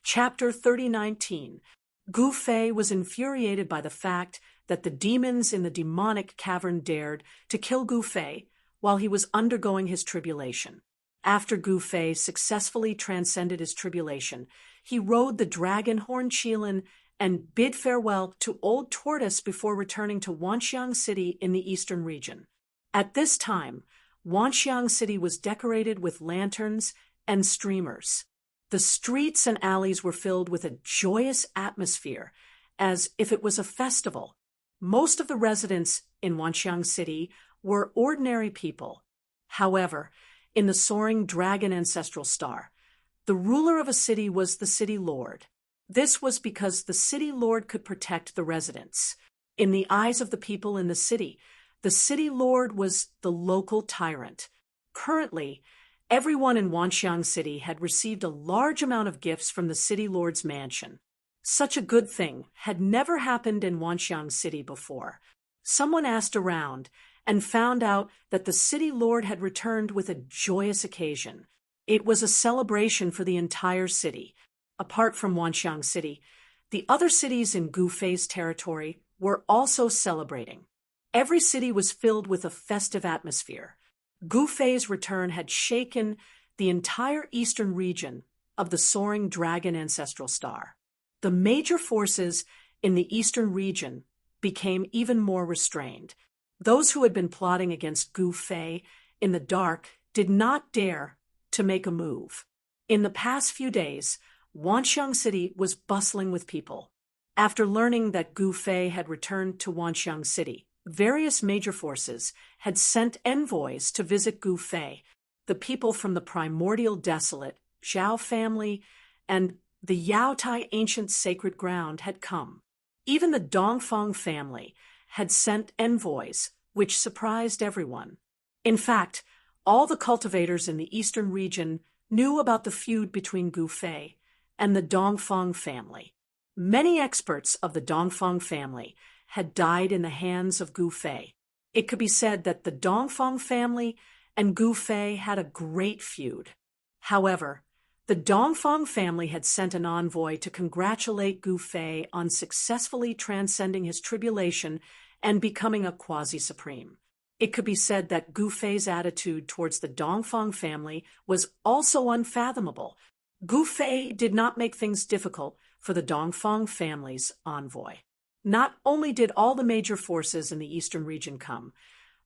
Chapter 3019. Gu Fei was infuriated by the fact that the demons in the demonic cavern dared to kill Gu Fei while he was undergoing his tribulation. After Gu Fei successfully transcended his tribulation, he rode the dragon Horn Qilin and bid farewell to Old Tortoise before returning to Wanxiang City in the eastern region. At this time, Wanxiang City was decorated with lanterns and streamers. The streets and alleys were filled with a joyous atmosphere, as if it was a festival. Most of the residents in Wanxiang City were ordinary people. However, in the soaring dragon ancestral star, the ruler of a city was the city lord. This was because the city lord could protect the residents. In the eyes of the people in the city lord was the local tyrant. Currently, everyone in Wanxiang City had received a large amount of gifts from the city lord's mansion. Such a good thing had never happened in Wanxiang City before. Someone asked around and found out that the city lord had returned with a joyous occasion. It was a celebration for the entire city. Apart from Wanxiang City, the other cities in Gu Fei's territory were also celebrating. Every city was filled with a festive atmosphere. Gu Fei's return had shaken the entire eastern region of the soaring dragon ancestral star. The major forces in the eastern region became even more restrained. Those who had been plotting against Gu Fei in the dark did not dare to make a move. In the past few days, Wanxiang City was bustling with people. After learning that Gu Fei had returned to Wanxiang City, various major forces had sent envoys to visit Gu Fei. The people from the primordial desolate Zhao family and the Yaotai ancient sacred ground had come. Even the Dongfang family had sent envoys, which surprised everyone. In fact, all the cultivators in the eastern region knew about the feud between Gu Fei and the Dongfang family. Many experts of the Dongfang family had died in the hands of Gu Fei. It could be said that the Dongfang family and Gu Fei had a great feud. However, the Dongfang family had sent an envoy to congratulate Gu Fei on successfully transcending his tribulation and becoming a quasi-supreme. It could be said that Gu Fei's attitude towards the Dongfang family was also unfathomable. Gu Fei did not make things difficult for the Dongfang family's envoy. Not only did all the major forces in the eastern region come,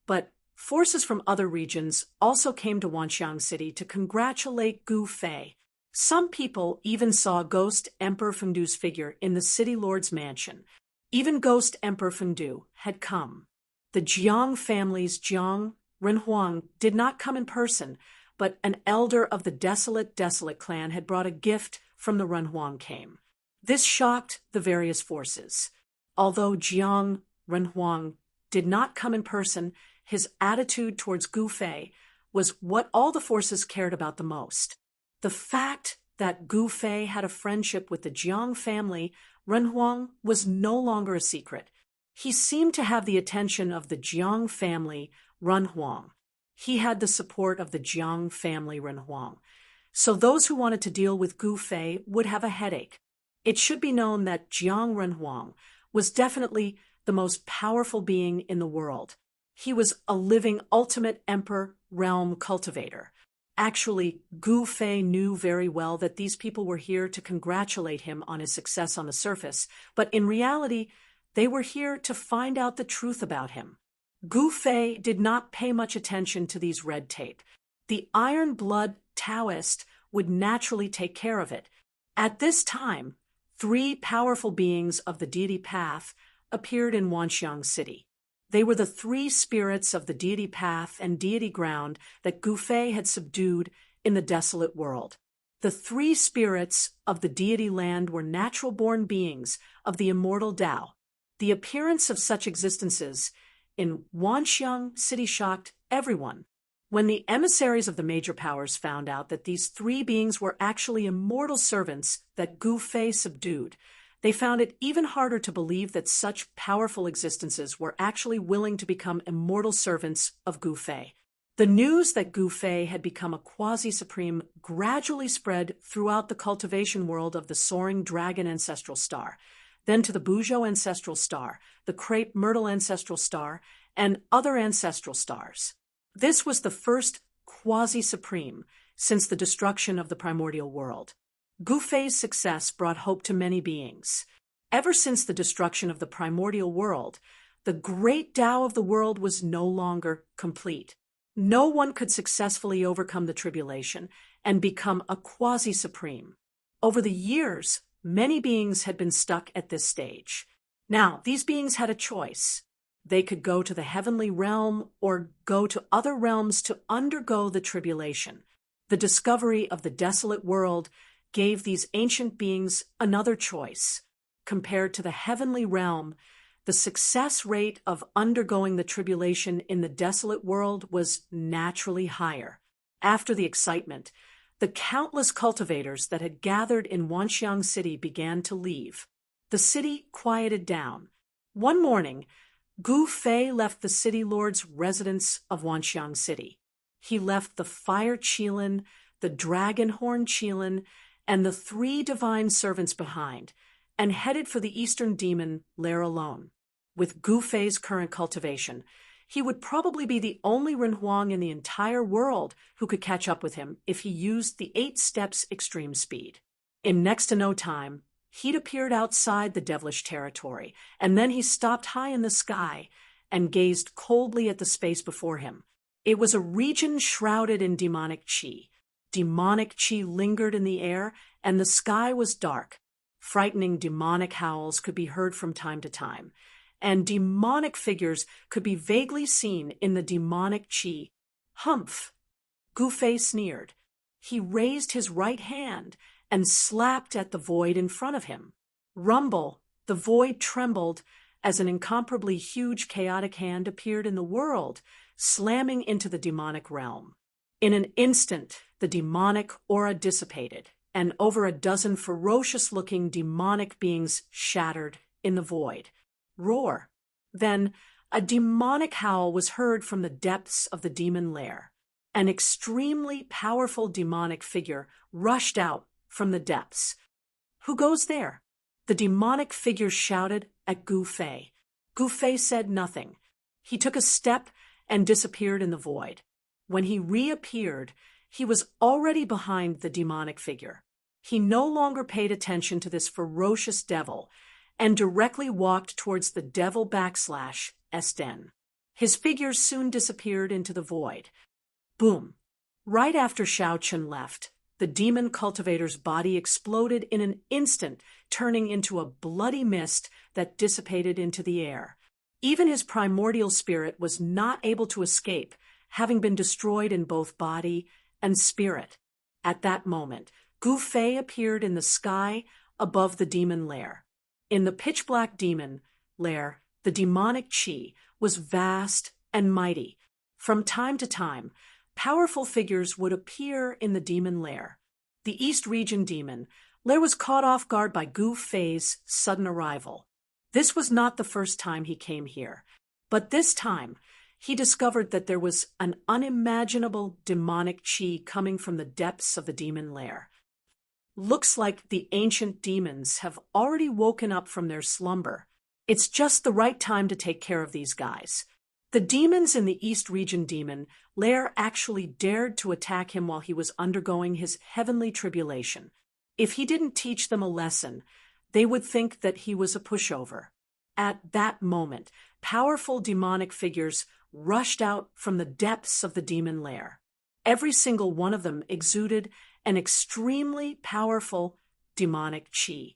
but forces from other regions also came to Wanxiang City to congratulate Gu Fei. Some people even saw Ghost Emperor Fengdu's figure in the city lord's mansion. Even Ghost Emperor Fengdu had come. The Jiang family's Jiang Renhuang did not come in person, but an elder of the desolate clan had brought a gift from the Renhuang came. This shocked the various forces. Although Jiang Renhuang did not come in person, his attitude towards Gu Fei was what all the forces cared about the most. The fact that Gu Fei had a friendship with the Jiang family, Renhuang, was no longer a secret. He seemed to have the attention of the Jiang family, Renhuang. He had the support of the Jiang family, Renhuang. So those who wanted to deal with Gu Fei would have a headache. It should be known that Jiang Renhuang was definitely the most powerful being in the world. He was a living ultimate emperor realm cultivator. Actually, Gu Fei knew very well that these people were here to congratulate him on his success on the surface, but in reality, they were here to find out the truth about him. Gu Fei did not pay much attention to these red tape. The Iron Blood Taoist would naturally take care of it. At this time, 3 powerful beings of the deity path appeared in Wanxiang City. They were the 3 spirits of the deity path and deity ground that Gu Fei had subdued in the desolate world. The 3 spirits of the deity land were natural-born beings of the immortal Tao. The appearance of such existences in Wanxiang City shocked everyone. When the emissaries of the major powers found out that these 3 beings were actually immortal servants that Gu Fei subdued, they found it even harder to believe that such powerful existences were actually willing to become immortal servants of Gu Fei. The news that Gu Fei had become a quasi-supreme gradually spread throughout the cultivation world of the soaring dragon ancestral star, then to the Bujo ancestral star, the crepe myrtle ancestral star, and other ancestral stars. This was the first quasi-supreme since the destruction of the primordial world. Gu Fei's success brought hope to many beings. Ever since the destruction of the primordial world, the great Tao of the world was no longer complete. No one could successfully overcome the tribulation and become a quasi-supreme. Over the years, many beings had been stuck at this stage. Now, these beings had a choice. They could go to the heavenly realm or go to other realms to undergo the tribulation. The discovery of the desolate world gave these ancient beings another choice. Compared to the heavenly realm, the success rate of undergoing the tribulation in the desolate world was naturally higher. After the excitement, the countless cultivators that had gathered in Wanxiang City began to leave. The city quieted down. One morning, Gu Fei left the city lord's residence of Wanxiang City. He left the fire Qilin, the dragon horn Qilin, and the 3 divine servants behind, and headed for the eastern demon lair alone. With Gu Fei's current cultivation, he would probably be the only Renhuang in the entire world who could catch up with him if he used the 8 steps extreme speed. In next to no time, he'd appeared outside the devilish territory, and then he stopped high in the sky and gazed coldly at the space before him. It was a region shrouded in demonic qi. Demonic qi lingered in the air, and the sky was dark. Frightening demonic howls could be heard from time to time, and demonic figures could be vaguely seen in the demonic qi. Humph! Gu Fei sneered. He raised his right hand and slapped at the void in front of him. Rumble! The void trembled as an incomparably huge chaotic hand appeared in the world, slamming into the demonic realm. In an instant, the demonic aura dissipated, and over a dozen ferocious-looking demonic beings shattered in the void. Roar! Then a demonic howl was heard from the depths of the demon lair. An extremely powerful demonic figure rushed out from the depths. Who goes there? The demonic figure shouted at Gu Fei. Gu Fei said nothing. He took a step and disappeared in the void. When he reappeared, he was already behind the demonic figure. He no longer paid attention to this ferocious devil and directly walked towards the devil / den. His figure soon disappeared into the void. Boom! Right after Shao Chen left, the demon cultivator's body exploded in an instant, turning into a bloody mist that dissipated into the air. Even his primordial spirit was not able to escape, having been destroyed in both body and spirit. At that moment, Gu Fei appeared in the sky above the demon lair. In the pitch-black demon lair, the demonic qi was vast and mighty. From time to time, powerful figures would appear in the demon lair. The East Region demon lair was caught off guard by Gu Fei's sudden arrival. This was not the first time he came here, but this time he discovered that there was an unimaginable demonic qi coming from the depths of the demon lair. Looks like the ancient demons have already woken up from their slumber. It's just the right time to take care of these guys. The demons in the East Region demon lair actually dared to attack him while he was undergoing his heavenly tribulation. If he didn't teach them a lesson, they would think that he was a pushover. At that moment, powerful demonic figures rushed out from the depths of the demon lair. Every single one of them exuded an extremely powerful demonic qi.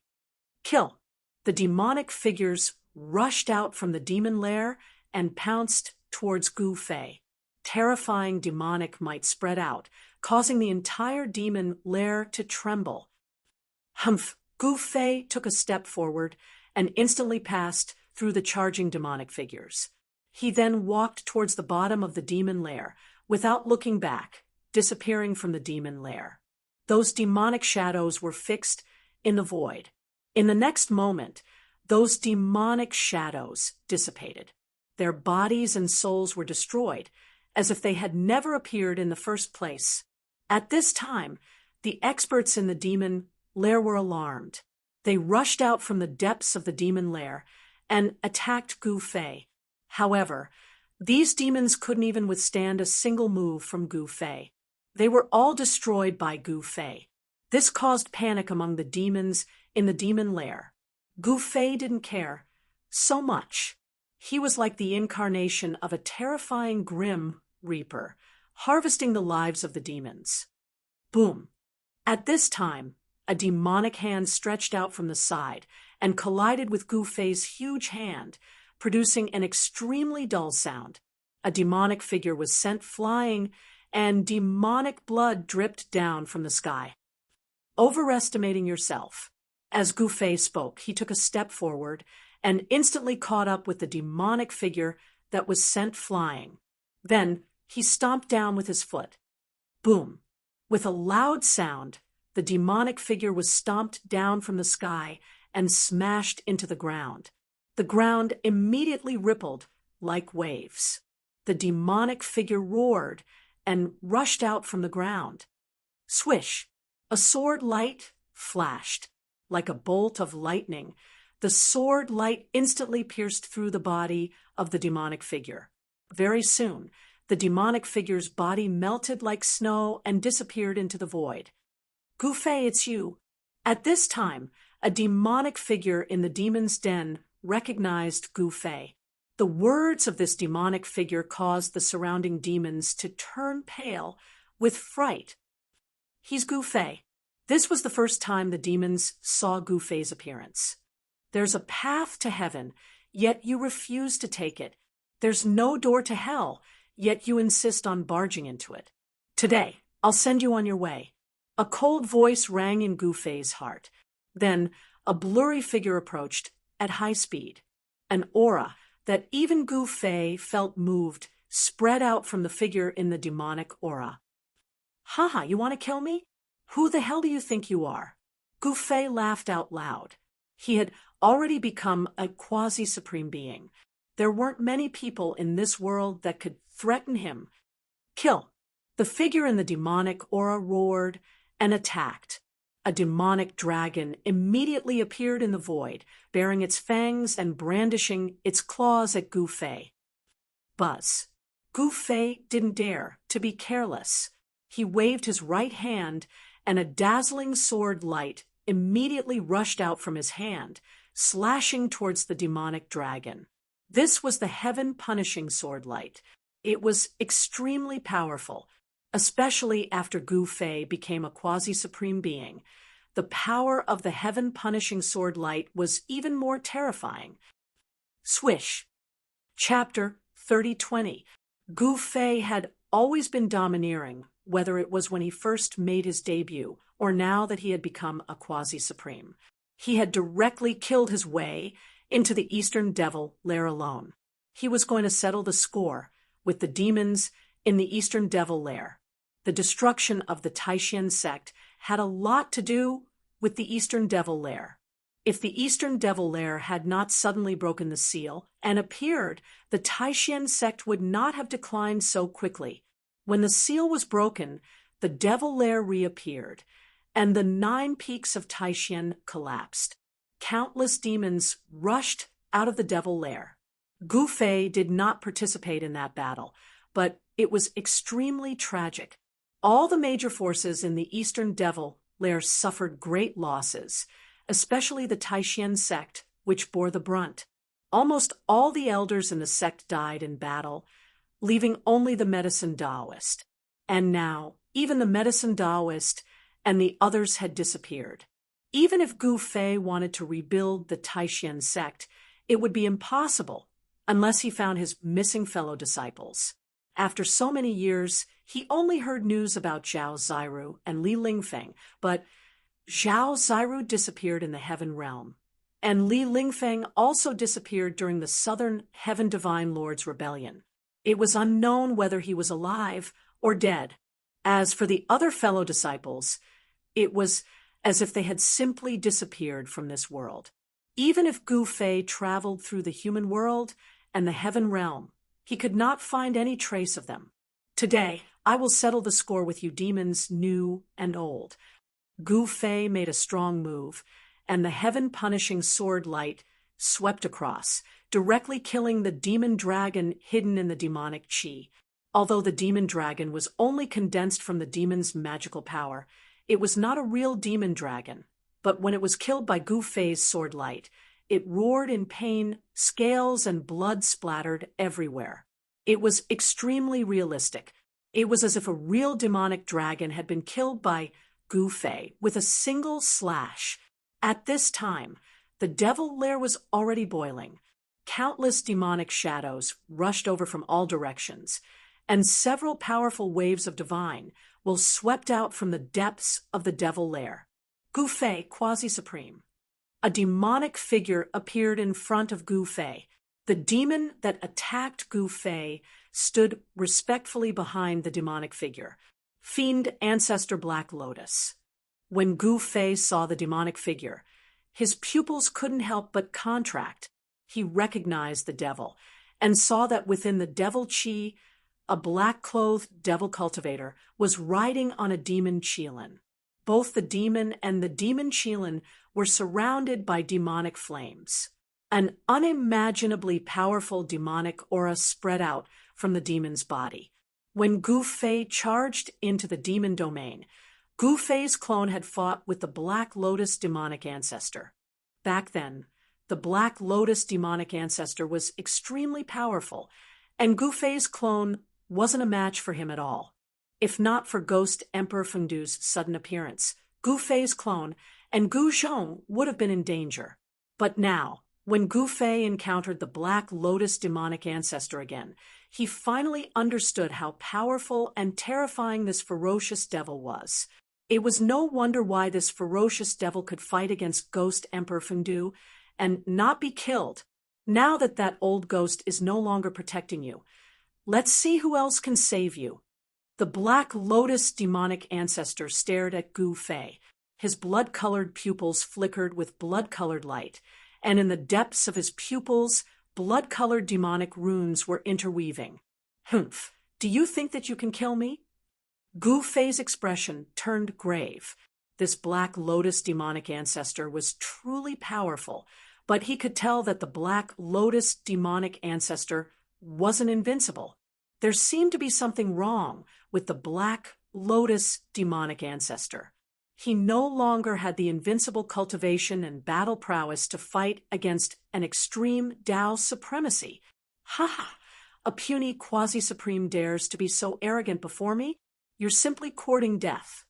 Kill! The demonic figures rushed out from the demon lair and pounced towards Gu Fei. Terrifying demonic might spread out, causing the entire demon lair to tremble. Humph! Gu Fei took a step forward and instantly passed through the charging demonic figures. He then walked towards the bottom of the demon lair without looking back, disappearing from the demon lair. Those demonic shadows were fixed in the void. In the next moment, those demonic shadows dissipated. Their bodies and souls were destroyed, as if they had never appeared in the first place. At this time, the experts in the demon lair were alarmed. They rushed out from the depths of the demon lair and attacked Gu Fei. However, these demons couldn't even withstand a single move from Gu Fei. They were all destroyed by Gu Fei. This caused panic among the demons in the demon lair. Gu Fei didn't care so much. He was like the incarnation of a terrifying Grim Reaper, harvesting the lives of the demons. Boom! At this time, a demonic hand stretched out from the side and collided with Gu Fei's huge hand, producing an extremely dull sound. A demonic figure was sent flying, and demonic blood dripped down from the sky. Overestimating yourself. As Gu Fei spoke, he took a step forward and instantly caught up with the demonic figure that was sent flying. Then he stomped down with his foot. Boom! With a loud sound, the demonic figure was stomped down from the sky and smashed into the ground. The ground immediately rippled like waves. The demonic figure roared and rushed out from the ground. Swish! A sword light flashed. Like a bolt of lightning, the sword light instantly pierced through the body of the demonic figure. Very soon, the demonic figure's body melted like snow and disappeared into the void. Gu Fei, it's you. At this time, a demonic figure in the demon's den recognized Gu Fei. The words of this demonic figure caused the surrounding demons to turn pale with fright. He's Gu Fei. This was the first time the demons saw Gu Fei's appearance. There's a path to heaven, yet you refuse to take it. There's no door to hell, yet you insist on barging into it. Today, I'll send you on your way. A cold voice rang in Gu Fei's heart. Then, a blurry figure approached at high speed. An aura that even Gu Fei felt moved spread out from the figure in the demonic aura. Haha, you want to kill me? Who the hell do you think you are? Gu Fei laughed out loud. He had already become a quasi-supreme being. There weren't many people in this world that could threaten him. Kill! The figure in the demonic aura roared and attacked. A demonic dragon immediately appeared in the void, bearing its fangs and brandishing its claws at Gu Fei. Buzz. Gu Fei didn't dare to be careless. He waved his right hand, and a dazzling sword light immediately rushed out from his hand, slashing towards the demonic dragon. This was the heaven-punishing sword light. It was extremely powerful, especially after Gu Fei became a quasi-supreme being. The power of the heaven-punishing sword light was even more terrifying. Swish. Chapter 3020. Gu Fei had always been domineering, whether it was when he first made his debut or now that he had become a quasi-supreme. He had directly killed his way into the Eastern Devil lair alone. He was going to settle the score with the demons in the Eastern Devil lair. The destruction of the Taishan sect had a lot to do with the Eastern Devil lair. If the Eastern Devil lair had not suddenly broken the seal and appeared, the Taishan sect would not have declined so quickly. When the seal was broken, the Devil lair reappeared, and the 9 peaks of Taishan collapsed. Countless demons rushed out of the Devil lair. Gu Fei did not participate in that battle, but it was extremely tragic. All the major forces in the Eastern Devil lair suffered great losses, especially the Taishan sect, which bore the brunt. Almost all the elders in the sect died in battle, leaving only the medicine Taoist. And now, even the medicine Taoist and the others had disappeared. Even if Gu Fei wanted to rebuild the Taishan sect, it would be impossible unless he found his missing fellow disciples. After so many years, he only heard news about Zhao Ziru and Li Lingfeng, but Zhao Ziru disappeared in the Heaven Realm, and Li Lingfeng also disappeared during the Southern Heaven Divine Lord's rebellion. It was unknown whether he was alive or dead. As for the other fellow disciples, it was as if they had simply disappeared from this world. Even if Gu Fei traveled through the human world and the Heaven Realm, he could not find any trace of them. Today, I will settle the score with you demons new and old. Gu Fei made a strong move, and the heaven-punishing sword light swept across, directly killing the demon dragon hidden in the demonic chi. Although the demon dragon was only condensed from the demon's magical power, it was not a real demon dragon. But when it was killed by Gu Fei's sword light, it roared in pain, scales and blood splattered everywhere. It was extremely realistic. It was as if a real demonic dragon had been killed by Gu Fei with a single slash. At this time, the devil lair was already boiling. Countless demonic shadows rushed over from all directions, and several powerful waves of divine will swept out from the depths of the devil lair. Gu Fei, quasi-supreme. A demonic figure appeared in front of Gu Fei. The demon that attacked Gu Fei stood respectfully behind the demonic figure, Fiend Ancestor Black Lotus. When Gu Fei saw the demonic figure, his pupils couldn't help but contract. He recognized the devil and saw that within the devil chi, a black-clothed devil cultivator was riding on a demon qilin. Both the demon and the demon qilin were surrounded by demonic flames. An unimaginably powerful demonic aura spread out from the demon's body. When Gu Fei charged into the demon domain, Gu Fei's clone had fought with the Black Lotus demonic ancestor. Back then, the Black Lotus demonic ancestor was extremely powerful, and Gu Fei's clone wasn't a match for him at all. If not for Ghost Emperor Fengdu's sudden appearance, Gu Fei's clone and Gu Zhong would have been in danger. But now, when Gu Fei encountered the Black Lotus demonic ancestor again, he finally understood how powerful and terrifying this ferocious devil was. It was no wonder why this ferocious devil could fight against Ghost Emperor Fengdu and not be killed. Now that that old ghost is no longer protecting you, let's see who else can save you. The Black Lotus demonic ancestor stared at Gu Fei. His blood-colored pupils flickered with blood-colored light, and in the depths of his pupils, blood-colored demonic runes were interweaving. Humph, do you think that you can kill me? Gu Fei's expression turned grave. This Black Lotus demonic ancestor was truly powerful, but he could tell that the Black Lotus demonic ancestor wasn't invincible. There seemed to be something wrong with the Black Lotus demonic ancestor. He no longer had the invincible cultivation and battle prowess to fight against an extreme Tao supremacy. Ha ha! A puny quasi-supreme dares to be so arrogant before me? You're simply courting death.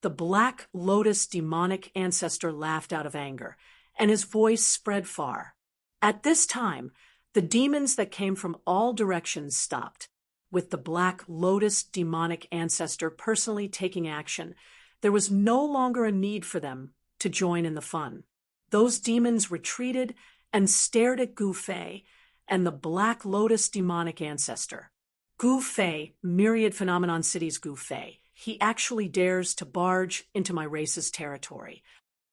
The Black Lotus demonic ancestor laughed out of anger, and his voice spread far. At this time, the demons that came from all directions stopped. With the Black Lotus demonic ancestor personally taking action, there was no longer a need for them to join in the fun. Those demons retreated and stared at Gu Fei and the Black Lotus demonic ancestor. Gu Fei, Myriad Phenomenon City's Gu Fei. He actually dares to barge into my race's territory.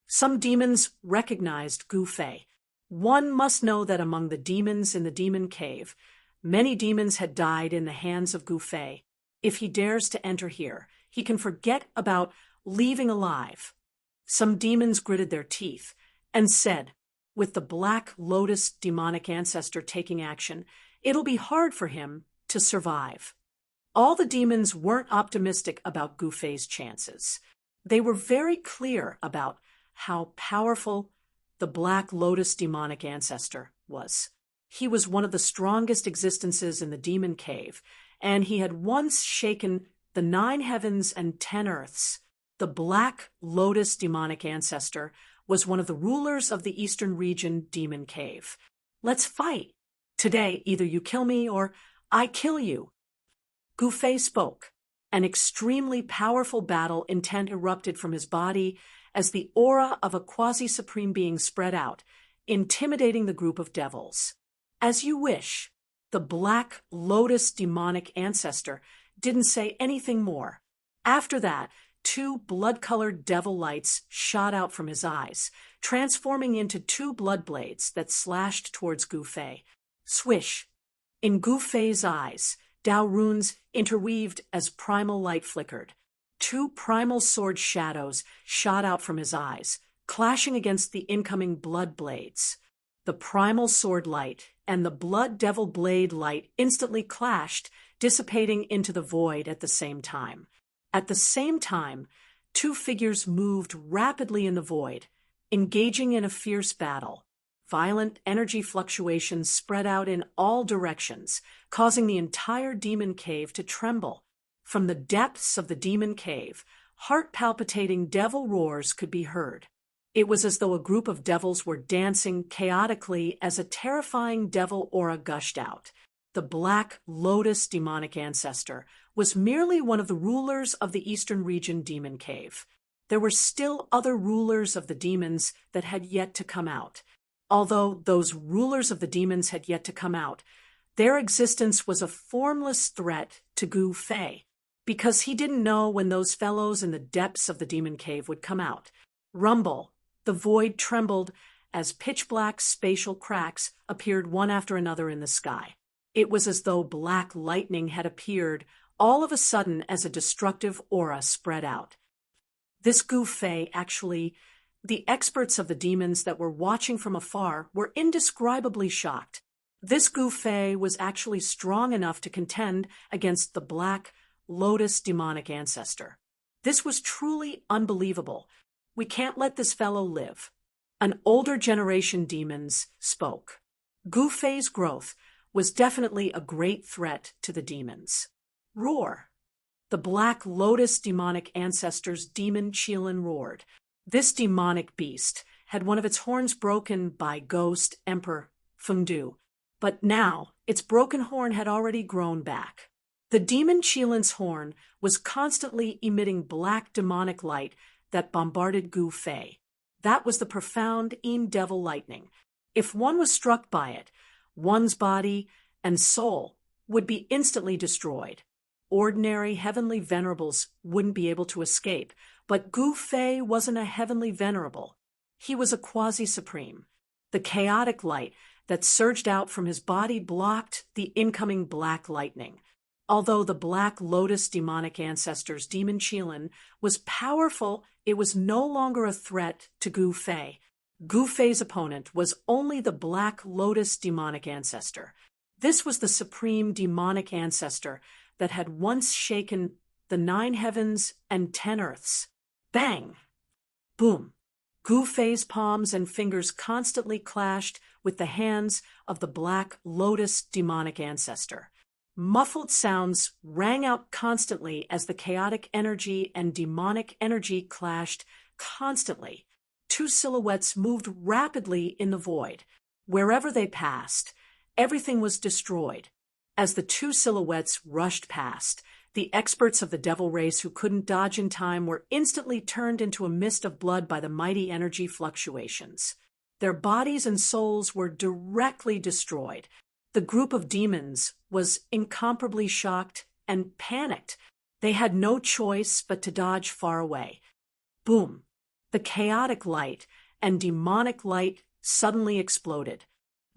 Some demons recognized Gu Fei. One must know that among the demons in the demon cave, many demons had died in the hands of Gu Fei. If he dares to enter here, he can forget about leaving alive. Some demons gritted their teeth and said, with the Black Lotus demonic ancestor taking action, it'll be hard for him to survive. All the demons weren't optimistic about Gu Fei's chances. They were very clear about how powerful the Black Lotus demonic ancestor was. He was one of the strongest existences in the demon cave, and he had once shaken the 9 heavens and 10 earths. The Black Lotus demonic ancestor was one of the rulers of the Eastern region demon cave. Let's fight. Today, either you kill me or I kill you. Gu Fei spoke. An extremely powerful battle intent erupted from his body as the aura of a quasi-supreme being spread out, intimidating the group of devils. As you wish. The Black Lotus demonic ancestor didn't say anything more. After that, 2 blood-colored devil lights shot out from his eyes, transforming into 2 blood blades that slashed towards Gu Fei. Swish! In Gu Fei's eyes, Dao runes interweaved as primal light flickered. Two primal sword shadows shot out from his eyes, clashing against the incoming blood blades. The primal sword light and the blood devil blade light instantly clashed, dissipating into the void at the same time. At the same time, two figures moved rapidly in the void, engaging in a fierce battle. Violent energy fluctuations spread out in all directions, causing the entire demon cave to tremble. From the depths of the demon cave, heart-palpitating devil roars could be heard. It was as though a group of devils were dancing chaotically as a terrifying devil aura gushed out. The Black Lotus demonic ancestor was merely one of the rulers of the Eastern region demon cave. There were still other rulers of the demons that had yet to come out. Although those rulers of the demons had yet to come out, their existence was a formless threat to Gu Fei, because he didn't know when those fellows in the depths of the demon cave would come out. Rumble, the void trembled as pitch-black spatial cracks appeared one after another in the sky. It was as though black lightning had appeared all of a sudden as a destructive aura spread out. This Gu Fei the experts of the demons that were watching from afar were indescribably shocked. This Gu Fei was actually strong enough to contend against the Black Lotus demonic ancestor. This was truly unbelievable. We can't let this fellow live. An older generation demons spoke. Gu Fei's growth was definitely a great threat to the demons. Roar! The Black Lotus demonic ancestor's demon Qilin roared. This demonic beast had one of its horns broken by Ghost Emperor Fengdu, but now its broken horn had already grown back. The demon Qilin's horn was constantly emitting black demonic light that bombarded Gu Fei. That was the profound devil lightning. If one was struck by it, one's body and soul would be instantly destroyed. Ordinary heavenly venerables wouldn't be able to escape, but Gu Fei wasn't a heavenly venerable. He was a quasi-supreme. The chaotic light that surged out from his body blocked the incoming black lightning. Although the Black Lotus demonic ancestor's demon Qilin was powerful, it was no longer a threat to Gu Fei. Gu Fei's opponent was only the Black Lotus demonic ancestor. This was the supreme demonic ancestor that had once shaken the 9 heavens and 10 earths. Bang! Boom! Gu Fei's palms and fingers constantly clashed with the hands of the Black Lotus demonic ancestor. Muffled sounds rang out constantly as the chaotic energy and demonic energy clashed constantly. Two silhouettes moved rapidly in the void. Wherever they passed, everything was destroyed. As the two silhouettes rushed past, the experts of the devil race who couldn't dodge in time were instantly turned into a mist of blood by the mighty energy fluctuations. Their bodies and souls were directly destroyed. The group of demons was incomparably shocked and panicked. They had no choice but to dodge far away. Boom! The chaotic light and demonic light suddenly exploded.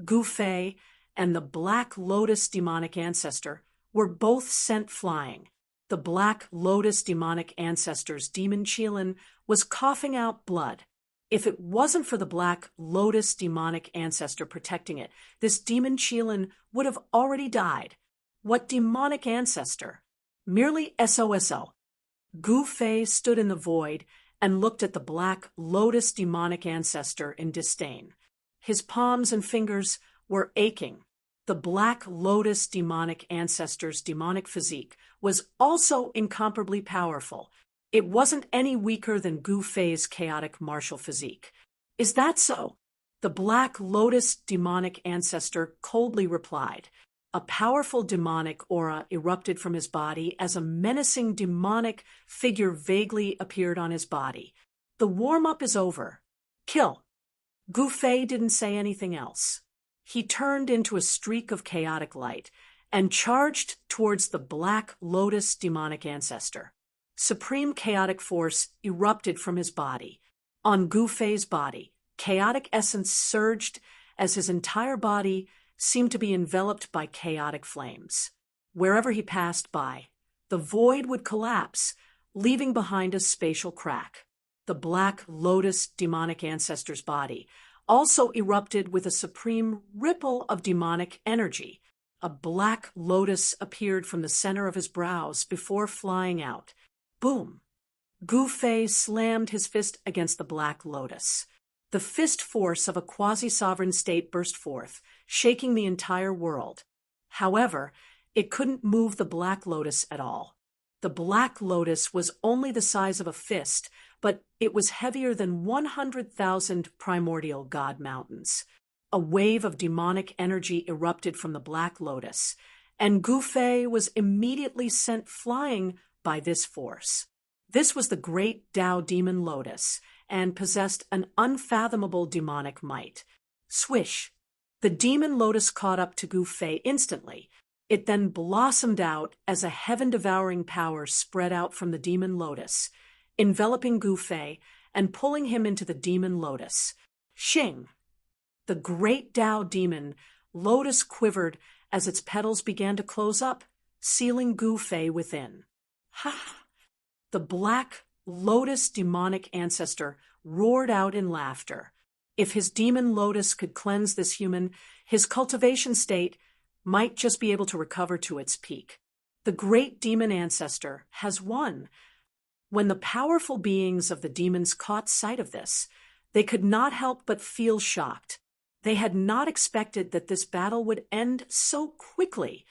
Gu Fei and the Black Lotus demonic ancestor were both sent flying. The Black Lotus demonic ancestor's demon Qilin was coughing out blood. If it wasn't for the Black Lotus demonic ancestor protecting it, this demon Qilin would have already died. What demonic ancestor? Merely SOSO. Gu Fei stood in the void and looked at the Black Lotus demonic ancestor in disdain. His palms and fingers were aching. The Black Lotus demonic ancestor's demonic physique was also incomparably powerful. It wasn't any weaker than Gu Fei's chaotic martial physique. Is that so? The Black Lotus demonic ancestor coldly replied. A powerful demonic aura erupted from his body as a menacing demonic figure vaguely appeared on his body. The warm-up is over. Kill. Gu Fei didn't say anything else. He turned into a streak of chaotic light and charged towards the Black Lotus demonic ancestor. Supreme chaotic force erupted from his body. On Gu Fei's body, chaotic essence surged as his entire body seemed to be enveloped by chaotic flames. Wherever he passed by, the void would collapse, leaving behind a spatial crack. The Black Lotus demonic ancestor's body also erupted with a supreme ripple of demonic energy. A black lotus appeared from the center of his brows before flying out. Boom! Gu Fei slammed his fist against the Black Lotus. The fist force of a quasi-sovereign state burst forth, shaking the entire world. However, it couldn't move the Black Lotus at all. The Black Lotus was only the size of a fist, but it was heavier than 100,000 primordial god mountains. A wave of demonic energy erupted from the Black Lotus, and Gu Fei was immediately sent flying by this force. This was the great Tao Demon Lotus, and possessed an unfathomable demonic might. Swish! The Demon Lotus caught up to Gu Fei instantly. It then blossomed out as a heaven-devouring power spread out from the Demon Lotus, enveloping Gu Fei and pulling him into the Demon Lotus. Shing! The great Tao Demon Lotus quivered as its petals began to close up, sealing Gu Fei within. Ha! The Black Lotus demonic ancestor roared out in laughter. If his Demon Lotus could cleanse this human, his cultivation state might just be able to recover to its peak. The great demon ancestor has won. When the powerful beings of the demons caught sight of this, they could not help but feel shocked. They had not expected that this battle would end so quickly.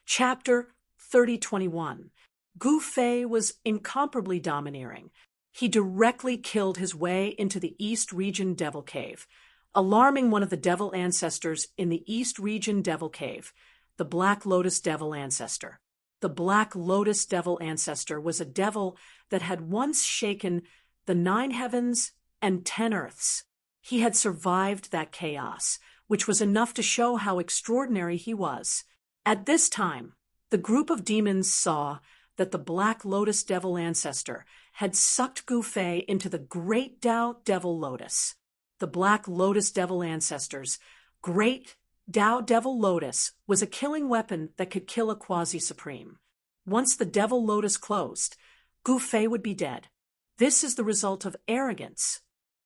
Chapter 3021. Gu Fei was incomparably domineering. He directly killed his way into the East Region Devil Cave, alarming one of the devil ancestors in the East Region Devil Cave, the Black Lotus Devil Ancestor. The Black Lotus Devil Ancestor was a devil that had once shaken the 9 heavens and 10 earths. He had survived that chaos, which was enough to show how extraordinary he was. At this time, the group of demons saw that the Black Lotus Devil Ancestor had sucked Gu Fei into the Great Tao Devil Lotus. The Black Lotus Devil Ancestor's Great Tao Devil Lotus was a killing weapon that could kill a quasi-supreme. Once the Devil Lotus closed, Gu Fei would be dead. This is the result of arrogance.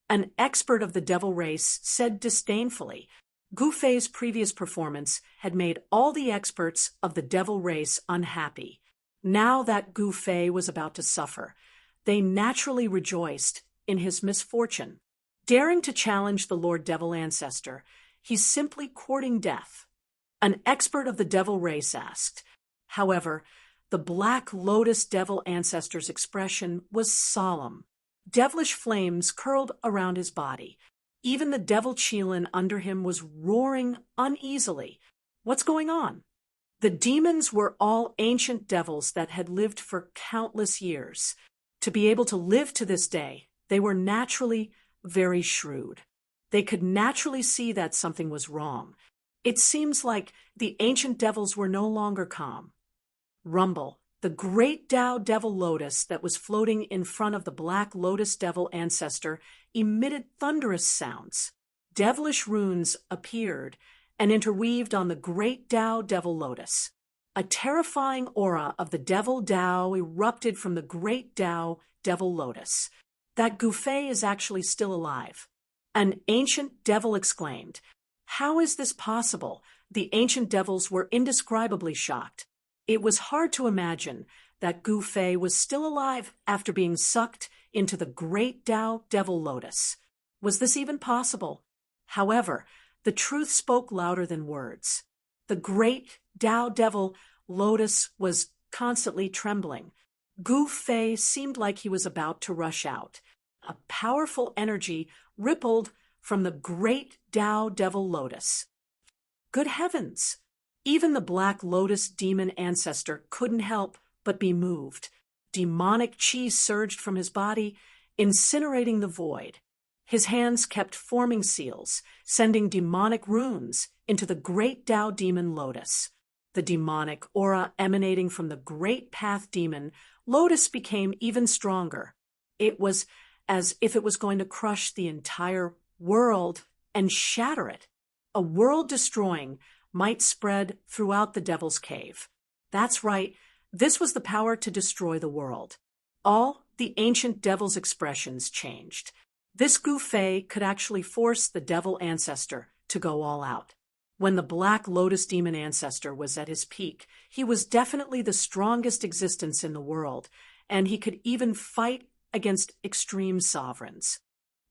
An expert of the devil race said disdainfully, Gu Fei's previous performance had made all the experts of the devil race unhappy. Now that Gu Fei was about to suffer, they naturally rejoiced in his misfortune. Daring to challenge the Lord Devil Ancestor, he's simply courting death. An expert of the devil race asked. However, the Black Lotus Devil Ancestor's expression was solemn. Devilish flames curled around his body. Even the devil Qilin under him was roaring uneasily. What's going on? The demons were all ancient devils that had lived for countless years. To be able to live to this day, they were naturally very shrewd. They could naturally see that something was wrong. It seems like the ancient devils were no longer calm. Rumble, the great Tao Devil Lotus that was floating in front of the Black Lotus Devil Ancestor, emitted thunderous sounds. Devilish runes appeared and interweaved on the great Tao Devil Lotus. A terrifying aura of the Devil Tao erupted from the great Tao Devil Lotus. That Gu Fei is actually still alive. An ancient devil exclaimed. How is this possible? The ancient devils were indescribably shocked. It was hard to imagine that Gu Fei was still alive after being sucked into the great Tao Devil Lotus. Was this even possible? However, the truth spoke louder than words. The great Tao Devil Lotus was constantly trembling. Gu Fei seemed like he was about to rush out. A powerful energy rippled from the great Tao Devil Lotus. Good heavens! Even the Black Lotus demon ancestor couldn't help but be moved. Demonic chi surged from his body, incinerating the void. His hands kept forming seals, sending demonic runes into the great Tao Demon Lotus. The demonic aura emanating from the great Path Demon Lotus became even stronger. It was as if it was going to crush the entire world and shatter it. A world-destroying might spread throughout the Devil's Cave. That's right, this was the power to destroy the world. All the ancient devil's expressions changed. This Gu Fei could actually force the devil ancestor to go all out. When the Black Lotus demon ancestor was at his peak, he was definitely the strongest existence in the world, and he could even fight against extreme sovereigns.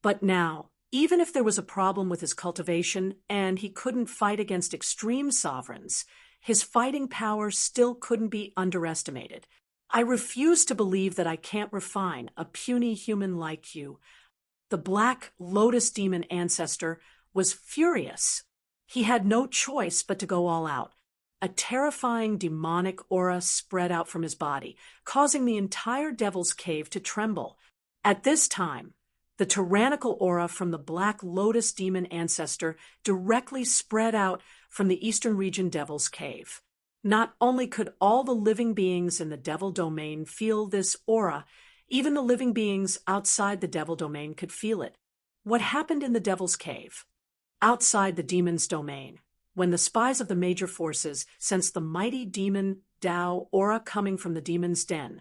But now, even if there was a problem with his cultivation and he couldn't fight against extreme sovereigns, his fighting power still couldn't be underestimated. I refuse to believe that I can't refine a puny human like you. The Black Lotus demon ancestor was furious. He had no choice but to go all out. A terrifying demonic aura spread out from his body, causing the entire Devil's Cave to tremble. At this time, the tyrannical aura from the Black Lotus demon ancestor directly spread out from the Eastern Region Devil's Cave. Not only could all the living beings in the Devil Domain feel this aura, even the living beings outside the Devil Domain could feel it. What happened in the Devil's Cave? Outside the demon's domain, when the spies of the major forces sensed the mighty demon Tao aura coming from the demon's den,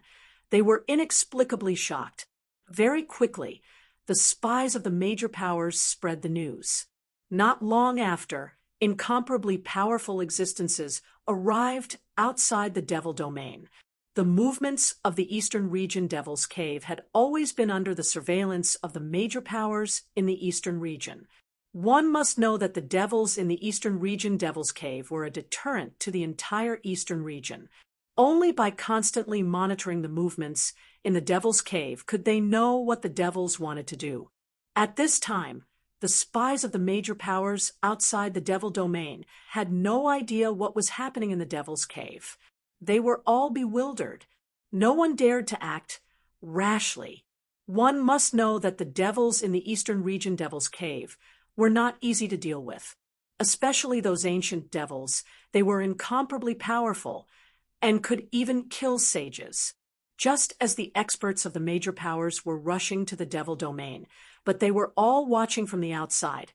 they were inexplicably shocked. Very quickly, the spies of the major powers spread the news. Not long after, incomparably powerful existences arrived outside the Devil Domain. The movements of the Eastern Region Devil's Cave had always been under the surveillance of the major powers in the Eastern Region. One must know that the devils in the Eastern Region Devil's Cave were a deterrent to the entire Eastern Region. Only by constantly monitoring the movements in the Devil's Cave could they know what the devils wanted to do. At this time, the spies of the major powers outside the Devil Domain had no idea what was happening in the Devil's Cave. They were all bewildered. No one dared to act rashly. One must know that the devils in the Eastern Region Devil's Cave were not easy to deal with, especially those ancient devils. They were incomparably powerful and could even kill sages. Just as the experts of the major powers were rushing to the Devil Domain, but they were all watching from the outside.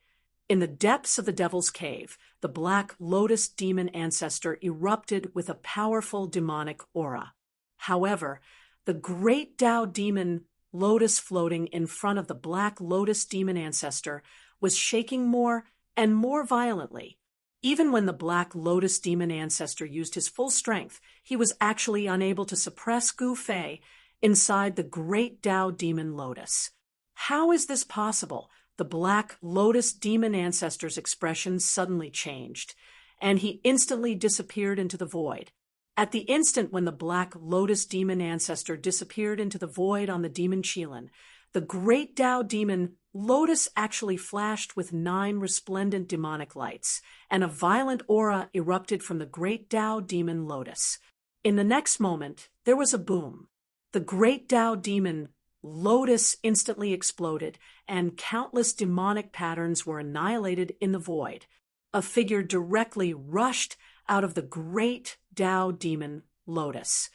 In the depths of the Devil's Cave, the Black Lotus demon ancestor erupted with a powerful demonic aura. However, the great Tao demon Lotus floating in front of the Black Lotus demon ancestor was shaking more and more violently. Even when the Black Lotus demon ancestor used his full strength, he was actually unable to suppress Gu Fei inside the great Tao demon Lotus. How is this possible? The Black Lotus demon ancestor's expression suddenly changed, and he instantly disappeared into the void. At the instant when the Black Lotus demon ancestor disappeared into the void on the demon Qilin, the great Tao demon Lotus actually flashed with 9 resplendent demonic lights, and a violent aura erupted from the great Tao demon Lotus. In the next moment, there was a boom. The great Tao demon Lotus instantly exploded, and countless demonic patterns were annihilated in the void. A figure directly rushed out of the great Tao demon Lotus.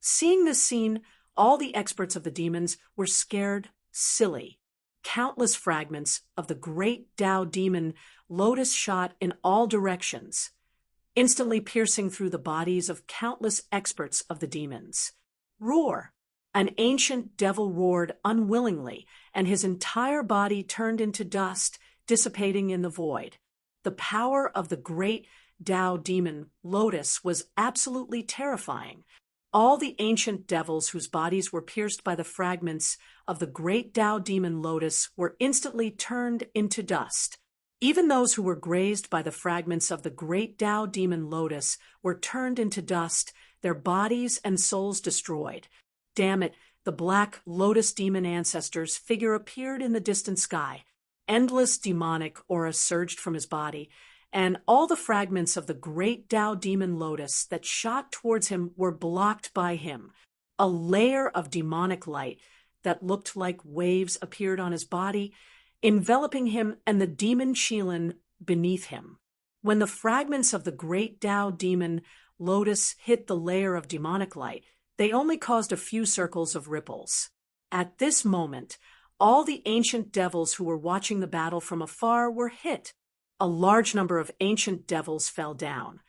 Seeing this scene, all the experts of the demons were scared silly. Countless fragments of the great Tao demon Lotus shot in all directions, instantly piercing through the bodies of countless experts of the demons. Roar! An ancient devil roared unwillingly, and his entire body turned into dust, dissipating in the void. The power of the great Tao demon Lotus was absolutely terrifying. All the ancient devils whose bodies were pierced by the fragments of the great Tao demon Lotus were instantly turned into dust. Even those who were grazed by the fragments of the great Tao demon Lotus were turned into dust, their bodies and souls destroyed. Damn it, the Black Lotus demon ancestor's figure appeared in the distant sky. Endless demonic aura surged from his body, and all the fragments of the great Tao demon Lotus that shot towards him were blocked by him. A layer of demonic light that looked like waves appeared on his body, enveloping him and the demon Qilin beneath him. When the fragments of the great Tao demon Lotus hit the layer of demonic light, they only caused a few circles of ripples. At this moment, all the ancient devils who were watching the battle from afar were hit. A large number of ancient devils fell down,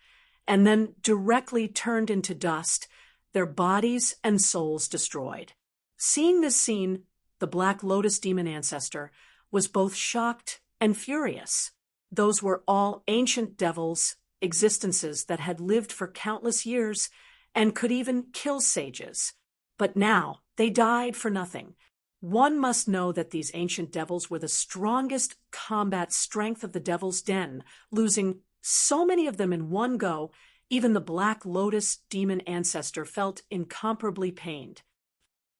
and then directly turned into dust, their bodies and souls destroyed. Seeing this scene, the Black Lotus demon ancestor was both shocked and furious. Those were all ancient devils, existences that had lived for countless years and could even kill sages. But now they died for nothing. One must know that these ancient devils were the strongest combat strength of the Devil's Den, losing so many of them in one go. Even the Black Lotus demon ancestor felt incomparably pained.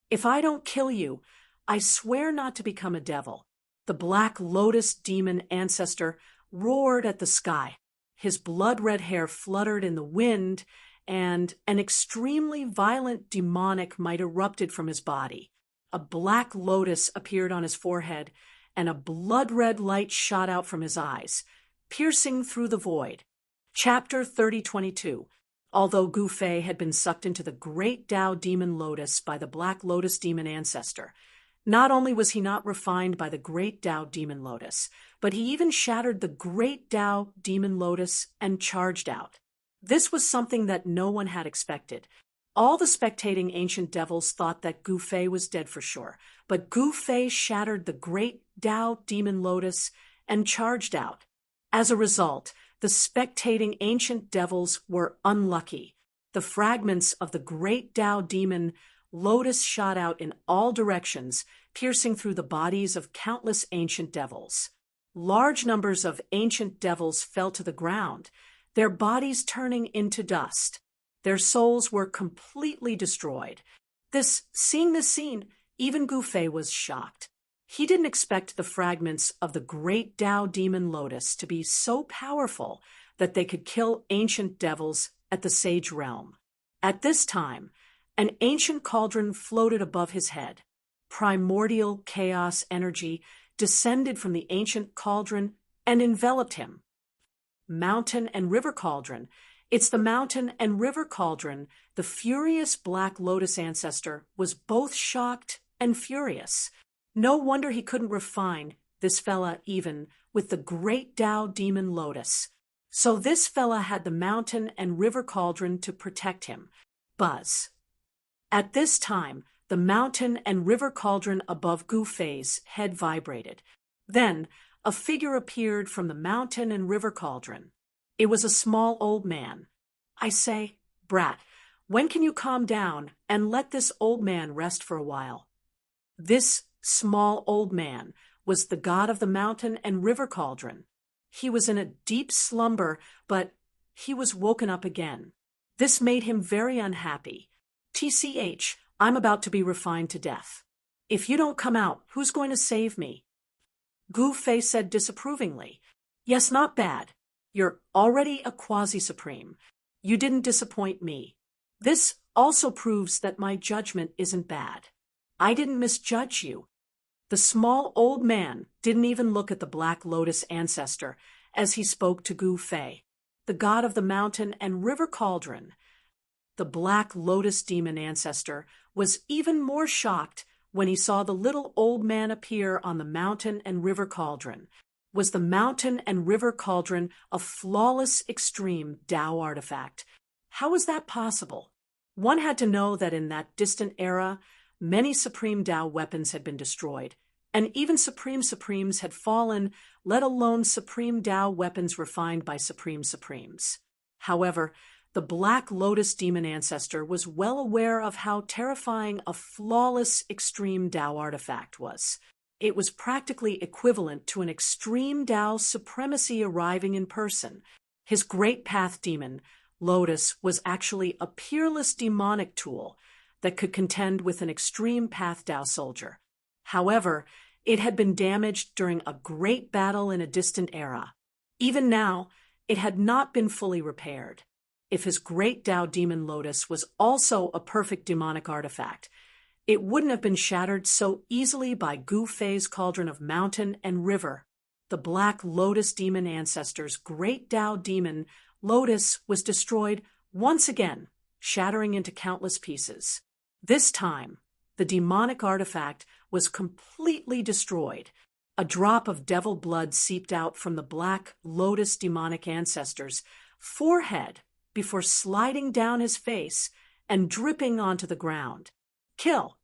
"If I don't kill you, I swear not to become a devil." The Black Lotus demon ancestor roared at the sky. His blood-red hair fluttered in the wind, and an extremely violent demonic might erupted from his body. A black lotus appeared on his forehead, and a blood-red light shot out from his eyes, piercing through the void. Chapter 30:22. Although Gu Fei had been sucked into the Great Tao Demon Lotus by the Black Lotus demon ancestor, not only was he not refined by the Great Tao Demon Lotus, but he even shattered the Great Tao Demon Lotus and charged out. This was something that no one had expected. All the spectating ancient devils thought that Gu Fei was dead for sure, but Gu Fei shattered the Great Tao Demon Lotus and charged out. As a result, the spectating ancient devils were unlucky. The fragments of the Great Tao Demon Lotus shot out in all directions, piercing through the bodies of countless ancient devils. Large numbers of ancient devils fell to the ground, their bodies turning into dust. Their souls were completely destroyed. Seeing this scene, even Gu Fei was shocked. He didn't expect the fragments of the Great Tao Demon Lotus to be so powerful that they could kill ancient devils at the Sage Realm. At this time, an ancient cauldron floated above his head. Primordial chaos energy descended from the ancient cauldron and enveloped him. Mountain and River Cauldron. It's the Mountain and River Cauldron. The furious Black Lotus ancestor was both shocked and furious. No wonder he couldn't refine this fella even with the Great Tao Demon Lotus. So this fella had the Mountain and River Cauldron to protect him. Buzz. At this time, the Mountain and River Cauldron above Gu Fei's head vibrated. Then, a figure appeared from the Mountain and River Cauldron. It was a small old man. "I say, brat, when can you calm down and let this old man rest for a while?" This small old man was the god of the Mountain and River Cauldron. He was in a deep slumber, but he was woken up again. This made him very unhappy. "TCH, I'm about to be refined to death. If you don't come out, who's going to save me?" Gu Fei said disapprovingly, "Yes, not bad. You're already a quasi-supreme. You didn't disappoint me. This also proves that my judgment isn't bad. I didn't misjudge you." The small old man didn't even look at the Black Lotus ancestor as he spoke to Gu Fei, the god of the Mountain and River Cauldron. The Black Lotus demon ancestor was even more shocked when he saw the little old man appear on the Mountain and River Cauldron. Was the Mountain and River Cauldron a flawless extreme Tao artifact? How was that possible? One had to know that in that distant era, many Supreme Tao weapons had been destroyed, and even Supreme Supremes had fallen, let alone Supreme Tao weapons refined by Supreme Supremes. However, the Black Lotus demon ancestor was well aware of how terrifying a flawless extreme Tao artifact was. It was practically equivalent to an extreme Tao supremacy arriving in person. His Great Path demon, Lotus, was actually a peerless demonic tool that could contend with an extreme Path Tao soldier. However, it had been damaged during a great battle in a distant era. Even now, it had not been fully repaired. If his Great Tao Demon Lotus was also a perfect demonic artifact, it wouldn't have been shattered so easily by Gu Fei's cauldron of Mountain and River. The Black Lotus demon ancestor's Great Tao Demon Lotus was destroyed once again, shattering into countless pieces. This time, the demonic artifact was completely destroyed. A drop of devil blood seeped out from the Black Lotus demonic ancestor's forehead before sliding down his face and dripping onto the ground. Kill!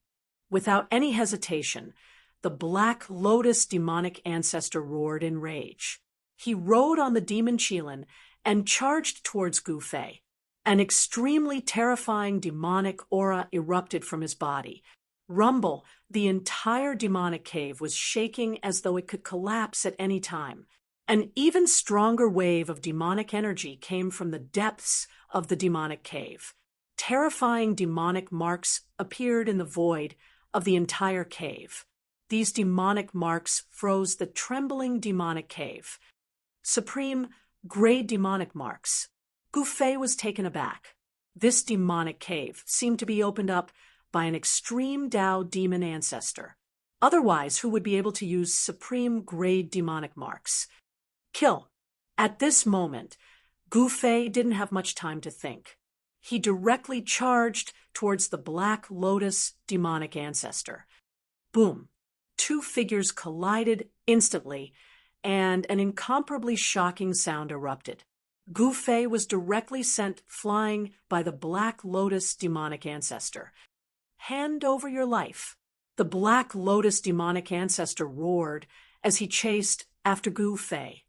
Without any hesitation, the Black Lotus demonic ancestor roared in rage. He rode on the demon Qilin and charged towards Gu Fei. An extremely terrifying demonic aura erupted from his body. Rumble, the entire demonic cave was shaking as though it could collapse at any time. An even stronger wave of demonic energy came from the depths of the demonic cave. Terrifying demonic marks appeared in the void of the entire cave. These demonic marks froze the trembling demonic cave. Supreme, gray demonic marks. Gu Fei was taken aback. This demonic cave seemed to be opened up by an extreme Dao demon ancestor. Otherwise, who would be able to use supreme grade demonic marks? Kill! At this moment, Gu Fei didn't have much time to think. He directly charged towards the Black Lotus demonic ancestor. Boom! Two figures collided instantly, and an incomparably shocking sound erupted. Gu Fei was directly sent flying by the Black Lotus demonic ancestor. Hand over your life. The Black Lotus demonic ancestor roared as he chased after Gu Fei.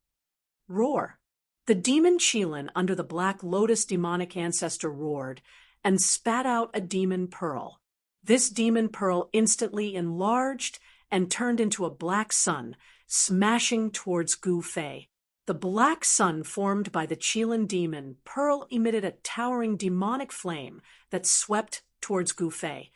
Roar. The demon Qilin under the Black Lotus demonic ancestor roared and spat out a demon pearl. This demon pearl instantly enlarged and turned into a black sun, smashing towards Gu Fei. The black sun formed by the Qilin demon pearl emitted a towering demonic flame that swept towards Gu Fei.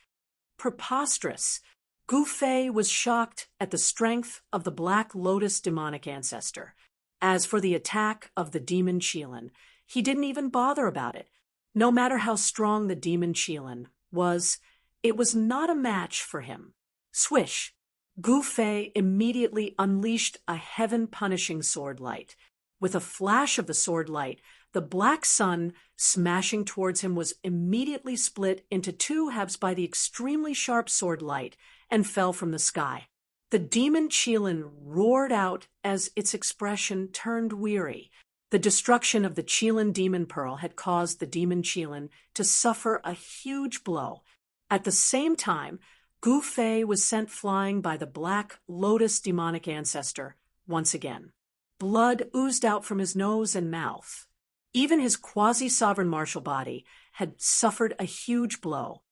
Preposterous! Gu Fei was shocked at the strength of the Black Lotus demonic ancestor. As for the attack of the demon Qilin, he didn't even bother about it. No matter how strong the demon Qilin was, it was not a match for him. Swish! Gu Fei immediately unleashed a heaven-punishing sword light. With a flash of the sword light, the black sun smashing towards him was immediately split into two halves by the extremely sharp sword light and fell from the sky. The demon Qilin roared out as its expression turned weary. The destruction of the Qilin demon pearl had caused the demon Qilin to suffer a huge blow. At the same time, Gu Fei was sent flying by the Black Lotus demonic ancestor once again. Blood oozed out from his nose and mouth. Even his quasi-sovereign martial body had suffered a huge blow.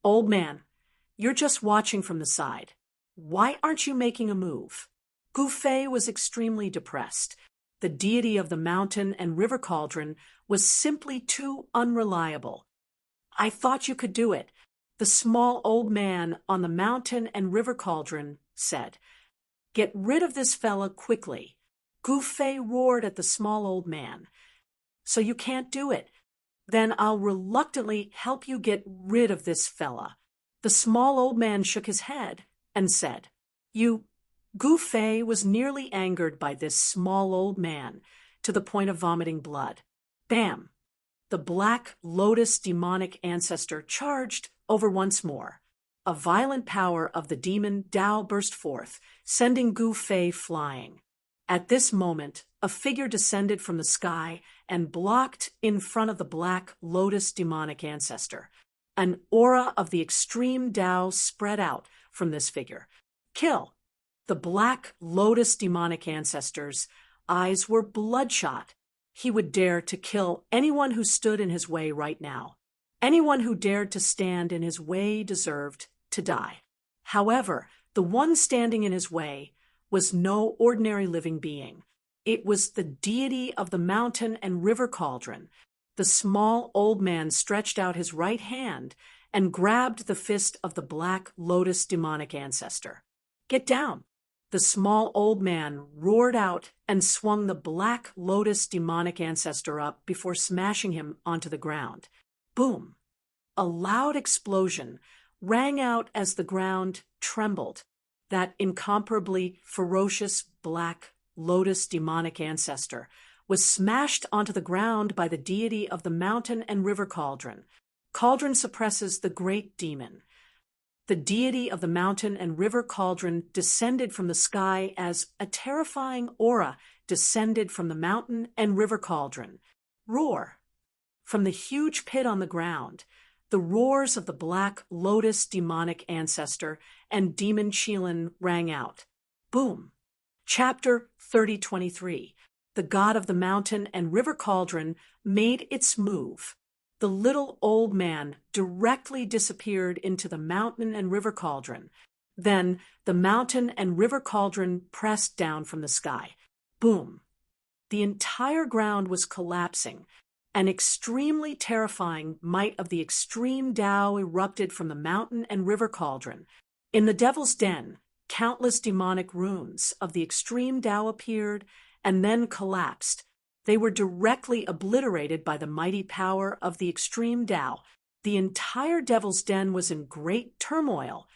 Old man, you're just watching from the side. Why aren't you making a move? Gu Fei was extremely depressed. The deity of the mountain and river cauldron was simply too unreliable. I thought you could do it, the small old man on the mountain and river cauldron said. Get rid of this fella quickly. Gu Fei roared at the small old man. So you can't do it. Then I'll reluctantly help you get rid of this fella. The small old man shook his head and said, Gu Fei was nearly angered by this small old man to the point of vomiting blood. Bam! The Black Lotus demonic ancestor charged over once more. A violent power of the demon Dao burst forth, sending Gu Fei flying. At this moment, a figure descended from the sky and blocked in front of the Black Lotus demonic ancestor. An aura of the extreme Dao spread out from this figure. Kill! The Black Lotus demonic ancestor's eyes were bloodshot. He would dare to kill anyone who stood in his way right now. Anyone who dared to stand in his way deserved to die. However, the one standing in his way was no ordinary living being. It was the deity of the mountain and river cauldron. The small old man stretched out his right hand and grabbed the fist of the Black Lotus demonic ancestor. Get down! The small old man roared out and swung the Black Lotus demonic ancestor up before smashing him onto the ground. Boom! A loud explosion rang out as the ground trembled. That incomparably ferocious Black Lotus demonic ancestor was smashed onto the ground by the deity of the mountain and river cauldron. Cauldron suppresses the great demon. The deity of the mountain and river cauldron descended from the sky as a terrifying aura descended from the mountain and river cauldron. Roar! from the huge pit on the ground, the roars of the Black Lotus demonic ancestor and demon Qilin rang out. Boom! Chapter 3023. The god of the mountain and river cauldron made its move. The little old man directly disappeared into the mountain and river cauldron. Then the mountain and river cauldron pressed down from the sky. Boom! The entire ground was collapsing. An extremely terrifying might of the extreme Tao erupted from the mountain and river cauldron. In the Devil's Den, countless demonic runes of the extreme Tao appeared and then collapsed. They were directly obliterated by the mighty power of the extreme Tao. The entire Devil's Den was in great turmoil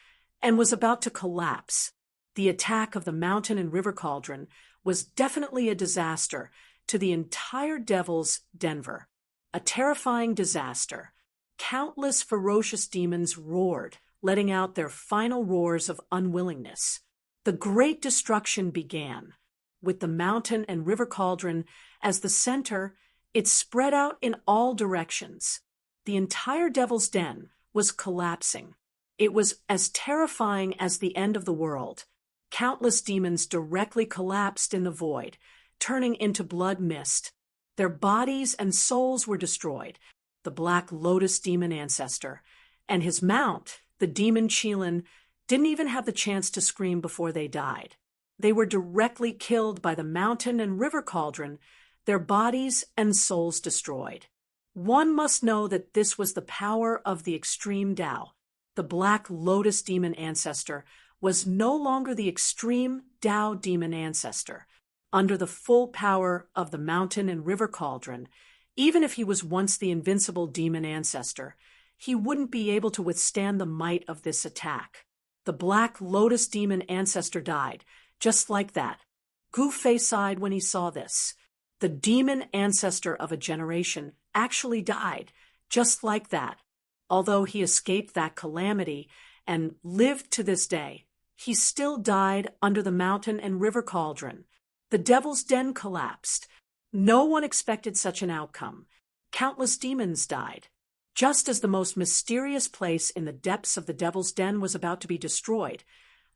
and was about to collapse. The attack of the mountain and river cauldron was definitely a disaster to the entire Devil's Denver. A terrifying disaster. Countless ferocious demons roared, letting out their final roars of unwillingness. The great destruction began. With the mountain and river cauldron as the center, it spread out in all directions. The entire Devil's Den was collapsing. It was as terrifying as the end of the world. Countless demons directly collapsed in the void, turning into blood mist. Their bodies and souls were destroyed. The Black Lotus demon ancestor and his mount, the demon Qilin, didn't even have the chance to scream before they died. They were directly killed by the mountain and river cauldron, their bodies and souls destroyed. One must know that this was the power of the extreme Tao. The Black Lotus demon ancestor was no longer the extreme Tao demon ancestor. Under the full power of the mountain and river cauldron, even if he was once the invincible demon ancestor, he wouldn't be able to withstand the might of this attack. The Black Lotus demon ancestor died, just like that. Gu Fei sighed when he saw this. The demon ancestor of a generation actually died, just like that. Although he escaped that calamity and lived to this day, he still died under the mountain and river cauldron. The Devil's Den collapsed. No one expected such an outcome. Countless demons died. Just as the most mysterious place in the depths of the Devil's Den was about to be destroyed,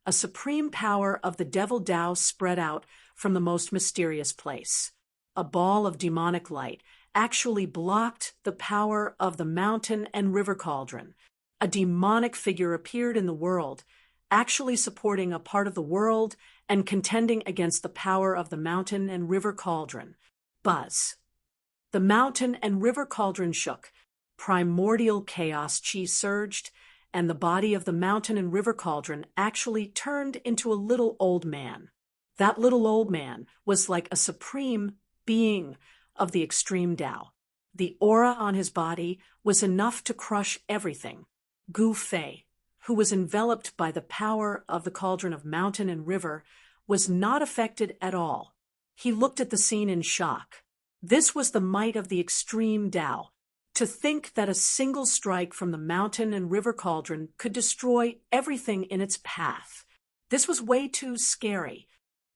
a supreme power of the Devil Tao spread out from the most mysterious place. A ball of demonic light actually blocked the power of the mountain and river cauldron. A demonic figure appeared in the world, actually supporting a part of the world and contending against the power of the mountain and river cauldron. Buzz. The mountain and river cauldron shook. Primordial chaos chi surged, and the body of the mountain and river cauldron actually turned into a little old man. That little old man was like a supreme being of the extreme Tao. The aura on his body was enough to crush everything. Gu Fei, who was enveloped by the power of the cauldron of mountain and river, was not affected at all. He looked at the scene in shock. This was the might of the extreme Tao. To think that a single strike from the mountain and river cauldron could destroy everything in its path. This was way too scary.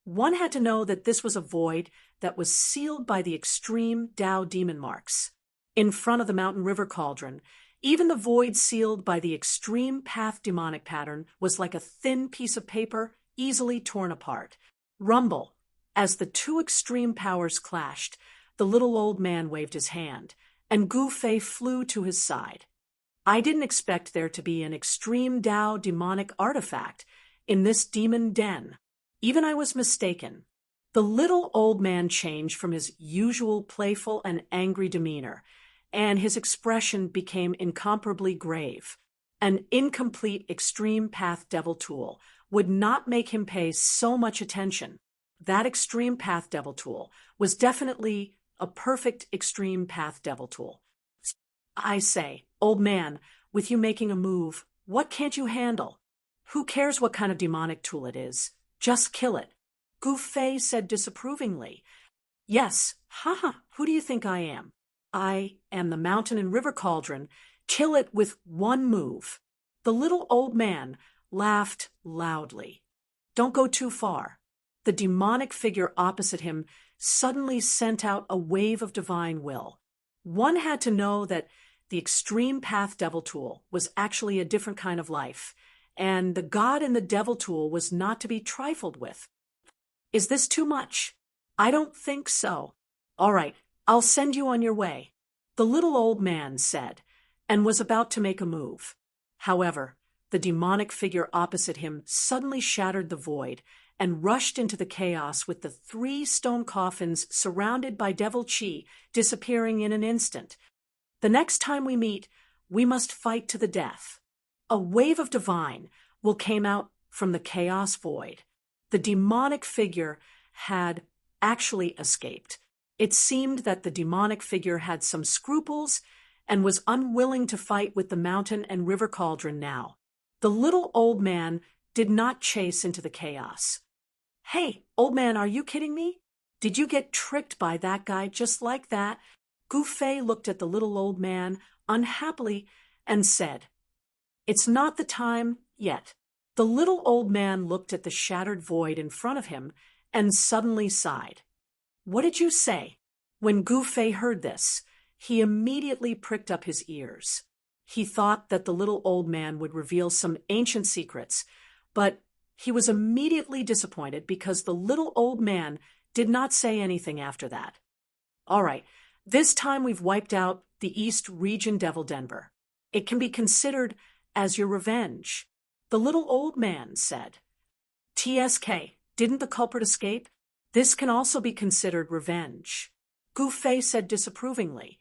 One had to know that this was a void that was sealed by the extreme Tao demon marks. In front of the mountain river cauldron, even the void sealed by the extreme path demonic pattern was like a thin piece of paper easily torn apart. Rumble. As the two extreme powers clashed, the little old man waved his hand, and Gu Fei flew to his side. I didn't expect there to be an extreme Tao demonic artifact in this demon den. Even I was mistaken. The little old man changed from his usual playful and angry demeanor, and his expression became incomparably grave. An incomplete extreme path devil tool would not make him pay so much attention. That extreme path devil tool was definitely a perfect extreme path devil tool. I say, old man, with you making a move, what can't you handle? Who cares what kind of demonic tool it is? Just kill it. Gu Fei said disapprovingly. Yes, haha, who do you think I am? I am the mountain and river cauldron. Kill it with one move. The little old man laughed loudly. Don't go too far. The demonic figure opposite him suddenly sent out a wave of divine will. One had to know that the extreme path devil tool was actually a different kind of life, and the God in the devil tool was not to be trifled with. Is this too much? I don't think so. All right, I'll send you on your way, the little old man said, and was about to make a move. However, the demonic figure opposite him suddenly shattered the void and rushed into the chaos with the 3 stone coffins surrounded by devil chi disappearing in an instant. The next time we meet, we must fight to the death. A wave of divine will came out from the chaos void. The demonic figure had actually escaped. It seemed that the demonic figure had some scruples and was unwilling to fight with the mountain and river cauldron now. The little old man did not chase into the chaos. Hey, old man, are you kidding me? Did you get tricked by that guy just like that? Gu Fei looked at the little old man unhappily and said, "It's not the time yet." The little old man looked at the shattered void in front of him and suddenly sighed. "What did you say?" When Gu Fei heard this, he immediately pricked up his ears. He thought that the little old man would reveal some ancient secrets, but he was immediately disappointed because the little old man did not say anything after that. "All right, this time we've wiped out the East Region Devil Denver. It can be considered as your revenge," the little old man said. "TSK, didn't the culprit escape? This can also be considered revenge," Gu Fei said disapprovingly.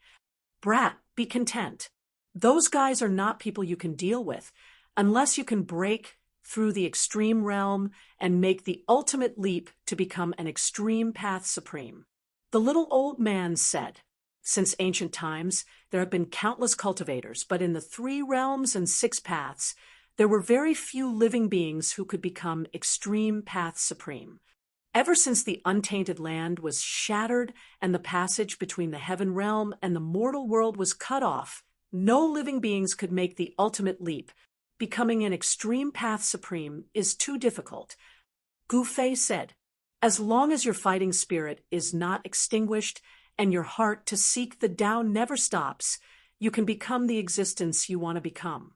"Brat, be content. Those guys are not people you can deal with unless you can break through the extreme realm and make the ultimate leap to become an extreme path supreme," the little old man said. Since ancient times, there have been countless cultivators, but in the 3 realms and 6 paths, there were very few living beings who could become extreme path supreme. Ever since the untainted land was shattered and the passage between the heaven realm and the mortal world was cut off, no living beings could make the ultimate leap. Becoming an extreme path supreme is too difficult. Gu Fei said, "As long as your fighting spirit is not extinguished and your heart to seek the Tao never stops, you can become the existence you want to become."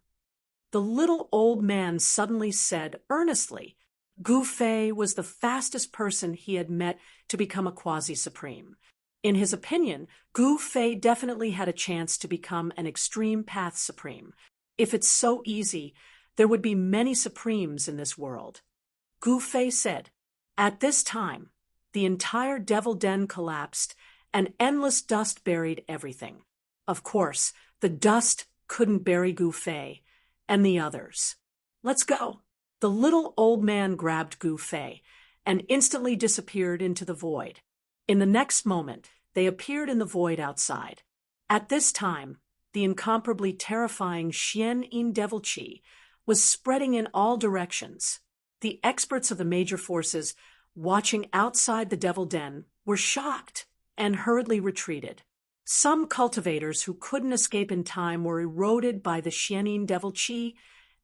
The little old man suddenly said earnestly, Gu Fei was the fastest person he had met to become a quasi-supreme. In his opinion, Gu Fei definitely had a chance to become an extreme path supreme. If it's so easy, there would be many supremes in this world. Gu Fei said, "At this time, the entire devil den collapsed and endless dust buried everything. Of course, the dust couldn't bury Gu Fei and the others. Let's go." The little old man grabbed Gu Fei and instantly disappeared into the void. In the next moment, they appeared in the void outside. At this time, the incomparably terrifying Xian Yin Devil Chi was spreading in all directions. The experts of the major forces watching outside the Devil Den were shocked and hurriedly retreated. Some cultivators who couldn't escape in time were eroded by the Xian Yin Devil Chi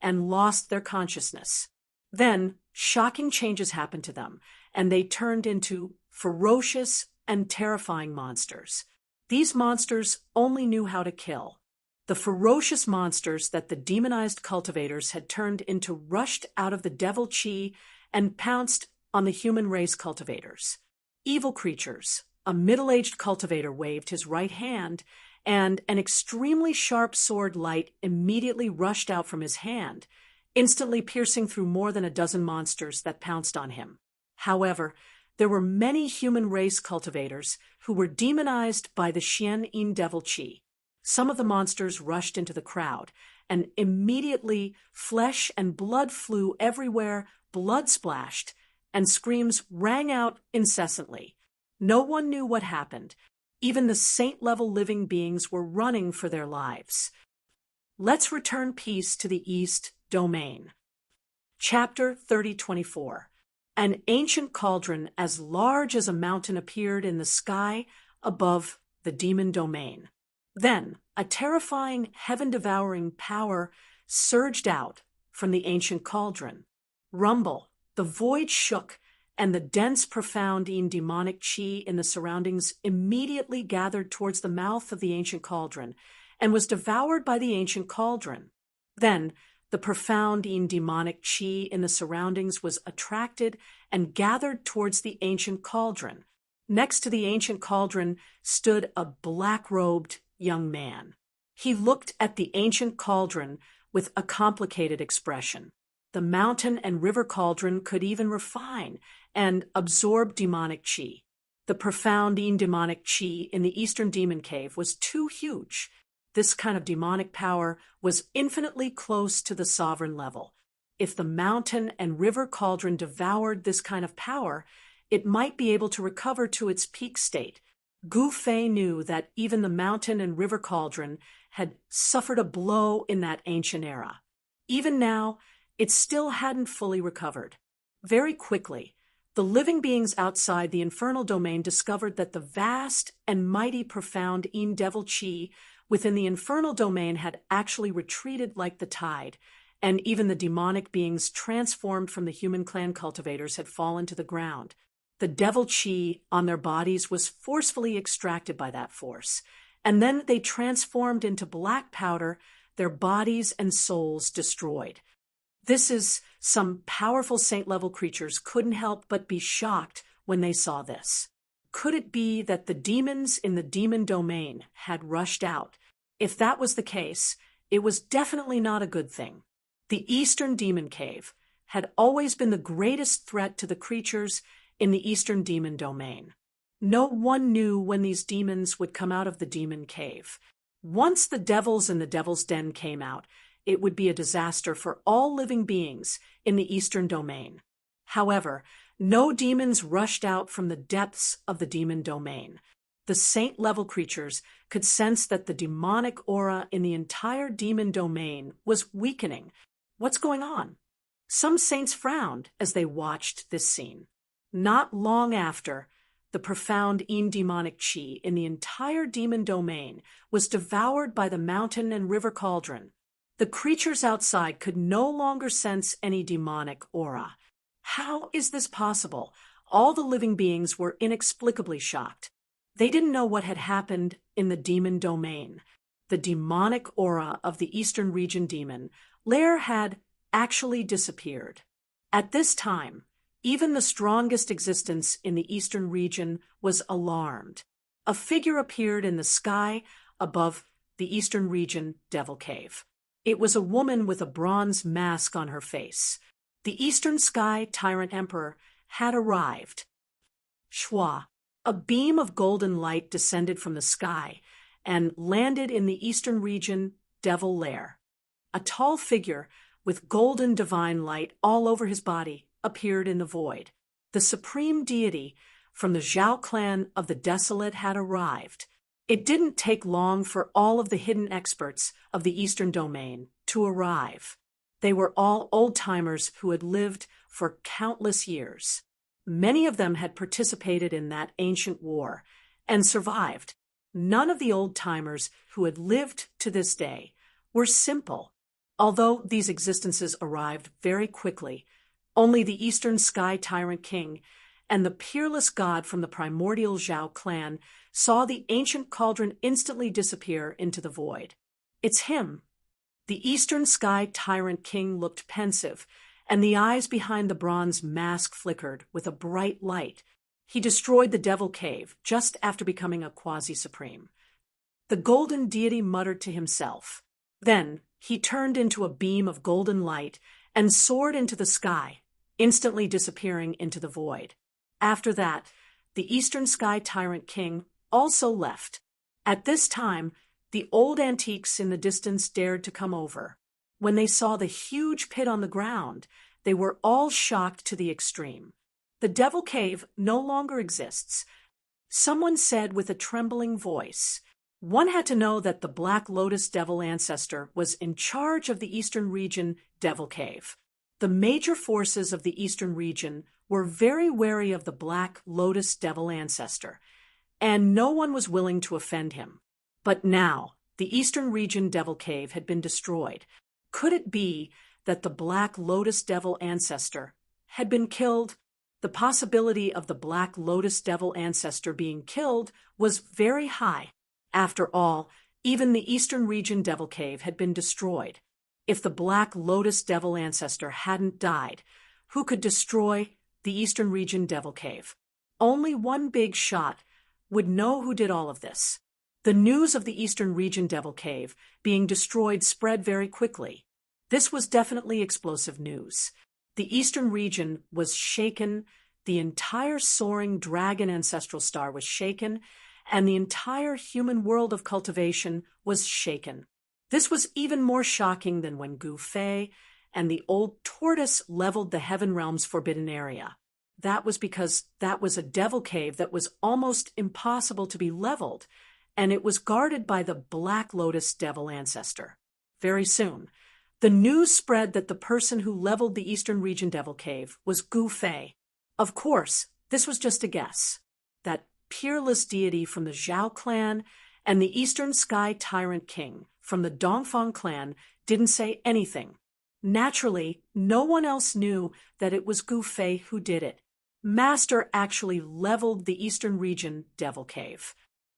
and lost their consciousness. Then, shocking changes happened to them, and they turned into ferocious and terrifying monsters. These monsters only knew how to kill. The ferocious monsters that the demonized cultivators had turned into rushed out of the devil chi and pounced on the human race cultivators. Evil creatures. A middle-aged cultivator waved his right hand, and an extremely sharp sword light immediately rushed out from his hand, instantly piercing through more than a dozen monsters that pounced on him. However, there were many human race cultivators who were demonized by the Xian Yin Devil Chi. Some of the monsters rushed into the crowd, and immediately flesh and blood flew everywhere, blood splashed, and screams rang out incessantly. No one knew what happened. Even the saint-level living beings were running for their lives. Let's return peace to the East Domain. Chapter 3024. An ancient cauldron as large as a mountain appeared in the sky above the demon domain. Then, a terrifying, heaven-devouring power surged out from the ancient cauldron. Rumble, the void shook, and the dense, profound, demonic chi in the surroundings immediately gathered towards the mouth of the ancient cauldron and was devoured by the ancient cauldron. Then, the profound, demonic chi in the surroundings was attracted and gathered towards the ancient cauldron. Next to the ancient cauldron stood a black-robed young man. He looked at the ancient cauldron with a complicated expression. The mountain and river cauldron could even refine and absorb demonic chi. The profound demonic chi in the eastern demon cave was too huge. This kind of demonic power was infinitely close to the sovereign level. If the mountain and river cauldron devoured this kind of power, it might be able to recover to its peak state. Gu Fei knew that even the mountain and river cauldron had suffered a blow in that ancient era. Even now, it still hadn't fully recovered. Very quickly, the living beings outside the infernal domain discovered that the vast and mighty profound devil chi within the infernal domain had actually retreated like the tide, and even the demonic beings transformed from the human clan cultivators had fallen to the ground. The devil chi on their bodies was forcefully extracted by that force, and then they transformed into black powder, their bodies and souls destroyed. Some powerful saint-level creatures couldn't help but be shocked when they saw this. Could it be that the demons in the demon domain had rushed out? If that was the case, it was definitely not a good thing. The Eastern Demon Cave had always been the greatest threat to the creatures in the Eastern Demon Domain. No one knew when these demons would come out of the Demon Cave. Once the devils in the Devil's Den came out, it would be a disaster for all living beings in the Eastern Domain. However, no demons rushed out from the depths of the Demon Domain. The saint-level creatures could sense that the demonic aura in the entire Demon Domain was weakening. What's going on? Some saints frowned as they watched this scene. Not long after, the profound demonic chi in the entire demon domain was devoured by the mountain and river cauldron. The creatures outside could no longer sense any demonic aura. How is this possible? All the living beings were inexplicably shocked. They didn't know what had happened in the demon domain. The demonic aura of the Eastern Region demon lair had actually disappeared. At this time, even the strongest existence in the Eastern Region was alarmed. A figure appeared in the sky above the Eastern Region Devil Cave. It was a woman with a bronze mask on her face. The Eastern Sky Tyrant Emperor had arrived. Shwa, a beam of golden light descended from the sky and landed in the Eastern Region Devil Lair. A tall figure with golden divine light all over his body appeared in the void. The supreme deity from the Zhao clan of the Desolate had arrived. It didn't take long for all of the hidden experts of the Eastern Domain to arrive. They were all old-timers who had lived for countless years. Many of them had participated in that ancient war and survived. None of the old-timers who had lived to this day were simple. Although these existences arrived very quickly, only the Eastern Sky Tyrant King and the peerless god from the primordial Zhao clan saw the ancient cauldron instantly disappear into the void. It's him. The Eastern Sky Tyrant King looked pensive, and the eyes behind the bronze mask flickered with a bright light. He destroyed the Devil Cave just after becoming a quasi-supreme. The golden deity muttered to himself. Then he turned into a beam of golden light and soared into the sky, instantly disappearing into the void. After that, the Eastern Sky Tyrant King also left. At this time, the old antiques in the distance dared to come over. When they saw the huge pit on the ground, they were all shocked to the extreme. The Devil Cave no longer exists. Someone said with a trembling voice. One had to know that the Black Lotus Devil ancestor was in charge of the Eastern Region Devil Cave. The major forces of the Eastern Region were very wary of the Black Lotus Devil ancestor, and no one was willing to offend him. But now, the Eastern Region Devil Cave had been destroyed. Could it be that the Black Lotus Devil ancestor had been killed? The possibility of the Black Lotus Devil ancestor being killed was very high. After all, even the Eastern Region Devil Cave had been destroyed. If the Black Lotus Devil ancestor hadn't died, who could destroy the Eastern Region Devil Cave? Only one big shot would know who did all of this. The news of the Eastern Region Devil Cave being destroyed spread very quickly. This was definitely explosive news. The Eastern Region was shaken, the entire soaring dragon ancestral star was shaken, and the entire human world of cultivation was shaken. This was even more shocking than when Gu Fei and the old tortoise leveled the Heaven Realm's forbidden area. That was because that was a devil cave that was almost impossible to be leveled, and it was guarded by the Black Lotus Devil ancestor. Very soon, the news spread that the person who leveled the Eastern Region Devil Cave was Gu Fei. Of course, this was just a guess. That peerless deity from the Zhao clan and the Eastern Sky Tyrant King from the Dongfang clan didn't say anything. Naturally, no one else knew that it was Gu Fei who did it. Master actually leveled the Eastern Region Devil Cave.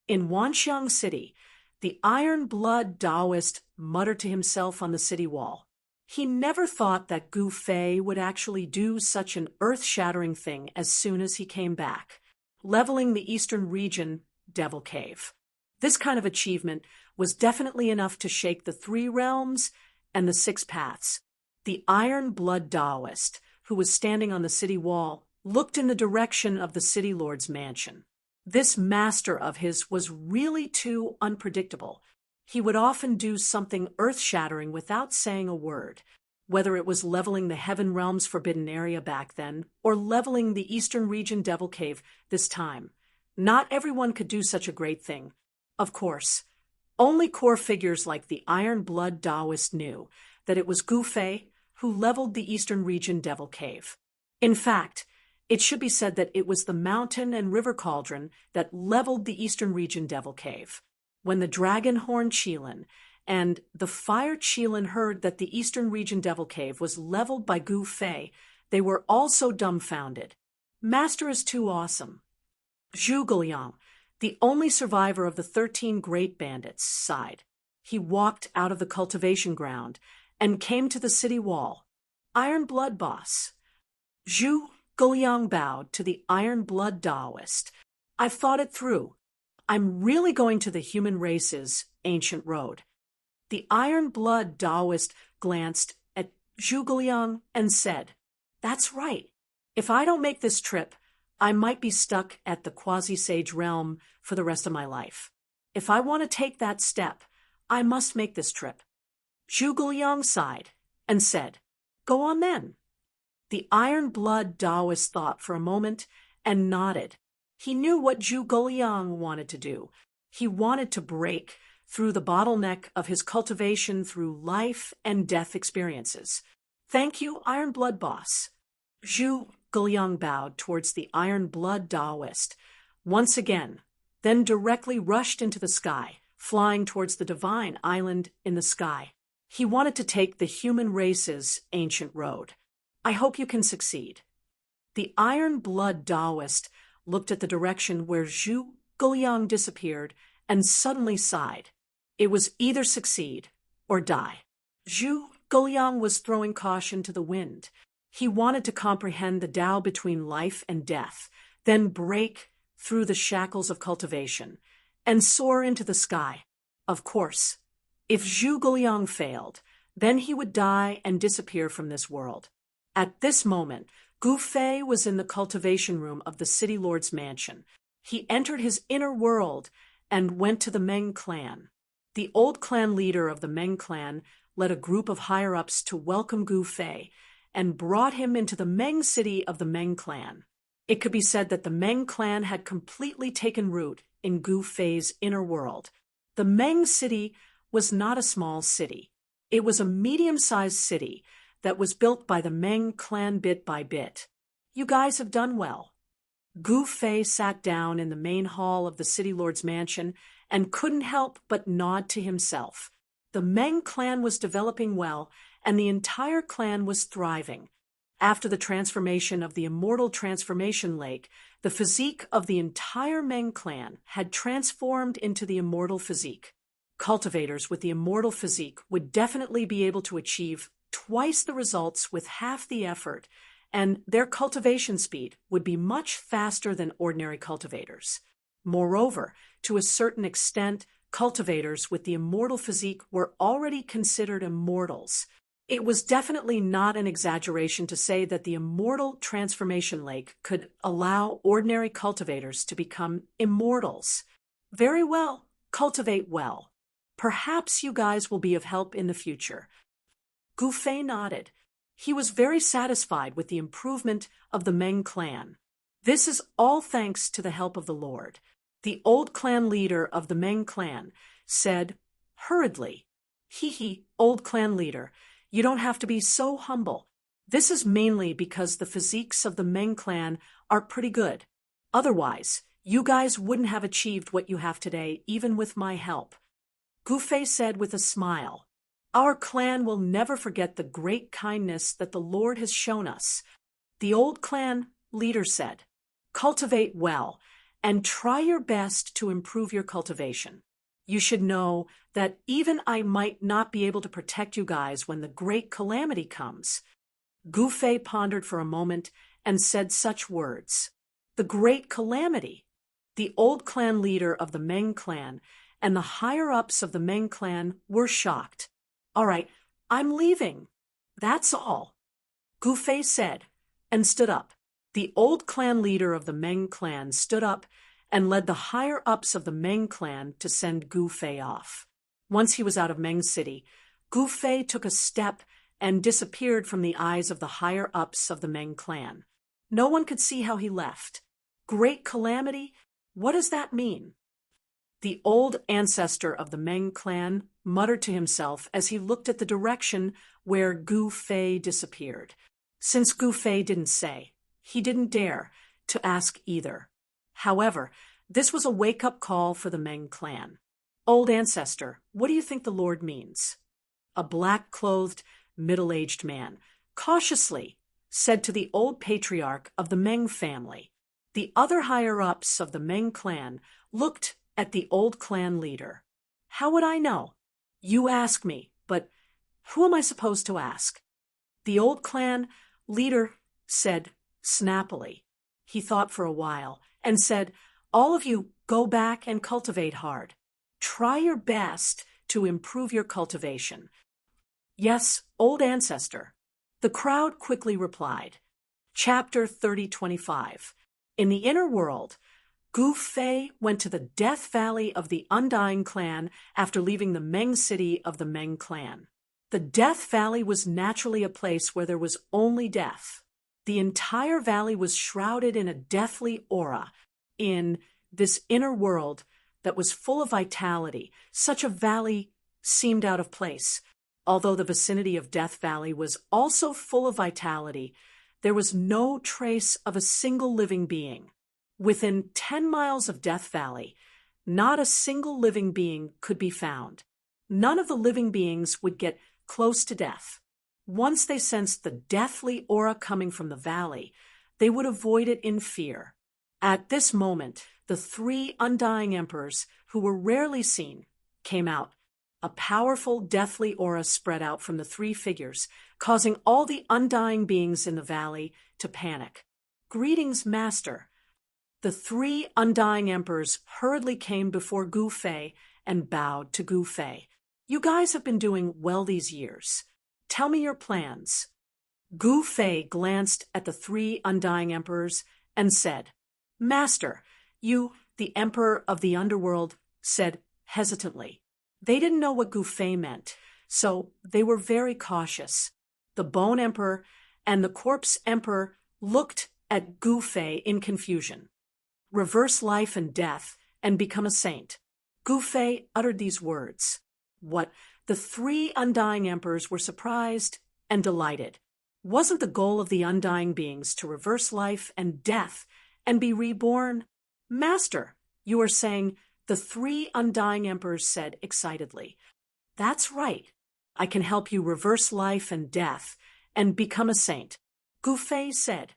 In Wanxiang City, the Iron Blood Taoist muttered to himself on the city wall. He never thought that Gu Fei would actually do such an earth-shattering thing as soon as he came back, leveling the Eastern Region Devil Cave. This kind of achievement was definitely enough to shake the 3 realms and the 6 paths. The Iron Blood Taoist, who was standing on the city wall, looked in the direction of the city lord's mansion. This master of his was really too unpredictable. He would often do something earth-shattering without saying a word, whether it was leveling the Heaven Realm's forbidden area back then or leveling the Eastern Region Devil Cave this time. Not everyone could do such a great thing. Of course, only core figures like the Iron Blood Taoist knew that it was Gu Fei who leveled the Eastern Region Devil Cave. In fact, it should be said that it was the mountain and river cauldron that leveled the Eastern Region Devil Cave. When the Dragon Horn Qilin and the Fire Qilin heard that the Eastern Region Devil Cave was leveled by Gu Fei, they were also dumbfounded. Master is too awesome. Zhu Guliang, the only survivor of the 13 great bandits, sighed. He walked out of the cultivation ground and came to the city wall. Iron Blood Boss. Zhu Guliang bowed to the Iron Blood Taoist. I've thought it through. I'm really going to the human race's ancient road. The Iron Blood Taoist glanced at Zhu Guliang and said, That's right. If I don't make this trip, I might be stuck at the quasi-sage realm for the rest of my life. If I want to take that step, I must make this trip. Zhu Guliang sighed and said, Go on then. The Iron Blood Taoist thought for a moment and nodded. He knew what Zhu Guliang wanted to do. He wanted to break through the bottleneck of his cultivation through life and death experiences. Thank you, Iron Blood Boss. Zhu Guliang bowed towards the Iron Blood Taoist once again, then directly rushed into the sky, flying towards the divine island in the sky. He wanted to take the human race's ancient road. I hope you can succeed. The Iron Blood Taoist looked at the direction where Zhu Guliang disappeared and suddenly sighed. It was either succeed or die. Zhu Guliang was throwing caution to the wind. He wanted to comprehend the Tao between life and death, then break through the shackles of cultivation and soar into the sky. Of course, if Zhu Guliang failed, then he would die and disappear from this world. At this moment, Gu Fei was in the cultivation room of the city lord's mansion. He entered his inner world and went to the Meng clan. The old clan leader of the Meng clan led a group of higher-ups to welcome Gu Fei and brought him into the Meng city of the Meng clan. It could be said that the Meng clan had completely taken root in Gu Fei's inner world. The Meng city was not a small city. It was a medium-sized city that was built by the Meng clan bit by bit. You guys have done well. Gu Fei sat down in the main hall of the city lord's mansion and couldn't help but nod to himself. The Meng clan was developing well, and the entire clan was thriving. After the transformation of the immortal transformation lake, the physique of the entire Meng clan had transformed into the immortal physique. Cultivators with the immortal physique would definitely be able to achieve twice the results with half the effort, and their cultivation speed would be much faster than ordinary cultivators. Moreover, to a certain extent, cultivators with the immortal physique were already considered immortals. It was definitely not an exaggeration to say that the immortal transformation lake could allow ordinary cultivators to become immortals. Very well, cultivate well. Perhaps you guys will be of help in the future. Gu Fei nodded. He was very satisfied with the improvement of the Meng clan. This is all thanks to the help of the Lord. The old clan leader of the Meng clan said hurriedly, "Hee, old clan leader, you don't have to be so humble. This is mainly because the physiques of the Meng clan are pretty good. Otherwise, you guys wouldn't have achieved what you have today, even with my help." Gu Fei said with a smile, "Our clan will never forget the great kindness that the Lord has shown us." The old clan leader said, "Cultivate well, and try your best to improve your cultivation. You should know that even I might not be able to protect you guys when the great calamity comes." Gu Fei pondered for a moment and said such words. The great calamity? The old clan leader of the Meng clan and the higher-ups of the Meng clan were shocked. "All right, I'm leaving. That's all," Gu Fei said, and stood up. The old clan leader of the Meng clan stood up and led the higher-ups of the Meng clan to send Gu Fei off. Once he was out of Meng City, Gu Fei took a step and disappeared from the eyes of the higher-ups of the Meng clan. No one could see how he left. Great calamity? What does that mean? The old ancestor of the Meng clan muttered to himself as he looked at the direction where Gu Fei disappeared. Since Gu Fei didn't say, he didn't dare to ask either. However, this was a wake-up call for the Meng clan. "Old ancestor, what do you think the Lord means?" A black-clothed, middle-aged man cautiously said to the old patriarch of the Meng family. The other higher-ups of the Meng clan looked at the old clan leader. "How would I know? You ask me, but who am I supposed to ask?" The old clan leader said snappily. He thought for a while and said, "All of you go back and cultivate hard. Try your best to improve your cultivation." "Yes, old ancestor," the crowd quickly replied. Chapter 3025. In the inner world, Gu Fei went to the Death Valley of the Undying clan after leaving the Meng City of the Meng clan. The Death Valley was naturally a place where there was only death. The entire valley was shrouded in a deathly aura. In this inner world that was full of vitality, such a valley seemed out of place. Although the vicinity of Death Valley was also full of vitality, there was no trace of a single living being. Within 10 miles of Death Valley, not a single living being could be found. None of the living beings would get close to death. Once they sensed the deathly aura coming from the valley, they would avoid it in fear. At this moment, the 3 undying emperors, who were rarely seen, came out. A powerful deathly aura spread out from the 3 figures, causing all the undying beings in the valley to panic. "Greetings, Master." The 3 undying emperors hurriedly came before Gu Fei and bowed to Gu Fei. "You guys have been doing well these years. Tell me your plans." Gu Fei glanced at the 3 undying emperors and said, "Master, you, the emperor of the underworld," said hesitantly. They didn't know what Gu Fei meant, so they were very cautious. The Bone Emperor and the Corpse Emperor looked at Gu Fei in confusion. "Reverse life and death and become a saint." Gu Fei uttered these words. What? The 3 undying emperors were surprised and delighted. Wasn't the goal of the undying beings to reverse life and death and be reborn? "Master, you are saying," the 3 undying emperors said excitedly. "That's right. I can help you reverse life and death and become a saint." Gu Fei said,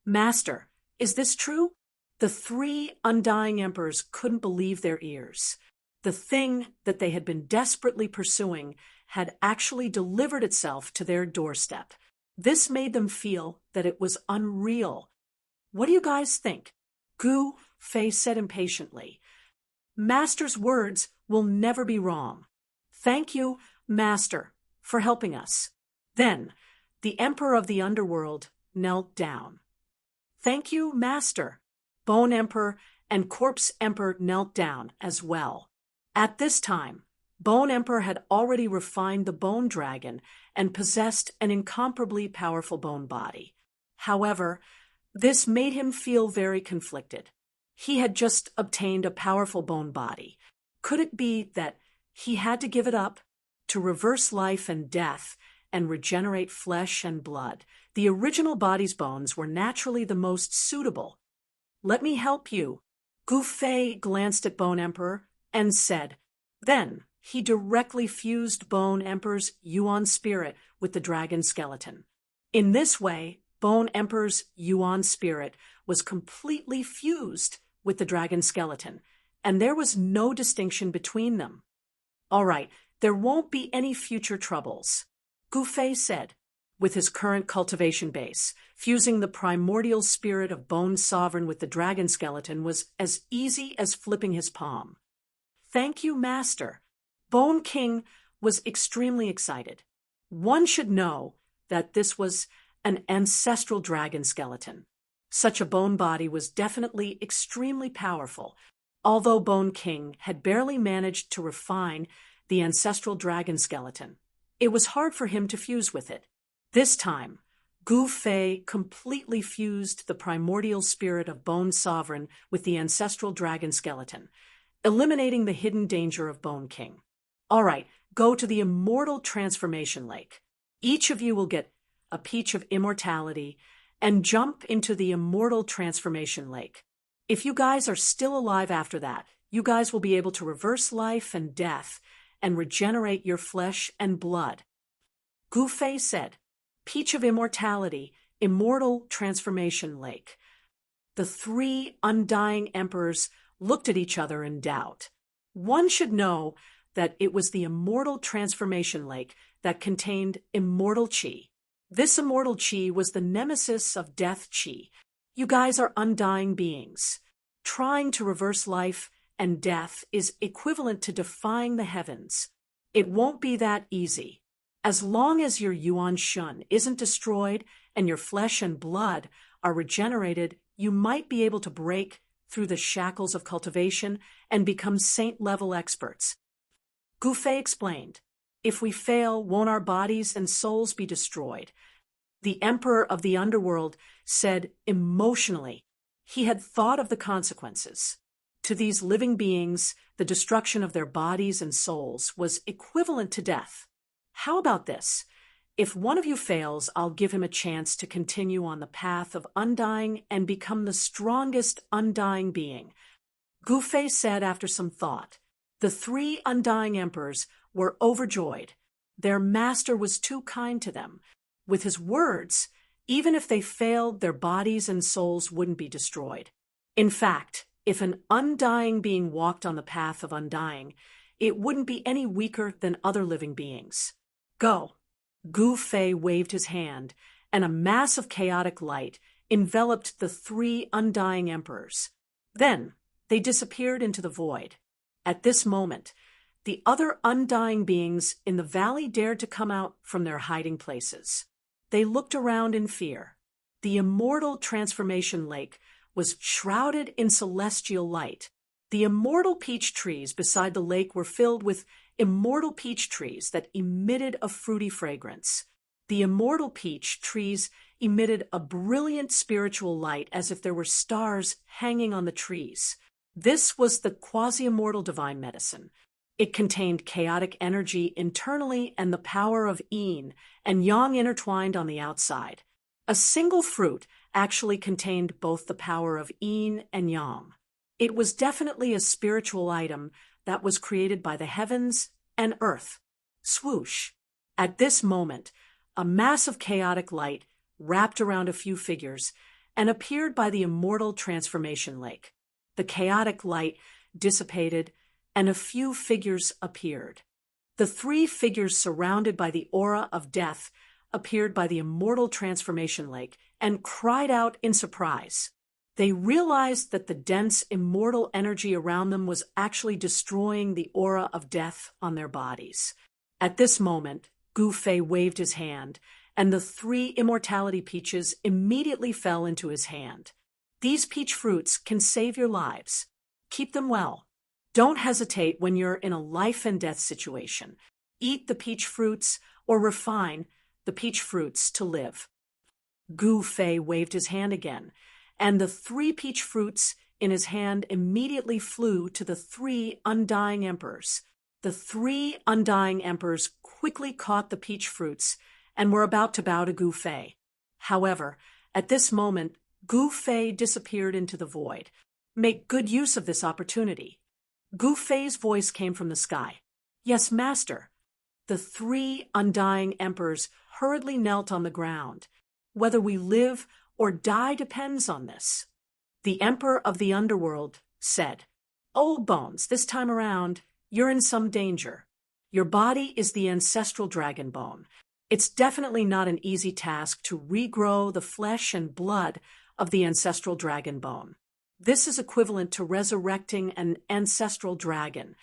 "Master, is this true?" The three undying emperors couldn't believe their ears. The thing that they had been desperately pursuing had actually delivered itself to their doorstep. This made them feel that it was unreal. "What do you guys think?" Gu Fei said impatiently. "Master's words will never be wrong. Thank you, Master, for helping us." Then, the Emperor of the Underworld knelt down. "Thank you, Master." Bone Emperor and Corpse Emperor knelt down as well. At this time, Bone Emperor had already refined the Bone Dragon and possessed an incomparably powerful bone body. However, this made him feel very conflicted. He had just obtained a powerful bone body. Could it be that he had to give it up to reverse life and death and regenerate flesh and blood? The original body's bones were naturally the most suitable. "Let me help you." Gu Fei glanced at Bone Emperor and said. Then he directly fused Bone Emperor's Yuan spirit with the dragon skeleton. In this way, Bone Emperor's Yuan spirit was completely fused with the dragon skeleton, and there was no distinction between them. "All right, there won't be any future troubles," Gu Fei said. With his current cultivation base, fusing the primordial spirit of Bone Sovereign with the dragon skeleton was as easy as flipping his palm. "Thank you, Master." Bone King was extremely excited. One should know that this was an ancestral dragon skeleton. Such a bone body was definitely extremely powerful, although Bone King had barely managed to refine the ancestral dragon skeleton. It was hard for him to fuse with it. This time, Gu Fei completely fused the primordial spirit of Bone Sovereign with the ancestral dragon skeleton, eliminating the hidden danger of Bone King. "All right, go to the immortal transformation lake. Each of you will get a peach of immortality and jump into the immortal transformation lake. If you guys are still alive after that, you guys will be able to reverse life and death and regenerate your flesh and blood." Gu Fei said, "Peach of immortality, immortal transformation lake." The three undying emperors looked at each other in doubt. One should know that it was the immortal transformation lake that contained immortal chi. This immortal chi was the nemesis of death chi. You guys are undying beings. Trying to reverse life and death is equivalent to defying the heavens. It won't be that easy. As long as your Yuan Shun isn't destroyed and your flesh and blood are regenerated, you might be able to break through the shackles of cultivation and become saint-level experts. Gu Fei explained, "If we fail, won't our bodies and souls be destroyed?" The Emperor of the Underworld said emotionally he had thought of the consequences. To these living beings, the destruction of their bodies and souls was equivalent to death. "How about this? If one of you fails, I'll give him a chance to continue on the path of undying and become the strongest undying being," Gu Fei said after some thought. The three undying emperors were overjoyed. Their master was too kind to them. With his words, even if they failed, their bodies and souls wouldn't be destroyed. In fact, if an undying being walked on the path of undying, it wouldn't be any weaker than other living beings. "Go." Gu Fei waved his hand, and a mass of chaotic light enveloped the three undying emperors. Then they disappeared into the void. At this moment, the other undying beings in the valley dared to come out from their hiding places. They looked around in fear. The immortal transformation lake was shrouded in celestial light. The immortal peach trees beside the lake were filled with immortal peach trees that emitted a fruity fragrance. The immortal peach trees emitted a brilliant spiritual light as if there were stars hanging on the trees. This was the quasi-immortal divine medicine. It contained chaotic energy internally and the power of yin and yang intertwined on the outside. A single fruit actually contained both the power of yin and yang. It was definitely a spiritual item that was created by the heavens and earth. Swoosh! At this moment, a mass of chaotic light wrapped around a few figures, and appeared by the immortal transformation lake. The chaotic light dissipated, and a few figures appeared. The three figures surrounded by the aura of death appeared by the immortal transformation lake and cried out in surprise. They realized that the dense, immortal energy around them was actually destroying the aura of death on their bodies. At this moment, Gu Fei waved his hand, and the three immortality peaches immediately fell into his hand. These peach fruits can save your lives. Keep them well. Don't hesitate when you're in a life and death situation. Eat the peach fruits or refine the peach fruits to live. Gu Fei waved his hand again, and the three peach fruits in his hand immediately flew to the three undying emperors. The three undying emperors quickly caught the peach fruits and were about to bow to Gu Fei. However, at this moment, Gu Fei disappeared into the void. Make good use of this opportunity. Gu Fei's voice came from the sky. Yes, master. The three undying emperors hurriedly knelt on the ground. Whether we live or die depends on this. The emperor of the underworld said, "Old Bones, this time around, you're in some danger. Your body is the ancestral dragon bone. It's definitely not an easy task to regrow the flesh and blood of the ancestral dragon bone. This is equivalent to resurrecting an ancestral dragon."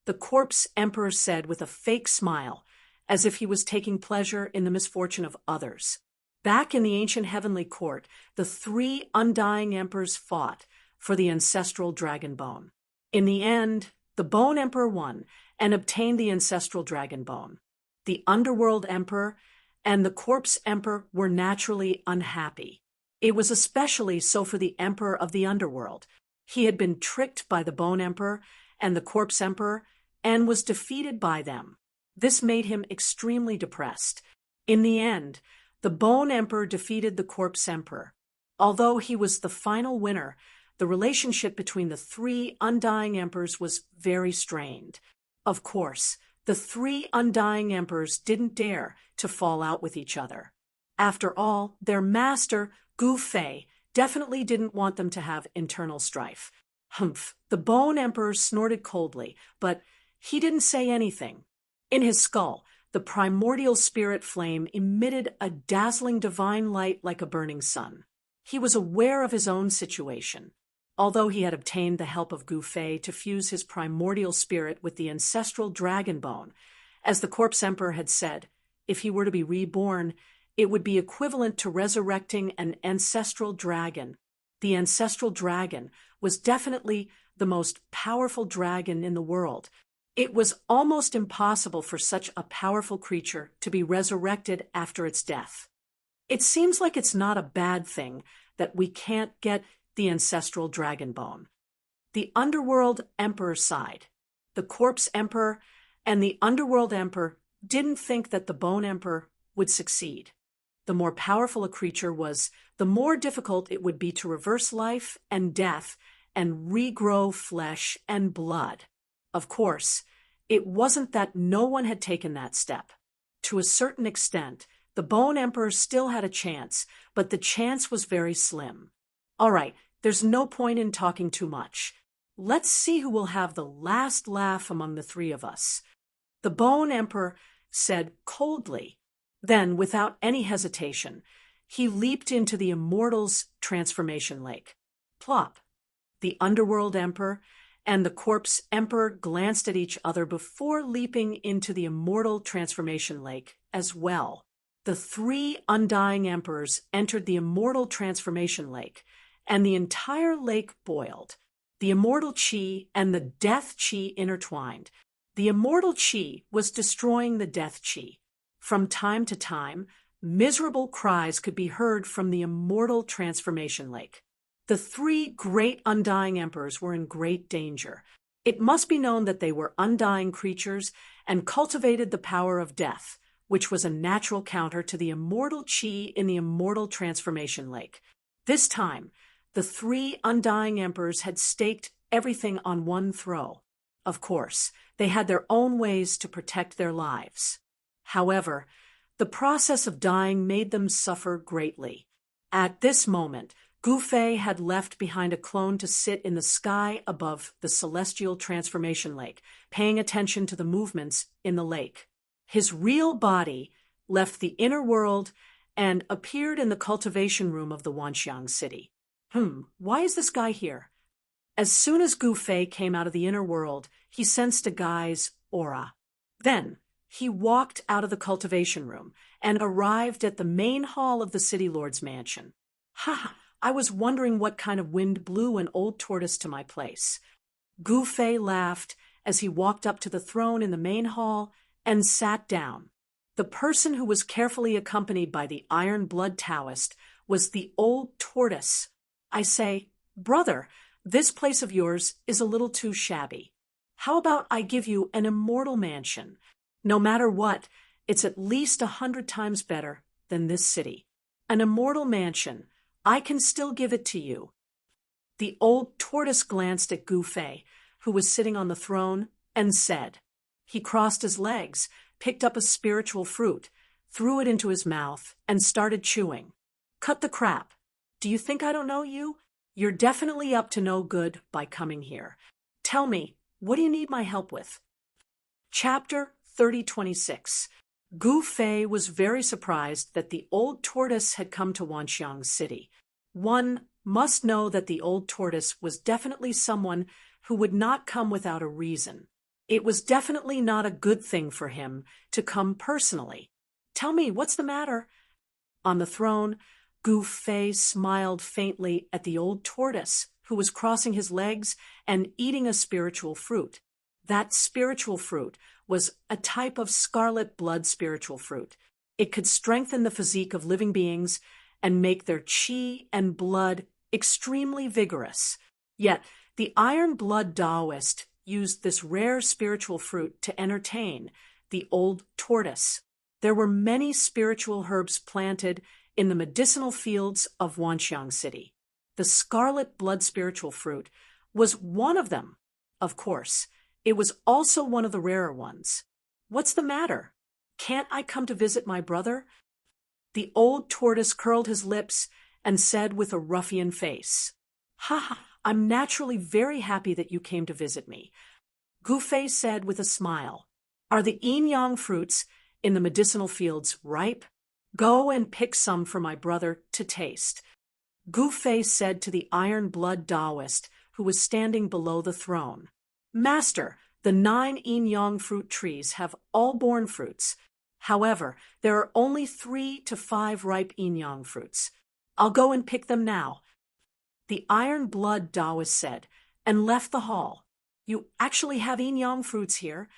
The corpse emperor said with a fake smile, as if he was taking pleasure in the misfortune of others. Back in the ancient heavenly court, the three undying emperors fought for the ancestral dragon bone. In the end, the Bone Emperor won and obtained the ancestral dragon bone. The Underworld Emperor and the Corpse Emperor were naturally unhappy. It was especially so for the Emperor of the Underworld. He had been tricked by the Bone Emperor and the Corpse Emperor and was defeated by them. This made him extremely depressed. In the end, the Bone Emperor defeated the Corpse Emperor. Although he was the final winner, the relationship between the three undying emperors was very strained. Of course, the three undying emperors didn't dare to fall out with each other. After all, their master, Gu Fei, definitely didn't want them to have internal strife. Humph! The Bone Emperor snorted coldly, but he didn't say anything. In his skull, the primordial spirit flame emitted a dazzling divine light like a burning sun. He was aware of his own situation. Although he had obtained the help of Gu Fei to fuse his primordial spirit with the ancestral dragon bone, as the Corpse Emperor had said, if he were to be reborn, it would be equivalent to resurrecting an ancestral dragon. The ancestral dragon was definitely the most powerful dragon in the world. It was almost impossible for such a powerful creature to be resurrected after its death. It seems like it's not a bad thing that we can't get the ancestral dragon bone. The Underworld Emperor sighed. The Corpse Emperor and the Underworld Emperor didn't think that the Bone Emperor would succeed. The more powerful a creature was, the more difficult it would be to reverse life and death and regrow flesh and blood. Of course, it wasn't that no one had taken that step. To a certain extent, the Bone Emperor still had a chance, but the chance was very slim. All right, there's no point in talking too much. Let's see who will have the last laugh among the three of us. The Bone Emperor said coldly. Then, without any hesitation, he leaped into the Immortal's transformation lake. Plop! The Underworld Emperor and the Corpse Emperor glanced at each other before leaping into the Immortal transformation lake as well. The three undying emperors entered the Immortal transformation lake, and the entire lake boiled. The immortal chi and the death chi intertwined. The immortal chi was destroying the death chi. From time to time, miserable cries could be heard from the Immortal transformation lake. The three great undying emperors were in great danger. It must be known that they were undying creatures and cultivated the power of death, which was a natural counter to the immortal chi in the Immortal transformation lake. This time, the three undying emperors had staked everything on one throw. Of course, they had their own ways to protect their lives. However, The process of dying made them suffer greatly. At this moment, Gu Fei had left behind a clone to sit in the sky above the celestial transformation lake, paying attention to the movements in the lake. His real body left the inner world and appeared in the cultivation room of the Wanxiang city. Why is this guy here? As soon as Gu Fei came out of the inner world, he sensed a guy's aura. Then, he walked out of the cultivation room and arrived at the main hall of the city lord's mansion. I was wondering what kind of wind blew an old tortoise to my place. Gu Fei laughed as he walked up to the throne in the main hall and sat down. The person who was carefully accompanied by the Iron Blood Taoist was the old tortoise. I say, "Brother, this place of yours is a little too shabby. How about I give you an immortal mansion? No matter what, it's at least 100 times better than this city. An immortal mansion. I can still give it to you." The old tortoise glanced at Gu Fei, who was sitting on the throne, and said. He crossed his legs, picked up a spiritual fruit, threw it into his mouth, and started chewing. "Cut the crap. Do you think I don't know you? You're definitely up to no good by coming here. Tell me, what do you need my help with?" Chapter 3026. Gu Fei was very surprised that the old tortoise had come to Wanxiang City. One must know that the old tortoise was definitely someone who would not come without a reason. It was definitely not a good thing for him to come personally. "Tell me, what's the matter?" On the throne, Gu Fei smiled faintly at the old tortoise, who was crossing his legs and eating a spiritual fruit. That spiritual fruit was a type of scarlet blood spiritual fruit. It could strengthen the physique of living beings and make their qi and blood extremely vigorous. Yet, the Iron Blood Taoist used this rare spiritual fruit to entertain the old tortoise. There were many spiritual herbs planted in the medicinal fields of Wanxiang City. The scarlet blood spiritual fruit was one of them. Of course, it was also one of the rarer ones. "What's the matter? Can't I come to visit my brother?" The old tortoise curled his lips and said with a ruffian face, "I'm naturally very happy that you came to visit me." Gu Fei said with a smile, "Are the yin-yang fruits in the medicinal fields ripe? Go and pick some for my brother to taste." Gu Fei said to the Iron Blood Taoist, who was standing below the throne, "Master, the 9 yin-yang fruit trees have all borne fruits. However, there are only 3 to 5 ripe yin-yang fruits. I'll go and pick them now." The Iron Blood Taoist said, and left the hall. "You actually have yin-yang fruits here?"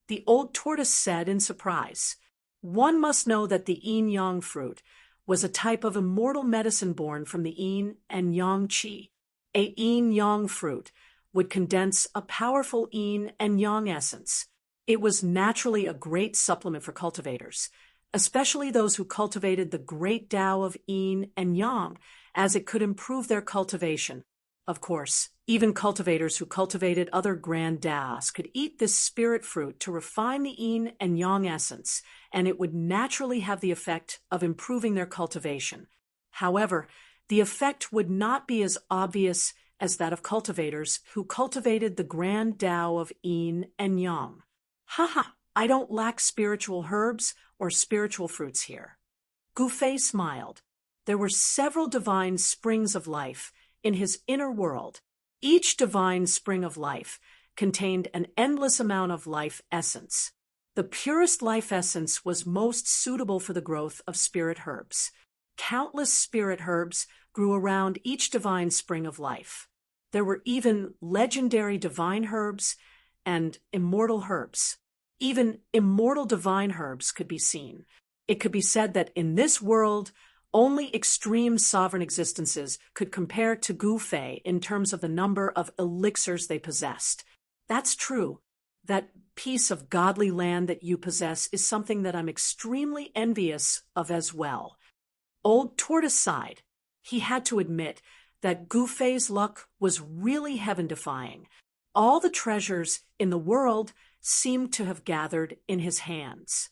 The old tortoise said in surprise. One must know that the yin-yang fruit was a type of immortal medicine born from the yin and yang qi. A yin-yang fruit would condense a powerful yin and yang essence. It was naturally a great supplement for cultivators, especially those who cultivated the great Tao of yin and yang, as it could improve their cultivation. Of course, even cultivators who cultivated other grand Taos could eat this spirit fruit to refine the yin and yang essence, and it would naturally have the effect of improving their cultivation. However, the effect would not be as obvious as that of cultivators who cultivated the grand Tao of yin and yang. I don't lack spiritual herbs or spiritual fruits here." Gu Fei smiled. There were several divine springs of life in his inner world. Each divine spring of life contained an endless amount of life essence. The purest life essence was most suitable for the growth of spirit herbs. Countless spirit herbs grew around each divine spring of life. There were even legendary divine herbs and immortal herbs. Even immortal divine herbs could be seen. It could be said that in this world, only extreme sovereign existences could compare to Gu Fei in terms of the number of elixirs they possessed. That's true. That piece of godly land that you possess is something that I'm extremely envious of as well. Old Tortoise sighed. He had to admit that Gu Fei's luck was really heaven-defying. All the treasures in the world seemed to have gathered in his hands.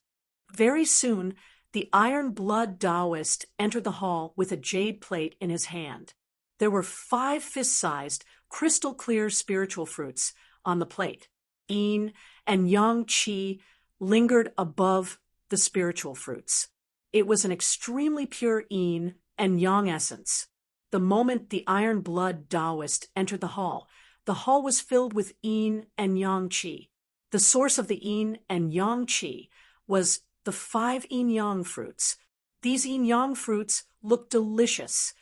Very soon, the iron-blood Taoist entered the hall with a jade plate in his hand. There were 5 fist-sized, crystal-clear spiritual fruits on the plate. Yin and yang qi lingered above the spiritual fruits. It was an extremely pure yin and yang essence. The moment the iron-blood Taoist entered the hall was filled with yin and yang qi. The source of the yin and yang qi was the 5 yin-yang fruits. These yin-yang fruits looked delicious.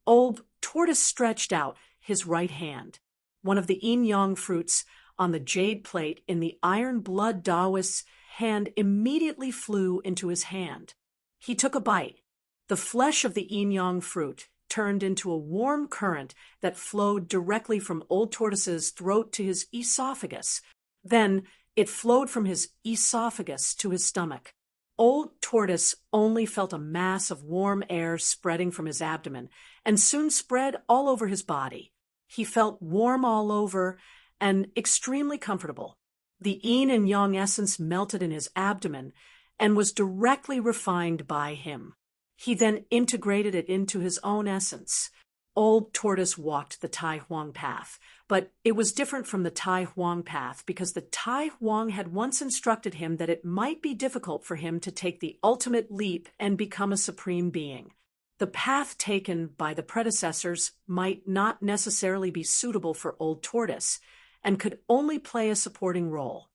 Old Tortoise stretched out his right hand. One of the yin-yang fruits on the jade plate in the iron-blood Taoist's hand immediately flew into his hand. He took a bite. The flesh of the yin-yang fruit turned into a warm current that flowed directly from Old Tortoise's throat to his esophagus. Then it flowed from his esophagus to his stomach. Old Tortoise only felt a mass of warm air spreading from his abdomen and soon spread all over his body. He felt warm all over and extremely comfortable. The yin and yang essence melted in his abdomen and was directly refined by him. He then integrated it into his own essence. Old Tortoise walked the Tai Huang path, but it was different from the Tai Huang path because the Tai Huang had once instructed him that it might be difficult for him to take the ultimate leap and become a supreme being. The path taken by the predecessors might not necessarily be suitable for Old Tortoise and could only play a supporting role.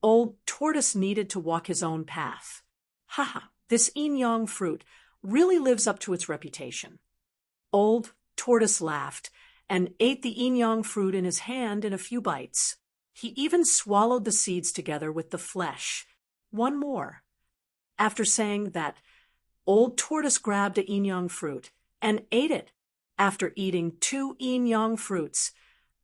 Old Tortoise needed to walk his own path. Haha, this yin-yang fruit really lives up to its reputation. Old Tortoise laughed and ate the yin-yang fruit in his hand in a few bites. He even swallowed the seeds together with the flesh. One more. After saying that, Old Tortoise grabbed a yin-yang fruit and ate it. After eating 2 yin-yang fruits,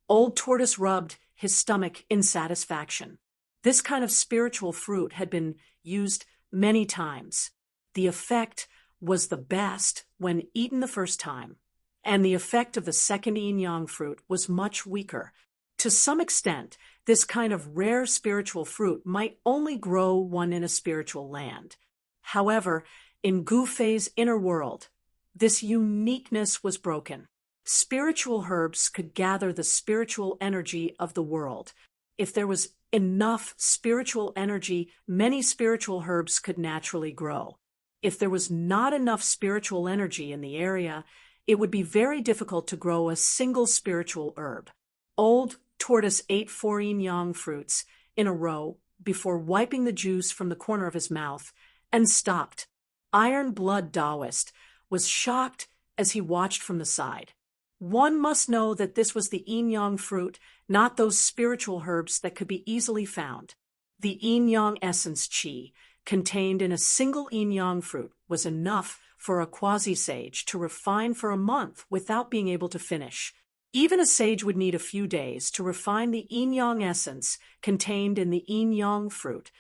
Old Tortoise rubbed his stomach in satisfaction. This kind of spiritual fruit had been used many times. The effect was the best when eaten the first time, and the effect of the second yin-yang fruit was much weaker. To some extent, this kind of rare spiritual fruit might only grow one in a spiritual land. However, in Gu Fei's inner world, this uniqueness was broken. Spiritual herbs could gather the spiritual energy of the world. If there was enough spiritual energy, many spiritual herbs could naturally grow. If there was not enough spiritual energy in the area, it would be very difficult to grow a single spiritual herb. Old Tortoise ate 4 yin-yang fruits in a row before wiping the juice from the corner of his mouth and stopped. Iron-blood Taoist was shocked as he watched from the side. One must know that this was the yin-yang fruit, not those spiritual herbs that could be easily found. The yin-yang essence qi contained in a single yin-yang fruit was enough for a quasi-sage to refine for a month without being able to finish. Even a sage would need a few days to refine the yin-yang essence contained in the yin-yang fruit.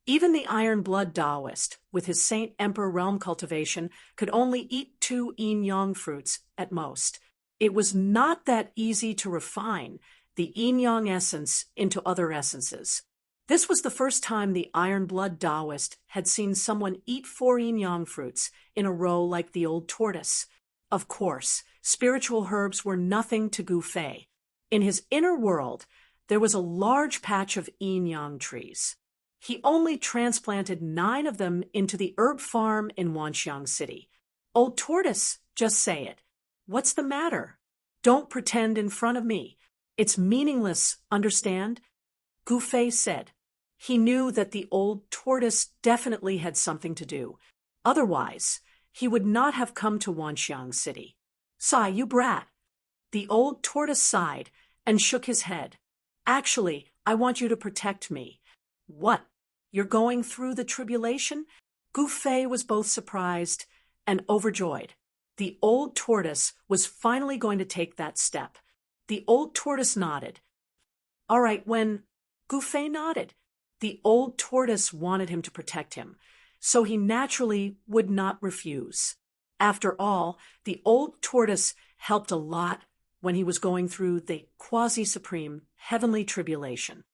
Even the iron-blood Taoist, with his Saint Emperor realm cultivation, could only eat 2 yin-yang fruits at most. It was not that easy to refine the yin-yang essence into other essences. This was the first time the iron-blood Taoist had seen someone eat 4 yin-yang fruits in a row like the Old Tortoise. Of course, spiritual herbs were nothing to Gu Fei. In his inner world, there was a large patch of yin-yang trees. He only transplanted 9 of them into the herb farm in Wanxiang City. Old Tortoise, just say it. What's the matter? Don't pretend in front of me. It's meaningless, understand? Gu Fei said. He knew that the Old Tortoise definitely had something to do. Otherwise, he would not have come to Wanxiang City. Sigh, you brat. The Old Tortoise sighed and shook his head. Actually, I want you to protect me. What? You're going through the tribulation? Gu Fei was both surprised and overjoyed. The Old Tortoise was finally going to take that step. The Old Tortoise nodded. All right, when Gu Fei nodded, the Old Tortoise wanted him to protect him, so he naturally would not refuse. After all, the Old Tortoise helped a lot when he was going through the quasi-supreme heavenly tribulation.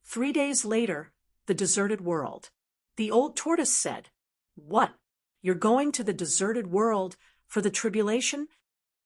3 days later, the deserted world. The Old Tortoise said, What? You're going to the deserted world for the tribulation?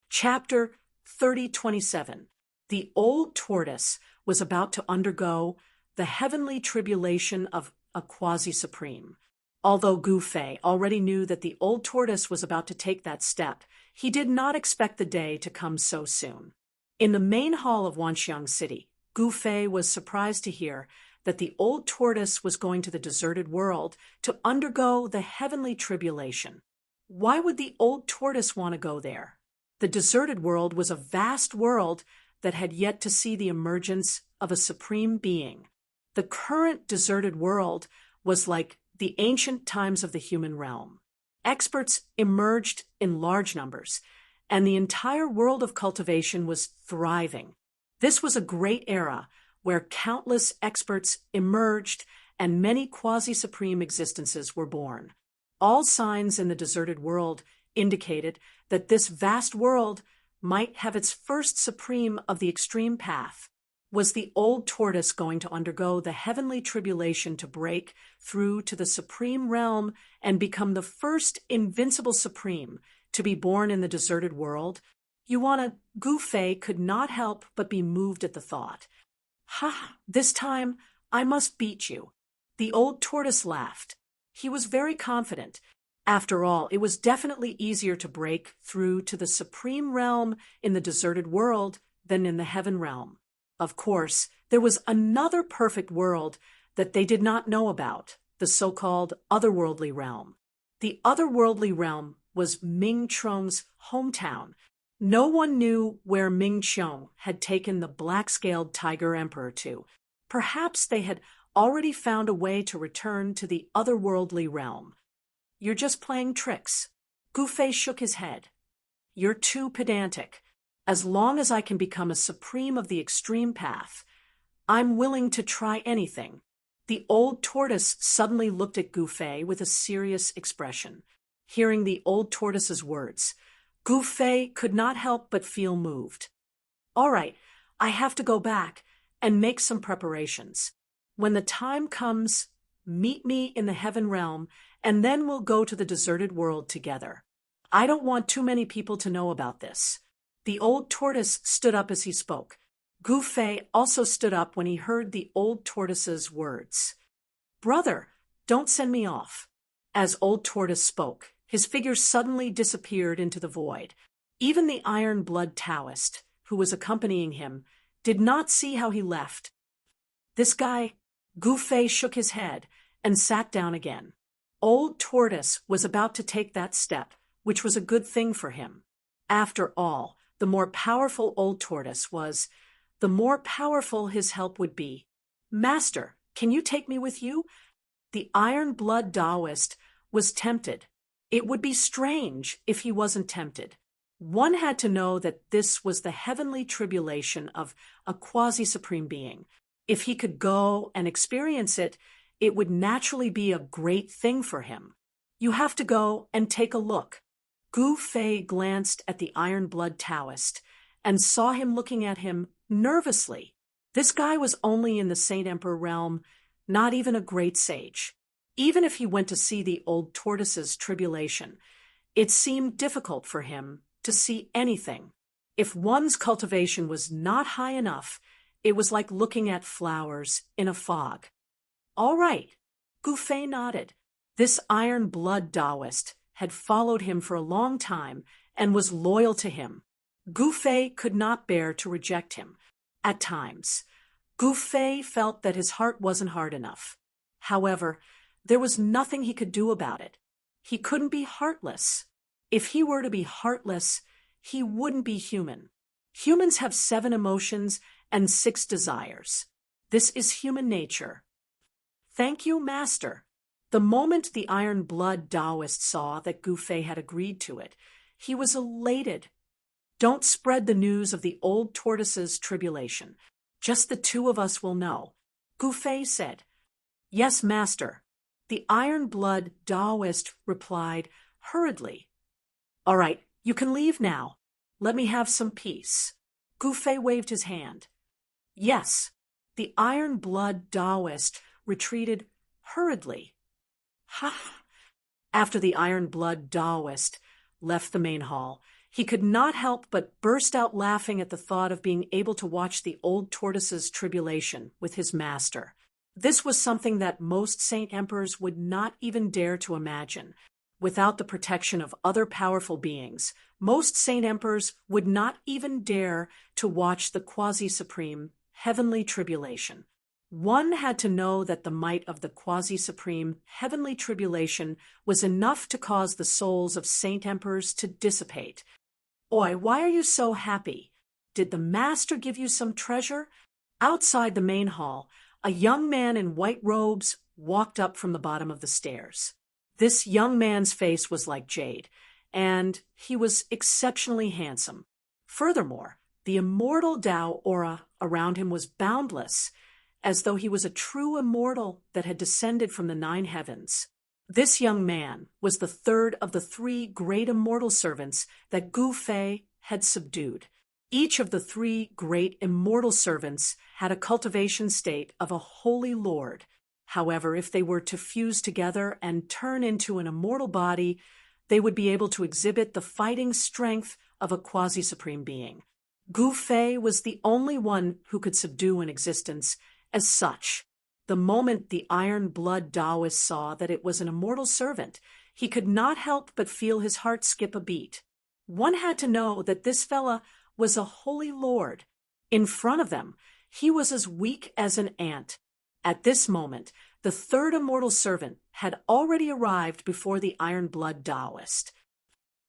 Chapter 30:27. The old tortoise was about to undergo the heavenly tribulation of a quasi-supreme. Although Gu Fei already knew that the old tortoise was about to take that step, he did not expect the day to come so soon. In the main hall of Wanxiang City, Gu Fei was surprised to hear that the old tortoise was going to the deserted world to undergo the heavenly tribulation. Why would the old tortoise want to go there? The deserted world was a vast world that had yet to see the emergence of a supreme being. The current deserted world was like the ancient times of the human realm. Experts emerged in large numbers, and the entire world of cultivation was thriving. This was a great era where countless experts emerged and many quasi-supreme existences were born. All signs in the deserted world indicated that this vast world might have its first supreme of the extreme path. Was the old tortoise going to undergo the heavenly tribulation to break through to the supreme realm and become the first invincible supreme to be born in the deserted world? Gu Fei could not help but be moved at the thought. Ha! This time I must beat you. The old tortoise laughed. He was very confident. After all, it was definitely easier to break through to the supreme realm in the deserted world than in the heaven realm. Of course, there was another perfect world that they did not know about, the so-called otherworldly realm. The otherworldly realm was Ming Chong's hometown. No one knew where Ming Chong had taken the black-scaled tiger emperor to. Perhaps they had already found a way to return to the otherworldly realm. You're just playing tricks. Gu Fei shook his head. You're too pedantic. As long as I can become a supreme of the extreme path, I'm willing to try anything. The old tortoise suddenly looked at Gu Fei with a serious expression. Hearing the old tortoise's words, Gu Fei could not help but feel moved. All right, I have to go back and make some preparations. When the time comes, meet me in the heaven realm, and then we'll go to the deserted world together. I don't want too many people to know about this. The old tortoise stood up as he spoke. Gu Fei also stood up when he heard the old tortoise's words. Brother, don't send me off. As old tortoise spoke, his figure suddenly disappeared into the void. Even the Iron Blood Taoist, who was accompanying him, did not see how he left. This guy, Gu Fei shook his head and sat down again. Old tortoise was about to take that step, which was a good thing for him. After all, the more powerful old tortoise was, the more powerful his help would be. Master, can you take me with you? The Iron Blood Taoist was tempted. It would be strange if he wasn't tempted. One had to know that this was the heavenly tribulation of a quasi-supreme being. If he could go and experience it, it would naturally be a great thing for him. You have to go and take a look. Gu Fei glanced at the Iron Blood Taoist and saw him looking at him nervously. This guy was only in the Saint Emperor realm, not even a great sage. Even if he went to see the old tortoise's tribulation, it seemed difficult for him to see anything. If one's cultivation was not high enough, it was like looking at flowers in a fog. All right, Gu Fei nodded. This Iron Blood Taoist had followed him for a long time and was loyal to him. Gu Fei could not bear to reject him. At times, Gu Fei felt that his heart wasn't hard enough. However, there was nothing he could do about it. He couldn't be heartless. If he were to be heartless, he wouldn't be human. Humans have 7 emotions and 6 desires. This is human nature. Thank you, Master. The moment the Iron Blood Taoist saw that Gu Fei had agreed to it, he was elated. Don't spread the news of the old tortoise's tribulation. Just the 2 of us will know. Gu Fei said. Yes, Master. The Iron Blood Taoist replied hurriedly. All right, you can leave now. Let me have some peace. Gu Fei waved his hand. Yes. The Iron Blood Taoist retreated hurriedly. Ha! After the iron-blood Taoist left the main hall, he could not help but burst out laughing at the thought of being able to watch the old tortoise's tribulation with his master. This was something that most saint emperors would not even dare to imagine. Without the protection of other powerful beings, most saint emperors would not even dare to watch the quasi-supreme heavenly tribulation. One had to know that the might of the quasi-supreme heavenly tribulation was enough to cause the souls of saint emperors to dissipate. "Oi, why are you so happy? Did the master give you some treasure?" Outside the main hall, a young man in white robes walked up from the bottom of the stairs. This young man's face was like jade, and he was exceptionally handsome. Furthermore, the immortal Tao aura around him was boundless, as though he was a true immortal that had descended from the 9 heavens. This young man was the third of the 3 great immortal servants that Gu Fei had subdued. Each of the 3 great immortal servants had a cultivation state of a holy lord. However, if they were to fuse together and turn into an immortal body, they would be able to exhibit the fighting strength of a quasi-supreme being. Gu Fei was the only one who could subdue an existence as such. The moment the iron-blood Taoist saw that it was an immortal servant, he could not help but feel his heart skip a beat. One had to know that this fella was a holy lord. In front of them, he was as weak as an ant. At this moment, the third immortal servant had already arrived before the iron-blood Taoist.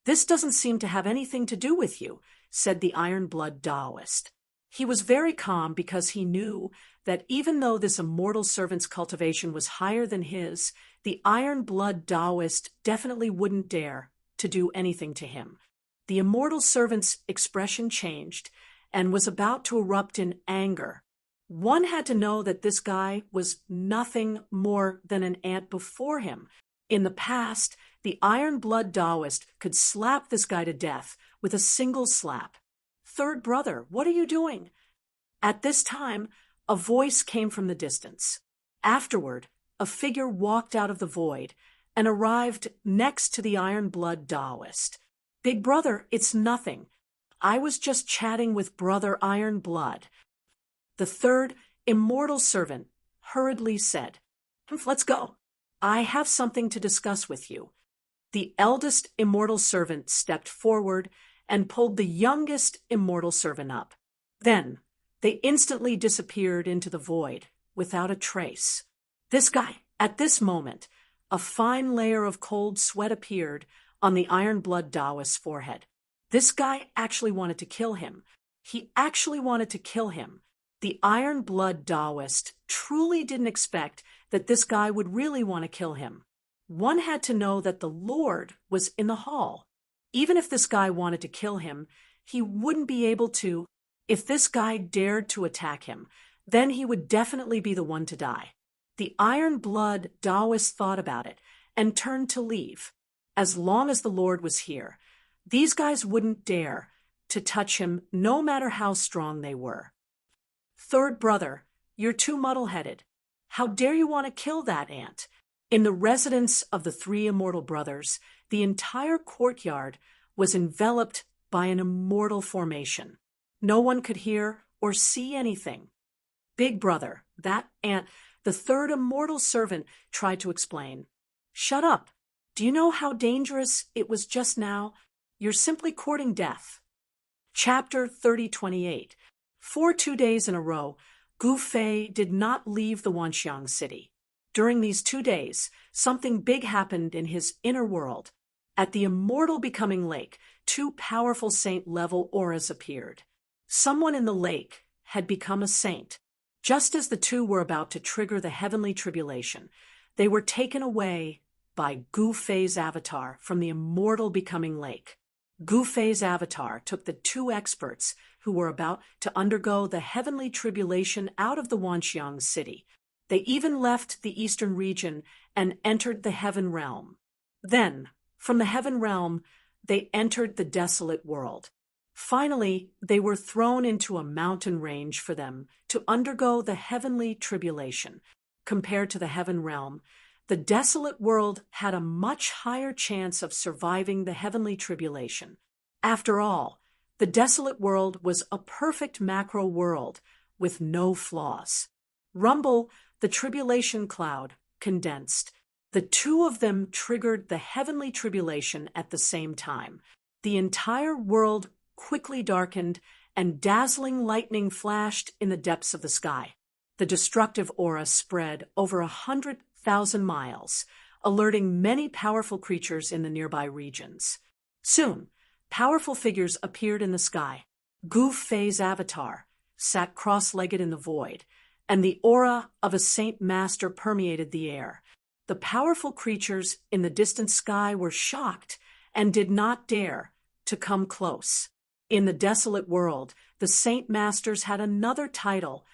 "This doesn't seem to have anything to do with you," said the iron-blood Taoist. He was very calm because he knew that even though this immortal servant's cultivation was higher than his, the iron-blood Taoist definitely wouldn't dare to do anything to him. The immortal servant's expression changed and was about to erupt in anger. One had to know that this guy was nothing more than an ant before him. In the past, the iron-blood Taoist could slap this guy to death with a single slap. "Third brother, what are you doing?" At this time, a voice came from the distance. Afterward, a figure walked out of the void and arrived next to the iron-blood Taoist. "Big brother, it's nothing. I was just chatting with brother Iron-Blood." The third immortal servant hurriedly said, "Let's go. I have something to discuss with you." The eldest immortal servant stepped forward and pulled the youngest immortal servant up. Then they instantly disappeared into the void without a trace. This guy, at this moment, a fine layer of cold sweat appeared on the iron-blood Taoist's forehead. This guy actually wanted to kill him. He actually wanted to kill him. The iron-blood Taoist truly didn't expect that this guy would really want to kill him. One had to know that the Lord was in the hall. Even if this guy wanted to kill him, he wouldn't be able to. If this guy dared to attack him, then he would definitely be the one to die. The iron-blood Taoist thought about it and turned to leave. As long as the Lord was here, these guys wouldn't dare to touch him no matter how strong they were. "Third brother, you're too muddle-headed. How dare you want to kill that ant?" In the residence of the 3 immortal brothers, the entire courtyard was enveloped by an immortal formation. No one could hear or see anything. "Big brother, that ant," the third immortal servant tried to explain. "Shut up. Do you know how dangerous it was just now? You're simply courting death." Chapter 3028. For 2 days in a row, Gu Fei did not leave the Wanxiang city. During these 2 days, something big happened in his inner world. At the immortal becoming lake, 2 powerful saint-level auras appeared. Someone in the lake had become a saint. Just as the 2 were about to trigger the heavenly tribulation, they were taken away by Gu Fei's avatar from the immortal becoming lake. Gu Fei's avatar took the 2 experts who were about to undergo the heavenly tribulation out of the Wanxiang city. They even left the eastern region and entered the heaven realm. Then, from the heaven realm, they entered the desolate world. Finally, they were thrown into a mountain range for them to undergo the heavenly tribulation. Compared to the heaven realm, the desolate world had a much higher chance of surviving the heavenly tribulation. After all, the desolate world was a perfect macro world with no flaws. Rumble, the tribulation cloud, condensed. The two of them triggered the heavenly tribulation at the same time. The entire world quickly darkened, and dazzling lightning flashed in the depths of the sky. The destructive aura spread over 100,000 miles, alerting many powerful creatures in the nearby regions. Soon, powerful figures appeared in the sky. Gu Fei's avatar sat cross-legged in the void, and the aura of a saint master permeated the air. The powerful creatures in the distant sky were shocked and did not dare to come close. In the desolate world, the saint masters had another title,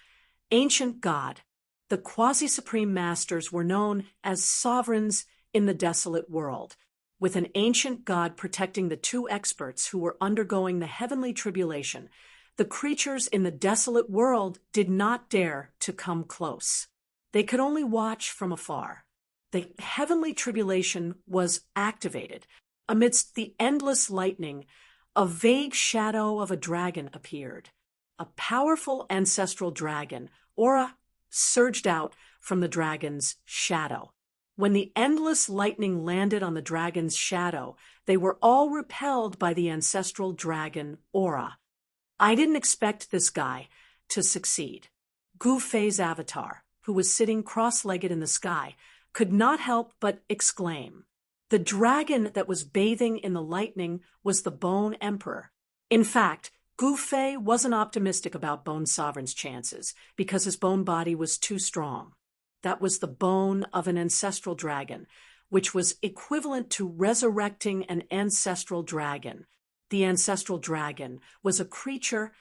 Ancient God. The quasi-supreme masters were known as sovereigns in the desolate world, with an ancient God protecting the two experts who were undergoing the heavenly tribulation. The creatures in the desolate world did not dare to come close. They could only watch from afar. The heavenly tribulation was activated. Amidst the endless lightning, a vague shadow of a dragon appeared. A powerful ancestral dragon, aura, surged out from the dragon's shadow. When the endless lightning landed on the dragon's shadow, they were all repelled by the ancestral dragon aura. I didn't expect this guy to succeed. Gu Fei's avatar, who was sitting cross-legged in the sky, could not help but exclaim. The dragon that was bathing in the lightning was the Bone Emperor. In fact, Gu Fei wasn't optimistic about Bone Sovereign's chances because his bone body was too strong. That was the bone of an ancestral dragon, which was equivalent to resurrecting an ancestral dragon. The ancestral dragon was a creature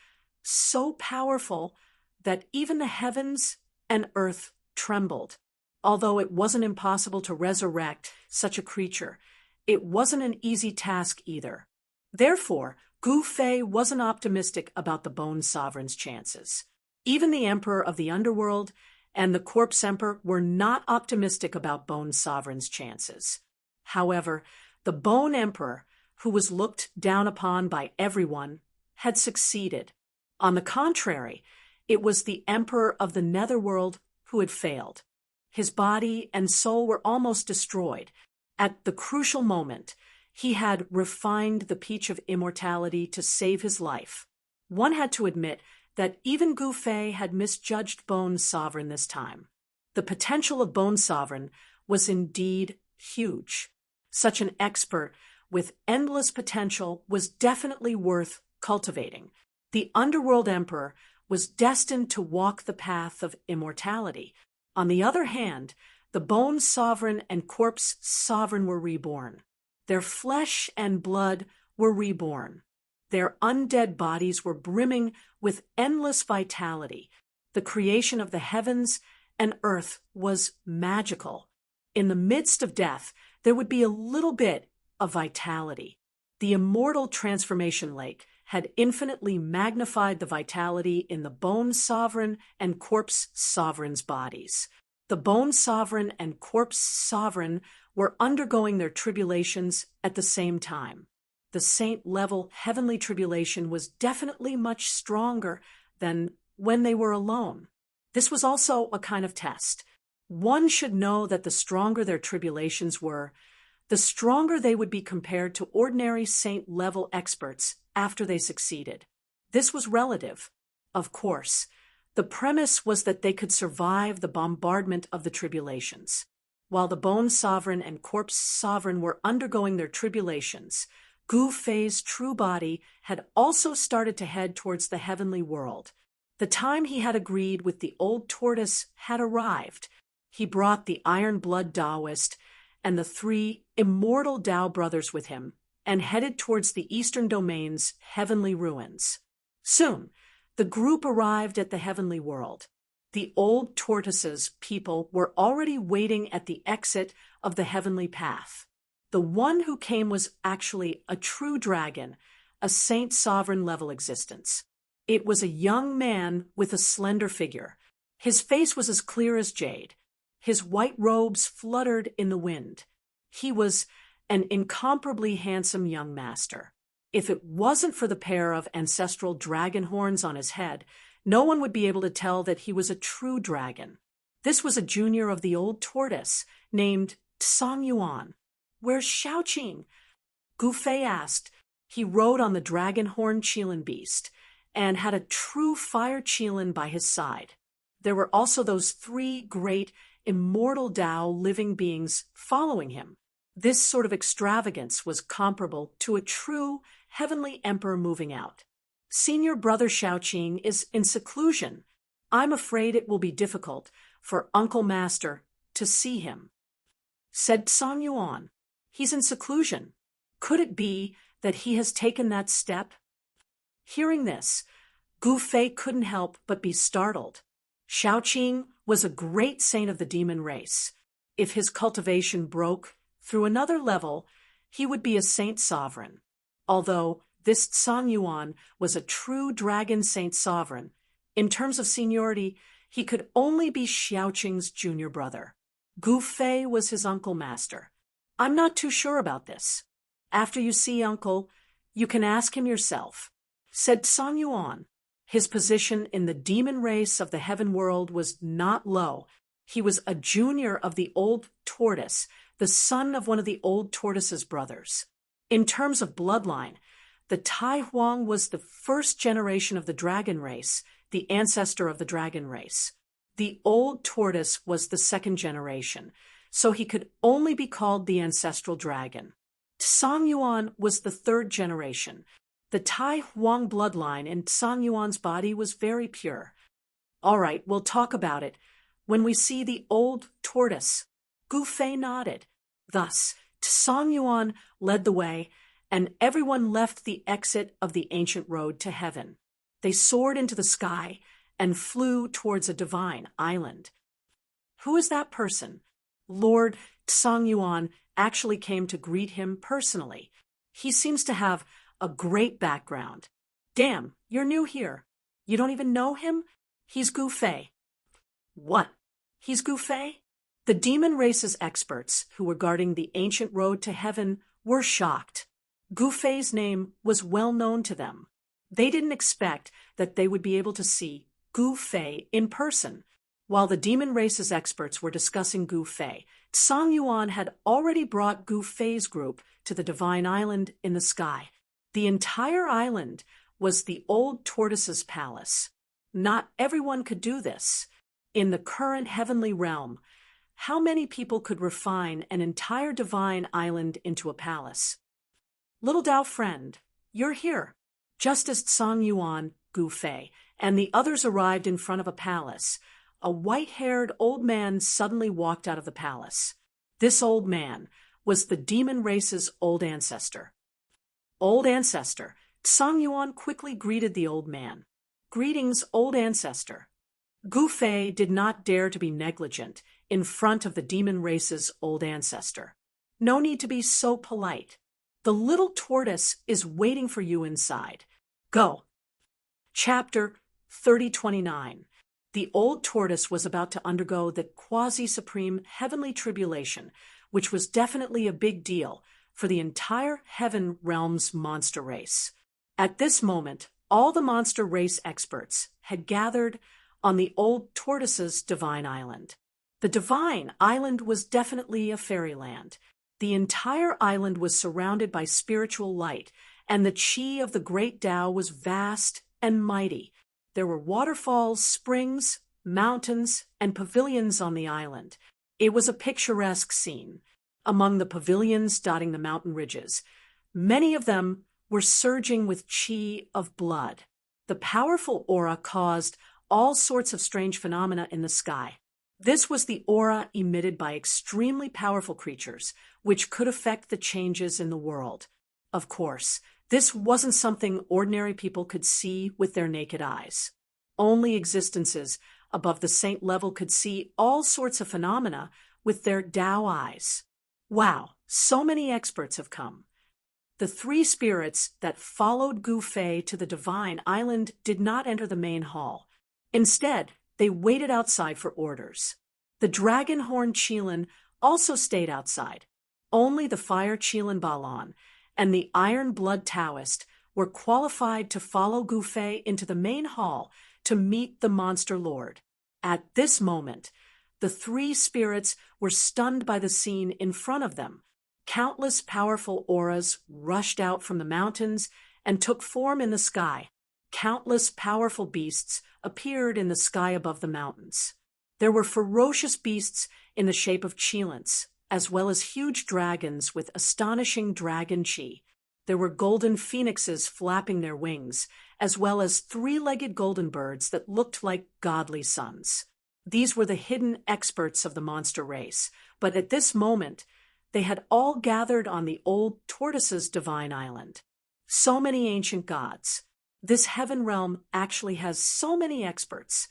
so powerful that even the heavens and earth trembled. Although it wasn't impossible to resurrect such a creature, it wasn't an easy task either. Therefore, Gu Fei wasn't optimistic about the Bone Sovereign's chances. Even the Emperor of the Underworld and the Corpse Emperor were not optimistic about Bone Sovereign's chances. However, the Bone Emperor, who was looked down upon by everyone, had succeeded. On the contrary, it was the Emperor of the Netherworld who had failed. His body and soul were almost destroyed. At the crucial moment, he had refined the peach of immortality to save his life. One had to admit that even Gu Fei had misjudged Bone Sovereign this time. The potential of Bone Sovereign was indeed huge. Such an expert with endless potential was definitely worth cultivating. The Underworld Emperor was destined to walk the path of immortality. On the other hand, the Bone Sovereign and Corpse Sovereign were reborn. Their flesh and blood were reborn. Their undead bodies were brimming with endless vitality. The creation of the heavens and earth was magical. In the midst of death, there would be a little bit of vitality. The immortal transformation lake had infinitely magnified the vitality in the Bone Sovereign and Corpse Sovereign's bodies. The Bone Sovereign and Corpse Sovereign were undergoing their tribulations at the same time. The saint-level heavenly tribulation was definitely much stronger than when they were alone. This was also a kind of test. One should know that the stronger their tribulations were, the stronger they would be compared to ordinary saint-level experts after they succeeded. This was relative, of course. The premise was that they could survive the bombardment of the tribulations. While the Bone Sovereign and Corpse Sovereign were undergoing their tribulations, Gu Fei's true body had also started to head towards the heavenly world. The time he had agreed with the old tortoise had arrived. He brought the Iron-Blood Taoist and the 3 immortal Tao brothers with him and headed towards the Eastern Domain's heavenly ruins. Soon, the group arrived at the heavenly world. The old tortoise's people were already waiting at the exit of the heavenly path. The one who came was actually a true dragon, a saint sovereign level existence. It was a young man with a slender figure. His face was as clear as jade. His white robes fluttered in the wind. He was an incomparably handsome young master. If it wasn't for the pair of ancestral dragon horns on his head, no one would be able to tell that he was a true dragon. This was a junior of the old tortoise, named Tsang Yuan. "Where's Xiaoqing?" Gu Fei asked. He rode on the dragon horn Qilin beast, and had a true fire Qilin by his side. There were also those three great, immortal Tao living beings following him. This sort of extravagance was comparable to a true heavenly emperor moving out. "Senior brother Xiaoqing is in seclusion. I'm afraid it will be difficult for Uncle Master to see him," said Tsang Yuan. "He's in seclusion. Could it be that he has taken that step?" Hearing this, Gu Fei couldn't help but be startled. Xiaoqing was a great saint of the demon race. If his cultivation broke through another level, he would be a saint sovereign. Although this Tsang Yuan was a true dragon saint sovereign, in terms of seniority, he could only be Xiaoqing's junior brother. Gu Fei was his uncle master. "I'm not too sure about this. After you see Uncle, you can ask him yourself," said Tsang Yuan. His position in the demon race of the heaven world was not low. He was a junior of the old tortoise, the son of one of the old tortoise's brothers. In terms of bloodline, the Tai Huang was the first generation of the dragon race, the ancestor of the dragon race. The old tortoise was the second generation, so he could only be called the ancestral dragon. Tsang Yuan was the third generation. The Tai Huang bloodline in Tsang Yuan's body was very pure. "All right, we'll talk about it when we see the old tortoise." Gu Fei nodded. Thus, Tsang Yuan led the way, and everyone left the exit of the ancient road to heaven. They soared into the sky and flew towards a divine island. "Who is that person?" Lord Tsang Yuan actually came to greet him personally. "He seems to have a great background." "Damn, you're new here. You don't even know him? He's Gu Fei." "What? He's Gu Fei?" The demon race's experts, who were guarding the ancient road to heaven, were shocked. Gu Fei's name was well known to them. They didn't expect that they would be able to see Gu Fei in person. While the demon race's experts were discussing Gu Fei, Tsang Yuan had already brought Gu Fei's group to the divine island in the sky. The entire island was the old tortoise's palace. Not everyone could do this. In the current heavenly realm, how many people could refine an entire divine island into a palace? "Little Tao friend, you're here." Just as Tsang Yuan, Gu Fei, and the others arrived in front of a palace, a white-haired old man suddenly walked out of the palace. This old man was the demon race's old ancestor. "Old ancestor," Tsang Yuan quickly greeted the old man. "Greetings, old ancestor." Gu Fei did not dare to be negligent in front of the demon race's old ancestor. "No need to be so polite. The little tortoise is waiting for you inside. Go." Chapter 3029. The old tortoise was about to undergo the quasi-supreme heavenly tribulation, which was definitely a big deal for the entire heaven realm's monster race. At this moment, all the monster race experts had gathered on the old tortoise's divine island. The divine island was definitely a fairyland. The entire island was surrounded by spiritual light, and the chi of the great Tao was vast and mighty. There were waterfalls, springs, mountains, and pavilions on the island. It was a picturesque scene. Among the pavilions dotting the mountain ridges, many of them were surging with chi of blood. The powerful aura caused all sorts of strange phenomena in the sky. This was the aura emitted by extremely powerful creatures, which could affect the changes in the world. Of course, this wasn't something ordinary people could see with their naked eyes. Only existences above the saint level could see all sorts of phenomena with their Tao eyes. Wow, so many experts have come. The three spirits that followed Gu Fei to the divine island did not enter the main hall. Instead, they waited outside for orders. The dragon-horn Qilin also stayed outside. Only the fire Qilin Balan and the iron blood Taoist were qualified to follow Gu Fei into the main hall to meet the monster lord. At this moment, the three spirits were stunned by the scene in front of them. Countless powerful auras rushed out from the mountains and took form in the sky. Countless powerful beasts appeared in the sky above the mountains. There were ferocious beasts in the shape of Qilins, as well as huge dragons with astonishing dragon chi. There were golden phoenixes flapping their wings, as well as three-legged golden birds that looked like godly suns. These were the hidden experts of the monster race, but at this moment, they had all gathered on the old tortoise's divine island. So many ancient gods. This heaven realm actually has so many experts.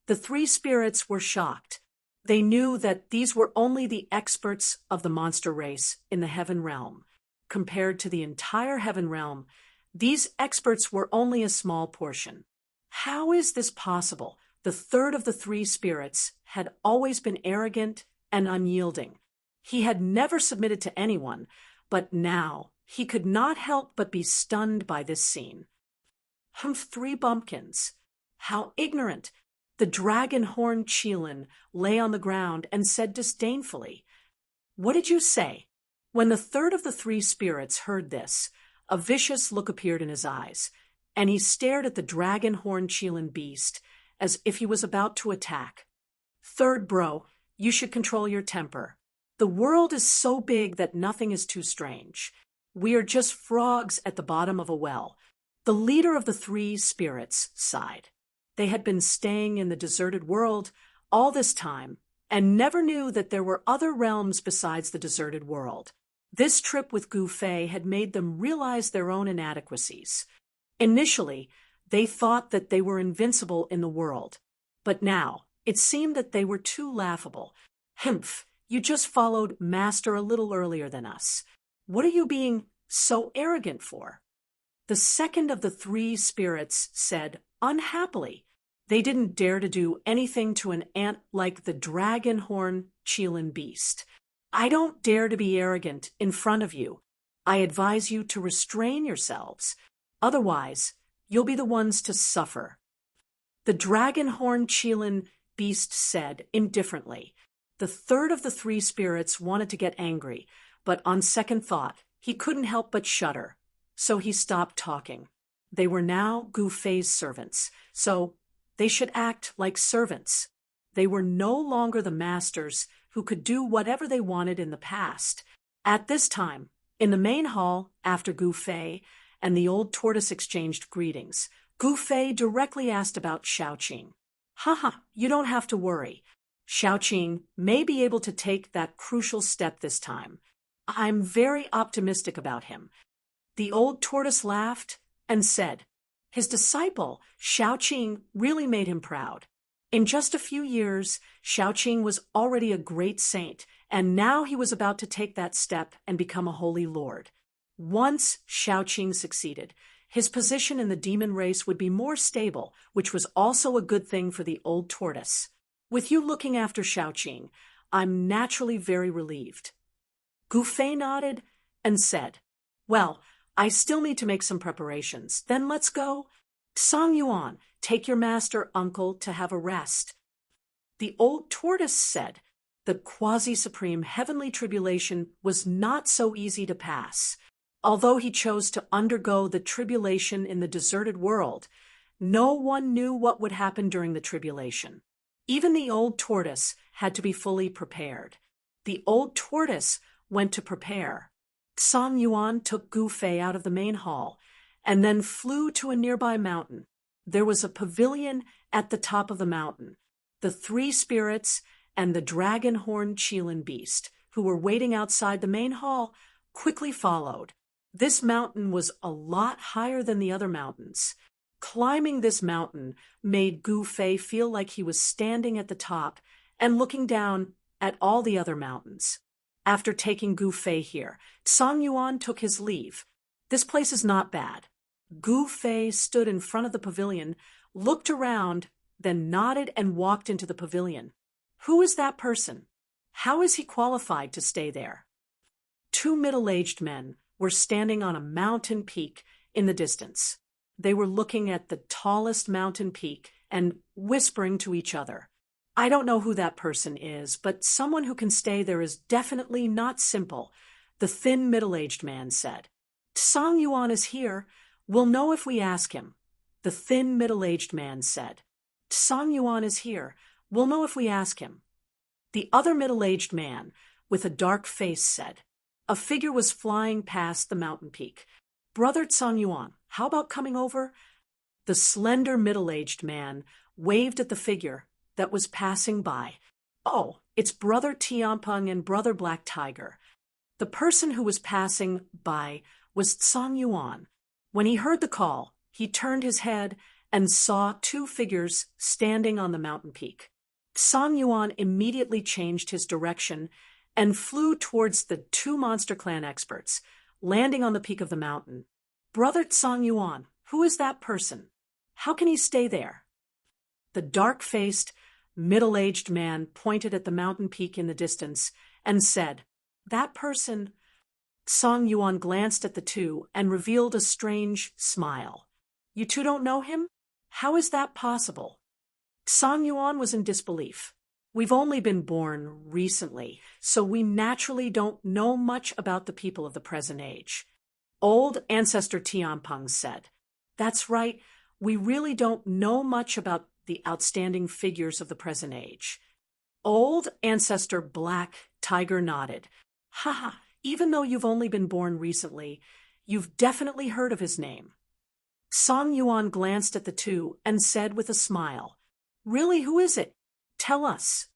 The three spirits were shocked. They knew that these were only the experts of the monster race in the heaven realm. Compared to the entire heaven realm, these experts were only a small portion. How is this possible? The third of the three spirits had always been arrogant and unyielding. He had never submitted to anyone, but now he could not help but be stunned by this scene. Humph, three bumpkins. How ignorant! The dragon-horn Qilin lay on the ground and said disdainfully, "What did you say?" When the third of the three spirits heard this, a vicious look appeared in his eyes, and he stared at the dragon-horn Qilin beast as if he was about to attack. "Third bro, you should control your temper. The world is so big that nothing is too strange. We are just frogs at the bottom of a well." The leader of the three spirits sighed. They had been staying in the deserted world all this time and never knew that there were other realms besides the deserted world. This trip with Gu Fei had made them realize their own inadequacies. Initially, they thought that they were invincible in the world, but now it seemed that they were too laughable. "Humph, you just followed Master a little earlier than us. What are you being so arrogant for?" The second of the three spirits said, unhappily, they didn't dare to do anything to an ant like the dragon-horn Qilin beast. "I don't dare to be arrogant in front of you. I advise you to restrain yourselves. Otherwise, you'll be the ones to suffer." The dragon-horn Qilin beast said indifferently. The third of the three spirits wanted to get angry, but on second thought, he couldn't help but shudder. So he stopped talking. They were now Gu Fei's servants, so they should act like servants. They were no longer the masters who could do whatever they wanted in the past. At this time, in the main hall, after Gu Fei and the old tortoise exchanged greetings, Gu Fei directly asked about Xiaoqing. "Haha, you don't have to worry. Xiaoqing may be able to take that crucial step this time. I'm very optimistic about him." The old tortoise laughed and said, "His disciple, Xiaoqing, really made him proud. In just a few years, Xiaoqing was already a great saint, and now he was about to take that step and become a holy lord. Once Xiaoqing succeeded, his position in the demon race would be more stable, which was also a good thing for the old tortoise. With you looking after Xiaoqing, I'm naturally very relieved." Gu Fei nodded and said, "Well, I still need to make some preparations. Then let's go. Song Yuan, take your master uncle to have a rest." The old tortoise said the quasi-supreme heavenly tribulation was not so easy to pass. Although he chose to undergo the tribulation in the deserted world, no one knew what would happen during the tribulation. Even the old tortoise had to be fully prepared. The old tortoise went to prepare. Song Yuan took Gu Fei out of the main hall and then flew to a nearby mountain. There was a pavilion at the top of the mountain. The three spirits and the dragon-horn Qilin beast, who were waiting outside the main hall, quickly followed. This mountain was a lot higher than the other mountains. Climbing this mountain made Gu Fei feel like he was standing at the top and looking down at all the other mountains. After taking Gu Fei here, Song Yuan took his leave. "This place is not bad." Gu Fei stood in front of the pavilion, looked around, then nodded and walked into the pavilion. Who is that person? How is he qualified to stay there? Two middle-aged men were standing on a mountain peak in the distance. They were looking at the tallest mountain peak and whispering to each other. I don't know who that person is, but someone who can stay there is definitely not simple, the thin middle-aged man said. Song Yuan is here. We'll know if we ask him, the thin middle-aged man said. Song Yuan is here. We'll know if we ask him. The other middle-aged man, with a dark face, said. A figure was flying past the mountain peak. Brother Song Yuan, how about coming over? The slender middle-aged man waved at the figure that was passing by. Oh, it's Brother Tianpeng and Brother Black Tiger. The person who was passing by was Song Yuan. When he heard the call, he turned his head and saw two figures standing on the mountain peak. Song Yuan immediately changed his direction and flew towards the two Monster Clan experts, landing on the peak of the mountain. Brother Song Yuan, who is that person? How can he stay there? The dark-faced, middle-aged man pointed at the mountain peak in the distance and said, That person. Song Yuan glanced at the two and revealed a strange smile. You two don't know him? How is that possible? Song Yuan was in disbelief. We've only been born recently, so we naturally don't know much about the people of the present age. Old Ancestor Tianpeng said. That's right, we really don't know much about the outstanding figures of the present age. Old Ancestor Black Tiger nodded. Haha, even though you've only been born recently, you've definitely heard of his name. Song Yuan glanced at the two and said with a smile, Really, who is it? Tell us.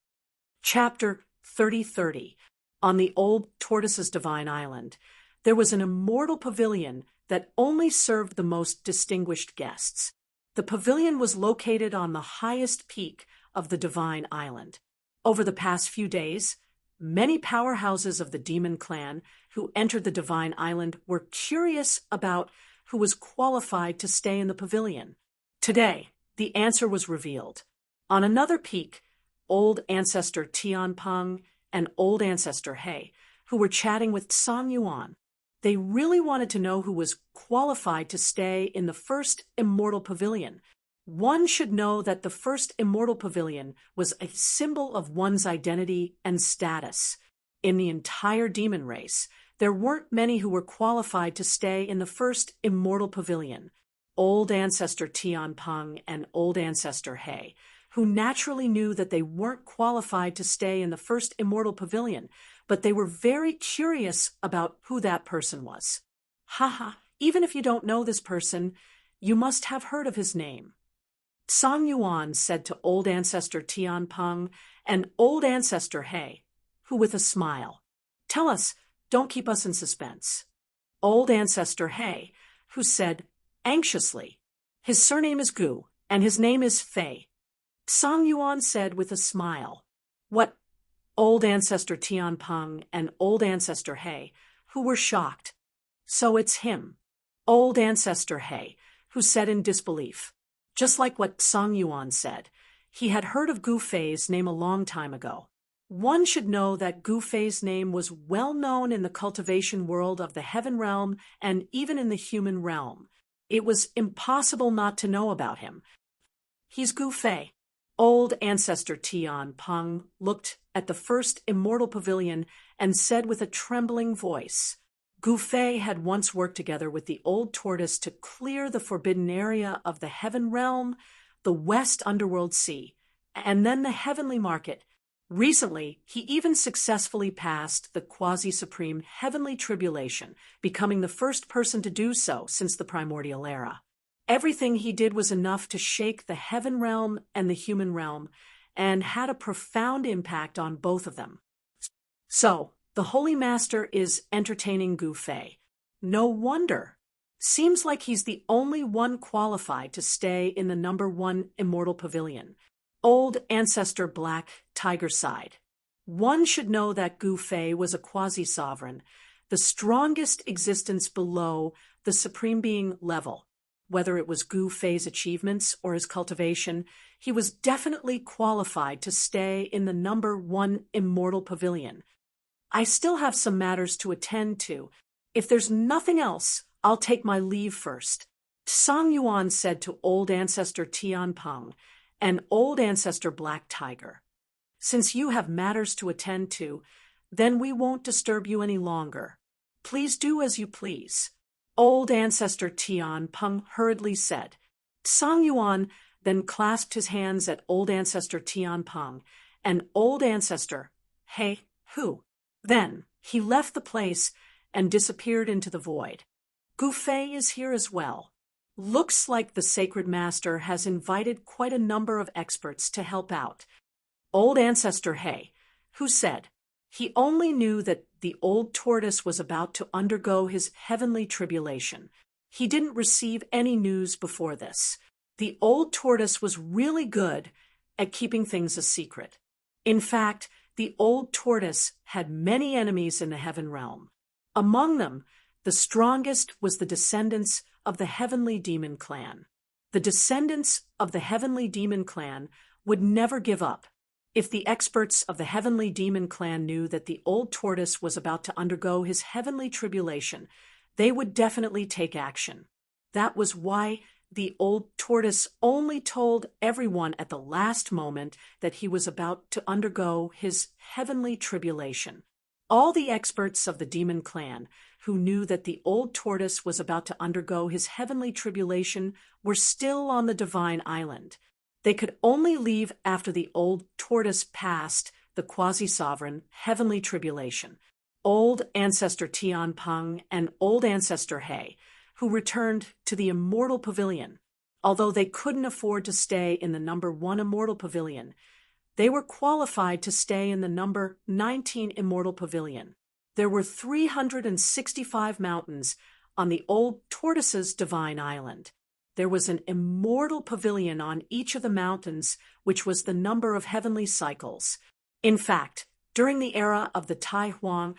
Chapter 3030. On the old Tortoise's Divine Island, there was an immortal pavilion that only served the most distinguished guests. The pavilion was located on the highest peak of the Divine Island. Over the past few days, many powerhouses of the Demon Clan who entered the Divine Island were curious about who was qualified to stay in the pavilion. Today, the answer was revealed. On another peak, Old Ancestor Tianpeng and Old Ancestor He, who were chatting with Song Yuan. They really wanted to know who was qualified to stay in the first immortal pavilion. One should know that the first immortal pavilion was a symbol of one's identity and status. In the entire demon race, there weren't many who were qualified to stay in the first immortal pavilion. Old Ancestor Tianpeng and Old Ancestor He, who naturally knew that they weren't qualified to stay in the first immortal pavilion, but they were very curious about who that person was. Haha, even if you don't know this person, you must have heard of his name. Song Yuan said to Old Ancestor Tianpeng and Old Ancestor He, who with a smile, Tell us, don't keep us in suspense. Old Ancestor He, who said, anxiously, His surname is Gu, and his name is Fei. Song Yuan said with a smile, What? Old Ancestor Tianpeng and Old Ancestor He, who were shocked. So it's him. Old Ancestor He, who said in disbelief. Just like what Song Yuan said, he had heard of Gu Fei's name a long time ago. One should know that Gu Fei's name was well known in the cultivation world of the heaven realm and even in the human realm. It was impossible not to know about him. He's Gu Fei. Old Ancestor Tianpeng looked at the first immortal pavilion and said with a trembling voice, Gu Fei had once worked together with the old tortoise to clear the forbidden area of the heaven realm, the west underworld sea, and then the heavenly market. Recently, he even successfully passed the quasi-supreme heavenly tribulation, becoming the first person to do so since the primordial era. Everything he did was enough to shake the heaven realm and the human realm, and had a profound impact on both of them. So, the Holy Master is entertaining Gu Fei. No wonder. Seems like he's the only one qualified to stay in the number 1 immortal pavilion. Old Ancestor Black Tiger sighed. One should know that Gu Fei was a quasi-sovereign, the strongest existence below the Supreme Being level. Whether it was Gu Fei's achievements or his cultivation, he was definitely qualified to stay in the #1 Immortal Pavilion. I still have some matters to attend to. If there's nothing else, I'll take my leave first, Song Yuan said to Old Ancestor Tian Peng and Old Ancestor Black Tiger. Since you have matters to attend to, then we won't disturb you any longer. Please do as you please, Old Ancestor Tian Peng hurriedly said. Song Yuan then clasped his hands at Old Ancestor Tian Peng and Old Ancestor He Hu. Then he left the place and disappeared into the void. Gu Fei is here as well. Looks like the Sacred Master has invited quite a number of experts to help out. Old Ancestor He, who said he only knew that the old tortoise was about to undergo his heavenly tribulation. He didn't receive any news before this. The old tortoise was really good at keeping things a secret. In fact, the old tortoise had many enemies in the heaven realm. Among them, the strongest was the descendants of the Heavenly Demon Clan. The descendants of the Heavenly Demon Clan would never give up. If the experts of the Heavenly Demon Clan knew that the old tortoise was about to undergo his heavenly tribulation, they would definitely take action. That was why the old tortoise only told everyone at the last moment that he was about to undergo his heavenly tribulation. All the experts of the Demon Clan who knew that the old tortoise was about to undergo his heavenly tribulation were still on the Divine Island. They could only leave after the old tortoise passed the quasi-sovereign heavenly tribulation. Old Ancestor Tian Peng and Old Ancestor He, who returned to the Immortal Pavilion. Although they couldn't afford to stay in the #1 Immortal Pavilion, they were qualified to stay in the #19 Immortal Pavilion. There were 365 mountains on the old tortoise's Divine Island. There was an immortal pavilion on each of the mountains, which was the number of heavenly cycles. In fact, during the era of the Tai Huang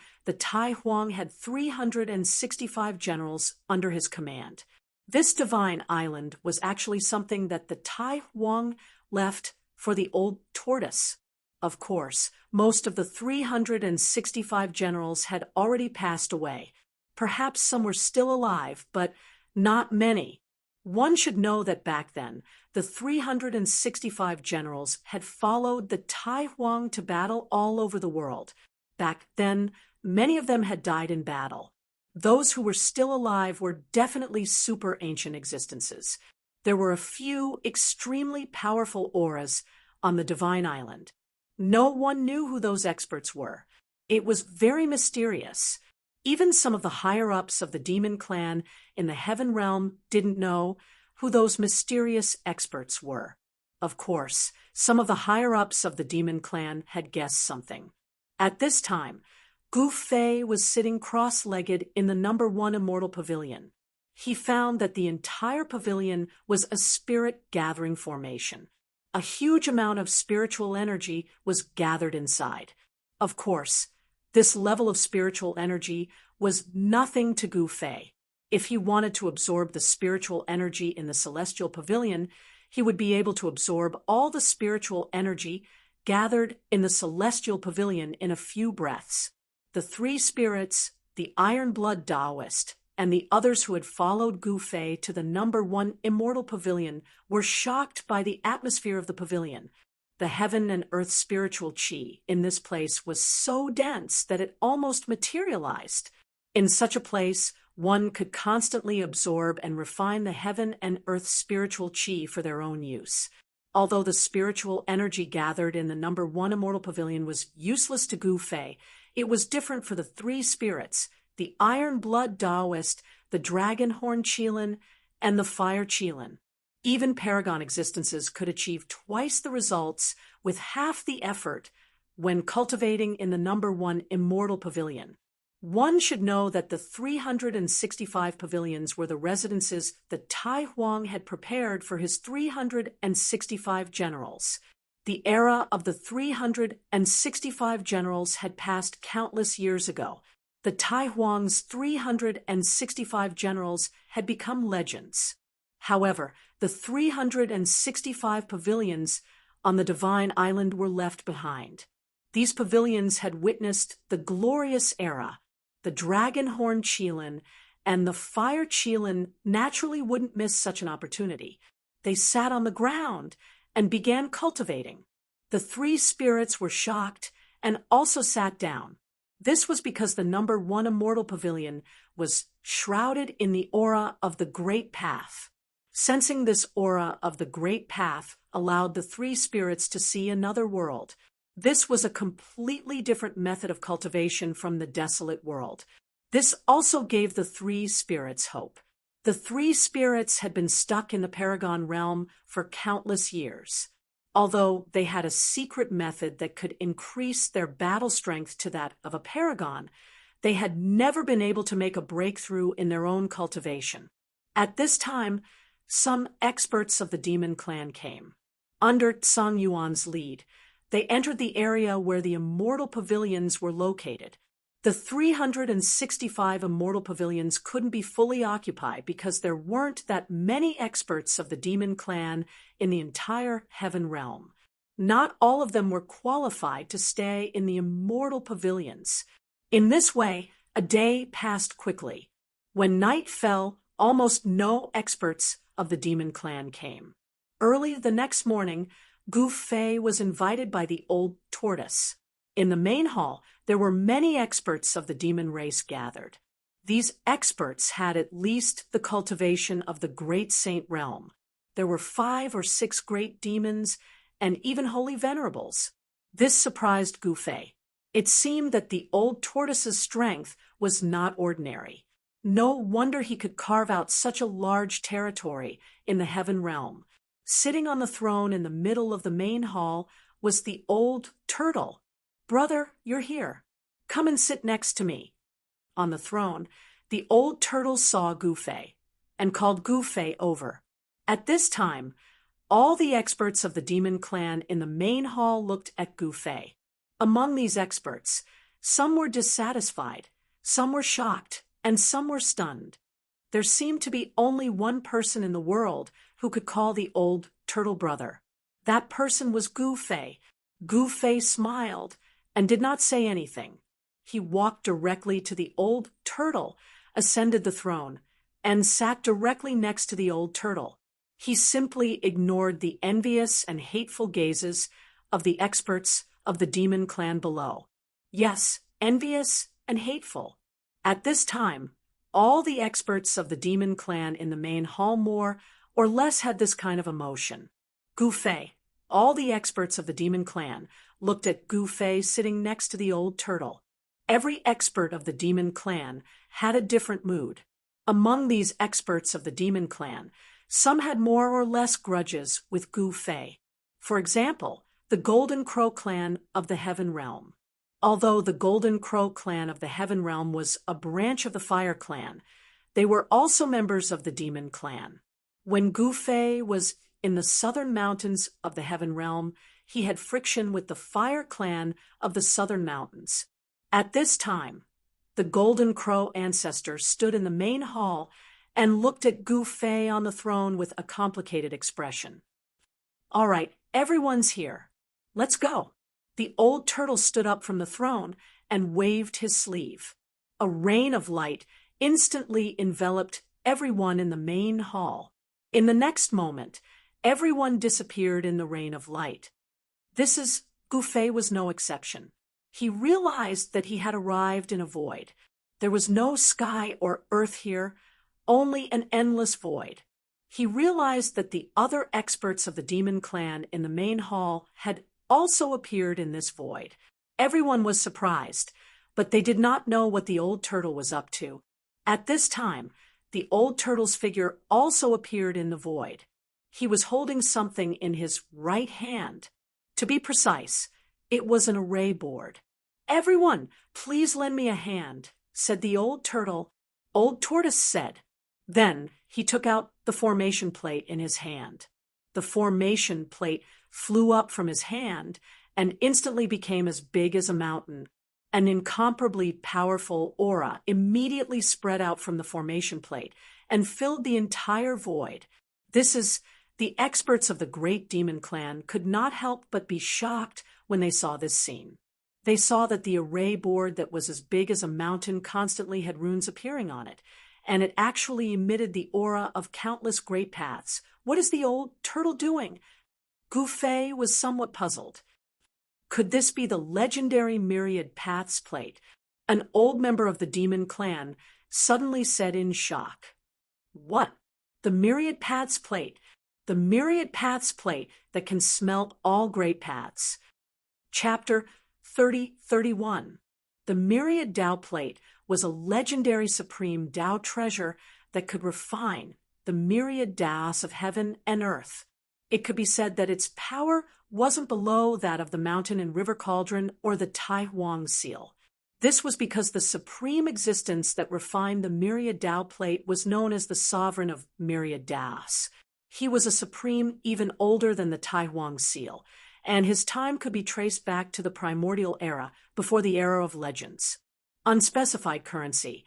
had 365 generals under his command. This divine island was actually something that the Tai Huang left for the old tortoise. Of course, most of the 365 generals had already passed away. Perhaps some were still alive, but not many. One should know that back then, the 365 generals had followed the Tai Huang to battle all over the world. Back then, many of them had died in battle. Those who were still alive were definitely super ancient existences. There were a few extremely powerful auras on the Divine Island. No one knew who those experts were. It was very mysterious. Even some of the higher-ups of the Demon Clan in the Heaven Realm didn't know who those mysterious experts were. Of course, some of the higher-ups of the Demon Clan had guessed something. At this time, Gu Fei was sitting cross-legged in the #1 Immortal Pavilion. He found that the entire pavilion was a spirit-gathering formation. A huge amount of spiritual energy was gathered inside. Of course, this level of spiritual energy was nothing to Gu Fei. If he wanted to absorb the spiritual energy in the Celestial Pavilion, he would be able to absorb all the spiritual energy gathered in the Celestial Pavilion in a few breaths. The three spirits, the Iron Blood Taoist, and the others who had followed Gu Fei to the #1 Immortal Pavilion were shocked by the atmosphere of the pavilion. The heaven and earth spiritual chi in this place was so dense that it almost materialized. In such a place, one could constantly absorb and refine the heaven and earth spiritual chi for their own use. Although the spiritual energy gathered in the #1 Immortal Pavilion was useless to Gu Fei, it was different for the three spirits, the Iron Blood Taoist, the Dragon Horn Qilin, and the Fire Qilin. Even Paragon existences could achieve twice the results with half the effort when cultivating in the #1 Immortal Pavilion. One should know that the 365 pavilions were the residences the Tai Huang had prepared for his 365 generals. The era of the 365 generals had passed countless years ago. The Tai Huang's 365 generals had become legends. However, the 365 pavilions on the divine island were left behind. These pavilions had witnessed the glorious era. The dragon-horned Qilin and the fire Qilin naturally wouldn't miss such an opportunity. They sat on the ground and began cultivating. The three spirits were shocked and also sat down. This was because the number 1 immortal pavilion was shrouded in the aura of the Great Path. Sensing this aura of the Great Path allowed the three spirits to see another world. This was a completely different method of cultivation from the desolate world. This also gave the three spirits hope. The three spirits had been stuck in the Paragon realm for countless years. Although they had a secret method that could increase their battle strength to that of a paragon, they had never been able to make a breakthrough in their own cultivation. At this time, some experts of the demon clan came. Under Tsang Yuan's lead, they entered the area where the immortal pavilions were located. The 365 immortal pavilions couldn't be fully occupied because there weren't that many experts of the demon clan in the entire heaven realm. Not all of them were qualified to stay in the immortal pavilions. In this way, a day passed quickly. When night fell, almost no experts of the demon clan came. Early the next morning, Gu Fei was invited by the old tortoise. In the main hall, there were many experts of the demon race gathered. These experts had at least the cultivation of the great saint realm. There were 5 or 6 great demons and even holy venerables. This surprised Gu Fei. It seemed that the old tortoise's strength was not ordinary. No wonder he could carve out such a large territory in the heaven realm. Sitting on the throne in the middle of the main hall was the old turtle. "Brother, you're here. Come and sit next to me." On the throne, the old turtle saw Gu Fei and called Gu Fei over. At this time, all the experts of the demon clan in the main hall looked at Gu Fei. Among these experts, some were dissatisfied, some were shocked, and some were stunned. There seemed to be only one person in the world who could call the old turtle brother. That person was Gu Fei. Gu Fei smiled and did not say anything. He walked directly to the old turtle, ascended the throne, and sat directly next to the old turtle. He simply ignored the envious and hateful gazes of the experts of the demon clan below. Yes, envious and hateful. At this time, all the experts of the demon clan in the main hall more or less had this kind of emotion. Gu Fei, all the experts of the demon clan, looked at Gu Fei sitting next to the old turtle. Every expert of the demon clan had a different mood. Among these experts of the demon clan, some had more or less grudges with Gu Fei. For example, the Golden Crow clan of the Heaven Realm. Although the Golden Crow clan of the Heaven Realm was a branch of the Fire clan, they were also members of the Demon clan. When Gu Fei was in the southern mountains of the Heaven Realm, he had friction with the Fire clan of the Southern Mountains. At this time, the Golden Crow ancestor stood in the main hall and looked at Gu Fei on the throne with a complicated expression. "All right, everyone's here. Let's go." The old turtle stood up from the throne and waved his sleeve. A rain of light instantly enveloped everyone in the main hall. In the next moment, everyone disappeared in the rain of light. Gu Fei was no exception. He realized that he had arrived in a void. There was no sky or earth here, only an endless void. He realized that the other experts of the demon clan in the main hall had also appeared in this void. Everyone was surprised, but they did not know what the old turtle was up to. At this time, the old turtle's figure also appeared in the void. He was holding something in his right hand. To be precise, it was an array board. "Everyone, please lend me a hand," said the old turtle. Old Tortoise said. Then he took out the formation plate in his hand. The formation plate flew up from his hand and instantly became as big as a mountain. An incomparably powerful aura immediately spread out from the formation plate and filled the entire void. The experts of the Great Demon Clan could not help but be shocked when they saw this scene. They saw that the array board that was as big as a mountain constantly had runes appearing on it, and it actually emitted the aura of countless great paths. What is the old turtle doing? Gufei was somewhat puzzled. Could this be the legendary Myriad Paths plate? An old member of the Demon Clan suddenly said in shock. What? The Myriad Paths plate. The Myriad Paths plate that can smelt all great paths. Chapter 3031. The Myriad Tao plate was a legendary supreme Tao treasure that could refine the myriad Taos of heaven and earth. It could be said that its power wasn't below that of the mountain and river cauldron or the Tai Huang seal. This was because the supreme existence that refined the Myriad Tao plate was known as the sovereign of myriad Taos. He was a supreme even older than the Tai Huang seal, and his time could be traced back to the primordial era, before the era of legends. Unspecified currency.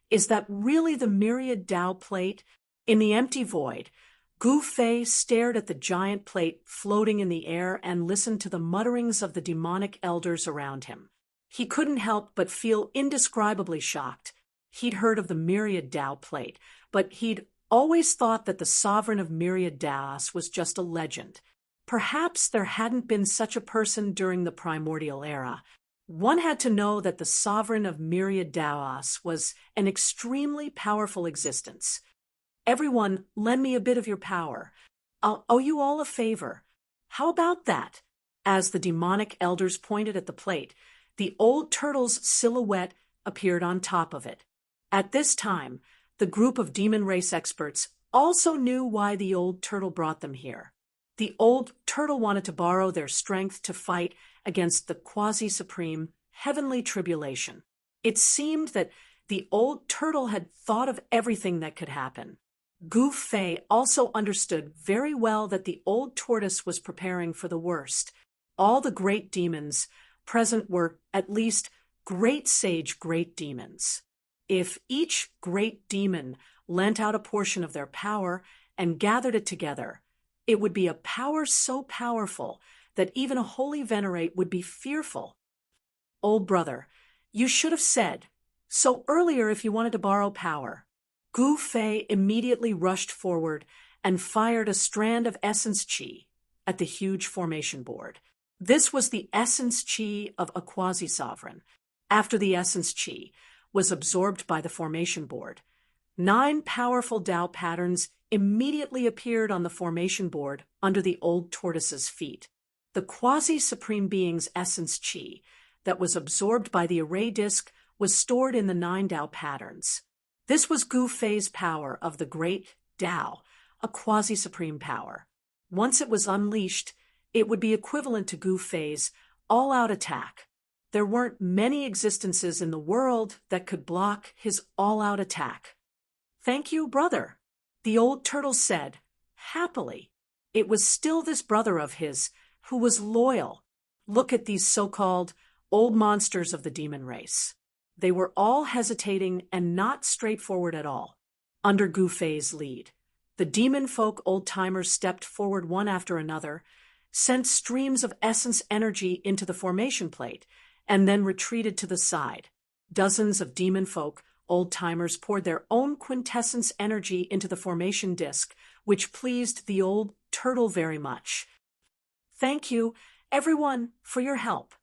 Is that really the Myriad Tao plate? In the empty void, Gufei stared at the giant plate floating in the air and listened to the mutterings of the demonic elders around him. He couldn't help but feel indescribably shocked. He'd heard of the Myriad Tao plate, but he'd always thought that the sovereign of myriad Taos was just a legend. Perhaps there hadn't been such a person during the primordial era. One had to know that the sovereign of myriad Taos was an extremely powerful existence. Everyone, lend me a bit of your power. I'll owe you all a favor. How about that? As the demonic elders pointed at the plate, the old turtle's silhouette appeared on top of it. At this time, the group of demon race experts also knew why the old turtle brought them here. The old turtle wanted to borrow their strength to fight against the quasi-supreme heavenly tribulation. It seemed that the old turtle had thought of everything that could happen. Gufei also understood very well that the old tortoise was preparing for the worst. All the great demons present were, at least, great sage great demons. If each great demon lent out a portion of their power and gathered it together, it would be a power so powerful that even a holy venerate would be fearful. Old brother, you should have said so earlier if you wanted to borrow power. Gufei immediately rushed forward and fired a strand of essence chi at the huge formation board. This was the essence chi of a quasi-sovereign. After the essence chi was absorbed by the formation board, 9 powerful Tao patterns immediately appeared on the formation board under the old tortoise's feet. The quasi-supreme being's essence chi that was absorbed by the array disk was stored in the 9 Tao patterns. This was Gufei's power of the great Tao, a quasi-supreme power. Once it was unleashed, it would be equivalent to Gufei's all-out attack. There weren't many existences in the world that could block his all-out attack. Thank you, brother, the old turtle said, happily. It was still this brother of his who was loyal. Look at these so-called old monsters of the demon race. They were all hesitating and not straightforward at all. Under Gufei's lead, the demon folk old-timers stepped forward one after another, sent streams of essence energy into the formation plate, and then retreated to the side. Dozens of demon folk old-timers poured their own quintessence energy into the formation disk, which pleased the old turtle very much. Thank you, everyone, for your help.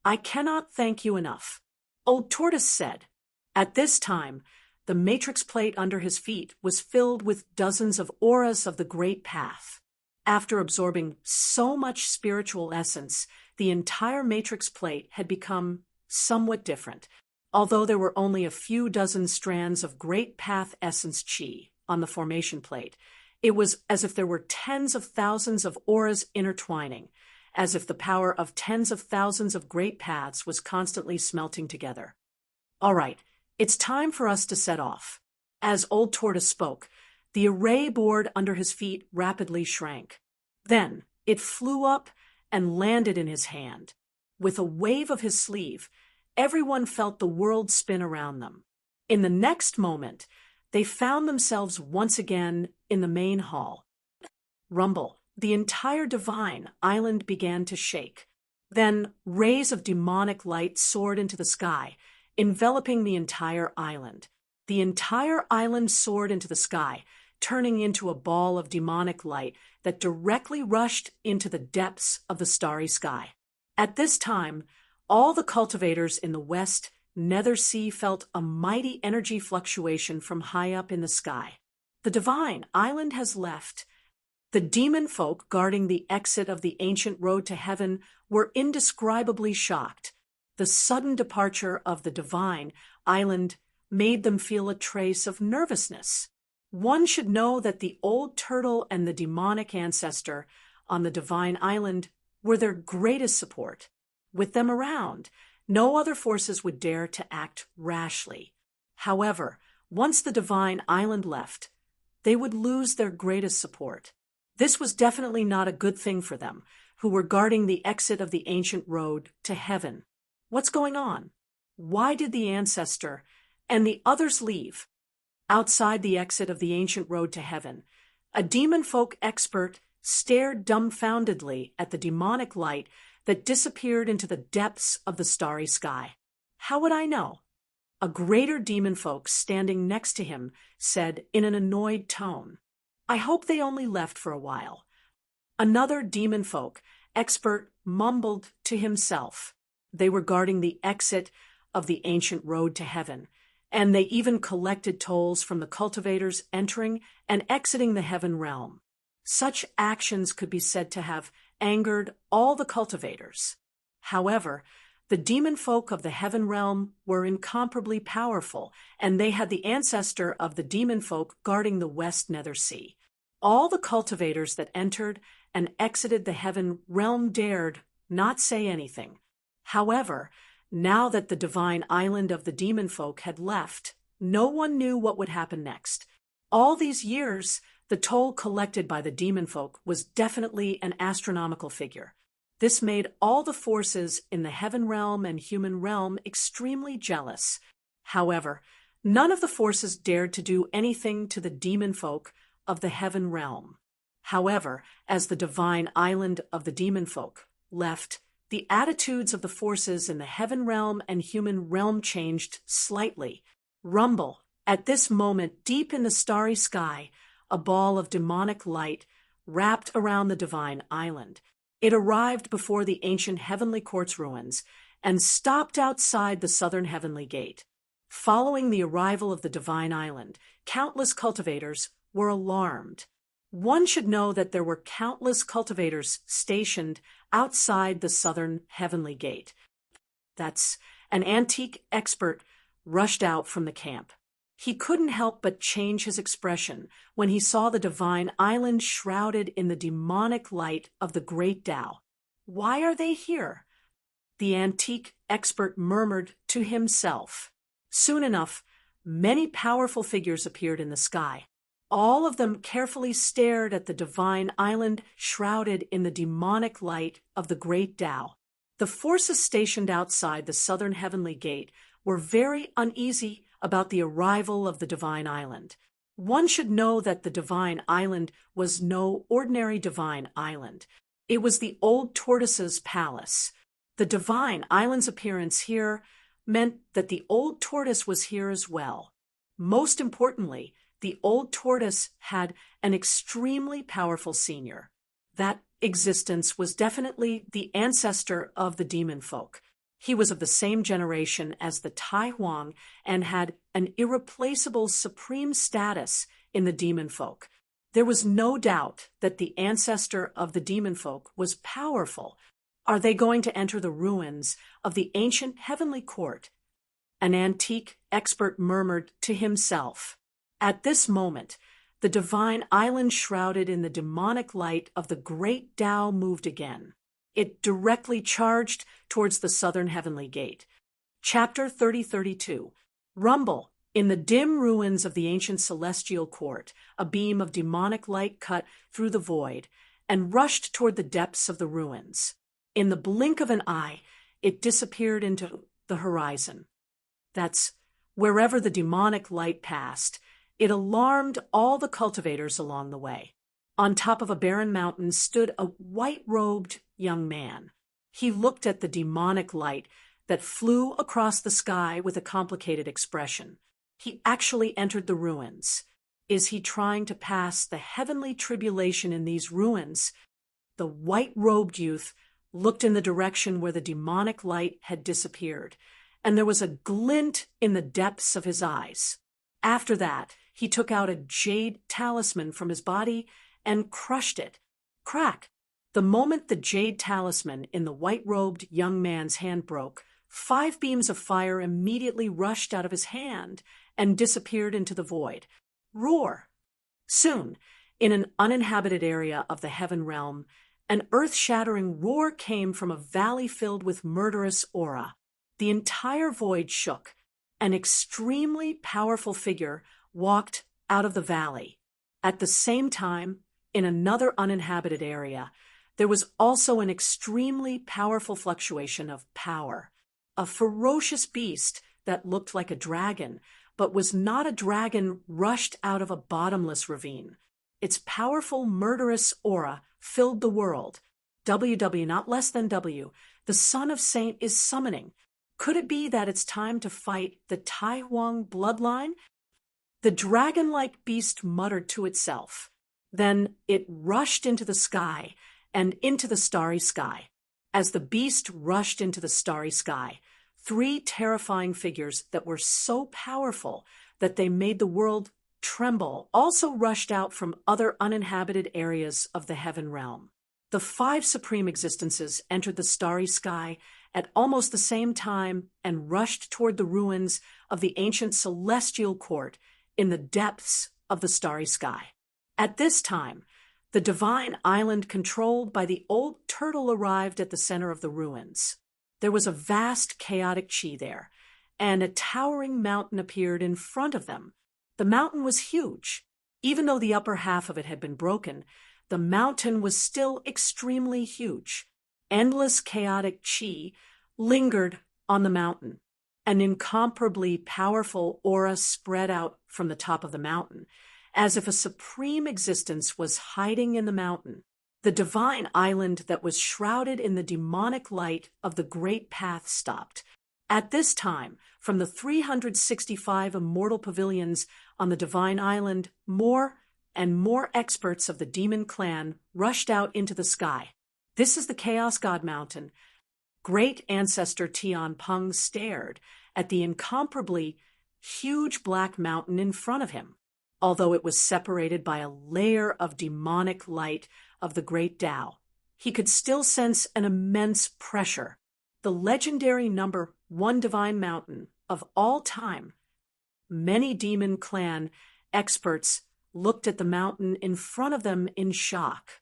I cannot thank you enough, Old Tortoise said. At this time, the matrix plate under his feet was filled with dozens of auras of the Great Path. After absorbing so much spiritual essence, the entire matrix plate had become somewhat different. Although there were only a few dozen strands of Great Path essence chi on the formation plate, it was as if there were tens of thousands of auras intertwining, as if the power of tens of thousands of great paths was constantly smelting together. All right, it's time for us to set off. As Old Tortoise spoke, the array board under his feet rapidly shrank. Then it flew up and landed in his hand. With a wave of his sleeve, everyone felt the world spin around them. In the next moment, they found themselves once again in the main hall. rumble. The entire divine island began to shake. Then rays of demonic light soared into the sky, enveloping the entire island. The entire island soared into the sky, turning into a ball of demonic light that directly rushed into the depths of the starry sky. At this time, all the cultivators in the west nether sea felt a mighty energy fluctuation from high up in the sky. The divine island has left. The demon folk guarding the exit of the ancient road to heaven were indescribably shocked. The sudden departure of the divine island made them feel a trace of nervousness. One should know that the old turtle and the demonic ancestor on the divine island were their greatest support. With them around, no other forces would dare to act rashly. However, once the divine island left, they would lose their greatest support. This was definitely not a good thing for them, who were guarding the exit of the ancient road to heaven. What's going on? Why did the ancestor and the others leave? Outside the exit of the ancient road to heaven, a demon folk expert stared dumbfoundedly at the demonic light that disappeared into the depths of the starry sky. How would I know? A greater demon folk standing next to him said in an annoyed tone, "I hope they only left for a while." Another demon folk expert mumbled to himself. They were guarding the exit of the ancient road to heaven, and they even collected tolls from the cultivators entering and exiting the heaven realm. Such actions could be said to have angered all the cultivators. However, the demon folk of the heaven realm were incomparably powerful, and they had the ancestor of the demon folk guarding the west nether sea. All the cultivators that entered and exited the heaven realm dared not say anything. However, now that the divine island of the demon folk had left, no one knew what would happen next. All these years, the toll collected by the demon folk was definitely an astronomical figure. This made all the forces in the heaven realm and human realm extremely jealous. However, none of the forces dared to do anything to the demon folk of the heaven realm. However, as the divine island of the demon folk left, the attitudes of the forces in the heaven realm and human realm changed slightly. Rumble. At this moment, deep in the starry sky, a ball of demonic light wrapped around the divine island. It arrived before the ancient heavenly court's ruins and stopped outside the southern heavenly gate. Following the arrival of the divine island, countless cultivators were alarmed. One should know that there were countless cultivators stationed outside the southern heavenly gate. That's an antique expert rushed out from the camp. He couldn't help but change his expression when he saw the divine island shrouded in the demonic light of the great Tao. Why are they here? The antique expert murmured to himself. Soon enough, many powerful figures appeared in the sky. All of them carefully stared at the divine island shrouded in the demonic light of the great Tao. The forces stationed outside the southern heavenly gate were very uneasy about the arrival of the divine island. One should know that the divine island was no ordinary divine island. It was the old tortoise's palace. The divine island's appearance here meant that the old tortoise was here as well. Most importantly, the old tortoise had an extremely powerful senior. That existence was definitely the ancestor of the demon folk. He was of the same generation as the Tai Huang and had an irreplaceable supreme status in the demon folk. There was no doubt that the ancestor of the demon folk was powerful. Are they going to enter the ruins of the ancient heavenly court? An antique expert murmured to himself. At this moment, the divine island shrouded in the demonic light of the great Tao moved again. It directly charged towards the southern heavenly gate. Chapter 3032. Rumble. In the dim ruins of the ancient celestial court, a beam of demonic light cut through the void and rushed toward the depths of the ruins. In the blink of an eye, it disappeared into the horizon. That's wherever the demonic light passed. It alarmed all the cultivators along the way. On top of a barren mountain stood a white-robed young man. He looked at the demonic light that flew across the sky with a complicated expression. He actually entered the ruins. Is he trying to pass the heavenly tribulation in these ruins? The white-robed youth looked in the direction where the demonic light had disappeared, and there was a glint in the depths of his eyes. After that, he took out a jade talisman from his body and crushed it. Crack! The moment the jade talisman in the white-robed young man's hand broke, 5 beams of fire immediately rushed out of his hand and disappeared into the void. Roar! Soon, in an uninhabited area of the heaven realm, an earth-shattering roar came from a valley filled with murderous aura. The entire void shook. An extremely powerful figure walked out of the valley. At the same time, in another uninhabited area, there was also an extremely powerful fluctuation of power. A ferocious beast that looked like a dragon, but was not a dragon, rushed out of a bottomless ravine. Its powerful, murderous aura filled the world. WW, not less than W. The Son of Saint is summoning. Could it be that it's time to fight the Tai Huang bloodline? The dragon-like beast muttered to itself. Then it rushed into the sky and into the starry sky. As the beast rushed into the starry sky, 3 terrifying figures that were so powerful that they made the world tremble also rushed out from other uninhabited areas of the heaven realm. The 5 supreme existences entered the starry sky at almost the same time and rushed toward the ruins of the ancient celestial court in the depths of the starry sky. At this time, the divine island controlled by the old turtle arrived at the center of the ruins. There was a vast chaotic chi there, and a towering mountain appeared in front of them. The mountain was huge. Even though the upper half of it had been broken, the mountain was still extremely huge. Endless chaotic chi lingered on the mountain. An incomparably powerful aura spread out from the top of the mountain, as if a supreme existence was hiding in the mountain. The divine island that was shrouded in the demonic light of the great path stopped. At this time, from the 365 immortal pavilions on the divine island, more and more experts of the demon clan rushed out into the sky. This is the Chaos God Mountain. Great ancestor Tian Peng stared at the incomparably huge black mountain in front of him. Although it was separated by a layer of demonic light of the great Tao, he could still sense an immense pressure. The legendary number 1 divine mountain of all time. Many demon clan experts looked at the mountain in front of them in shock.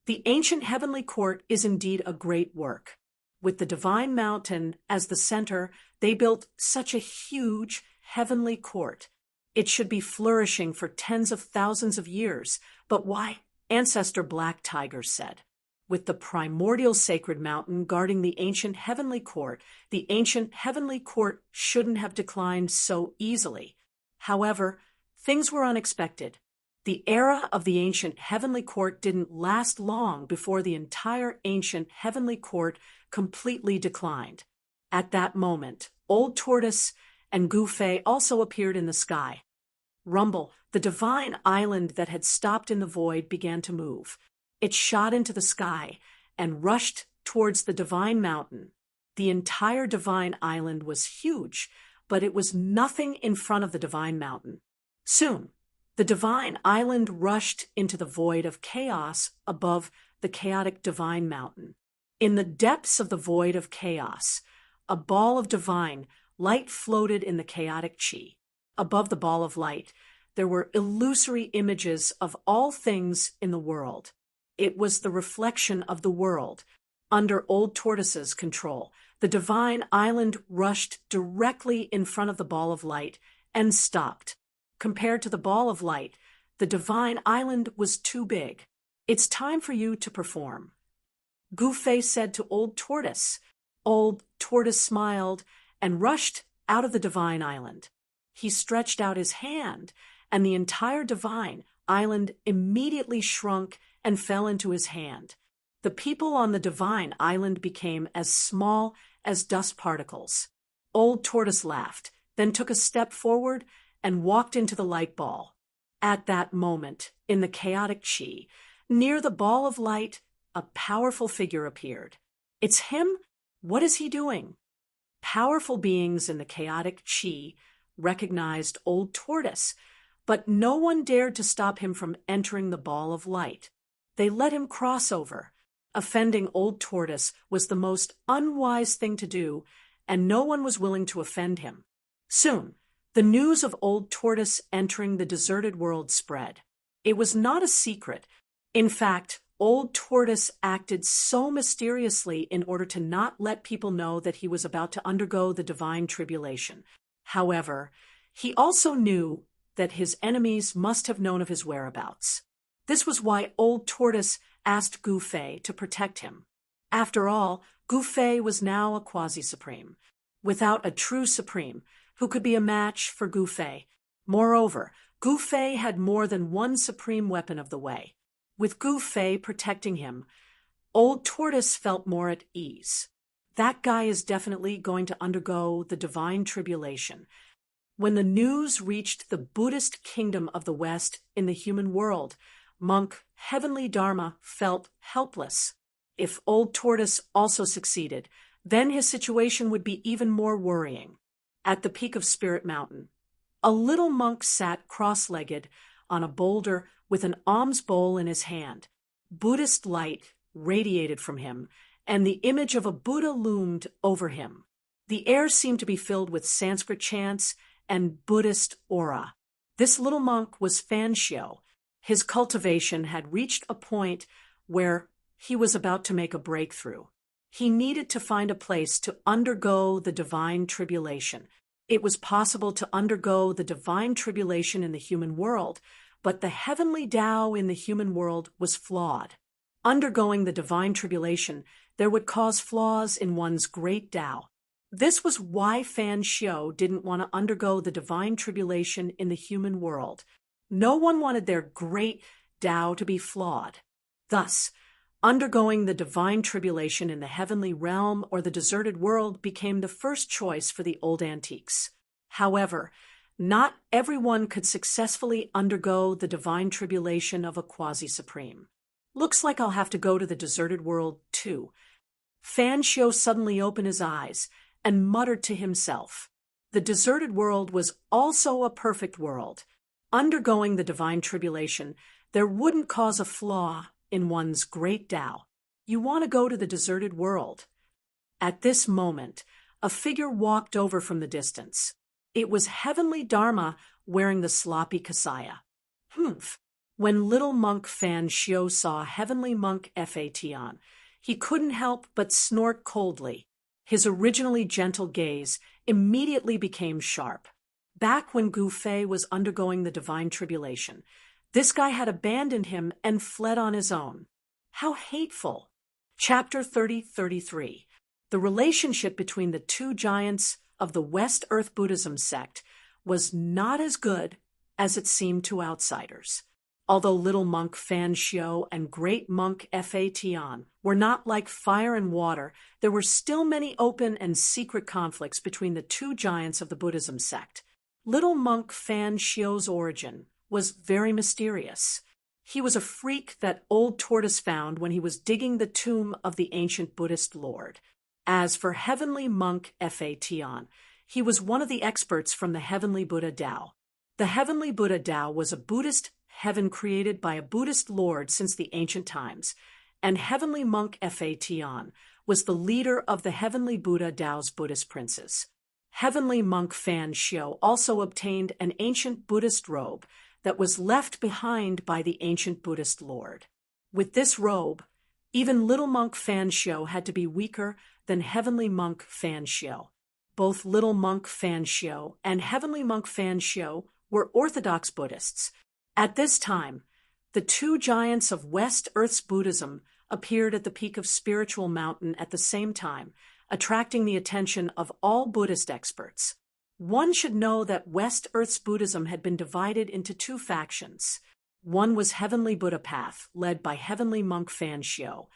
The ancient heavenly court is indeed a great work. With the divine mountain as the center, they built such a huge heavenly court. It should be flourishing for tens of thousands of years. But why? Ancestor Black Tiger said. With the primordial sacred mountain guarding the ancient heavenly court, the ancient heavenly court shouldn't have declined so easily. However, things were unexpected. The era of the ancient heavenly court didn't last long before the entire ancient heavenly court completely declined. At that moment, Old Tortoise and Gufei also appeared in the sky. Rumble, the divine island that had stopped in the void, began to move. It shot into the sky and rushed towards the divine mountain. The entire divine island was huge, but it was nothing in front of the divine mountain. Soon, the divine island rushed into the void of chaos above the chaotic divine mountain. In the depths of the void of chaos, a ball of divine light floated in the chaotic chi. Above the ball of light, there were illusory images of all things in the world. It was the reflection of the world. Under Old Tortoise's control, the divine island rushed directly in front of the ball of light and stopped. Compared to the ball of light, the divine island was too big. It's time for you to perform. Gufei said to Old Tortoise. Old Tortoise smiled and rushed out of the divine island. He stretched out his hand, and the entire divine island immediately shrunk and fell into his hand. The people on the divine island became as small as dust particles. Old Tortoise laughed, then took a step forward and walked into the light ball. At that moment, in the chaotic chi, near the ball of light, a powerful figure appeared. It's him? What is he doing? Powerful beings in the chaotic chi recognized Old Tortoise, but no one dared to stop him from entering the ball of light. They let him cross over. Offending Old Tortoise was the most unwise thing to do, and no one was willing to offend him. Soon, the news of Old Tortoise entering the deserted world spread. It was not a secret. In fact, Old Tortoise acted so mysteriously in order to not let people know that he was about to undergo the divine tribulation. However, he also knew that his enemies must have known of his whereabouts. This was why Old Tortoise asked Gu Fei to protect him. After all, Gu Fei was now a quasi-supreme, without a true supreme, who could be a match for Gu Fei. Moreover, Gu Fei had more than one supreme weapon of the way. With Gu Fei protecting him, Old Tortoise felt more at ease. That guy is definitely going to undergo the divine tribulation. When the news reached the Buddhist kingdom of the West in the human world, monk Heavenly Dharma felt helpless. If Old Tortoise also succeeded, then his situation would be even more worrying. At the peak of Spirit Mountain, a little monk sat cross-legged on a boulder with an alms bowl in his hand. Buddhist light radiated from him, and the image of a Buddha loomed over him. The air seemed to be filled with Sanskrit chants and Buddhist aura. This little monk was Fan Xiu. His cultivation had reached a point where he was about to make a breakthrough. He needed to find a place to undergo the divine tribulation. It was possible to undergo the divine tribulation in the human world, but the heavenly Tao in the human world was flawed. Undergoing the divine tribulation, there would cause flaws in one's great Tao. This was why Fan Xiu didn't want to undergo the divine tribulation in the human world. No one wanted their great Tao to be flawed. Thus, undergoing the divine tribulation in the heavenly realm or the deserted world became the first choice for the old antiques. However, not everyone could successfully undergo the divine tribulation of a quasi-supreme. Looks like I'll have to go to the deserted world, too. Fan Xiu suddenly opened his eyes and muttered to himself. The deserted world was also a perfect world. Undergoing the divine tribulation, there wouldn't cause a flaw in one's great Tao. You want to go to the deserted world. At this moment, a figure walked over from the distance. It was Heavenly Dharma wearing the sloppy kasaya. Humph! When little monk Fan Xiu saw Heavenly Monk Fa Tian, he couldn't help but snort coldly. His originally gentle gaze immediately became sharp. Back when Gu Fei was undergoing the divine tribulation, this guy had abandoned him and fled on his own. How hateful! Chapter 30-33. The relationship between the two giants of the West Earth Buddhism sect was not as good as it seemed to outsiders. Although little monk Fan Xiu and great monk Fa Tian were not like fire and water, there were still many open and secret conflicts between the two giants of the Buddhism sect. Little monk Fan Xiu's origin was very mysterious. He was a freak that Old Tortoise found when he was digging the tomb of the ancient Buddhist lord. As for Heavenly Monk Fa Tian, he was one of the experts from the Heavenly Buddha Tao. The Heavenly Buddha Tao was a Buddhist heaven created by a Buddhist lord since the ancient times, and Heavenly Monk Fa Tian was the leader of the Heavenly Buddha Tao's Buddhist princes. Heavenly Monk Fan Xiu also obtained an ancient Buddhist robe that was left behind by the ancient Buddhist lord. With this robe, even little monk Fan Xiu had to be weaker than Heavenly Monk Fan Xiu. Both little monk Fan Xiu and Heavenly Monk Fan Xiu were Orthodox Buddhists. At this time, the two giants of West Earth's Buddhism appeared at the peak of Spiritual Mountain at the same time, attracting the attention of all Buddhist experts. One should know that West Earth's Buddhism had been divided into two factions. One was Heavenly Buddha Path, led by Heavenly Monk Fan Xiu,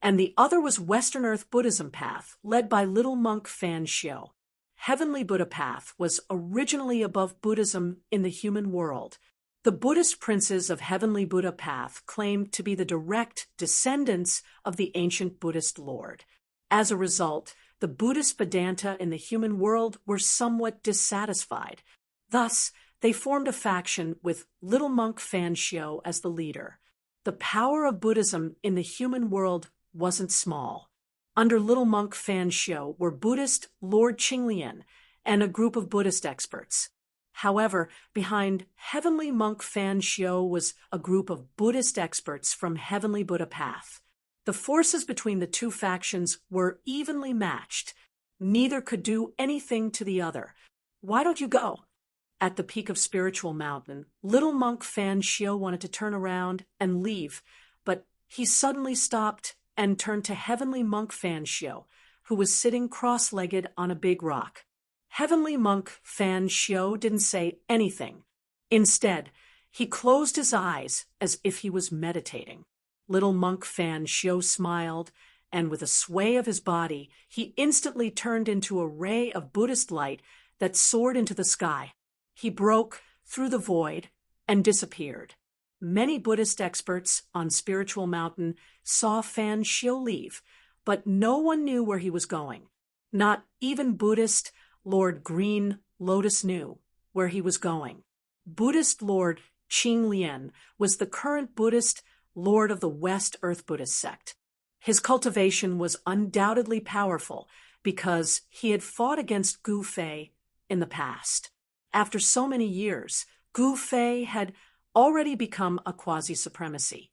and the other was Western Earth Buddhism Path, led by Little Monk Fan Xiu. Heavenly Buddha Path was originally above Buddhism in the human world. The Buddhist princes of Heavenly Buddha Path claimed to be the direct descendants of the ancient Buddhist Lord. As a result, the Buddhist Vedanta in the human world were somewhat dissatisfied. Thus, they formed a faction with Little Monk Fan Xiu as the leader. The power of Buddhism in the human world wasn't small. Under Little Monk Fan Xiu were Buddhist Lord Qinglian and a group of Buddhist experts. However, behind Heavenly Monk Fan Xiu was a group of Buddhist experts from Heavenly Buddha Path. The forces between the two factions were evenly matched. Neither could do anything to the other. "Why don't you go?" At the peak of Spiritual Mountain, Little Monk Fan Xiu wanted to turn around and leave, but he suddenly stopped and turned to Heavenly Monk Fan Xiu, who was sitting cross-legged on a big rock. Heavenly Monk Fan Xiu didn't say anything. Instead, he closed his eyes as if he was meditating. Little Monk Fan Xiu smiled, and with a sway of his body, he instantly turned into a ray of Buddhist light that soared into the sky. He broke through the void and disappeared. Many Buddhist experts on Spiritual Mountain saw Fan Xiu leave, but no one knew where he was going. Not even Buddhist Lord Green Lotus knew where he was going. Buddhist Lord Qinglian was the current Buddhist Lord of the West Earth Buddhist sect. His cultivation was undoubtedly powerful because he had fought against Gu Fei in the past. After so many years, Gu Fei had already become a quasi-supremacy.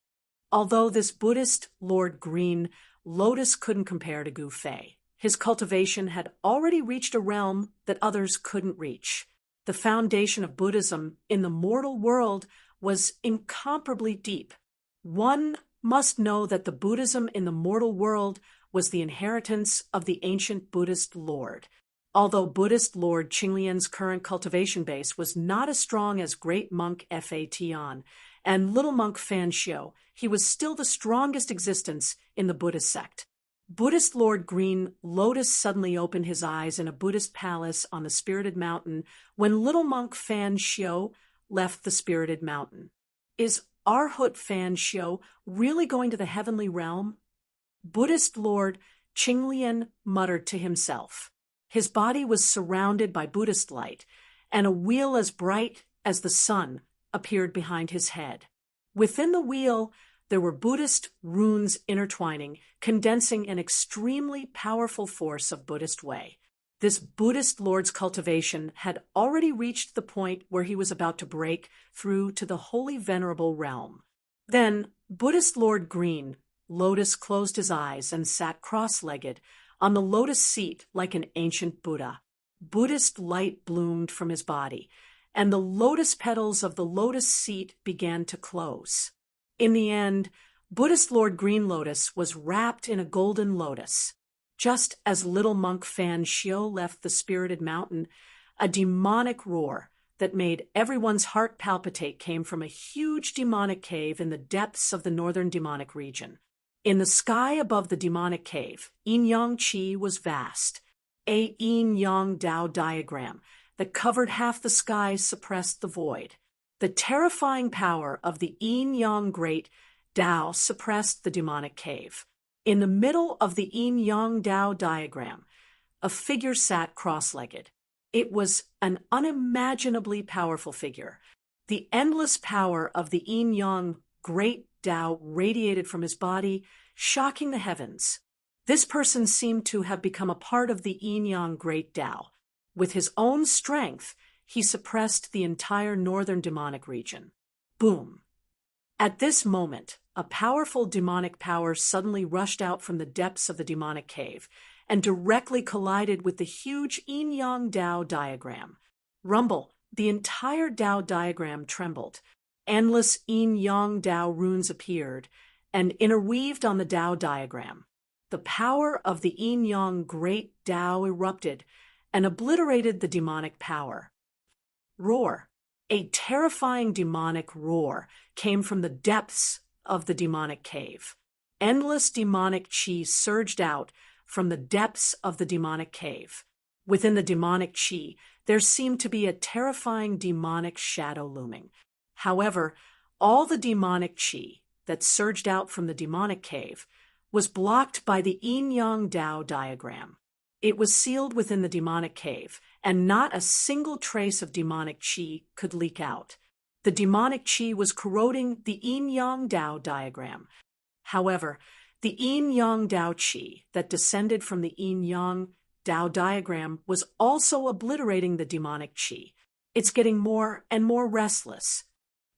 Although this Buddhist Lord Green Lotus couldn't compare to Gu Fei, his cultivation had already reached a realm that others couldn't reach. The foundation of Buddhism in the mortal world was incomparably deep. One must know that the Buddhism in the mortal world was the inheritance of the ancient Buddhist Lord. Although Buddhist Lord Qinglian's current cultivation base was not as strong as Great Monk Fa Tian and Little Monk Fan Xiu, he was still the strongest existence in the Buddhist sect. Buddhist Lord Green Lotus suddenly opened his eyes in a Buddhist palace on the Spirited Mountain when Little Monk Fan Xiu left the Spirited Mountain. "Is Arhut Fan Xiu really going to the heavenly realm?" Buddhist Lord Qinglian muttered to himself. His body was surrounded by Buddhist light, and a wheel as bright as the sun appeared behind his head. Within the wheel, there were Buddhist runes intertwining, condensing an extremely powerful force of Buddhist way. This Buddhist Lord's cultivation had already reached the point where he was about to break through to the Holy Venerable realm. Then Buddhist Lord Green Lotus closed his eyes and sat cross-legged on the lotus seat like an ancient Buddha. Buddhist light bloomed from his body, and the lotus petals of the lotus seat began to close. In the end, Buddhist Lord Green Lotus was wrapped in a golden lotus. Just as Little Monk Fan Xiu left the Spirited Mountain, a demonic roar that made everyone's heart palpitate came from a huge demonic cave in the depths of the northern demonic region. In the sky above the demonic cave, Yin-Yang Qi was vast. A Yin-Yang Tao diagram that covered half the sky suppressed the void. The terrifying power of the Yin-Yang Great Tao suppressed the demonic cave. In the middle of the Yin-Yang Tao diagram, a figure sat cross-legged. It was an unimaginably powerful figure. The endless power of the Yin-Yang Great Tao radiated from his body, shocking the heavens. This person seemed to have become a part of the Yin-Yang Great Tao. With his own strength, he suppressed the entire northern demonic region. Boom! At this moment, a powerful demonic power suddenly rushed out from the depths of the demonic cave and directly collided with the huge Yin-Yang Tao diagram. Rumble, the entire Tao diagram trembled. Endless Yin-Yang Tao runes appeared and interweaved on the Tao diagram. The power of the Yin-Yang Great Tao erupted and obliterated the demonic power. Roar! A terrifying demonic roar came from the depths of the demonic cave. Endless demonic chi surged out from the depths of the demonic cave. Within the demonic chi, there seemed to be a terrifying demonic shadow looming. However, all the demonic chi that surged out from the demonic cave was blocked by the yin-yang Tao diagram. It was sealed within the demonic cave, and not a single trace of demonic chi could leak out. The demonic chi was corroding the yin-yang Tao diagram. However, the yin-yang Tao chi that descended from the yin-yang Tao diagram was also obliterating the demonic chi. It's getting more and more restless.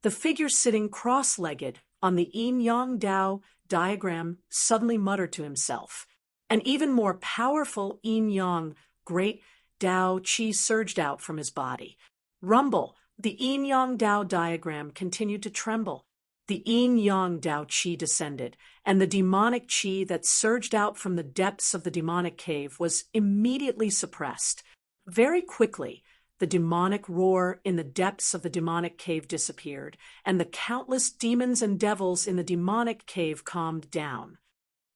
The figure sitting cross-legged on the yin-yang Tao diagram suddenly muttered to himself. An even more powerful yin-yang great Tao chi surged out from his body. Rumble, the yin-yang Tao diagram continued to tremble. The yin-yang Tao chi descended, and the demonic chi that surged out from the depths of the demonic cave was immediately suppressed. Very quickly, the demonic roar in the depths of the demonic cave disappeared, and the countless demons and devils in the demonic cave calmed down.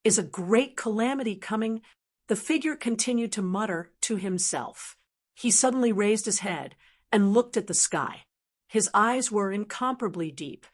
Is a great calamity coming? The figure continued to mutter to himself. He suddenly raised his head and looked at the sky. His eyes were incomparably deep.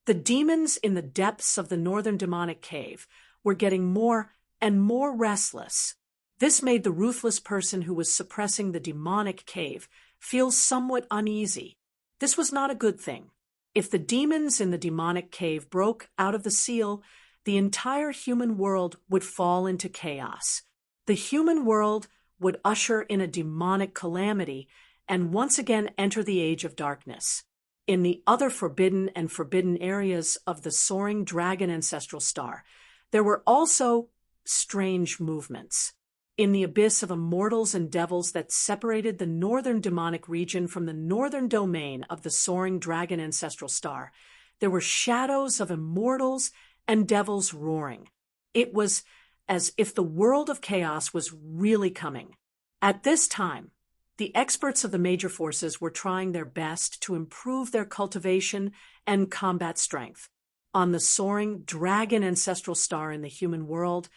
The demons in the depths of the northern demonic cave were getting more and more restless. This made the ruthless person who was suppressing the demonic cave feel somewhat uneasy. This was not a good thing. If the demons in the demonic cave broke out of the seal, the entire human world would fall into chaos. The human world would usher in a demonic calamity and once again enter the age of darkness. In the other forbidden areas of the soaring dragon ancestral star, there were also strange movements. In the abyss of immortals and devils that separated the northern demonic region from the northern domain of the soaring dragon ancestral star, there were shadows of immortals and devils roaring. It was as if the world of chaos was really coming. At this time, the experts of the major forces were trying their best to improve their cultivation and combat strength. On the soaring dragon ancestral star in the human world,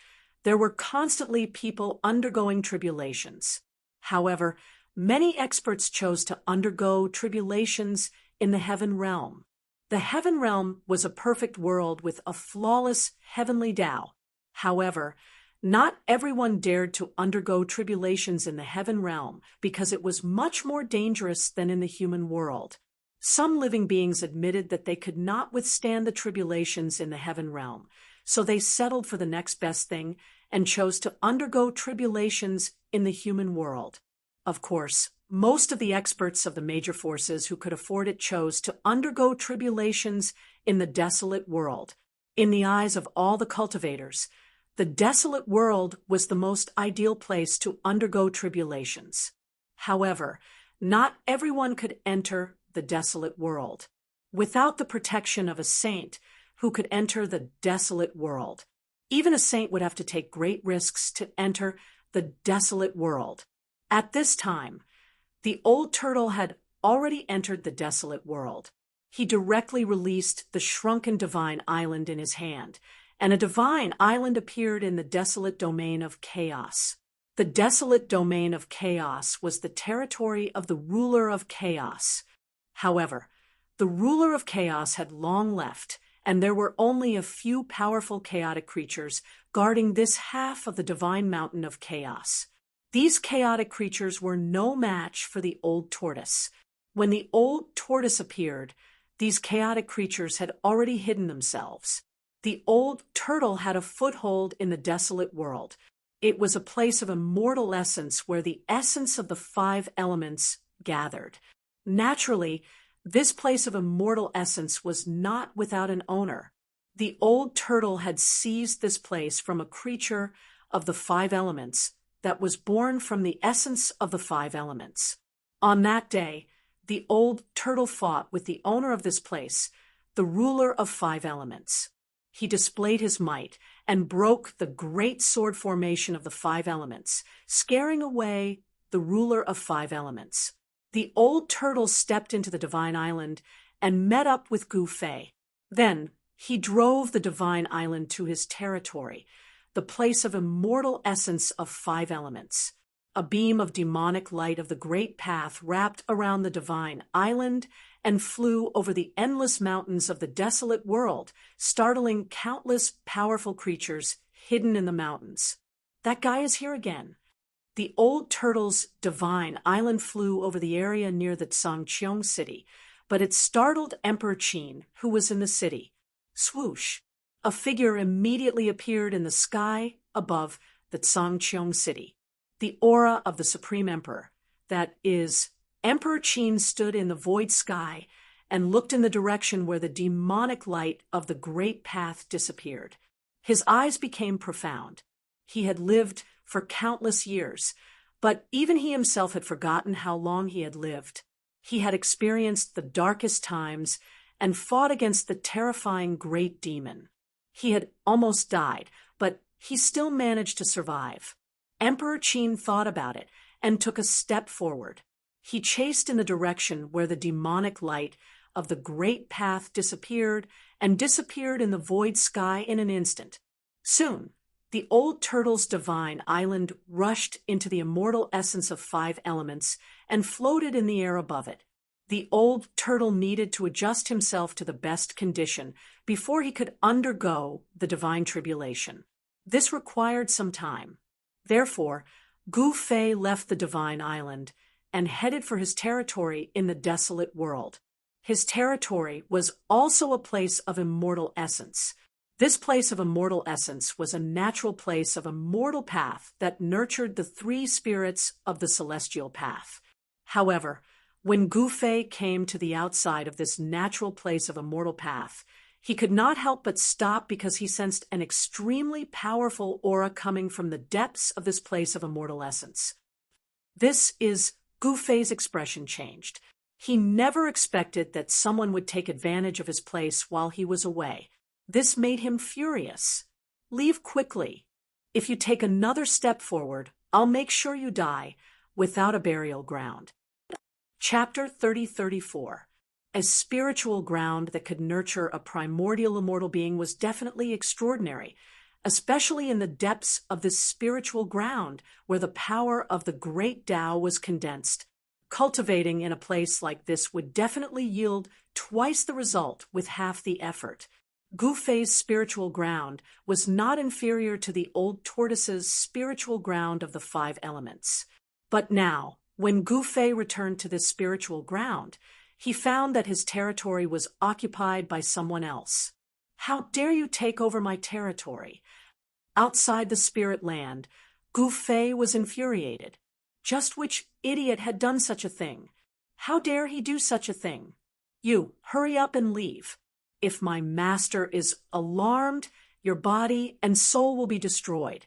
there were constantly people undergoing tribulations. However, many experts chose to undergo tribulations in the heaven realm. The heaven realm was a perfect world with a flawless heavenly Tao. However, not everyone dared to undergo tribulations in the heaven realm because it was much more dangerous than in the human world. Some living beings admitted that they could not withstand the tribulations in the heaven realm, so they settled for the next best thing and chose to undergo tribulations in the human world. Of course, most of the experts of the major forces who could afford it chose to undergo tribulations in the desolate world. In the eyes of all the cultivators, the desolate world was the most ideal place to undergo tribulations. However, not everyone could enter the desolate world. Without the protection of a saint who could enter the desolate world, even a saint would have to take great risks to enter the desolate world. At this time, the old turtle had already entered the desolate world. He directly released the shrunken divine island in his hand, and a divine island appeared in the desolate domain of chaos. The desolate domain of chaos was the territory of the ruler of chaos. However, the ruler of chaos had long left, and there were only a few powerful chaotic creatures guarding this half of the divine mountain of chaos. These chaotic creatures were no match for the old tortoise. When the old tortoise appeared, these chaotic creatures had already hidden themselves. The old turtle had a foothold in the desolate world. It was a place of immortal essence where the essence of the 5 elements gathered. Naturally, this place of immortal essence was not without an owner. The old turtle had seized this place from a creature of the 5 elements that was born from the essence of the 5 elements. On that day, the old turtle fought with the owner of this place, the ruler of 5 elements. He displayed his might and broke the great sword formation of the 5 elements, scaring away the ruler of 5 elements. The old turtle stepped into the divine island and met up with Gu Fei. Then he drove the divine island to his territory, the place of immortal essence of 5 elements. A beam of demonic light of the great path wrapped around the divine island and flew over the endless mountains of the desolate world, startling countless powerful creatures hidden in the mountains. That guy is here again. The old turtle's divine island flew over the area near the Tsangqiong city, but it startled Emperor Qin, who was in the city. Swoosh! A figure immediately appeared in the sky above the Tsangqiong city. The aura of the Supreme Emperor, that is, Emperor Qin stood in the void sky and looked in the direction where the demonic light of the great path disappeared. His eyes became profound. He had lived for countless years, but even he himself had forgotten how long he had lived. He had experienced the darkest times and fought against the terrifying great demon. He had almost died, but he still managed to survive. Emperor Qin thought about it and took a step forward. He chased in the direction where the demonic light of the great path disappeared and disappeared in the void sky in an instant. Soon, the old turtle's divine island rushed into the immortal essence of 5 elements and floated in the air above it. The old turtle needed to adjust himself to the best condition before he could undergo the divine tribulation. This required some time. Therefore, Gu Fei left the divine island and headed for his territory in the desolate world. His territory was also a place of immortal essence. This place of immortal essence was a natural place of immortal path that nurtured the 3 spirits of the celestial path. However, when Gu Fei came to the outside of this natural place of immortal path, he could not help but stop because he sensed an extremely powerful aura coming from the depths of this place of immortal essence. This is Gu Fei's expression changed. He never expected that someone would take advantage of his place while he was away. This made him furious. Leave quickly. If you take another step forward, I'll make sure you die without a burial ground. Chapter 30-34. A spiritual ground that could nurture a primordial immortal being was definitely extraordinary, especially in the depths of this spiritual ground where the power of the great Tao was condensed. Cultivating in a place like this would definitely yield twice the result with half the effort. Gu Fei's spiritual ground was not inferior to the old tortoise's spiritual ground of the 5 elements. But now, when Gu Fei returned to this spiritual ground, he found that his territory was occupied by someone else. How dare you take over my territory? Outside the spirit land, Gu Fei was infuriated. Just which idiot had done such a thing? How dare he do such a thing? You, hurry up and leave. If my master is alarmed, your body and soul will be destroyed.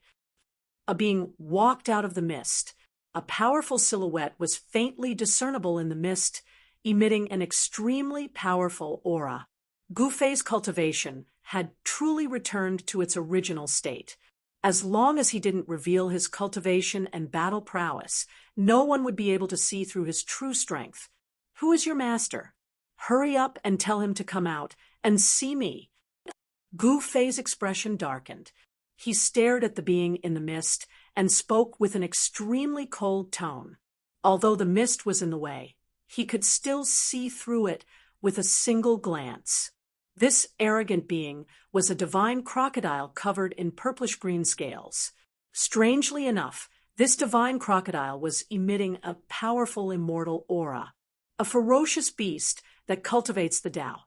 A being walked out of the mist. A powerful silhouette was faintly discernible in the mist, emitting an extremely powerful aura. Gu Fei's cultivation had truly returned to its original state. As long as he didn't reveal his cultivation and battle prowess, no one would be able to see through his true strength. Who is your master? Hurry up and tell him to come out and see me. Gu Fei's expression darkened. He stared at the being in the mist and spoke with an extremely cold tone. Although the mist was in the way, he could still see through it with a single glance. This arrogant being was a divine crocodile covered in purplish-green scales. Strangely enough, this divine crocodile was emitting a powerful immortal aura, a ferocious beast that cultivates the Tao.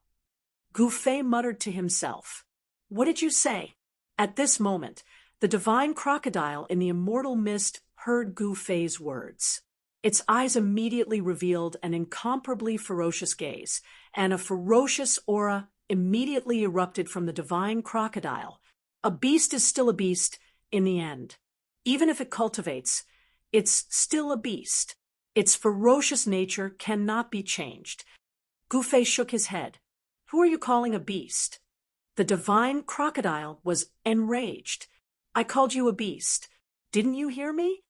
Gu Fei muttered to himself, "What did you say?" At this moment, the divine crocodile in the immortal mist heard Gu Fei's words. Its eyes immediately revealed an incomparably ferocious gaze, and a ferocious aura immediately erupted from the divine crocodile. A beast is still a beast in the end. Even if it cultivates, it's still a beast. Its ferocious nature cannot be changed. Gu Fei shook his head. Who are you calling a beast? The divine crocodile was enraged. I called you a beast. Didn't you hear me?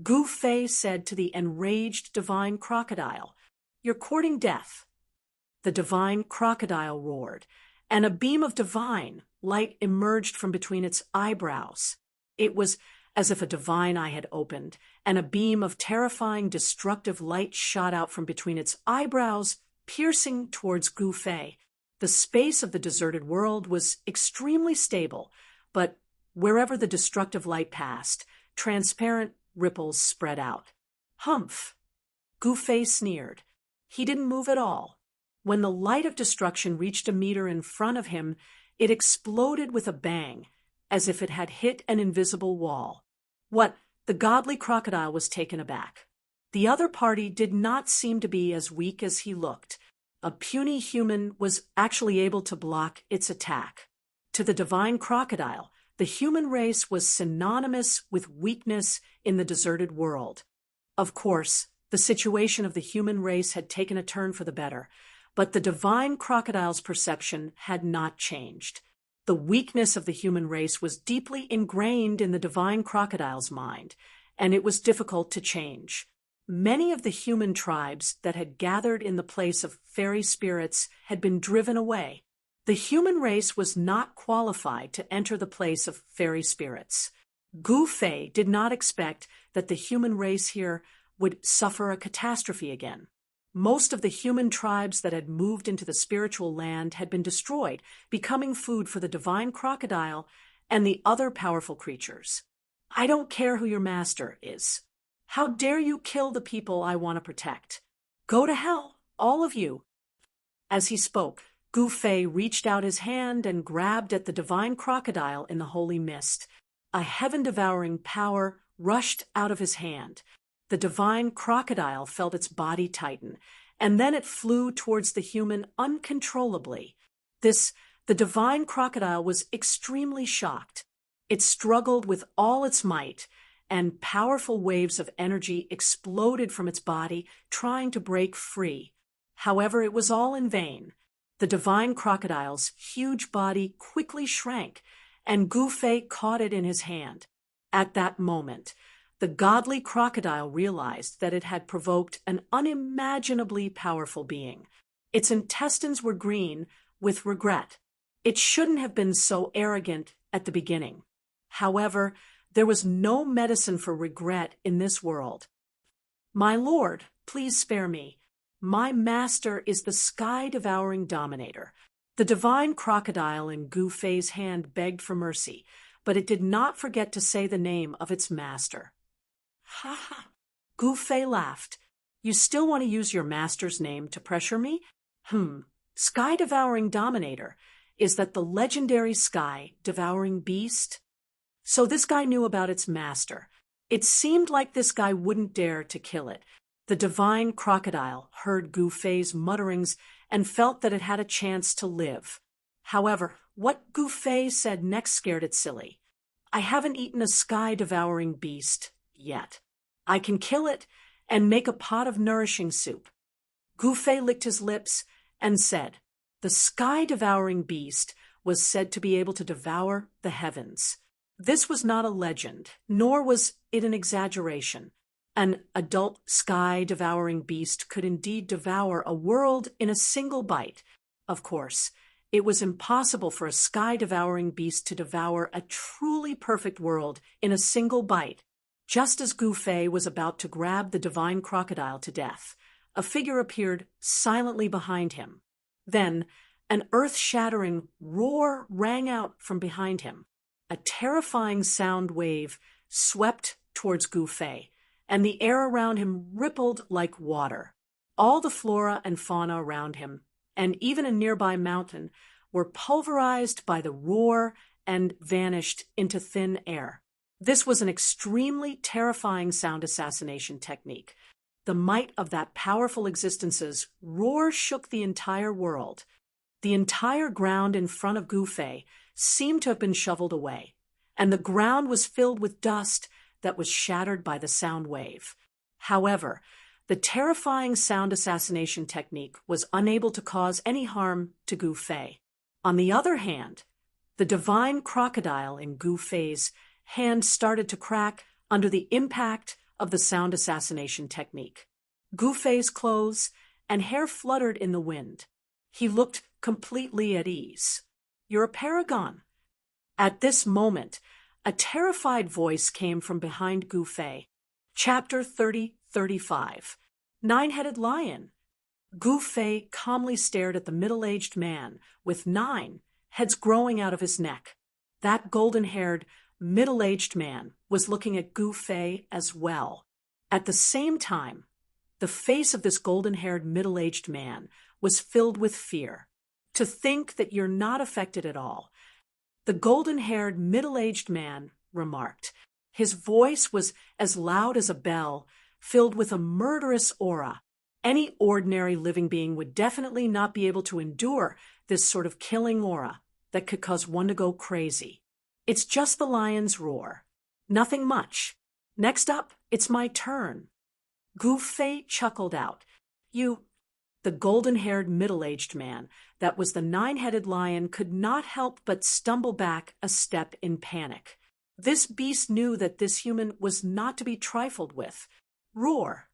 Gu Fei said to the enraged divine crocodile, "You're courting death." The divine crocodile roared, and a beam of divine light emerged from between its eyebrows. It was as if a divine eye had opened, and a beam of terrifying, destructive light shot out from between its eyebrows, piercing towards Gu Fei. The space of the deserted world was extremely stable, but wherever the destructive light passed, transparent ripples spread out. "Humph!" Gu Fei sneered. He didn't move at all. When the light of destruction reached a meter in front of him, it exploded with a bang, as if it had hit an invisible wall. What? The godly crocodile was taken aback. The other party did not seem to be as weak as he looked. A puny human was actually able to block its attack. To the divine crocodile, the human race was synonymous with weakness in the deserted world. Of course, the situation of the human race had taken a turn for the better, but the divine crocodile's perception had not changed. The weakness of the human race was deeply ingrained in the divine crocodile's mind, and it was difficult to change. Many of the human tribes that had gathered in the place of fairy spirits had been driven away. The human race was not qualified to enter the place of fairy spirits. Gu Fei did not expect that the human race here would suffer a catastrophe again. Most of the human tribes that had moved into the spiritual land had been destroyed, becoming food for the divine crocodile and the other powerful creatures. "I don't care who your master is. How dare you kill the people I want to protect? Go to hell, all of you." As he spoke, Gu Fei reached out his hand and grabbed at the divine crocodile in the holy mist. A heaven-devouring power rushed out of his hand. The divine crocodile felt its body tighten, and then it flew towards the human uncontrollably. The divine crocodile was extremely shocked. It struggled with all its might, and powerful waves of energy exploded from its body, trying to break free. However, it was all in vain. The divine crocodile's huge body quickly shrank, and Gu Fei caught it in his hand. At that moment, the godly crocodile realized that it had provoked an unimaginably powerful being. Its intestines were green with regret. It shouldn't have been so arrogant at the beginning. However, there was no medicine for regret in this world. "My lord, please spare me. My master is the sky-devouring dominator." The divine crocodile in Gu Fei's hand begged for mercy, but it did not forget to say the name of its master. "Ha ha!" Gu Fei laughed. "You still want to use your master's name to pressure me? Sky-devouring dominator. Is that the legendary sky-devouring beast?" So this guy knew about its master. It seemed like this guy wouldn't dare to kill it. The divine crocodile heard Gu Fei's mutterings and felt that it had a chance to live. However, what Gu Fei said next scared it silly. "I haven't eaten a sky-devouring beast yet. I can kill it and make a pot of nourishing soup." Gu Fei licked his lips and said, "The sky-devouring beast was said to be able to devour the heavens." This was not a legend, nor was it an exaggeration. An adult sky-devouring beast could indeed devour a world in a single bite. Of course, it was impossible for a sky-devouring beast to devour a truly perfect world in a single bite. Just as Gu Fei was about to grab the divine crocodile to death, a figure appeared silently behind him. Then, an earth-shattering roar rang out from behind him. A terrifying sound wave swept towards Gu Fei, and the air around him rippled like water. All the flora and fauna around him, and even a nearby mountain, were pulverized by the roar and vanished into thin air. This was an extremely terrifying sound assassination technique. The might of that powerful existence's roar shook the entire world. The entire ground in front of Gu Fei seemed to have been shoveled away, and the ground was filled with dust that was shattered by the sound wave. However, the terrifying sound assassination technique was unable to cause any harm to Gu Fei. On the other hand, the divine crocodile in Gu Fei's hand started to crack under the impact of the sound assassination technique. Gu Fei's clothes and hair fluttered in the wind. He looked completely at ease. "You're a paragon." At this moment, a terrified voice came from behind Gu Fei. Chapter 30-35. Nine-Headed Lion. Gu Fei calmly stared at the middle-aged man with 9 heads growing out of his neck. That golden-haired, middle-aged man was looking at Gu Fei as well. At the same time, the face of this golden-haired, middle-aged man was filled with fear. To think that you're not affected at all. The golden-haired, middle-aged man remarked. His voice was as loud as a bell, filled with a murderous aura. Any ordinary living being would definitely not be able to endure this sort of killing aura that could cause one to go crazy. It's just the lion's roar. Nothing much. Next up, it's my turn. Gu Fei chuckled out. The golden-haired, middle-aged man, that was the nine-headed lion, could not help but stumble back a step in panic. This beast knew that this human was not to be trifled with. Roar.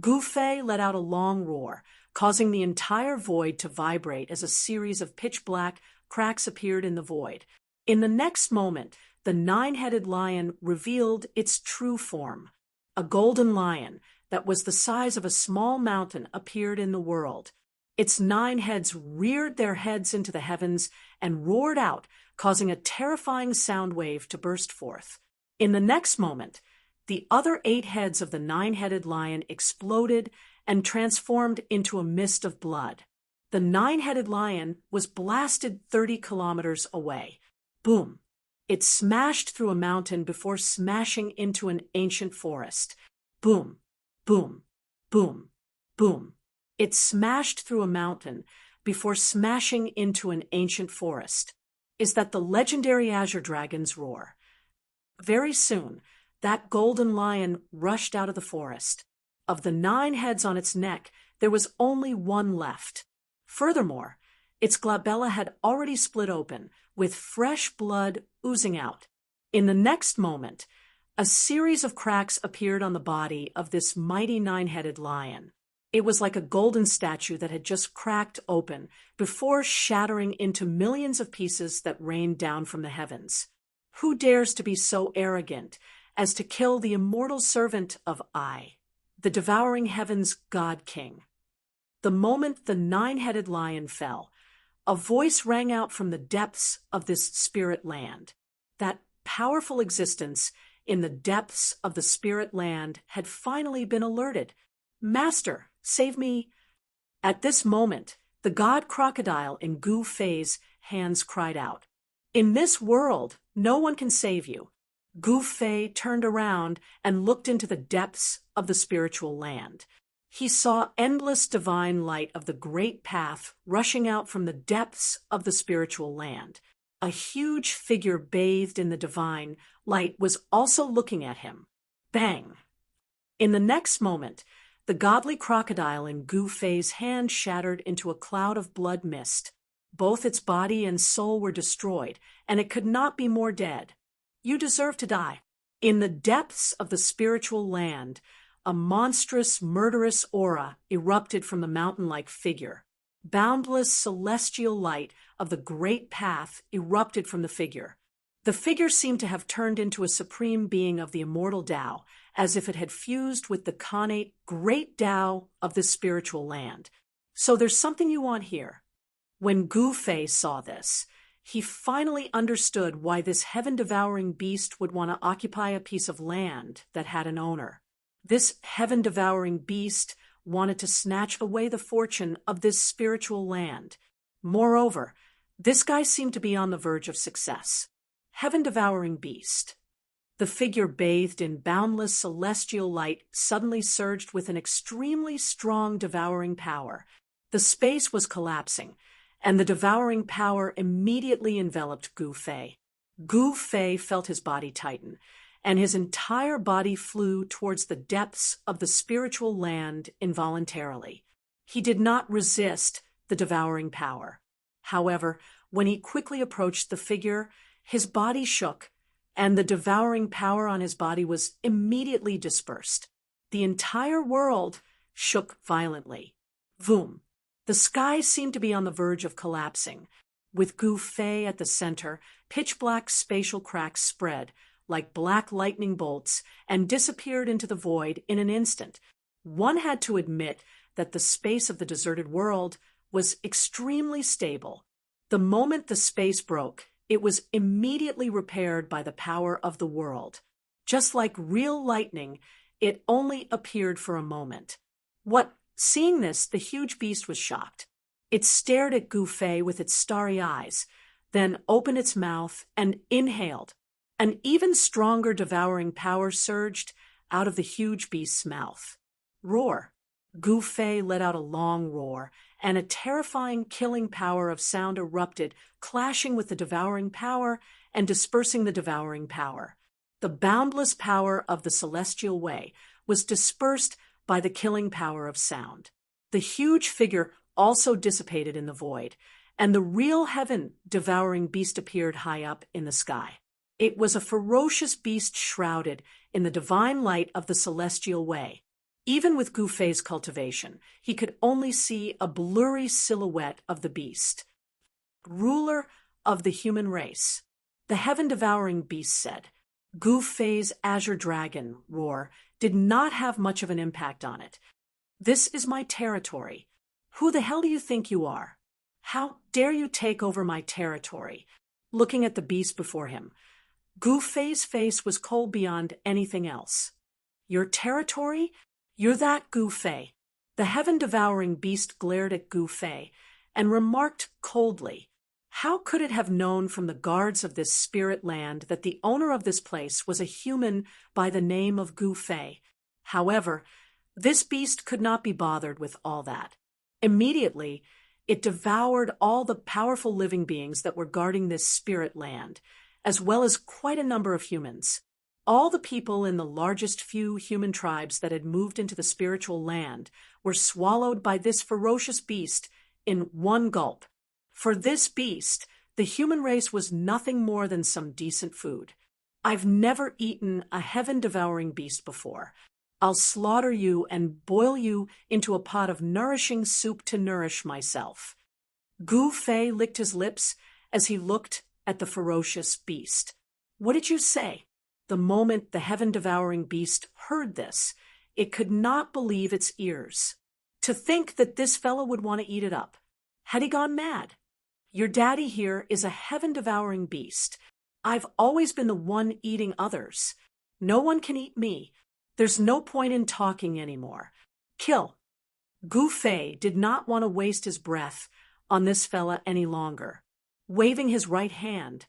Gu Fei let out a long roar, causing the entire void to vibrate as a series of pitch-black cracks appeared in the void. In the next moment, the nine-headed lion revealed its true form. A golden lion that was the size of a small mountain appeared in the world. Its 9 heads reared their heads into the heavens and roared out, causing a terrifying sound wave to burst forth. In the next moment, the other 8 heads of the 9-headed lion exploded and transformed into a mist of blood. The 9-headed lion was blasted 30 kilometers away. Boom! It smashed through a mountain before smashing into an ancient forest. Boom! Boom! Boom! Boom! It smashed through a mountain before smashing into an ancient forest. Is that the legendary Azure Dragon's roar? Very soon, that golden lion rushed out of the forest. Of the 9 heads on its neck, there was only 1 left. Furthermore, its glabella had already split open, with fresh blood oozing out. In the next moment, a series of cracks appeared on the body of this mighty 9-headed lion. It was like a golden statue that had just cracked open before shattering into millions of pieces that rained down from the heavens. Who dares to be so arrogant as to kill the immortal servant of I, the devouring heaven's God King? The moment the 9-headed lion fell, a voice rang out from the depths of this spirit land. That powerful existence in the depths of the spirit land had finally been alerted. "Master, save me." At this moment, the god crocodile in Gu Fei's hands cried out. "In this world, no one can save you." Gu Fei turned around and looked into the depths of the spiritual land. He saw endless divine light of the great path rushing out from the depths of the spiritual land. A huge figure bathed in the divine light was also looking at him. Bang! In the next moment, the godly crocodile in Gu Fei's hand shattered into a cloud of blood mist. Both its body and soul were destroyed, and it could not be more dead. You deserve to die. In the depths of the spiritual land, a monstrous, murderous aura erupted from the mountain-like figure. Boundless celestial light of the great path erupted from the figure. The figure seemed to have turned into a supreme being of the immortal Tao, as if it had fused with the connate great Tao of this spiritual land. So there's something you want here. When Gu Fei saw this, he finally understood why this heaven-devouring beast would want to occupy a piece of land that had an owner. This heaven-devouring beast wanted to snatch away the fortune of this spiritual land. Moreover, this guy seemed to be on the verge of success. Heaven-devouring beast. The figure bathed in boundless celestial light suddenly surged with an extremely strong devouring power. The space was collapsing, and the devouring power immediately enveloped Gu Fei. Gu Fei felt his body tighten, and his entire body flew towards the depths of the spiritual land involuntarily. He did not resist the devouring power. However, when he quickly approached the figure, his body shook, and the devouring power on his body was immediately dispersed. The entire world shook violently. Voom! The sky seemed to be on the verge of collapsing. With Gu Fei at the center, pitch-black spatial cracks spread like black lightning bolts and disappeared into the void in an instant. One had to admit that the space of the deserted world was extremely stable. The moment the space broke, it was immediately repaired by the power of the world. Just like real lightning, it only appeared for a moment. Seeing this, the huge beast was shocked. It stared at Gu Fei with its starry eyes, then opened its mouth and inhaled. An even stronger devouring power surged out of the huge beast's mouth. Roar! Gu Fei let out a long roar, and a terrifying killing power of sound erupted, clashing with the devouring power and dispersing the devouring power. The boundless power of the celestial way was dispersed by the killing power of sound. The huge figure also dissipated in the void, and the real heaven-devouring beast appeared high up in the sky. It was a ferocious beast shrouded in the divine light of the celestial way. Even with Gu Fei's cultivation, he could only see a blurry silhouette of the beast. Ruler of the human race, the heaven-devouring beast said. Gu Fei's azure dragon roar did not have much of an impact on it. This is my territory. Who the hell do you think you are? How dare you take over my territory? Looking at the beast before him, Gu Fei's face was cold beyond anything else. Your territory? You're that Gu Fei. The heaven-devouring beast glared at Gu Fei and remarked coldly, how could it have known from the guards of this spirit land that the owner of this place was a human by the name of Gu Fei? However, this beast could not be bothered with all that. Immediately, it devoured all the powerful living beings that were guarding this spirit land, as well as quite a number of humans. All the people in the largest few human tribes that had moved into the spiritual land were swallowed by this ferocious beast in one gulp. For this beast, the human race was nothing more than some decent food. I've never eaten a heaven-devouring beast before. I'll slaughter you and boil you into a pot of nourishing soup to nourish myself. Gu Fei licked his lips as he looked at the ferocious beast. What did you say? The moment the heaven-devouring beast heard this, it could not believe its ears. To think that this fellow would want to eat it up. Had he gone mad? Your daddy here is a heaven-devouring beast. I've always been the one eating others. No one can eat me. There's no point in talking anymore. Kill. Gu Fei did not want to waste his breath on this fella any longer. Waving his right hand,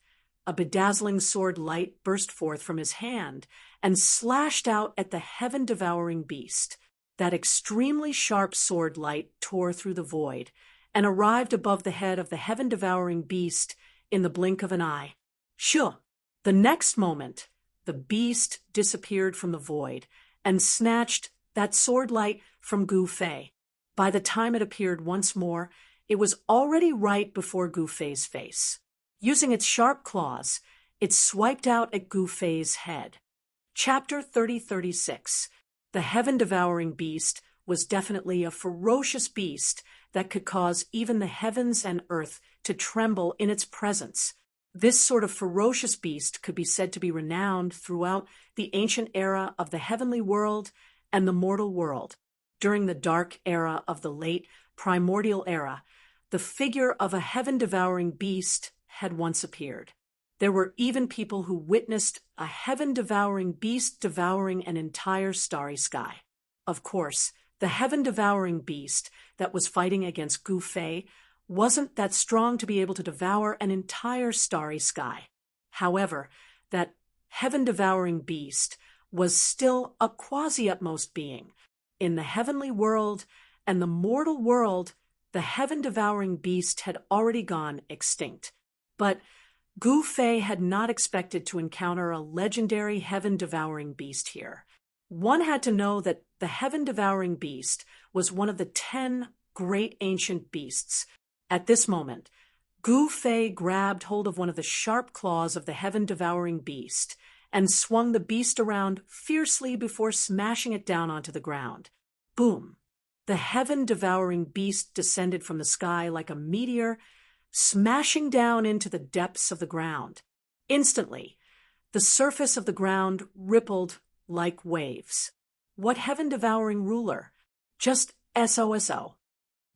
a bedazzling sword light burst forth from his hand and slashed out at the heaven-devouring beast. That extremely sharp sword light tore through the void and arrived above the head of the heaven-devouring beast in the blink of an eye. Shoo! The next moment, the beast disappeared from the void and snatched that sword light from Gu Fei. By the time it appeared once more, it was already right before Gu Fei's face. Using its sharp claws, it swiped out at Gu Fei's head. Chapter 3036. The heaven-devouring beast was definitely a ferocious beast that could cause even the heavens and earth to tremble in its presence. This sort of ferocious beast could be said to be renowned throughout the ancient era of the heavenly world and the mortal world. During the dark era of the late primordial era, the figure of a heaven-devouring beast had once appeared. There were even people who witnessed a heaven-devouring beast devouring an entire starry sky. Of course, the heaven-devouring beast that was fighting against Gu Fei wasn't that strong to be able to devour an entire starry sky. However, that heaven-devouring beast was still a quasi-utmost being. In the heavenly world and the mortal world, the heaven-devouring beast had already gone extinct. But Gu Fei had not expected to encounter a legendary heaven-devouring beast here. One had to know that the heaven-devouring beast was one of the 10 great ancient beasts. At this moment, Gu Fei grabbed hold of one of the sharp claws of the heaven-devouring beast and swung the beast around fiercely before smashing it down onto the ground. Boom! The heaven-devouring beast descended from the sky like a meteor, smashing down into the depths of the ground. Instantly, the surface of the ground rippled like waves. What heaven-devouring ruler? Just SOSO.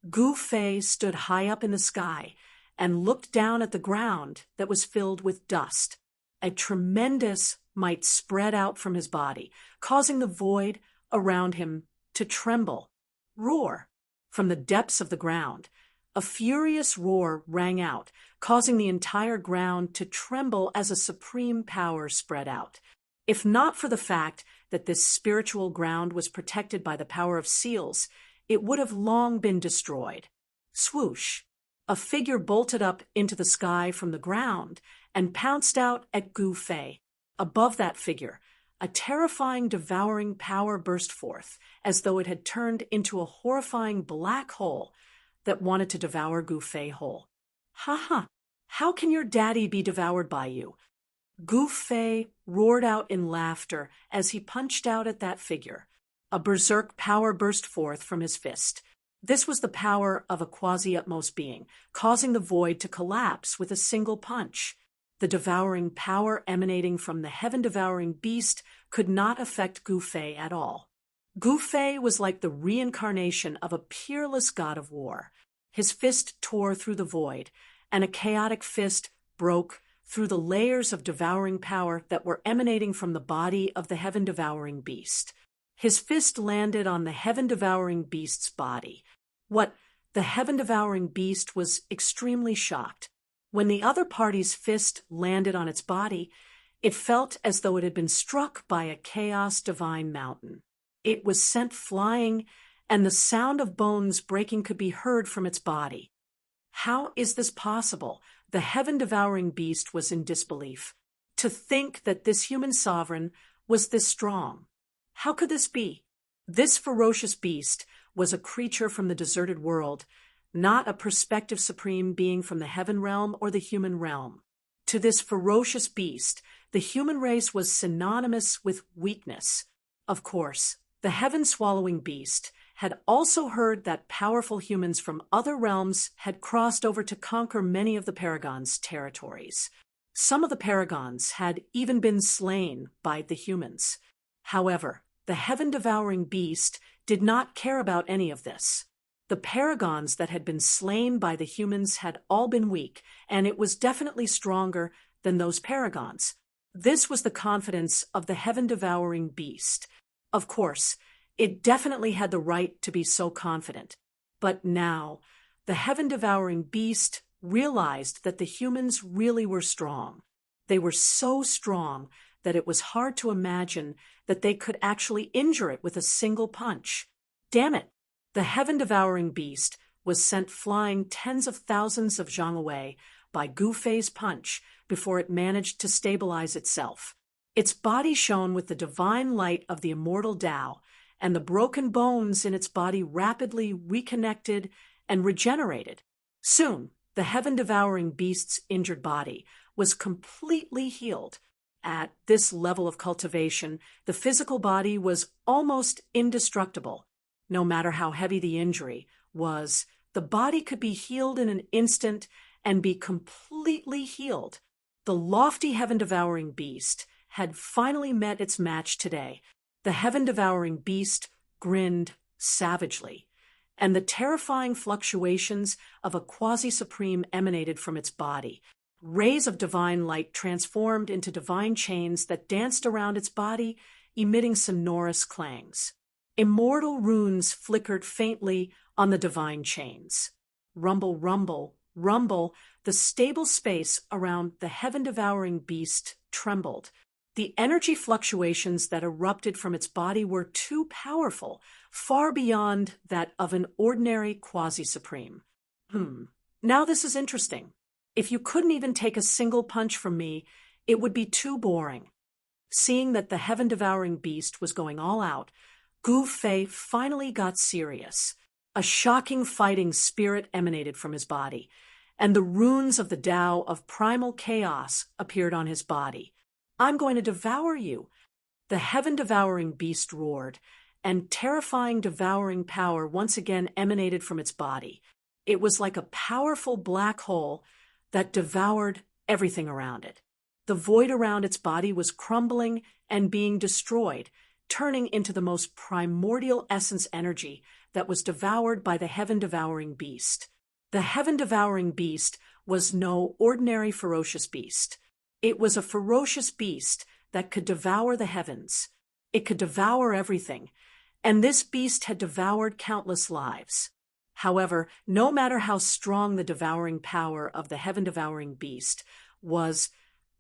Gu Fei stood high up in the sky and looked down at the ground that was filled with dust. A tremendous might spread out from his body, causing the void around him to tremble. Roar! From the depths of the ground, a furious roar rang out, causing the entire ground to tremble as a supreme power spread out. If not for the fact that this spiritual ground was protected by the power of seals, it would have long been destroyed. Swoosh! A figure bolted up into the sky from the ground and pounced out at Gu Fei. Above that figure, a terrifying, devouring power burst forth, as though it had turned into a horrifying black hole that wanted to devour Gu Fei whole. Ha ha! How can your daddy be devoured by you? Gu Fei roared out in laughter as he punched out at that figure. A berserk power burst forth from his fist. This was the power of a quasi-utmost being, causing the void to collapse with a single punch. The devouring power emanating from the heaven-devouring beast could not affect Gu Fei at all. Gu Fei was like the reincarnation of a peerless god of war. His fist tore through the void, and a chaotic fist broke through the layers of devouring power that were emanating from the body of the heaven-devouring beast. His fist landed on the heaven-devouring beast's body. The heaven-devouring beast was extremely shocked. When the other party's fist landed on its body, it felt as though it had been struck by a chaos-divine mountain. It was sent flying, and the sound of bones breaking could be heard from its body. How is this possible? The heaven-devouring beast was in disbelief. To think that this human sovereign was this strong. How could this be? This ferocious beast was a creature from the deserted world, not a prospective supreme being from the heaven realm or the human realm. To this ferocious beast, the human race was synonymous with weakness. Of course, the heaven-swallowing beast had also heard that powerful humans from other realms had crossed over to conquer many of the Paragon's territories. Some of the Paragons had even been slain by the humans. However, the heaven-devouring beast did not care about any of this. The Paragons that had been slain by the humans had all been weak, and it was definitely stronger than those Paragons. This was the confidence of the heaven-devouring beast. Of course, it definitely had the right to be so confident. But now, the heaven-devouring beast realized that the humans really were strong. They were so strong that it was hard to imagine that they could actually injure it with a single punch. Damn it! The heaven-devouring beast was sent flying tens of thousands of zhang away by Gu Fei's punch before it managed to stabilize itself. Its body shone with the divine light of the immortal Tao, and the broken bones in its body rapidly reconnected and regenerated. Soon, the heaven-devouring beast's injured body was completely healed. At this level of cultivation, the physical body was almost indestructible. No matter how heavy the injury was, the body could be healed in an instant and be completely healed. The lofty heaven-devouring beast had finally met its match today. The heaven-devouring beast grinned savagely, and the terrifying fluctuations of a quasi-supreme emanated from its body. Rays of divine light transformed into divine chains that danced around its body, emitting sonorous clangs. Immortal runes flickered faintly on the divine chains. Rumble, rumble, rumble, the stable space around the heaven-devouring beast trembled. The energy fluctuations that erupted from its body were too powerful, far beyond that of an ordinary quasi-supreme. Now this is interesting. If you couldn't even take a single punch from me, it would be too boring. Seeing that the heaven-devouring beast was going all out, Gu Fei finally got serious. A shocking fighting spirit emanated from his body, and the runes of the Tao of primal chaos appeared on his body. "I'm going to devour you," the heaven-devouring beast roared, and terrifying devouring power once again emanated from its body. It was like a powerful black hole that devoured everything around it. The void around its body was crumbling and being destroyed, turning into the most primordial essence energy that was devoured by the heaven-devouring beast. The heaven-devouring beast was no ordinary ferocious beast. It was a ferocious beast that could devour the heavens. It could devour everything, and this beast had devoured countless lives. However, no matter how strong the devouring power of the heaven-devouring beast was,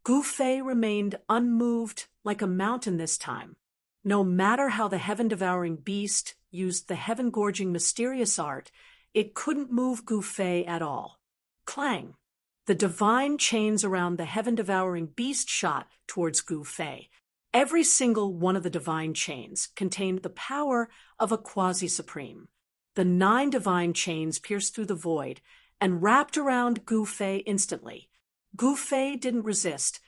Gu Fei remained unmoved like a mountain this time. No matter how the heaven-devouring beast used the heaven-gorging mysterious art, it couldn't move Gu Fei at all. Clang! The divine chains around the heaven-devouring beast shot towards Gu Fei. Every single one of the divine chains contained the power of a quasi-supreme. The 9 divine chains pierced through the void and wrapped around Gu Fei instantly. Gu Fei didn't resist,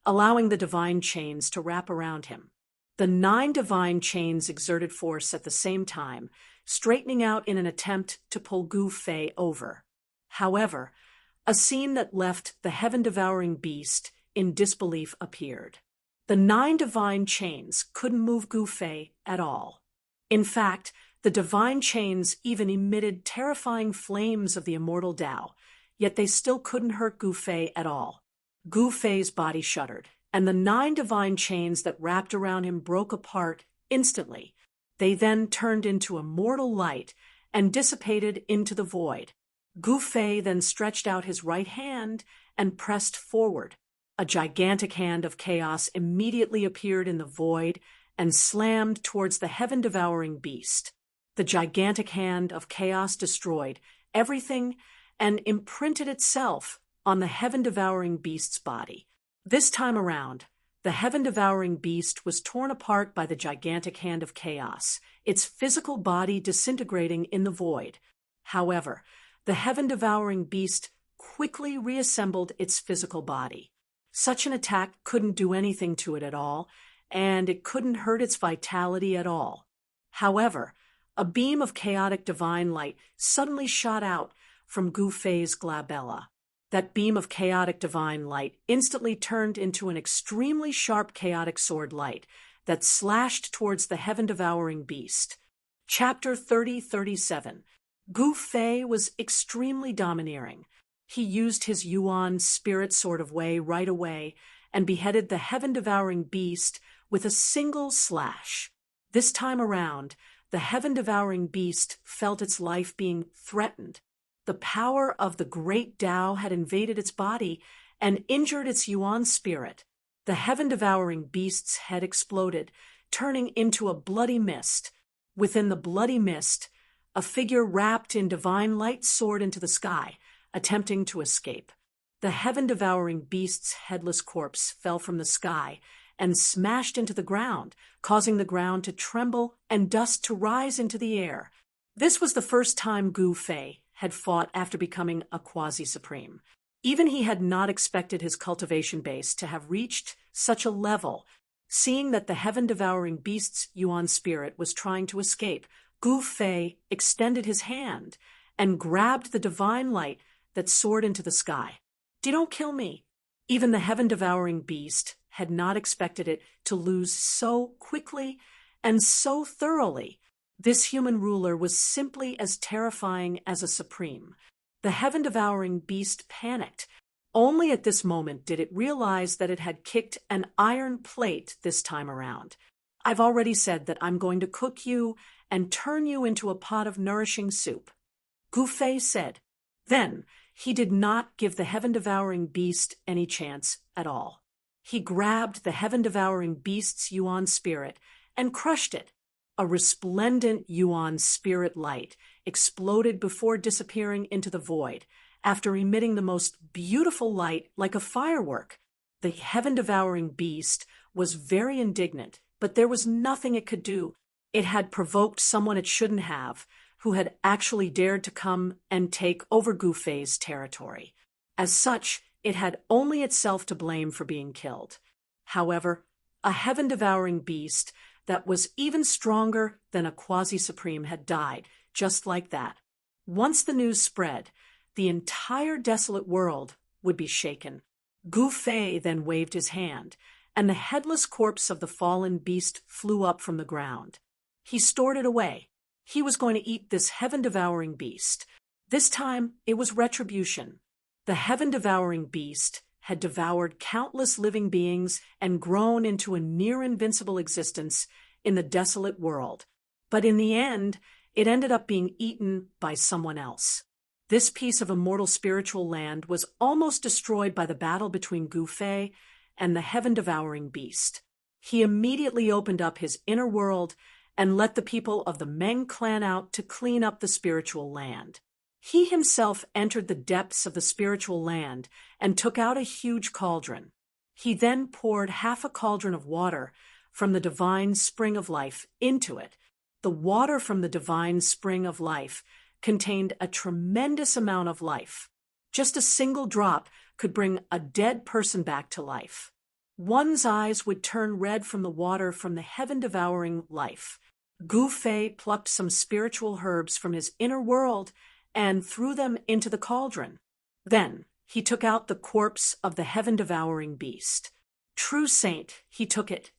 allowing the divine chains to wrap around him. The 9 divine chains exerted force at the same time, straightening out in an attempt to pull Gu Fei over. However, a scene that left the heaven-devouring beast in disbelief appeared. The 9 divine chains couldn't move Gu Fei at all. In fact, the divine chains even emitted terrifying flames of the immortal Tao, yet they still couldn't hurt Gu Fei at all. Gu Fei's body shuddered, and the 9 divine chains that wrapped around him broke apart instantly. They then turned into immortal light and dissipated into the void. Gu Fei then stretched out his right hand and pressed forward. A gigantic hand of chaos immediately appeared in the void and slammed towards the heaven-devouring beast. The gigantic hand of chaos destroyed everything and imprinted itself on the heaven-devouring beast's body. This time around, the heaven-devouring beast was torn apart by the gigantic hand of chaos, its physical body disintegrating in the void. However, the heaven-devouring beast quickly reassembled its physical body. Such an attack couldn't do anything to it at all, and it couldn't hurt its vitality at all. However, a beam of chaotic divine light suddenly shot out from Gu Fei's glabella. That beam of chaotic divine light instantly turned into an extremely sharp chaotic sword light that slashed towards the heaven-devouring beast. Chapter 30-37. Gu Fei was extremely domineering. He used his Yuan spirit sort of way right away and beheaded the heaven-devouring beast with a single slash. This time around, the heaven-devouring beast felt its life being threatened. The power of the great Tao had invaded its body and injured its Yuan spirit. The heaven-devouring beast's head exploded, turning into a bloody mist. Within the bloody mist, a figure wrapped in divine light soared into the sky, attempting to escape. The heaven-devouring beast's headless corpse fell from the sky and smashed into the ground, causing the ground to tremble and dust to rise into the air. This was the first time Gu Fei had fought after becoming a quasi-supreme. Even he had not expected his cultivation base to have reached such a level. Seeing that the heaven-devouring beast's Yuan spirit was trying to escape, Gu Fei extended his hand and grabbed the divine light that soared into the sky. "Don't kill me." Even the heaven-devouring beast had not expected it to lose so quickly and so thoroughly. This human ruler was simply as terrifying as a supreme. The heaven-devouring beast panicked. Only at this moment did it realize that it had kicked an iron plate this time around. "I've already said that I'm going to cook you and turn you into a pot of nourishing soup," Gu Fei said. Then, he did not give the heaven-devouring beast any chance at all. He grabbed the heaven-devouring beast's Yuan spirit and crushed it. A resplendent Yuan spirit light exploded before disappearing into the void, after emitting the most beautiful light like a firework. The heaven-devouring beast was very indignant, but there was nothing it could do. It had provoked someone it shouldn't have, who had actually dared to come and take over Gu Fei's territory. As such, it had only itself to blame for being killed. However, a heaven-devouring beast that was even stronger than a quasi-supreme had died, just like that. Once the news spread, the entire desolate world would be shaken. Gu Fei then waved his hand, and the headless corpse of the fallen beast flew up from the ground. He stored it away. He was going to eat this heaven-devouring beast. This time, it was retribution. The heaven-devouring beast had devoured countless living beings and grown into a near-invincible existence in the desolate world. But in the end, it ended up being eaten by someone else. This piece of immortal spiritual land was almost destroyed by the battle between Gu Fei and the heaven-devouring beast. He immediately opened up his inner world and let the people of the Meng clan out to clean up the spiritual land. He himself entered the depths of the spiritual land and took out a huge cauldron. He then poured half a cauldron of water from the divine spring of life into it. The water from the divine spring of life contained a tremendous amount of life. Just a single drop could bring a dead person back to life. One's eyes would turn red from the water from the heaven-devouring life. Gu Fei plucked some spiritual herbs from his inner world and threw them into the cauldron. Then he took out the corpse of the heaven-devouring beast. True saint, he took it,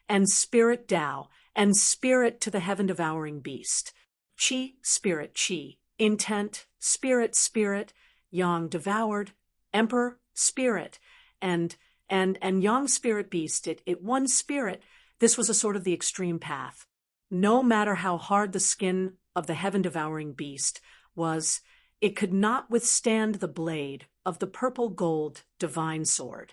and spirit Tao, and spirit to the heaven-devouring beast. Qi, spirit, Qi. Intent, spirit, spirit. Yang, devoured. Emperor, spirit. And Yang, spirit, beast. It one spirit. This was a sort of the extreme path. No matter how hard the skin of the heaven-devouring beast was, it could not withstand the blade of the purple gold divine sword.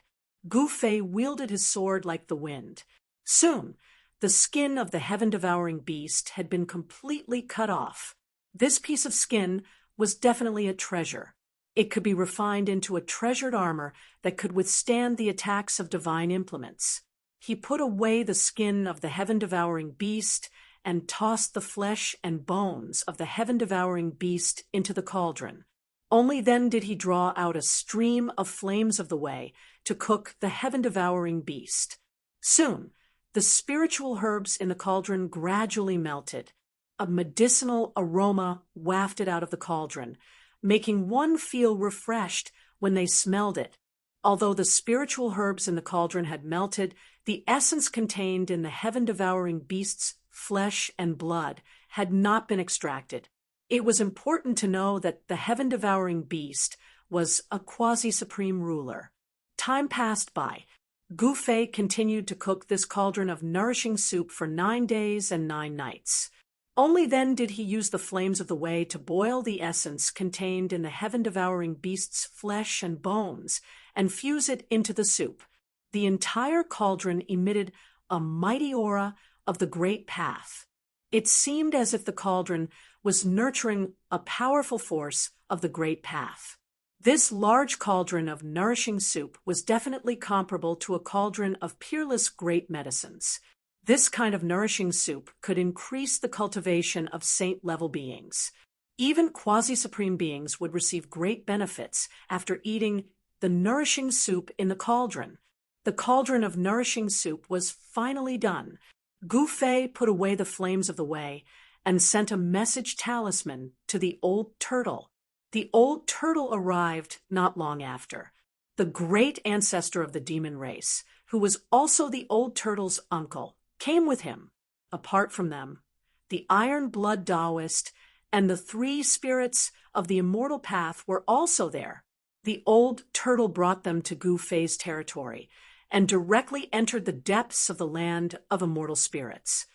Gu Fei wielded his sword like the wind. Soon, the skin of the heaven-devouring beast had been completely cut off. This piece of skin was definitely a treasure. It could be refined into a treasured armor that could withstand the attacks of divine implements. He put away the skin of the heaven-devouring beast and tossed the flesh and bones of the heaven-devouring beast into the cauldron. Only then did he draw out a stream of flames of the way to cook the heaven-devouring beast. Soon, the spiritual herbs in the cauldron gradually melted. A medicinal aroma wafted out of the cauldron, making one feel refreshed when they smelled it. Although the spiritual herbs in the cauldron had melted, the essence contained in the heaven-devouring beast's flesh and blood had not been extracted. It was important to know that the heaven-devouring beast was a quasi-supreme ruler. Time passed by. Gu Fei continued to cook this cauldron of nourishing soup for 9 days and 9 nights. Only then did he use the flames of the way to boil the essence contained in the heaven-devouring beast's flesh and bones and fuse it into the soup. The entire cauldron emitted a mighty aura of the great path. It seemed as if the cauldron was nurturing a powerful force of the great path. This large cauldron of nourishing soup was definitely comparable to a cauldron of peerless great medicines. This kind of nourishing soup could increase the cultivation of saint-level beings. Even quasi-supreme beings would receive great benefits after eating the nourishing soup in the cauldron. The cauldron of nourishing soup was finally done. Gu Fei put away the flames of the way and sent a message talisman to the old turtle. The old turtle arrived not long after. The great ancestor of the demon race, who was also the old turtle's uncle, came with him. Apart from them, the Iron Blood Taoist and the 3 spirits of the immortal path were also there. The old turtle brought them to Gu Fei's territory and directly entered the depths of the land of immortal spirits.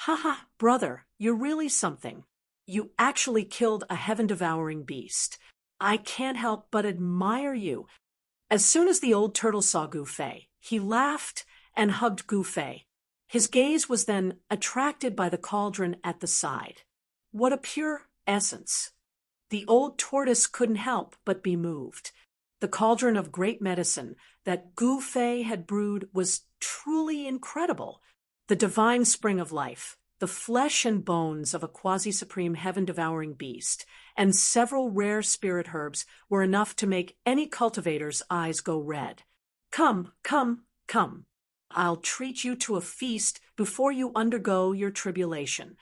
"Ha, brother, you're really something. You actually killed a heaven-devouring beast. I can't help but admire you." As soon as the old turtle saw Gu Fei, he laughed and hugged Gu Fei. His gaze was then attracted by the cauldron at the side. What a pure essence! The old tortoise couldn't help but be moved. The cauldron of great medicine that Gu Fei had brewed was truly incredible. The divine spring of life, the flesh and bones of a quasi-supreme heaven-devouring beast, and several rare spirit herbs were enough to make any cultivator's eyes go red. Come, come, come. I'll treat you to a feast before you undergo your tribulation.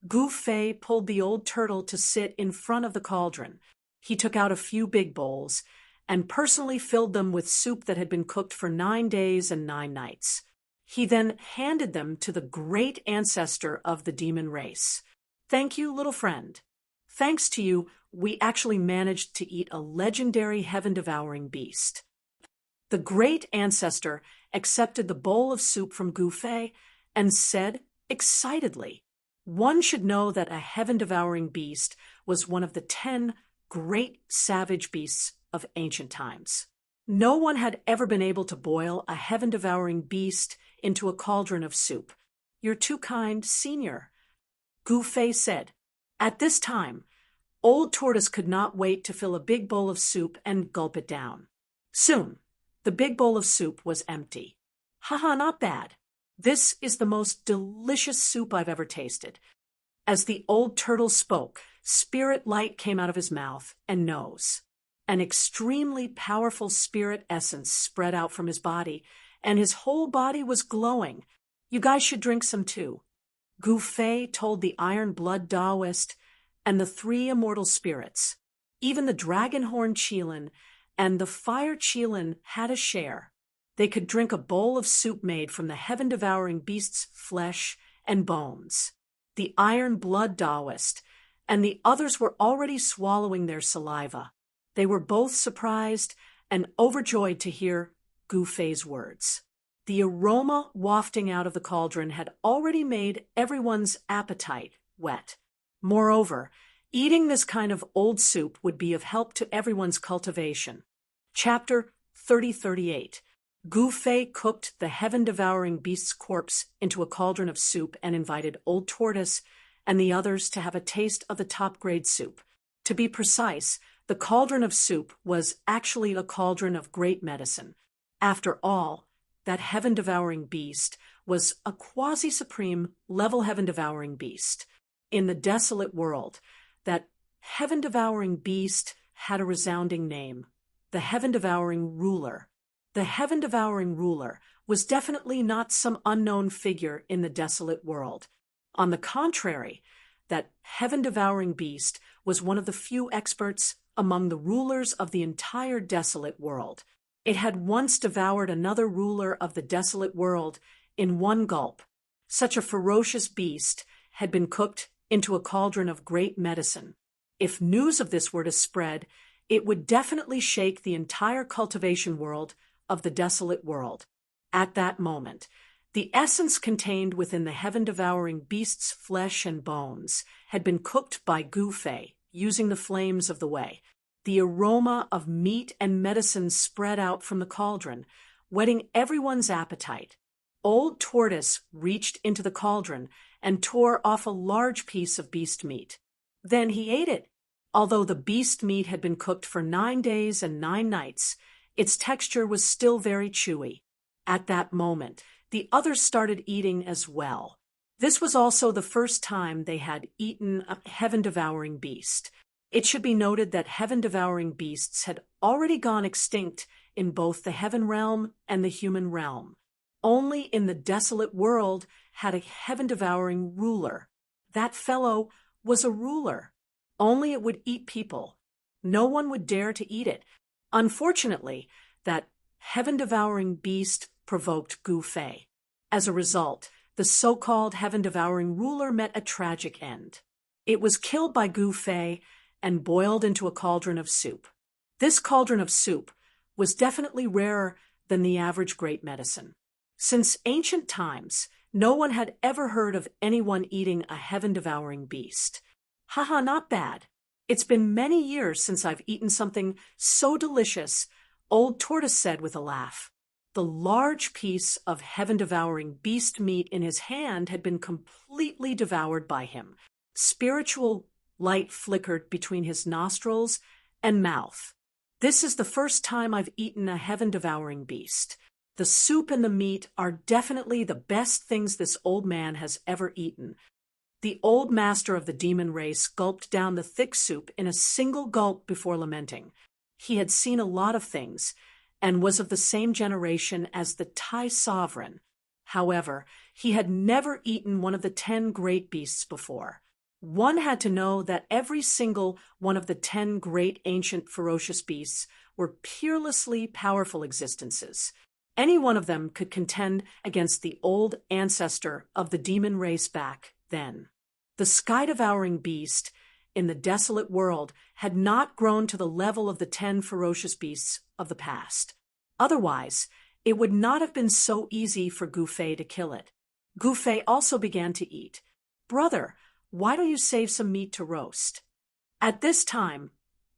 Gu Fei pulled the old turtle to sit in front of the cauldron. He took out a few big bowls and personally filled them with soup that had been cooked for 9 days and 9 nights. He then handed them to the great ancestor of the demon race. Thank you, little friend. Thanks to you, we actually managed to eat a legendary heaven-devouring beast. The great ancestor accepted the bowl of soup from Gu Fei and said excitedly, "One should know that a heaven-devouring beast was one of the 10 great savage beasts of ancient times. No one had ever been able to boil a heaven-devouring beast into a cauldron of soup. You're too kind, Senior." Gu Fei said. At this time, Old Tortoise could not wait to fill a big bowl of soup and gulp it down. Soon, the big bowl of soup was empty. Haha, not bad. This is the most delicious soup I've ever tasted. As the old turtle spoke, spirit light came out of his mouth and nose. An extremely powerful spirit essence spread out from his body, and his whole body was glowing. You guys should drink some too. Gu Fei told the Iron Blood Taoist and the 3 immortal spirits. Even the Dragonhorn Qilin and the Fire Qilin had a share. They could drink a bowl of soup made from the heaven-devouring beast's flesh and bones. The Iron Blood Taoist and the others were already swallowing their saliva. They were both surprised and overjoyed to hear Gu Fei's words. The aroma wafting out of the cauldron had already made everyone's appetite whet. Moreover, eating this kind of old soup would be of help to everyone's cultivation. Chapter 3038. Gu Fei cooked the heaven-devouring beast's corpse into a cauldron of soup and invited Old Tortoise and the others to have a taste of the top-grade soup. To be precise, the cauldron of soup was actually a cauldron of great medicine. After all, that heaven-devouring beast was a quasi-supreme level heaven-devouring beast. In the desolate world, that heaven-devouring beast had a resounding name, the heaven-devouring ruler. The heaven-devouring ruler was definitely not some unknown figure in the desolate world. On the contrary, that heaven-devouring beast was one of the few experts among the rulers of the entire desolate world. It had once devoured another ruler of the desolate world in one gulp. Such a ferocious beast had been cooked into a cauldron of great medicine. If news of this were to spread, it would definitely shake the entire cultivation world of the desolate world. At that moment, the essence contained within the heaven-devouring beast's flesh and bones had been cooked by Gu Fei using the flames of the way. The aroma of meat and medicine spread out from the cauldron, whetting everyone's appetite. Old Tortoise reached into the cauldron and tore off a large piece of beast meat. Then he ate it. Although the beast meat had been cooked for 9 days and 9 nights, its texture was still very chewy. At that moment, the others started eating as well. This was also the first time they had eaten a heaven-devouring beast. It should be noted that heaven-devouring beasts had already gone extinct in both the heaven realm and the human realm. Only in the desolate world had a heaven-devouring ruler. That fellow was a ruler. Only it would eat people. No one would dare to eat it. Unfortunately, that heaven-devouring beast provoked Gu Fei. As a result, the so-called heaven-devouring ruler met a tragic end. It was killed by Gu Fei and boiled into a cauldron of soup. This cauldron of soup was definitely rarer than the average great medicine. Since ancient times, no one had ever heard of anyone eating a heaven-devouring beast. Haha, not bad. It's been many years since I've eaten something so delicious, Old Tortoise said with a laugh. The large piece of heaven-devouring beast meat in his hand had been completely devoured by him. Spiritual light flickered between his nostrils and mouth. This is the first time I've eaten a heaven-devouring beast. The soup and the meat are definitely the best things this old man has ever eaten. The old master of the demon race gulped down the thick soup in a single gulp before lamenting. He had seen a lot of things, and was of the same generation as the Thai sovereign. However, he had never eaten one of the 10 great beasts before. One had to know that every single one of the 10 great ancient ferocious beasts were peerlessly powerful existences. Any one of them could contend against the old ancestor of the demon race back then. The sky-devouring beast in the desolate world had not grown to the level of the 10 ferocious beasts of the past. Otherwise, it would not have been so easy for Gu Fei to kill it. Gu Fei also began to eat. "Brother, why don't you save some meat to roast?" At this time,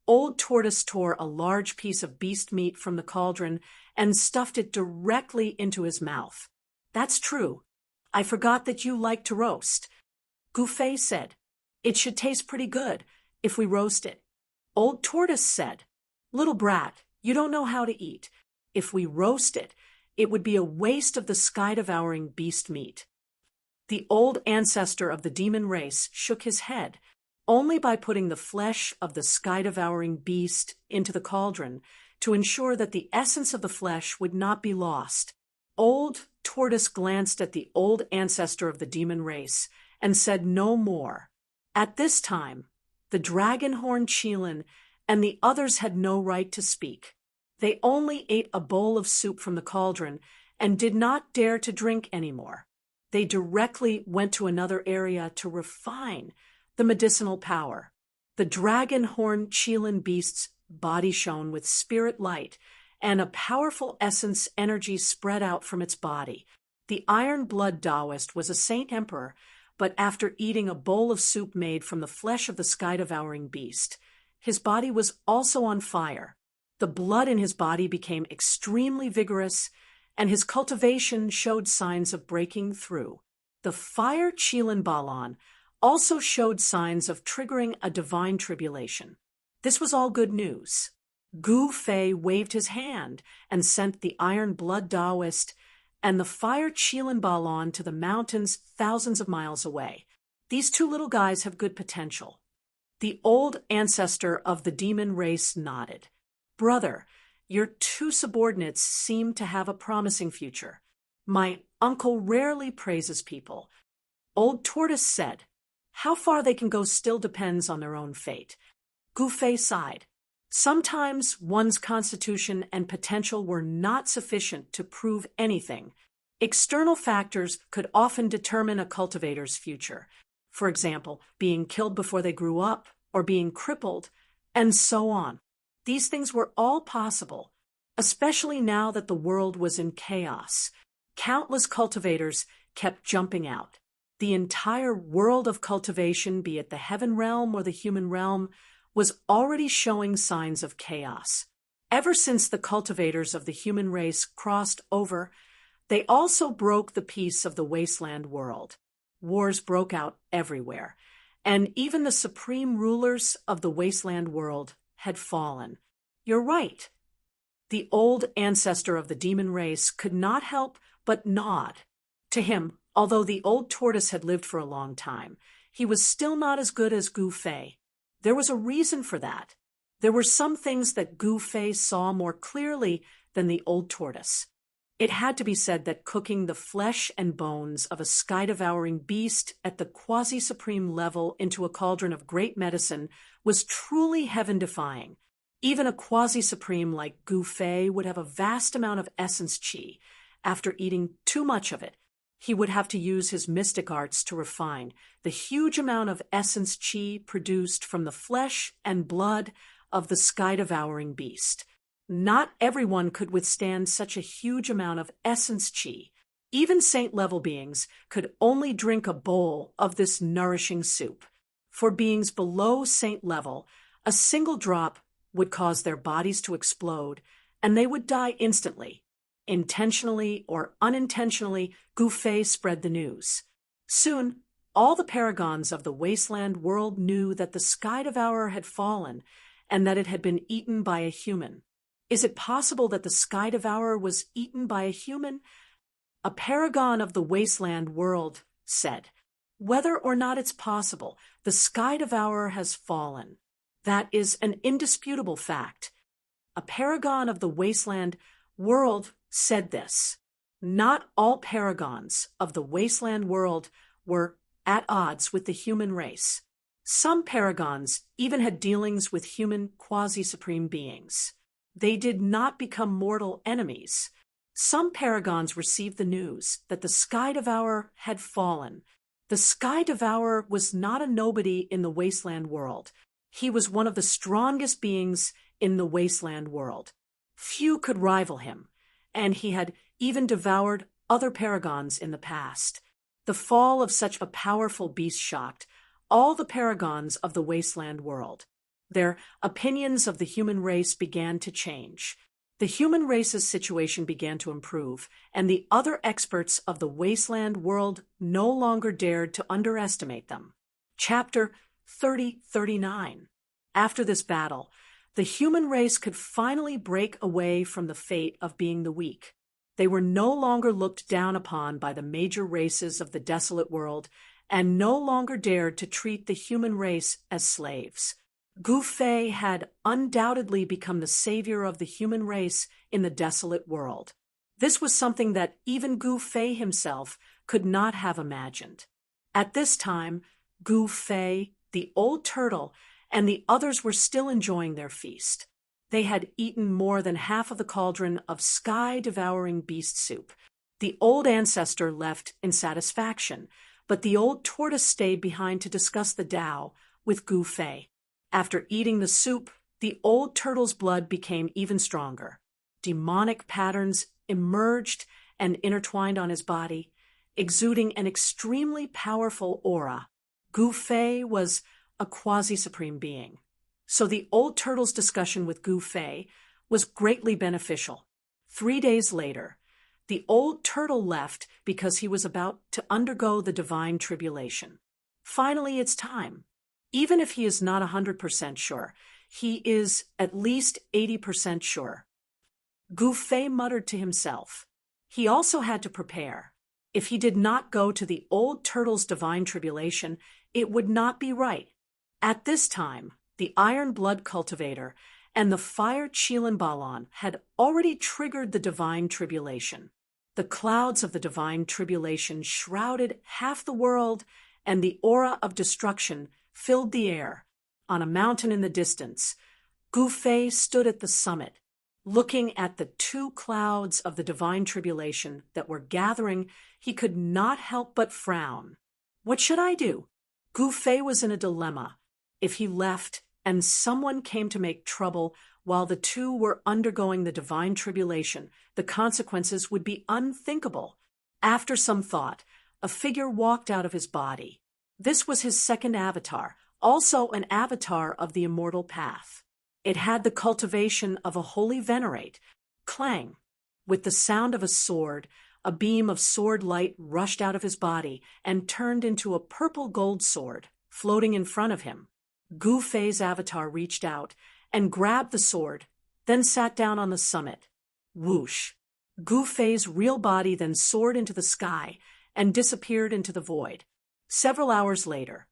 Old Tortoise tore a large piece of beast meat from the cauldron and stuffed it directly into his mouth. "That's true. I forgot that you like to roast." Gu Fei said, "It should taste pretty good if we roast it." Old Tortoise said, "Little brat, you don't know how to eat. If we roast it, it would be a waste of the sky-devouring beast meat." The old ancestor of the demon race shook his head. Only by putting the flesh of the sky-devouring beast into the cauldron to ensure that the essence of the flesh would not be lost. Old Tortoise glanced at the old ancestor of the demon race and said no more. At this time, the dragon-horned Qilin and the others had no right to speak. They only ate a bowl of soup from the cauldron and did not dare to drink anymore. They directly went to another area to refine the medicinal power. The dragon-horned Qilin beast's body shone with spirit light, and a powerful essence energy spread out from its body. The Iron Blood Taoist was a saint emperor, but after eating a bowl of soup made from the flesh of the sky-devouring beast, his body was also on fire. The blood in his body became extremely vigorous, and his cultivation showed signs of breaking through. The fire Qilin Balan also showed signs of triggering a divine tribulation. This was all good news. Gu Fei waved his hand and sent the Iron Blood Taoist and the fire Qilin Balan to the mountains thousands of miles away. These two little guys have good potential. The old ancestor of the demon race nodded. "Brother, your two subordinates seem to have a promising future. My uncle rarely praises people." Old Tortoise said, "How far they can go still depends on their own fate." Gu Fei sighed. Sometimes one's constitution and potential were not sufficient to prove anything. External factors could often determine a cultivator's future. For example, being killed before they grew up, or being crippled, and so on. These things were all possible, especially now that the world was in chaos. Countless cultivators kept jumping out. The entire world of cultivation, be it the heaven realm or the human realm, was already showing signs of chaos. Ever since the cultivators of the human race crossed over, they also broke the peace of the wasteland world. Wars broke out everywhere, and even the supreme rulers of the wasteland world had fallen. You're right. The old ancestor of the demon race could not help but nod. To him, although the old tortoise had lived for a long time, he was still not as good as Gu Fei. There was a reason for that. There were some things that Gu Fei saw more clearly than the old tortoise. It had to be said that cooking the flesh and bones of a sky-devouring beast at the quasi-supreme level into a cauldron of great medicine was truly heaven-defying. Even a quasi-supreme like Gu Fei would have a vast amount of essence qi. After eating too much of it, he would have to use his mystic arts to refine the huge amount of essence qi produced from the flesh and blood of the sky-devouring beast. Not everyone could withstand such a huge amount of essence qi. Even saint-level beings could only drink a bowl of this nourishing soup. For beings below saint level, a single drop would cause their bodies to explode, and they would die instantly. Intentionally or unintentionally, Gu Fei spread the news. Soon, all the paragons of the wasteland world knew that the Sky Devourer had fallen and that it had been eaten by a human. Is it possible that the Sky Devourer was eaten by a human? A paragon of the wasteland world said, Whether or not it's possible, the Sky Devourer has fallen. That is an indisputable fact. A paragon of the wasteland world said this. Not all paragons of the wasteland world were at odds with the human race. Some paragons even had dealings with human quasi-supreme beings. They did not become mortal enemies. Some paragons received the news that the Sky Devourer had fallen. The Sky Devourer was not a nobody in the wasteland world. He was one of the strongest beings in the wasteland world. Few could rival him, and he had even devoured other paragons in the past. The fall of such a powerful beast shocked all the paragons of the wasteland world. Their opinions of the human race began to change. The human race's situation began to improve, and the other experts of the wasteland world no longer dared to underestimate them. Chapter 3039. After this battle, the human race could finally break away from the fate of being the weak. They were no longer looked down upon by the major races of the desolate world, and no longer dared to treat the human race as slaves. Gu Fei had undoubtedly become the savior of the human race in the desolate world. This was something that even Gu Fei himself could not have imagined. At this time, Gu Fei, the old turtle, and the others were still enjoying their feast. They had eaten more than half of the cauldron of sky-devouring beast soup. The old ancestor left in satisfaction, but the old tortoise stayed behind to discuss the Tao with Gu Fei. After eating the soup, the old turtle's blood became even stronger. Demonic patterns emerged and intertwined on his body, exuding an extremely powerful aura. Gu Fei was a quasi-supreme being, so the old turtle's discussion with Gu Fei was greatly beneficial. 3 days later, the old turtle left because he was about to undergo the divine tribulation. Finally, it's time. Even if he is not 100% sure, he is at least 80% sure. Gu Fei muttered to himself. He also had to prepare. If he did not go to the old turtle's divine tribulation, it would not be right. At this time, the Iron Blood Cultivator and the Fire Qilin Balon had already triggered the divine tribulation. The clouds of the divine tribulation shrouded half the world, and the aura of destruction filled the air. On a mountain in the distance, Gu Fei stood at the summit. Looking at the 2 clouds of the divine tribulation that were gathering, he could not help but frown. What should I do? Gu Fei was in a dilemma. If he left and someone came to make trouble while the 2 were undergoing the divine tribulation, the consequences would be unthinkable. After some thought, a figure walked out of his body. This was his second avatar, also an avatar of the immortal path. It had the cultivation of a holy venerate. Clang! With the sound of a sword, a beam of sword light rushed out of his body and turned into a purple gold sword, floating in front of him. Gu Fei's avatar reached out and grabbed the sword, then sat down on the summit. Whoosh! Gu Fei's real body then soared into the sky and disappeared into the void. Several hours later,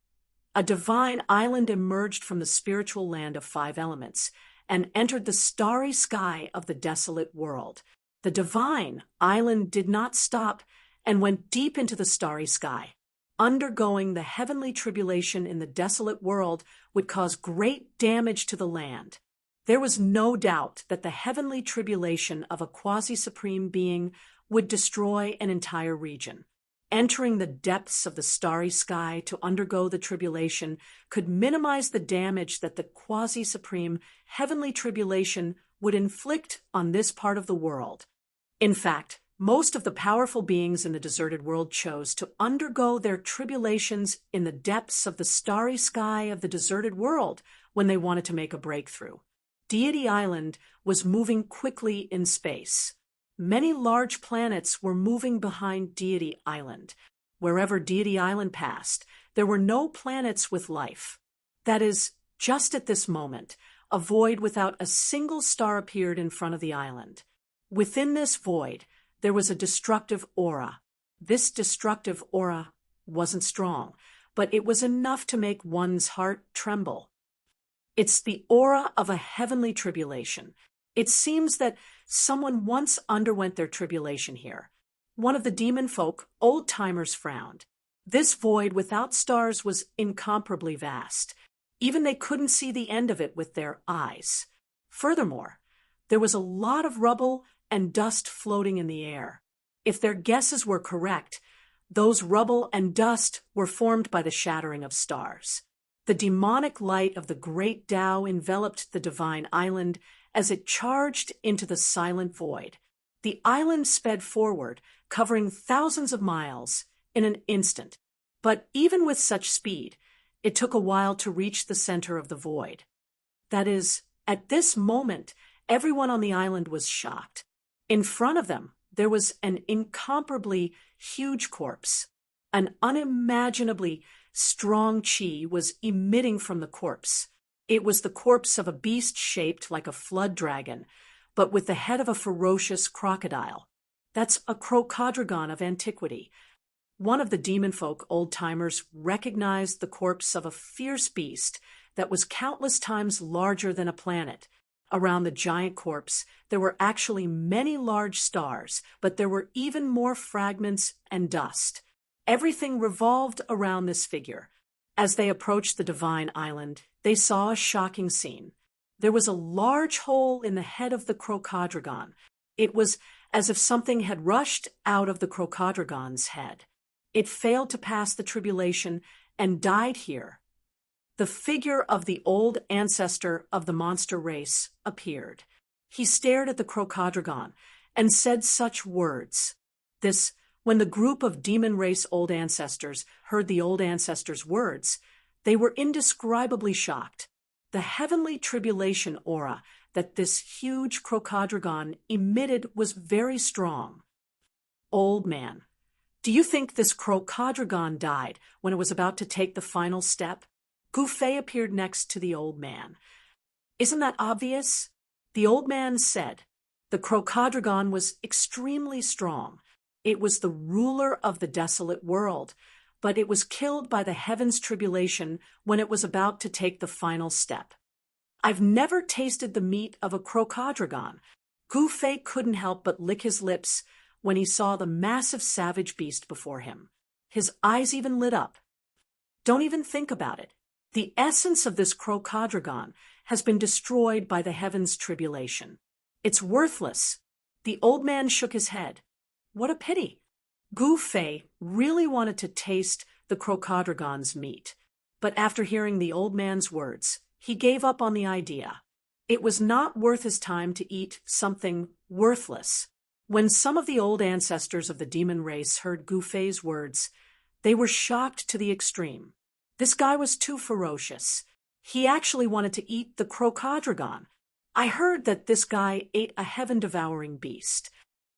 a divine island emerged from the spiritual land of 5 elements and entered the starry sky of the desolate world. The divine island did not stop and went deep into the starry sky. Undergoing the heavenly tribulation in the desolate world would cause great damage to the land. There was no doubt that the heavenly tribulation of a quasi-supreme being would destroy an entire region. Entering the depths of the starry sky to undergo the tribulation could minimize the damage that the quasi-supreme heavenly tribulation would inflict on this part of the world. In fact, most of the powerful beings in the deserted world chose to undergo their tribulations in the depths of the starry sky of the deserted world when they wanted to make a breakthrough. Deity Island was moving quickly in space. Many large planets were moving behind Deity Island. Wherever Deity Island passed, there were no planets with life. That is, just at this moment, a void without a single star appeared in front of the island. Within this void, there was a destructive aura. This destructive aura wasn't strong, but it was enough to make one's heart tremble. It's the aura of a heavenly tribulation. It seems that someone once underwent their tribulation here. One of the demon folk, old-timers, frowned. This void without stars was incomparably vast. Even they couldn't see the end of it with their eyes. Furthermore, there was a lot of rubble and dust floating in the air. If their guesses were correct, those rubble and dust were formed by the shattering of stars. The demonic light of the great Tao enveloped the divine island as it charged into the silent void. The island sped forward, covering thousands of miles in an instant. But even with such speed, it took a while to reach the center of the void. That is, at this moment, everyone on the island was shocked. In front of them, there was an incomparably huge corpse. An unimaginably strong chi was emitting from the corpse. It was the corpse of a beast shaped like a flood dragon, but with the head of a ferocious crocodile. That's a crocoddragon of antiquity. One of the demon folk old-timers recognized the corpse of a fierce beast that was countless times larger than a planet. Around the giant corpse, there were actually many large stars, but there were even more fragments and dust. Everything revolved around this figure. As they approached the divine island, they saw a shocking scene. There was a large hole in the head of the crocoddragon. It was as if something had rushed out of the crocoddragon's head. It failed to pass the tribulation and died here. The figure of the old ancestor of the monster race appeared. He stared at the crocoddragon and said such words. When the group of demon race old ancestors heard the old ancestor's words, they were indescribably shocked. The heavenly tribulation aura that this huge crocoddragon emitted was very strong. Old man, do you think this crocoddragon died when it was about to take the final step? Gu Fei appeared next to the old man. Isn't that obvious? The old man said, the crocoddragon was extremely strong. It was the ruler of the desolate world, but it was killed by the heavens' tribulation when it was about to take the final step. I've never tasted the meat of a crocoddragon. Gu Fei couldn't help but lick his lips when he saw the massive savage beast before him. His eyes even lit up. Don't even think about it. The essence of this crocoddragon has been destroyed by the heavens' tribulation. It's worthless. The old man shook his head. What a pity. Gu Fei really wanted to taste the crocoddragon's meat, but after hearing the old man's words, he gave up on the idea. It was not worth his time to eat something worthless. When some of the old ancestors of the demon race heard Gu Fei's words, they were shocked to the extreme. This guy was too ferocious. He actually wanted to eat the crocoddragon. I heard that this guy ate a heaven-devouring beast.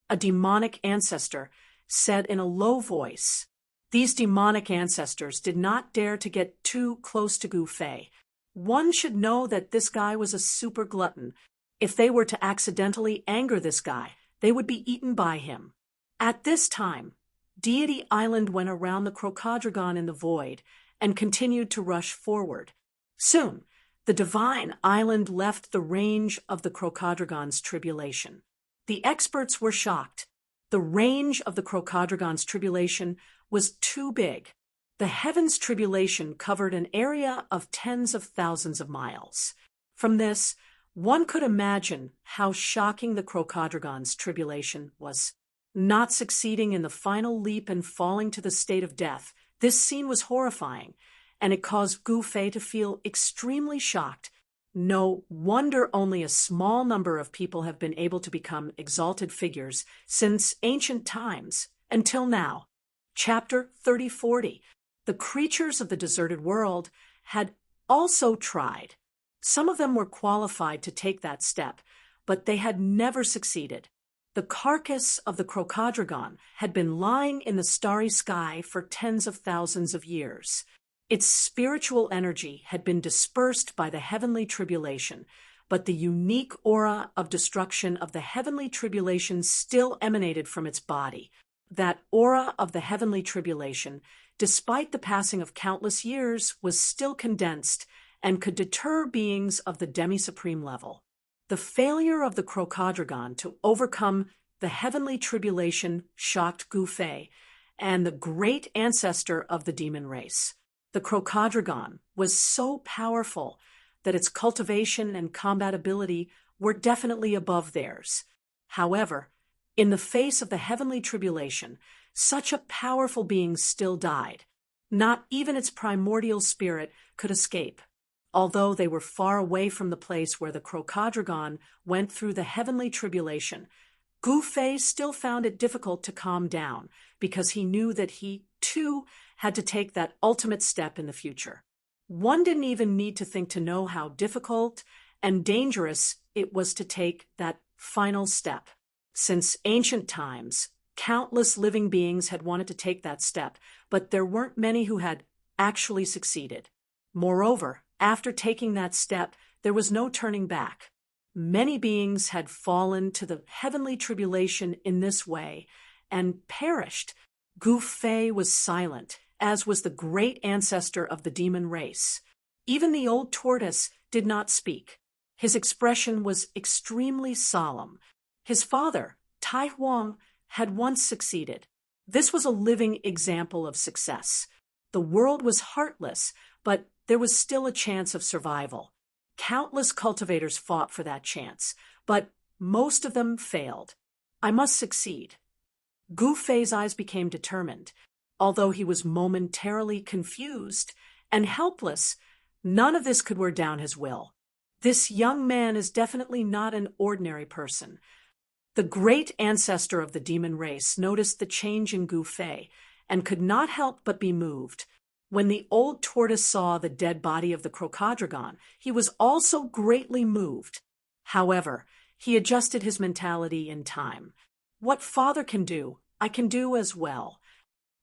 A demonic ancestor said in a low voice. These demonic ancestors did not dare to get too close to Gu Fei. One should know that this guy was a super glutton. If they were to accidentally anger this guy, they would be eaten by him. At this time, Deity Island went around the crocoddragon in the void and continued to rush forward. Soon, the divine island left the range of the crocoddragon's tribulation. The experts were shocked. The range of the crocoddragon's tribulation was too big. The heavens' tribulation covered an area of tens of thousands of miles. From this, one could imagine how shocking the crocoddragon's tribulation was. Not succeeding in the final leap and falling to the state of death, this scene was horrifying, and it caused Gu Fei to feel extremely shocked. No wonder only a small number of people have been able to become exalted figures since ancient times, until now. Chapter 3040. The creatures of the deserted world had also tried. Some of them were qualified to take that step, but they had never succeeded. The carcass of the crocoddragon had been lying in the starry sky for tens of thousands of years. Its spiritual energy had been dispersed by the heavenly tribulation, but the unique aura of destruction of the heavenly tribulation still emanated from its body. That aura of the heavenly tribulation despite the passing of countless years, was still condensed and could deter beings of the demi-supreme level. The failure of the Crocodragon to overcome the heavenly tribulation shocked Gu Fei and the great ancestor of the demon race. The Crocodragon was so powerful that its cultivation and combat ability were definitely above theirs. However, in the face of the heavenly tribulation, such a powerful being still died. Not even its primordial spirit could escape. Although they were far away from the place where the Crocodragon went through the heavenly tribulation, Gu Fei still found it difficult to calm down because he knew that he, too, had to take that ultimate step in the future. One didn't even need to think to know how difficult and dangerous it was to take that final step. Since ancient times, countless living beings had wanted to take that step, but there weren't many who had actually succeeded. Moreover, after taking that step, there was no turning back. Many beings had fallen to the heavenly tribulation in this way and perished. Gu Fei was silent, as was the great ancestor of the demon race. Even the old tortoise did not speak. His expression was extremely solemn. His father, Tai Huang, had once succeeded. This was a living example of success. The world was heartless, but there was still a chance of survival. Countless cultivators fought for that chance, but most of them failed. I must succeed. Gu Fei's eyes became determined. Although he was momentarily confused and helpless, none of this could wear down his will. This young man is definitely not an ordinary person. The great ancestor of the demon race noticed the change in Gu Fei and could not help but be moved. When the old tortoise saw the dead body of the Crocodragon, he was also greatly moved. However, he adjusted his mentality in time. What father can do, I can do as well.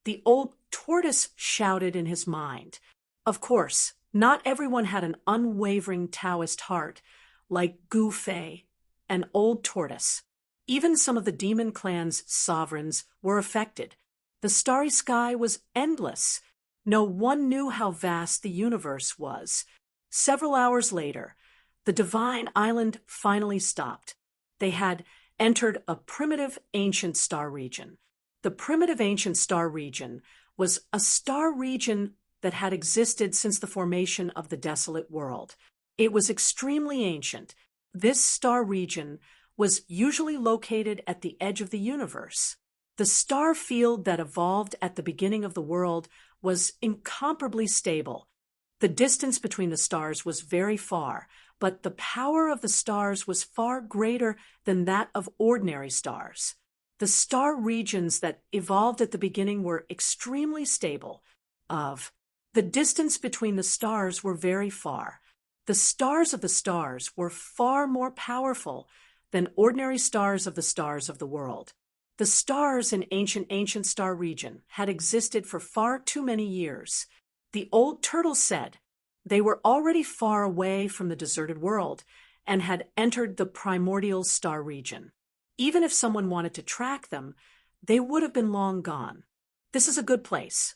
The old tortoise shouted in his mind. Of course, not everyone had an unwavering Taoist heart like Gu Fei, an old tortoise. Even some of the demon clan's sovereigns were affected. The starry sky was endless. No one knew how vast the universe was. Several hours later, the divine island finally stopped. They had entered a primitive ancient star region. The primitive ancient star region was a star region that had existed since the formation of the desolate world. It was extremely ancient. This star region was usually located at the edge of the universe. The star field that evolved at the beginning of the world was incomparably stable. The distance between the stars was very far, but the power of the stars was far greater than that of ordinary stars. The star regions that evolved at the beginning were extremely stable. The distance between the stars were very far. The stars of the stars were far more powerful than ordinary stars of the world. The stars in ancient star region had existed for far too many years. The old turtle said they were already far away from the deserted world and had entered the primordial star region. Even if someone wanted to track them, they would have been long gone. This is a good place.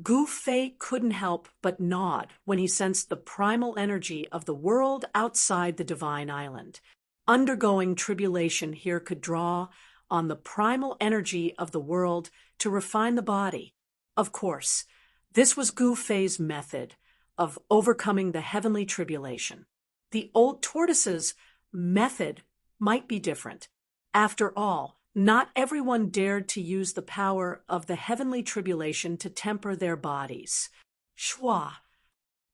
Gu Fei couldn't help but nod when he sensed the primal energy of the world outside the divine island. Undergoing tribulation here could draw on the primal energy of the world to refine the body. Of course, this was Gu Fei's method of overcoming the heavenly tribulation. The old tortoise's method might be different. After all, not everyone dared to use the power of the heavenly tribulation to temper their bodies. Shua.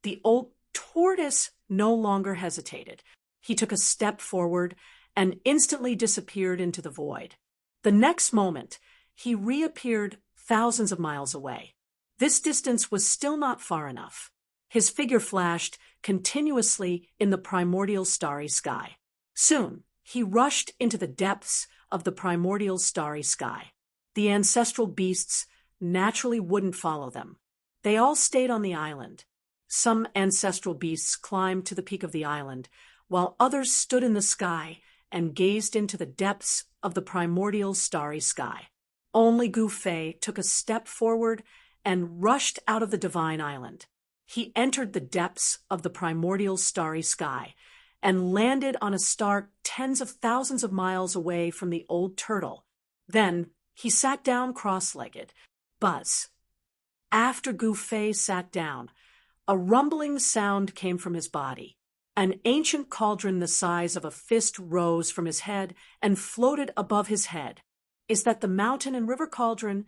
The old tortoise no longer hesitated. He took a step forward and instantly disappeared into the void. The next moment, he reappeared thousands of miles away. This distance was still not far enough. His figure flashed continuously in the primordial starry sky. Soon, he rushed into the depths of the primordial starry sky. The ancestral beasts naturally wouldn't follow them. They all stayed on the island. Some ancestral beasts climbed to the peak of the island, while others stood in the sky and gazed into the depths of the primordial starry sky. Only Gu Fei took a step forward and rushed out of the divine island. He entered the depths of the primordial starry sky and landed on a star tens of thousands of miles away from the old turtle. Then he sat down cross-legged. Buzz. After Gouffé sat down, a rumbling sound came from his body. An ancient cauldron the size of a fist rose from his head and floated above his head. Is that the mountain and river cauldron?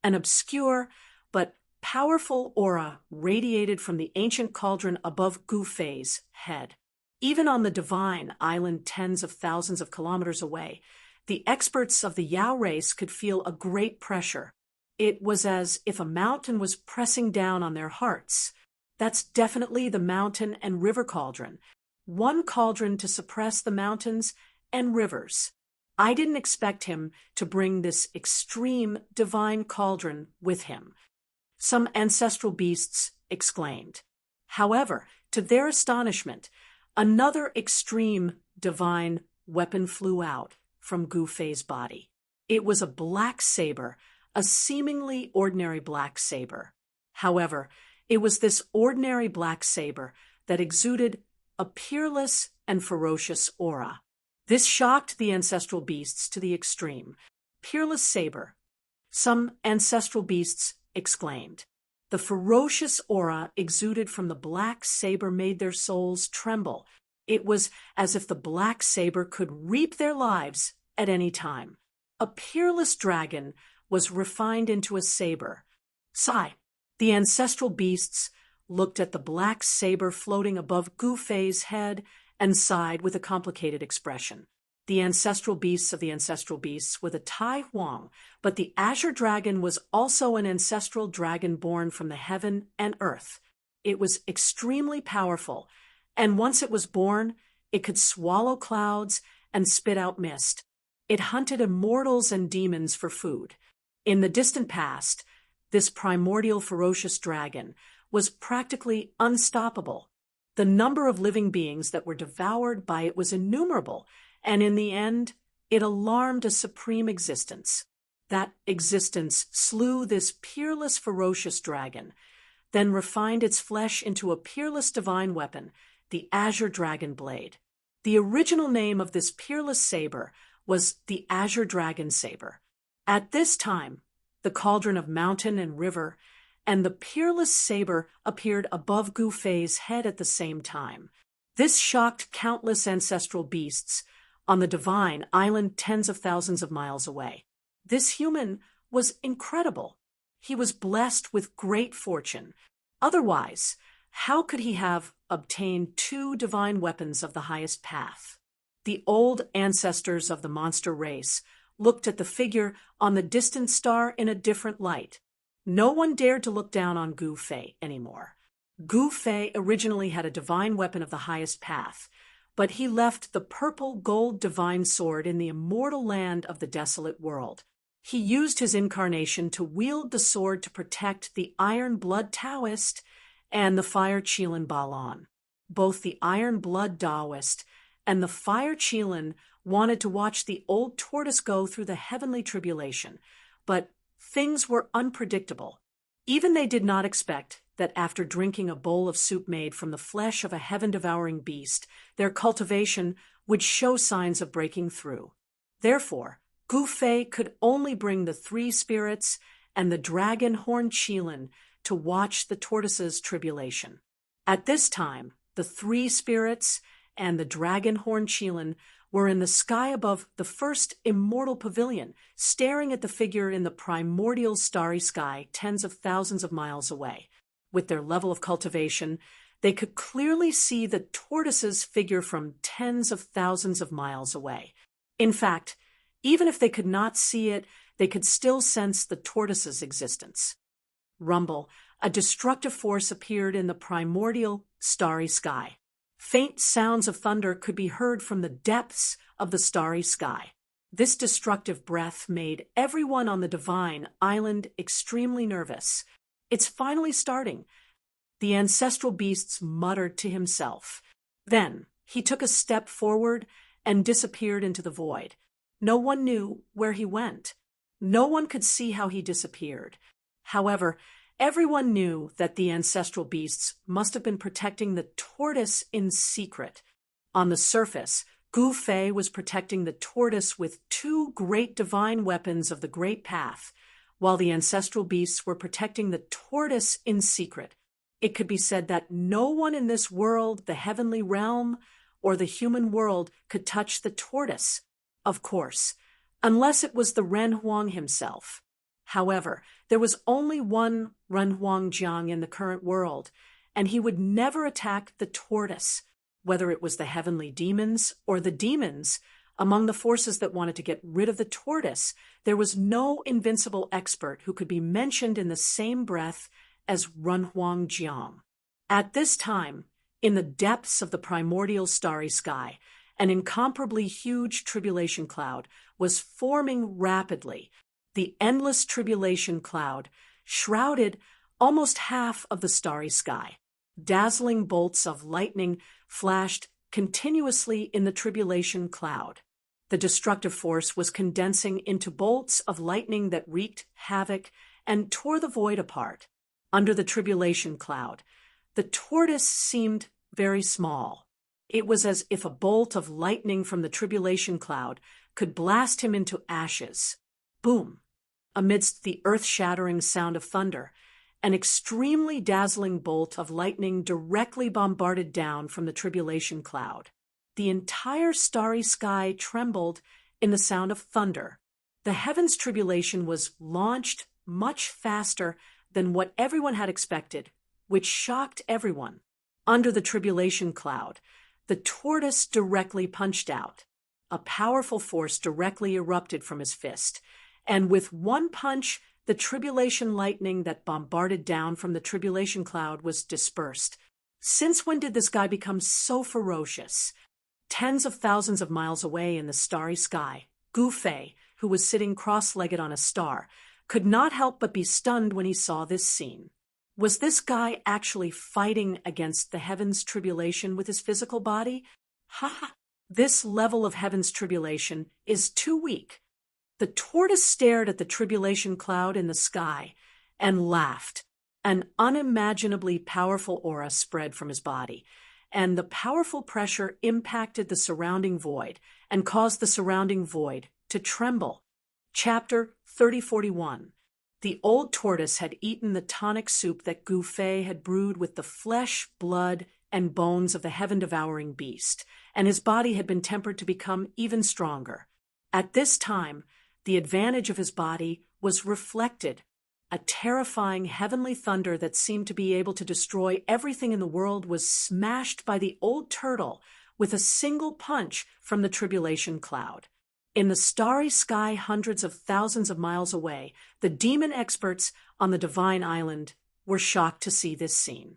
An obscure but powerful aura radiated from the ancient cauldron above Gouffé's head. Even on the divine island tens of thousands of kilometers away, the experts of the Yao race could feel a great pressure. It was as if a mountain was pressing down on their hearts. That's definitely the mountain and river cauldron. One cauldron to suppress the mountains and rivers. I didn't expect him to bring this extreme divine cauldron with him, some ancestral beasts exclaimed. However, to their astonishment, another extreme divine weapon flew out from Gouffé's body. It was a black saber, a seemingly ordinary black saber. However, it was this ordinary black saber that exuded a peerless and ferocious aura. This shocked the ancestral beasts to the extreme. Peerless saber, some ancestral beasts exclaimed. The ferocious aura exuded from the black saber made their souls tremble. It was as if the black saber could reap their lives at any time. A peerless dragon was refined into a saber. Sigh. The ancestral beasts looked at the black saber floating above Gouffé's head and sighed with a complicated expression. The ancestral beasts of the ancestral beasts were the Tai Huang, but the azure dragon was also an ancestral dragon born from the heaven and earth. It was extremely powerful, and once it was born, it could swallow clouds and spit out mist. It hunted immortals and demons for food. In the distant past, this primordial ferocious dragon was practically unstoppable. The number of living beings that were devoured by it was innumerable, and in the end, it alarmed a supreme existence. That existence slew this peerless ferocious dragon, then refined its flesh into a peerless divine weapon, the azure dragon blade. The original name of this peerless saber was the azure dragon saber. At this time, the cauldron of mountain and river and the peerless saber appeared above Gouffé's head at the same time. This shocked countless ancestral beasts on the divine island tens of thousands of miles away. This human was incredible. He was blessed with great fortune. Otherwise, how could he have obtained two divine weapons of the highest path? The old ancestors of the monster race looked at the figure on the distant star in a different light. No one dared to look down on Gouffé anymore. Gouffé originally had a divine weapon of the highest path, but he left the purple gold divine sword in the immortal land of the desolate world. He used his incarnation to wield the sword to protect the Iron Blood Taoist and the Fire Qilin Balan. Both the Iron Blood Taoist and the Fire Qilin wanted to watch the old tortoise go through the heavenly tribulation, but things were unpredictable. Even they did not expect that after drinking a bowl of soup made from the flesh of a heaven-devouring beast, their cultivation would show signs of breaking through. Therefore, Gouffé could only bring the three spirits and the dragon horn Qilin to watch the tortoise's tribulation. At this time, the three spirits and the dragon horn Qilin were in the sky above the first immortal pavilion, staring at the figure in the primordial starry sky tens of thousands of miles away. With their level of cultivation, they could clearly see the tortoise's figure from tens of thousands of miles away. In fact, even if they could not see it, they could still sense the tortoise's existence. Rumble, a destructive force appeared in the primordial starry sky. Faint sounds of thunder could be heard from the depths of the starry sky. This destructive breath made everyone on the divine island extremely nervous. It's finally starting, the ancestral beasts muttered to himself. Then he took a step forward and disappeared into the void. No one knew where he went. No one could see how he disappeared. However, Everyone knew that the ancestral beasts must have been protecting the tortoise in secret. On the surface, Gu Fei was protecting the tortoise with two great divine weapons of the Great Path, while the ancestral beasts were protecting the tortoise in secret. It could be said that no one in this world, the heavenly realm, or the human world could touch the tortoise, of course, unless it was the Ren Huang himself. However, there was only one Ren Huangjiang in the current world, and he would never attack the tortoise, whether it was the heavenly demons or the demons. Among the forces that wanted to get rid of the tortoise, there was no invincible expert who could be mentioned in the same breath as Ren Huangjiang. At this time, in the depths of the primordial starry sky, an incomparably huge tribulation cloud was forming rapidly. The endless tribulation cloud shrouded almost half of the starry sky. Dazzling bolts of lightning flashed continuously in the tribulation cloud. The destructive force was condensing into bolts of lightning that wreaked havoc and tore the void apart. Under the tribulation cloud, the tortoise seemed very small. It was as if a bolt of lightning from the tribulation cloud could blast him into ashes. Boom! Amidst the earth-shattering sound of thunder, an extremely dazzling bolt of lightning directly bombarded down from the tribulation cloud. The entire starry sky trembled in the sound of thunder. The heavens' tribulation was launched much faster than what everyone had expected, which shocked everyone. Under the tribulation cloud, the tortoise directly punched out. A powerful force directly erupted from his fist, and with one punch, the tribulation lightning that bombarded down from the tribulation cloud was dispersed. Since when did this guy become so ferocious? Tens of thousands of miles away in the starry sky, Gu Fei, who was sitting cross-legged on a star, could not help but be stunned when he saw this scene. Was this guy actually fighting against the heavens' tribulation with his physical body? Ha! This level of heavens' tribulation is too weak. The tortoise stared at the tribulation cloud in the sky and laughed. An unimaginably powerful aura spread from his body, and the powerful pressure impacted the surrounding void and caused the surrounding void to tremble. Chapter 3041. The old tortoise had eaten the tonic soup that Gu Fei had brewed with the flesh, blood, and bones of the heaven-devouring beast, and his body had been tempered to become even stronger. At this time, the advantage of his body was reflected. A terrifying heavenly thunder that seemed to be able to destroy everything in the world was smashed by the old turtle with a single punch from the tribulation cloud. In the starry sky hundreds of thousands of miles away, the demon experts on the Divine Island were shocked to see this scene.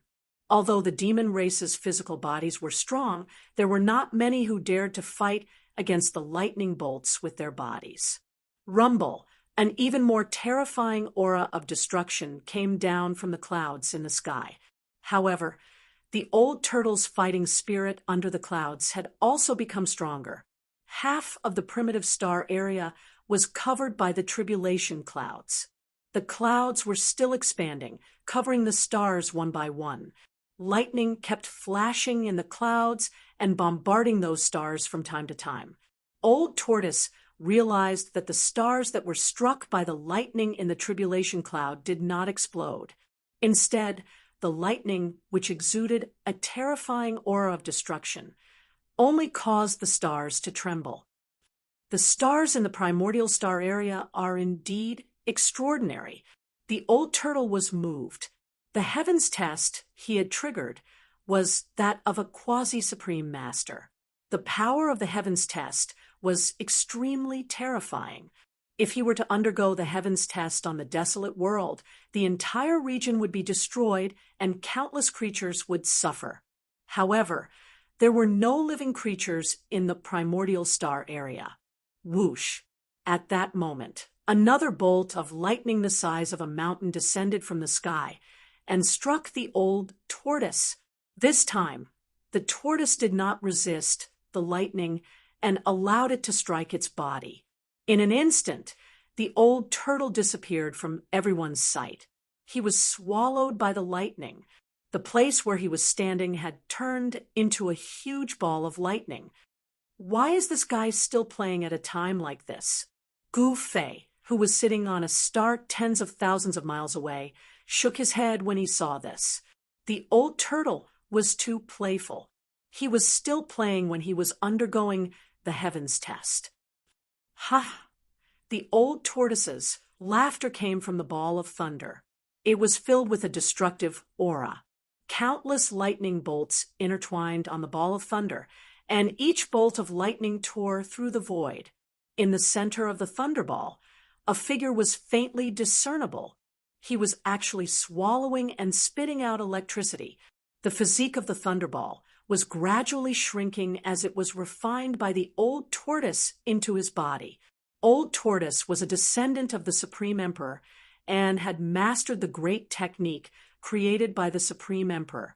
Although the demon race's physical bodies were strong, there were not many who dared to fight against the lightning bolts with their bodies. Rumble, an even more terrifying aura of destruction, came down from the clouds in the sky. However, the old turtle's fighting spirit under the clouds had also become stronger. Half of the primitive star area was covered by the tribulation clouds. The clouds were still expanding, covering the stars one by one. Lightning kept flashing in the clouds and bombarding those stars from time to time. Old Tortoise realized that the stars that were struck by the lightning in the tribulation cloud did not explode. Instead, the lightning, which exuded a terrifying aura of destruction, only caused the stars to tremble. The stars in the primordial star area are indeed extraordinary. The old turtle was moved. The heavens test he had triggered was that of a quasi-supreme master. The power of the heavens test was extremely terrifying. If he were to undergo the heavens test on the desolate world, the entire region would be destroyed and countless creatures would suffer. However, there were no living creatures in the primordial star area. Whoosh! At that moment, another bolt of lightning the size of a mountain descended from the sky and struck the old tortoise. This time, the tortoise did not resist the lightning and allowed it to strike its body. In an instant, the old turtle disappeared from everyone's sight. He was swallowed by the lightning. The place where he was standing had turned into a huge ball of lightning. Why is this guy still playing at a time like this? Gu Fei, who was sitting on a star tens of thousands of miles away, shook his head when he saw this. The old turtle was too playful. He was still playing when he was undergoing the heavens test. Ha! The old tortoise's laughter came from the ball of thunder. It was filled with a destructive aura. Countless lightning bolts intertwined on the ball of thunder, and each bolt of lightning tore through the void. In the center of the thunderball, a figure was faintly discernible. He was actually swallowing and spitting out electricity. The physique of the thunderball was gradually shrinking as it was refined by the old tortoise into his body. Old Tortoise was a descendant of the Supreme Emperor and had mastered the great technique created by the Supreme Emperor.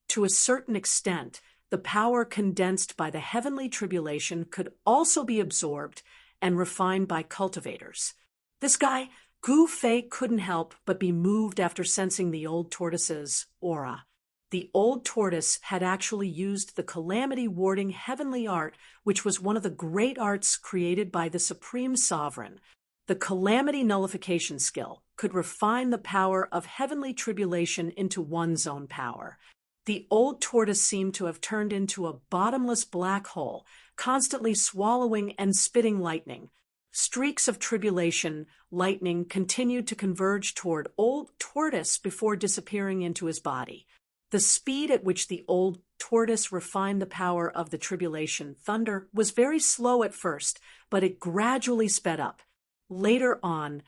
To a certain extent, the power condensed by the heavenly tribulation could also be absorbed and refined by cultivators. This guy, Gu Fei, couldn't help but be moved after sensing the old tortoise's aura. The old tortoise had actually used the calamity-warding heavenly art, which was one of the great arts created by the Supreme Sovereign. The calamity nullification skill could refine the power of heavenly tribulation into one's own power. The old tortoise seemed to have turned into a bottomless black hole, constantly swallowing and spitting lightning. Streaks of tribulation, lightning continued to converge toward old tortoise before disappearing into his body. The speed at which the old tortoise refined the power of the tribulation thunder was very slow at first, but it gradually sped up. Later on,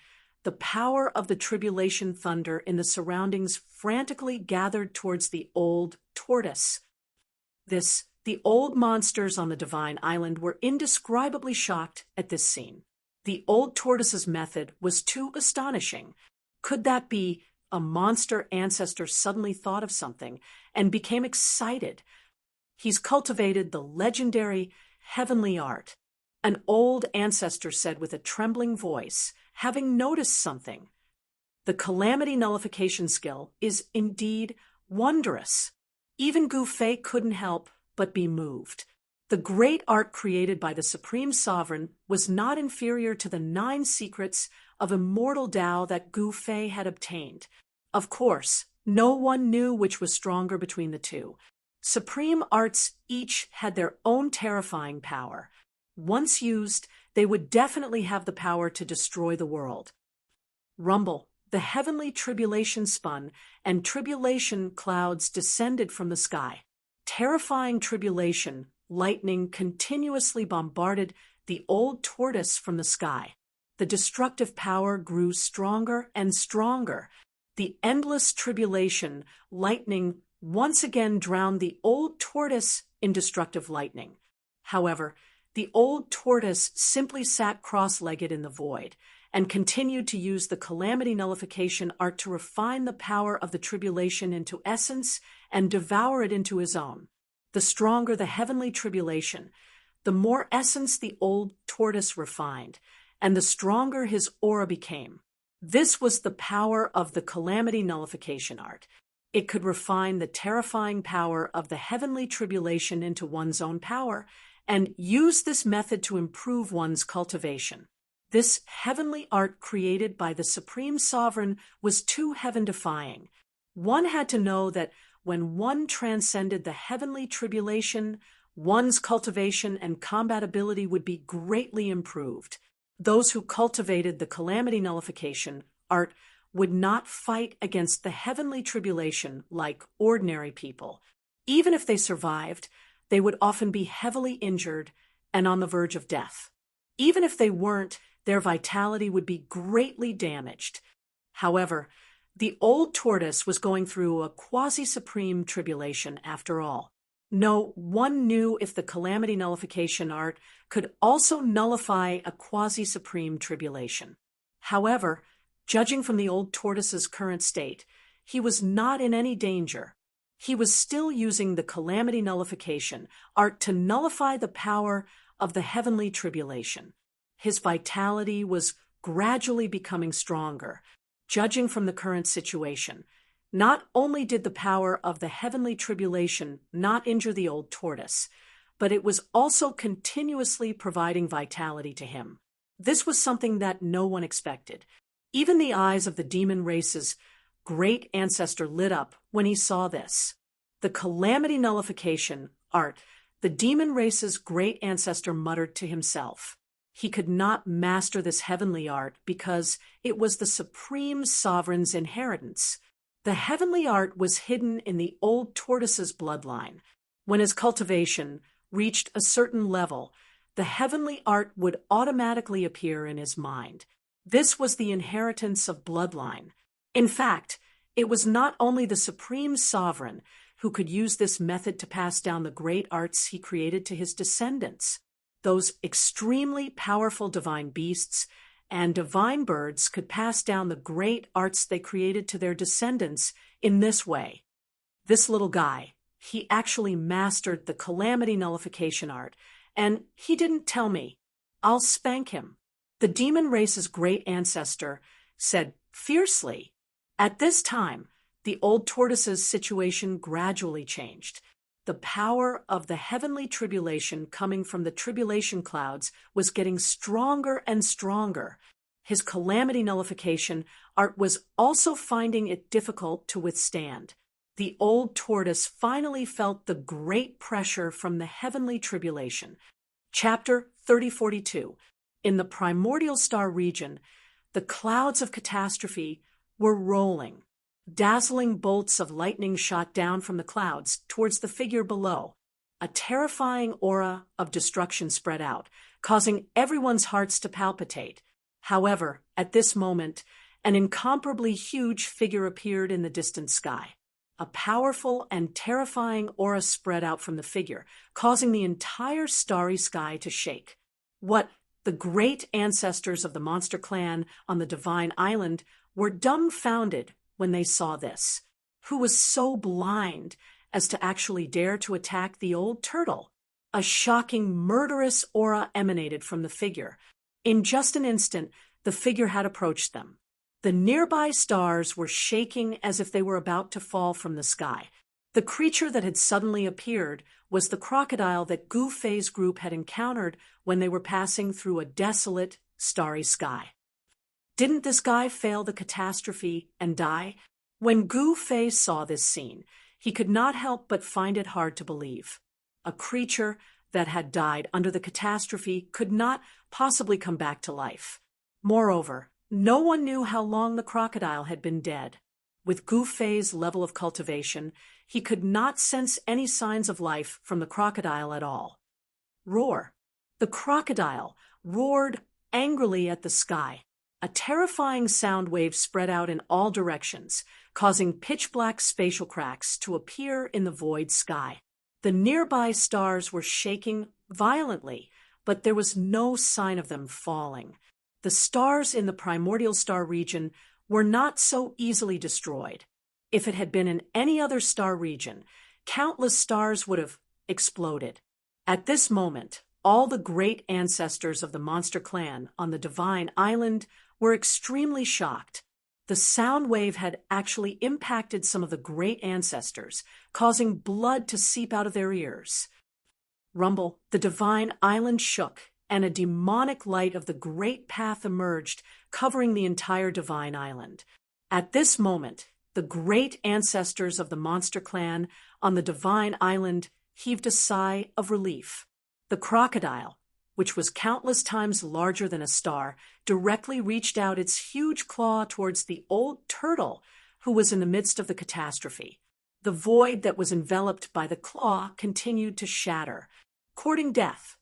the power of the tribulation thunder in the surroundings frantically gathered towards the old tortoise. The old monsters on the divine island were indescribably shocked at this scene. The old tortoise's method was too astonishing. Could that be a monster ancestor suddenly thought of something and became excited? He's cultivated the legendary heavenly art. An old ancestor said with a trembling voice, having noticed something. The calamity nullification skill is indeed wondrous. Even Gu Fei couldn't help but be moved. The great art created by the Supreme Sovereign was not inferior to the 9 secrets of immortal Tao that Gu Fei had obtained. Of course, no one knew which was stronger between the two. Supreme arts each had their own terrifying power. Once used, they would definitely have the power to destroy the world. Rumble, the heavenly tribulation spun, and tribulation clouds descended from the sky. Terrifying tribulation, lightning continuously bombarded the old tortoise from the sky. The destructive power grew stronger and stronger. The endless tribulation, lightning, once again drowned the old tortoise in destructive lightning. However, the old tortoise simply sat cross-legged in the void and continued to use the calamity nullification art to refine the power of the tribulation into essence and devour it into his own. The stronger the heavenly tribulation, the more essence the old tortoise refined, and the stronger his aura became. This was the power of the calamity nullification art. It could refine the terrifying power of the heavenly tribulation into one's own power, and use this method to improve one's cultivation. This heavenly art created by the Supreme Sovereign was too heaven-defying. One had to know that when one transcended the heavenly tribulation, one's cultivation and combat ability would be greatly improved. Those who cultivated the calamity nullification art would not fight against the heavenly tribulation like ordinary people. Even if they survived, they would often be heavily injured and on the verge of death. Even if they weren't, their vitality would be greatly damaged. However, the old tortoise was going through a quasi-supreme tribulation after all. No one knew if the calamity nullification art could also nullify a quasi-supreme tribulation. However, judging from the old tortoise's current state, he was not in any danger. He was still using the calamity nullification art to nullify the power of the heavenly tribulation. His vitality was gradually becoming stronger. judging from the current situation. Not only did the power of the heavenly tribulation not injure the old tortoise, but it was also continuously providing vitality to him. This was something that no one expected. Even the eyes of the demon race's great ancestor lit up when he saw this. The calamity nullification art, the demon race's great ancestor muttered to himself. He could not master this heavenly art because it was the supreme sovereign's inheritance. The heavenly art was hidden in the old tortoise's bloodline. When his cultivation reached a certain level, the heavenly art would automatically appear in his mind. This was the inheritance of bloodline. In fact, it was not only the supreme sovereign who could use this method to pass down the great arts he created to his descendants. Those extremely powerful divine beasts and divine birds could pass down the great arts they created to their descendants in this way. This little guy, he actually mastered the calamity nullification art, and he didn't tell me. I'll spank him. The demon race's great ancestor said fiercely. At this time, the old tortoise's situation gradually changed. The power of the heavenly tribulation coming from the tribulation clouds was getting stronger and stronger. His calamity nullification art was also finding it difficult to withstand. The old tortoise finally felt the great pressure from the heavenly tribulation. Chapter 3042. In the primordial star region, the clouds of catastrophe were rolling. Dazzling bolts of lightning shot down from the clouds towards the figure below. A terrifying aura of destruction spread out, causing everyone's hearts to palpitate. However, at this moment, an incomparably huge figure appeared in the distant sky. A powerful and terrifying aura spread out from the figure, causing the entire starry sky to shake. What the great ancestors of the monster clan on the Divine Island were dumbfounded when they saw this. Who was so blind as to actually dare to attack the old turtle? A shocking, murderous aura emanated from the figure. In just an instant, the figure had approached them. The nearby stars were shaking as if they were about to fall from the sky. The creature that had suddenly appeared was the crocodile that Gu Fei's group had encountered when they were passing through a desolate, starry sky. Didn't this guy fail the catastrophe and die? When Gu Fei saw this scene, he could not help but find it hard to believe. A creature that had died under the catastrophe could not possibly come back to life. Moreover, no one knew how long the crocodile had been dead. With Gu Fei's level of cultivation, he could not sense any signs of life from the crocodile at all. Roar. The crocodile roared angrily at the sky. A terrifying sound wave spread out in all directions, causing pitch-black spatial cracks to appear in the void sky. The nearby stars were shaking violently, but there was no sign of them falling. The stars in the primordial star region were not so easily destroyed. If it had been in any other star region, countless stars would have exploded. At this moment, all the great ancestors of the monster clan on the Divine Island were extremely shocked. The sound wave had actually impacted some of the great ancestors, causing blood to seep out of their ears. Rumble, the Divine Island shook, and a demonic light of the great path emerged, covering the entire Divine Island. At this moment, the great ancestors of the monster clan on the Divine Island heaved a sigh of relief. The crocodile, which was countless times larger than a star, directly reached out its huge claw towards the old turtle who was in the midst of the catastrophe. The void that was enveloped by the claw continued to shatter, courting death.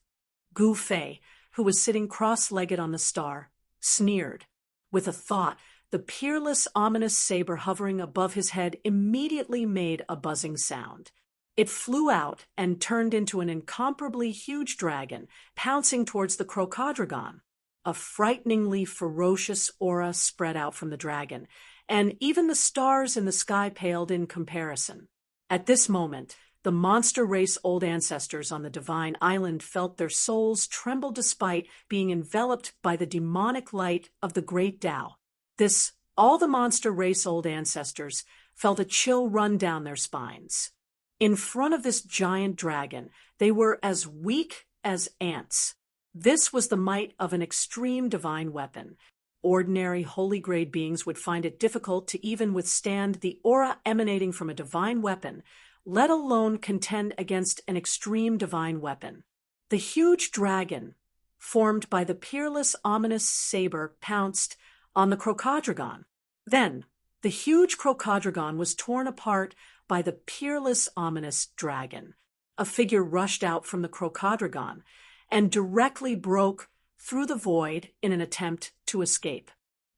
Gu Fei, who was sitting cross-legged on the star, sneered. With a thought, the peerless, ominous saber hovering above his head immediately made a buzzing sound. It flew out and turned into an incomparably huge dragon, pouncing towards the crocodragon. A frighteningly ferocious aura spread out from the dragon, and even the stars in the sky paled in comparison. At this moment, the monster race old ancestors on the Divine Island felt their souls tremble despite being enveloped by the demonic light of the great Tao. This All the monster race old ancestors felt a chill run down their spines. In front of this giant dragon, they were as weak as ants. This was the might of an extreme divine weapon. Ordinary holy grade beings would find it difficult to even withstand the aura emanating from a divine weapon, let alone contend against an extreme divine weapon. The huge dragon, formed by the peerless ominous saber, pounced on the Crocodragon. Then, the huge Crocodragon was torn apart by the peerless ominous dragon. A figure rushed out from the Crocodragon and directly broke through the void in an attempt to escape.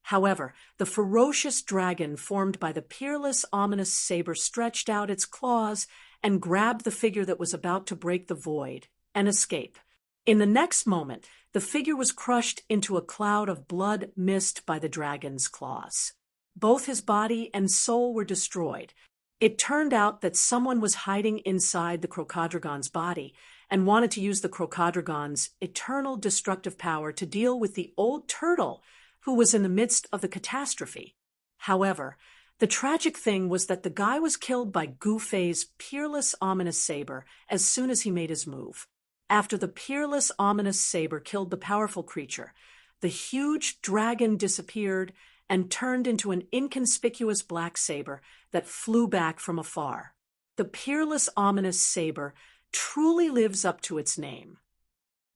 However, the ferocious dragon formed by the peerless ominous saber stretched out its claws and grabbed the figure that was about to break the void and escape. In the next moment, the figure was crushed into a cloud of blood mist by the dragon's claws. Both his body and soul were destroyed. It turned out that someone was hiding inside the Crocodragon's body and wanted to use the Crocodragon's eternal destructive power to deal with the old turtle who was in the midst of the catastrophe. However, the tragic thing was that the guy was killed by Gu-Fei's peerless ominous saber as soon as he made his move. After the peerless ominous saber killed the powerful creature, the huge dragon disappeared and turned into an inconspicuous black saber that flew back from afar. The peerless ominous saber truly lives up to its name.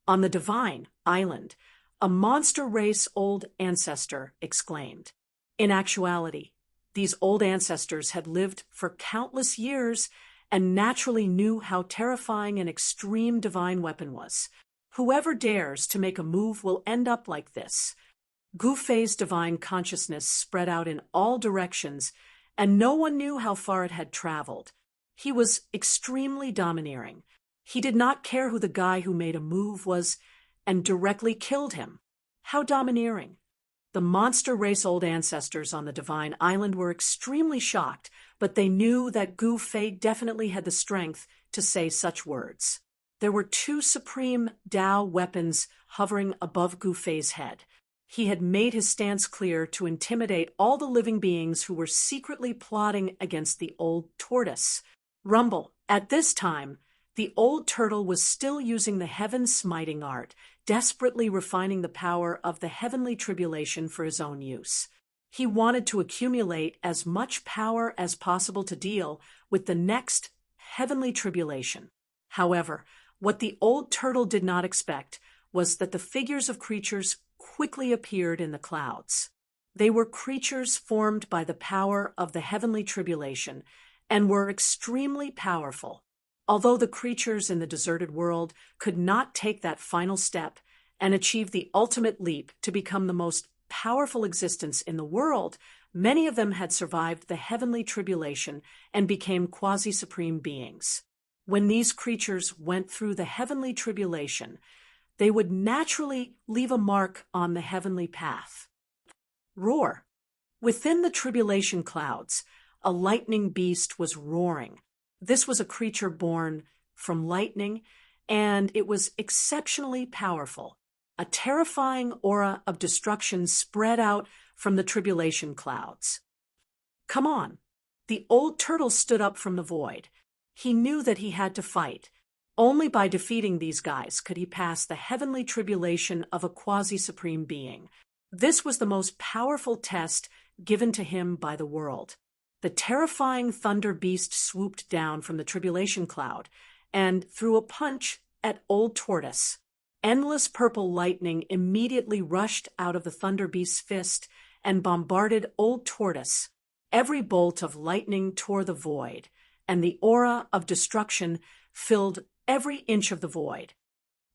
On the divine island, a monster race old ancestor exclaimed. In actuality, these old ancestors had lived for countless years and naturally knew how terrifying an extreme divine weapon was. Whoever dares to make a move will end up like this. Gu-Fei's divine consciousness spread out in all directions, and no one knew how far it had traveled. He was extremely domineering. He did not care who the guy who made a move was and directly killed him. How domineering! The monster race old ancestors on the divine island were extremely shocked, but they knew that Gu-Fei definitely had the strength to say such words. There were two supreme Tao weapons hovering above Gu-Fei's head. He had made his stance clear to intimidate all the living beings who were secretly plotting against the old tortoise. Rumble. At this time, the old turtle was still using the heaven-smiting art, desperately refining the power of the heavenly tribulation for his own use. He wanted to accumulate as much power as possible to deal with the next heavenly tribulation. However, what the old turtle did not expect was that the figures of creatures quickly appeared in the clouds. They were creatures formed by the power of the heavenly tribulation and were extremely powerful. Although the creatures in the deserted world could not take that final step and achieve the ultimate leap to become the most powerful existence in the world, many of them had survived the heavenly tribulation and became quasi-supreme beings. When these creatures went through the heavenly tribulation, they would naturally leave a mark on the heavenly path. Roar. Within the tribulation clouds, a lightning beast was roaring. This was a creature born from lightning, and it was exceptionally powerful. A terrifying aura of destruction spread out from the tribulation clouds. Come on. The old turtle stood up from the void. He knew that he had to fight. Only by defeating these guys could he pass the heavenly tribulation of a quasi-supreme being. This was the most powerful test given to him by the world. The terrifying thunder beast swooped down from the tribulation cloud and threw a punch at old tortoise. Endless purple lightning immediately rushed out of the thunder beast's fist and bombarded old tortoise. Every bolt of lightning tore the void, and the aura of destruction filled every inch of the void.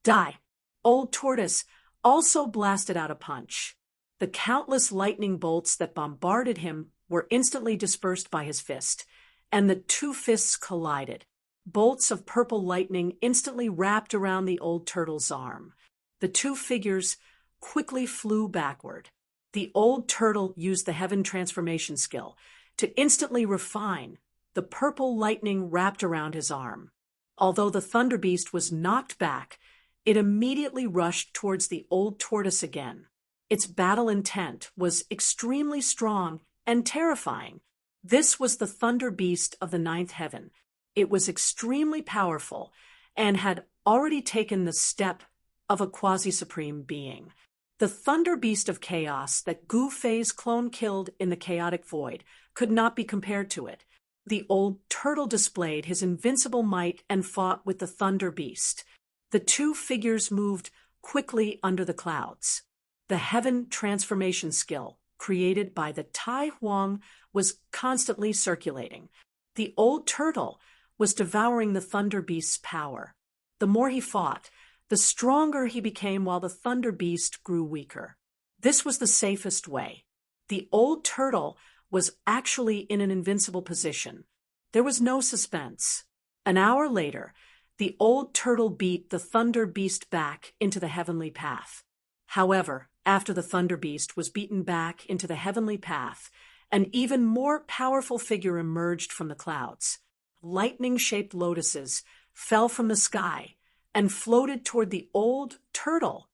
Die! Old tortoise also blasted out a punch. The countless lightning bolts that bombarded him were instantly dispersed by his fist, and the two fists collided. Bolts of purple lightning instantly wrapped around the old turtle's arm. The two figures quickly flew backward. The old turtle used the heaven transformation skill to instantly refine the purple lightning wrapped around his arm. Although the thunder beast was knocked back, it immediately rushed towards the old tortoise again. Its battle intent was extremely strong and terrifying. This was the thunder beast of the ninth heaven. It was extremely powerful and had already taken the step of a quasi-supreme being. The thunder beast of chaos that Gu Fei's clone killed in the chaotic void could not be compared to it. The old turtle displayed his invincible might and fought with the thunder beast. The two figures moved quickly under the clouds. The heaven transformation skill created by the Tai Huang was constantly circulating. The old turtle was devouring the thunder beast's power. The more he fought, the stronger he became while the thunder beast grew weaker. This was the safest way. The old turtle was actually in an invincible position. There was no suspense. An hour later, the old turtle beat the thunder beast back into the heavenly path. However, after the thunder beast was beaten back into the heavenly path, an even more powerful figure emerged from the clouds. Lightning-shaped lotuses fell from the sky and floated toward the old turtle.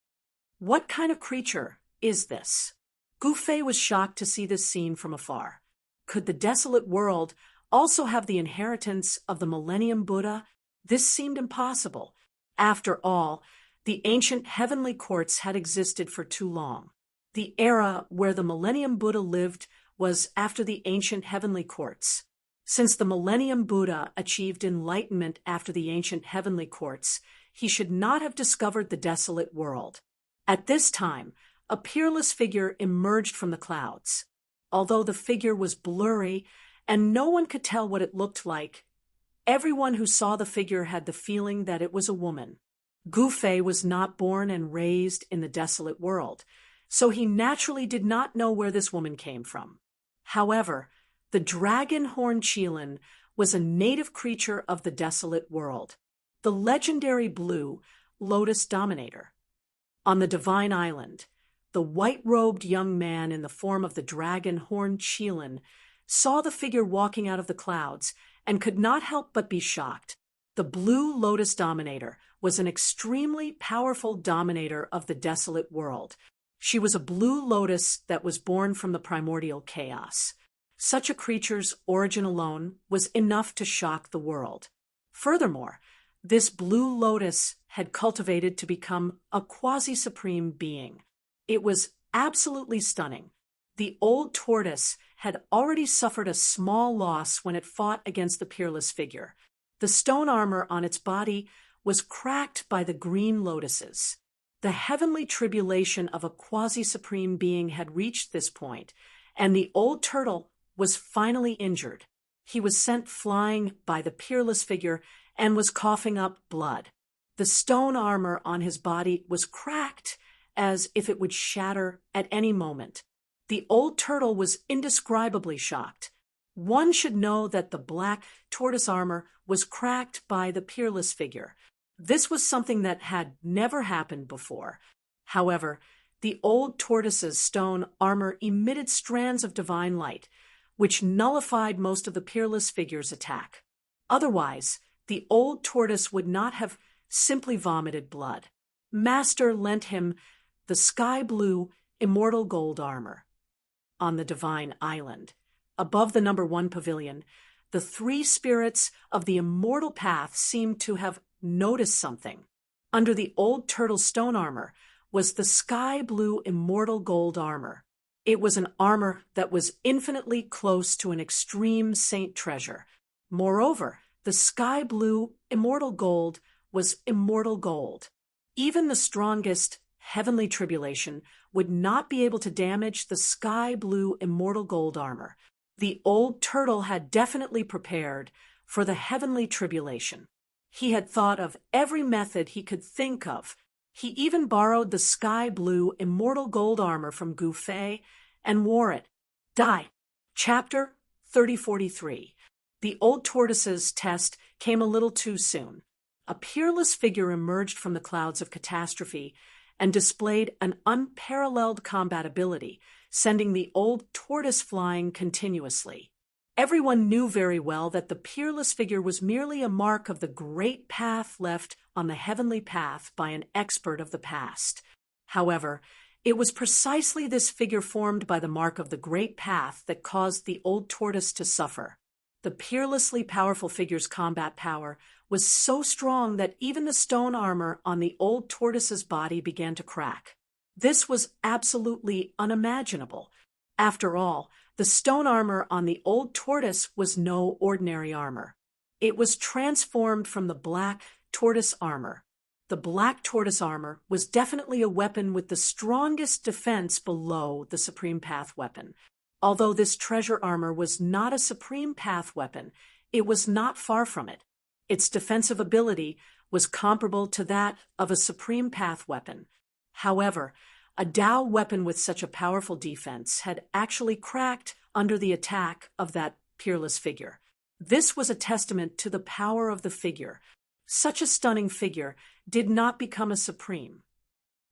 What kind of creature is this? Gu Fei was shocked to see this scene from afar. Could the desolate world also have the inheritance of the Millennium Buddha? This seemed impossible. After all, the ancient heavenly courts had existed for too long. The era where the Millennium Buddha lived was after the ancient heavenly courts. Since the Millennium Buddha achieved enlightenment after the ancient heavenly courts, he should not have discovered the desolate world. At this time, a peerless figure emerged from the clouds. Although the figure was blurry and no one could tell what it looked like, everyone who saw the figure had the feeling that it was a woman. Gu Fei was not born and raised in the desolate world, so he naturally did not know where this woman came from. However, the dragon horn Qilin was a native creature of the desolate world, the legendary blue lotus dominator. On the divine island, the white-robed young man in the form of the dragon horn Qilin saw the figure walking out of the clouds and could not help but be shocked. The blue lotus dominator was an extremely powerful dominator of the desolate world. She was a blue lotus that was born from the primordial chaos. Such a creature's origin alone was enough to shock the world. Furthermore, this blue lotus had cultivated to become a quasi-supreme being. It was absolutely stunning. The old tortoise had already suffered a small loss when it fought against the peerless figure. The stone armor on its body was cracked by the green lotuses. The heavenly tribulation of a quasi-supreme being had reached this point, and the old turtle was finally injured. He was sent flying by the peerless figure and was coughing up blood. The stone armor on his body was cracked as if it would shatter at any moment. The old turtle was indescribably shocked. One should know that the black tortoise armor was cracked by the peerless figure. This was something that had never happened before. However, the old tortoise's stone armor emitted strands of divine light, which nullified most of the peerless figure's attack. Otherwise, the old tortoise would not have simply vomited blood. Master lent him the sky-blue, immortal gold armor. On the divine island, above the number 1 pavilion, the 3 spirits of the immortal path seemed to have noticed something. Under the old turtle stone armor was the sky-blue immortal gold armor. It was an armor that was infinitely close to an extreme saint treasure. Moreover, the sky-blue immortal gold was immortal gold. Even the strongest heavenly tribulation would not be able to damage the sky-blue immortal gold armor. The old turtle had definitely prepared for the heavenly tribulation. He had thought of every method he could think of. He even borrowed the sky-blue immortal gold armor from Gu Fei and wore it. Chapter 3043. The old tortoise's test came a little too soon. A peerless figure emerged from the clouds of catastrophe and displayed an unparalleled combat ability, sending the old tortoise flying continuously. Everyone knew very well that the peerless figure was merely a mark of the great path left on the heavenly path by an expert of the past. However, It was precisely this figure formed by the mark of the great path that caused the old tortoise to suffer. The peerlessly powerful figure's combat power was so strong that even the stone armor on the old tortoise's body began to crack. This was absolutely unimaginable. After all, the stone armor on the old tortoise was no ordinary armor. It was transformed from the black tortoise armor. The black tortoise armor was definitely a weapon with the strongest defense below the Supreme Path weapon. Although this treasure armor was not a Supreme Path weapon, it was not far from it. Its defensive ability was comparable to that of a Supreme Path weapon. However, a Tao weapon with such a powerful defense had actually cracked under the attack of that peerless figure. This was a testament to the power of the figure. Such a stunning figure did not become a supreme.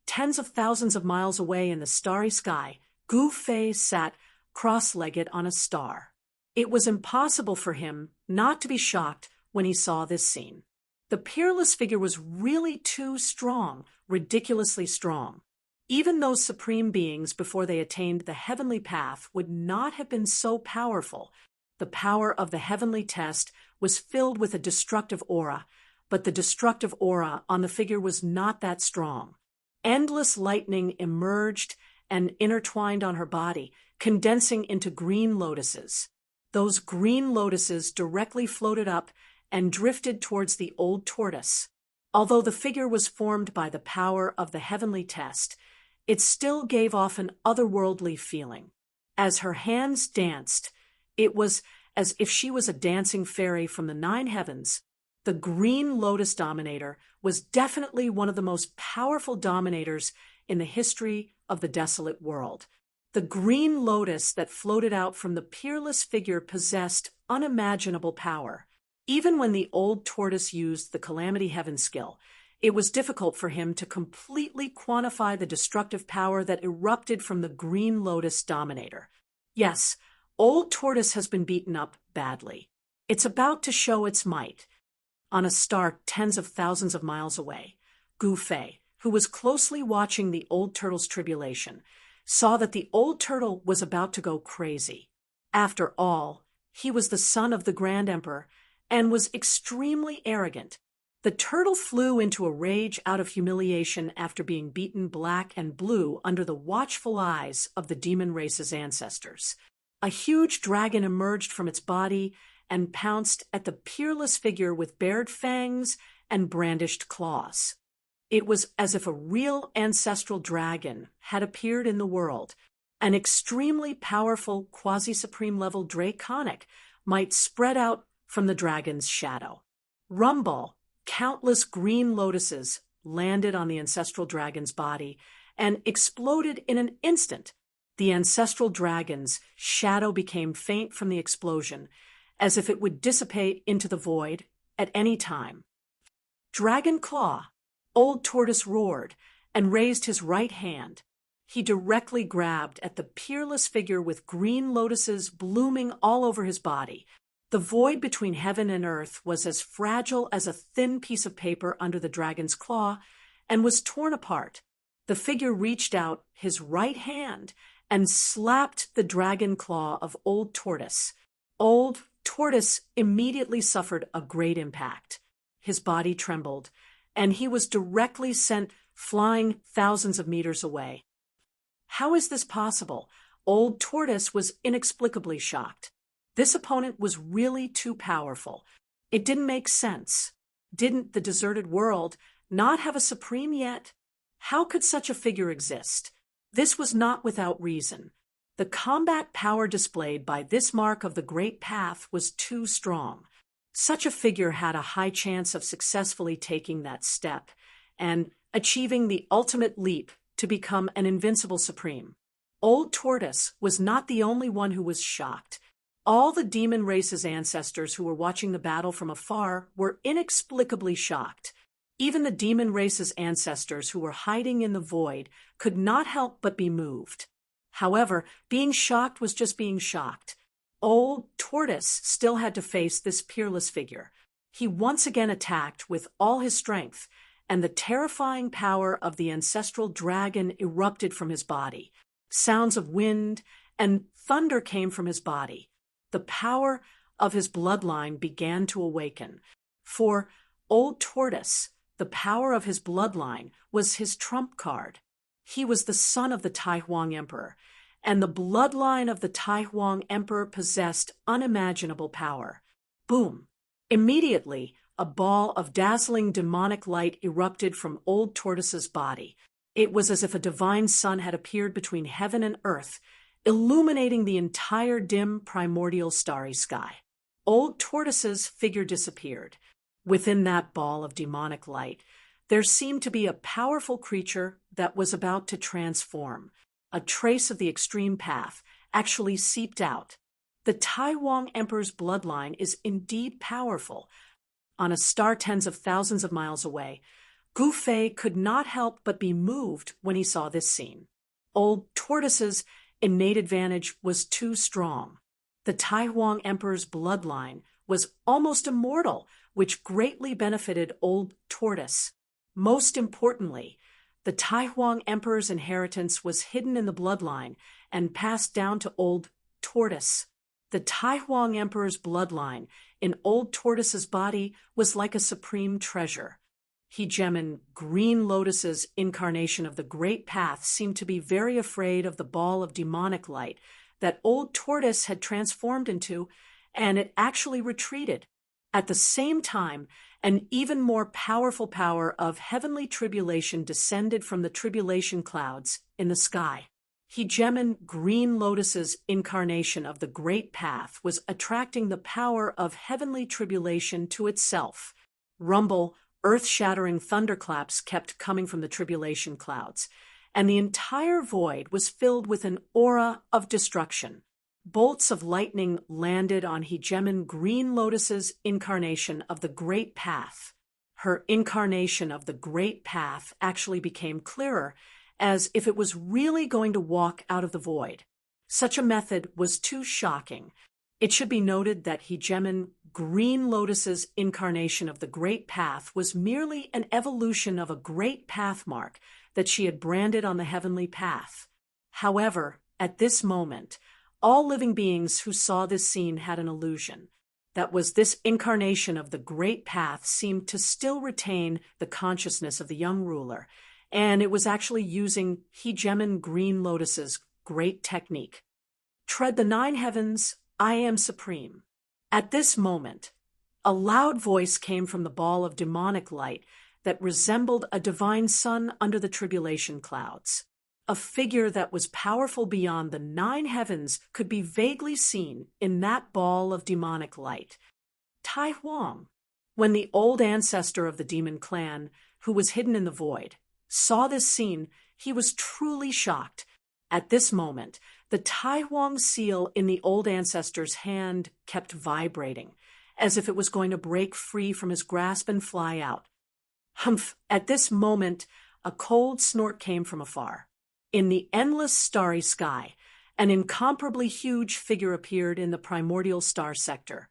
Tens of thousands of miles away in the starry sky, Gu Fei sat cross-legged on a star. It was impossible for him not to be shocked when he saw this scene. The peerless figure was really too strong, ridiculously strong. Even those supreme beings before they attained the heavenly path would not have been so powerful. The power of the heavenly test was filled with a destructive aura, but the destructive aura on the figure was not that strong. Endless lightning emerged and intertwined on her body, condensing into green lotuses. Those green lotuses directly floated up and drifted towards the old tortoise. Although the figure was formed by the power of the heavenly test, it still gave off an otherworldly feeling. As her hands danced, it was as if she was a dancing fairy from the 9 heavens. The Green Lotus Dominator was definitely one of the most powerful dominators in the history of the desolate world. The Green Lotus that floated out from the peerless figure possessed unimaginable power. Even when the old tortoise used the Calamity Heaven skill, it was difficult for him to completely quantify the destructive power that erupted from the Green Lotus Dominator. Yes, old tortoise has been beaten up badly. It's about to show its might. On a star tens of thousands of miles away, Gu Fei, who was closely watching the old turtle's tribulation, saw that the old turtle was about to go crazy. After all, he was the son of the Grand Emperor and was extremely arrogant. The turtle flew into a rage out of humiliation after being beaten black and blue under the watchful eyes of the demon race's ancestors. A huge dragon emerged from its body and pounced at the peerless figure with bared fangs and brandished claws. It was as if a real ancestral dragon had appeared in the world. An extremely powerful quasi-supreme level draconic might spread out from the dragon's shadow. Rumble, countless green lotuses landed on the ancestral dragon's body and exploded in an instant. The ancestral dragon's shadow became faint from the explosion, as if it would dissipate into the void at any time. Dragon Claw, old tortoise roared and raised his right hand. He directly grabbed at the peerless figure with green lotuses blooming all over his body. The void between heaven and earth was as fragile as a thin piece of paper under the dragon's claw and was torn apart. The figure reached out his right hand and slapped the dragon claw of old tortoise. Old tortoise immediately suffered a great impact. His body trembled, and he was directly sent flying thousands of meters away. How is this possible? Old tortoise was inexplicably shocked. This opponent was really too powerful. It didn't make sense. Didn't the deserted world not have a supreme yet? How could such a figure exist? This was not without reason. The combat power displayed by this mark of the Great Path was too strong. Such a figure had a high chance of successfully taking that step and achieving the ultimate leap to become an invincible supreme. Old Tortoise was not the only one who was shocked. All the demon race's ancestors who were watching the battle from afar were inexplicably shocked. Even the demon race's ancestors who were hiding in the void could not help but be moved. However, being shocked was just being shocked. Old Tortoise still had to face this peerless figure. He once again attacked with all his strength, and the terrifying power of the ancestral dragon erupted from his body. Sounds of wind and thunder came from his body. The power of his bloodline began to awaken. For Old Tortoise, the power of his bloodline was his trump card. He was the son of the Tai Huang Emperor, and the bloodline of the Tai Huang Emperor possessed unimaginable power. Boom! Immediately, a ball of dazzling demonic light erupted from Old Tortoise's body. It was as if a divine sun had appeared between heaven and earth, illuminating the entire dim primordial starry sky. Old Tortoise's figure disappeared. Within that ball of demonic light, there seemed to be a powerful creature that was about to transform. A trace of the extreme path actually seeped out. The Tai Huang Emperor's bloodline is indeed powerful. On a star tens of thousands of miles away, Gu Fei could not help but be moved when he saw this scene. Old Tortoise's innate advantage was too strong. The Tai Huang Emperor's bloodline was almost immortal, which greatly benefited Old Tortoise. Most importantly, the Tai Huang Emperor's inheritance was hidden in the bloodline and passed down to Old Tortoise. The Tai Huang Emperor's bloodline in Old Tortoise's body was like a supreme treasure. Hegemon Green Lotus's incarnation of the Great Path seemed to be very afraid of the ball of demonic light that Old Tortoise had transformed into, and it actually retreated. At the same time, an even more powerful power of heavenly tribulation descended from the tribulation clouds in the sky. Hegemon Green Lotus's incarnation of the Great Path was attracting the power of heavenly tribulation to itself. Rumble, earth-shattering thunderclaps kept coming from the tribulation clouds, and the entire void was filled with an aura of destruction. Bolts of lightning landed on Hegemon Green Lotus's incarnation of the Great Path. Her incarnation of the Great Path actually became clearer, as if it was really going to walk out of the void. Such a method was too shocking. It should be noted that Hegemon Green Lotus's incarnation of the Great Path was merely an evolution of a Great Path mark that she had branded on the heavenly path. However, at this moment, all living beings who saw this scene had an illusion. That was, this incarnation of the Great Path seemed to still retain the consciousness of the young ruler, and it was actually using Hegemon Green Lotus's great technique. Tread the 9 heavens, I am supreme. At this moment, a loud voice came from the ball of demonic light that resembled a divine sun under the tribulation clouds. A figure that was powerful beyond the 9 heavens could be vaguely seen in that ball of demonic light. Tai Huang. When the old ancestor of the demon clan, who was hidden in the void, saw this scene, he was truly shocked. At this moment, the Tai Huang seal in the old ancestor's hand kept vibrating, as if it was going to break free from his grasp and fly out. Humph! At this moment, a cold snort came from afar. In the endless starry sky, an incomparably huge figure appeared in the primordial star sector.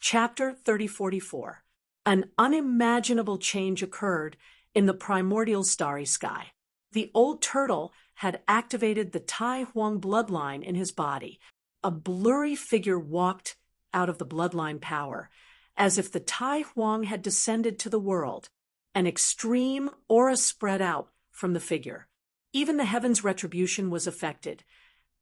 Chapter 3044. An unimaginable change occurred in the primordial starry sky. The old turtle had activated the Tai Huang bloodline in his body. A blurry figure walked out of the bloodline power, as if the Tai Huang had descended to the world. An extreme aura spread out from the figure. Even the heaven's retribution was affected,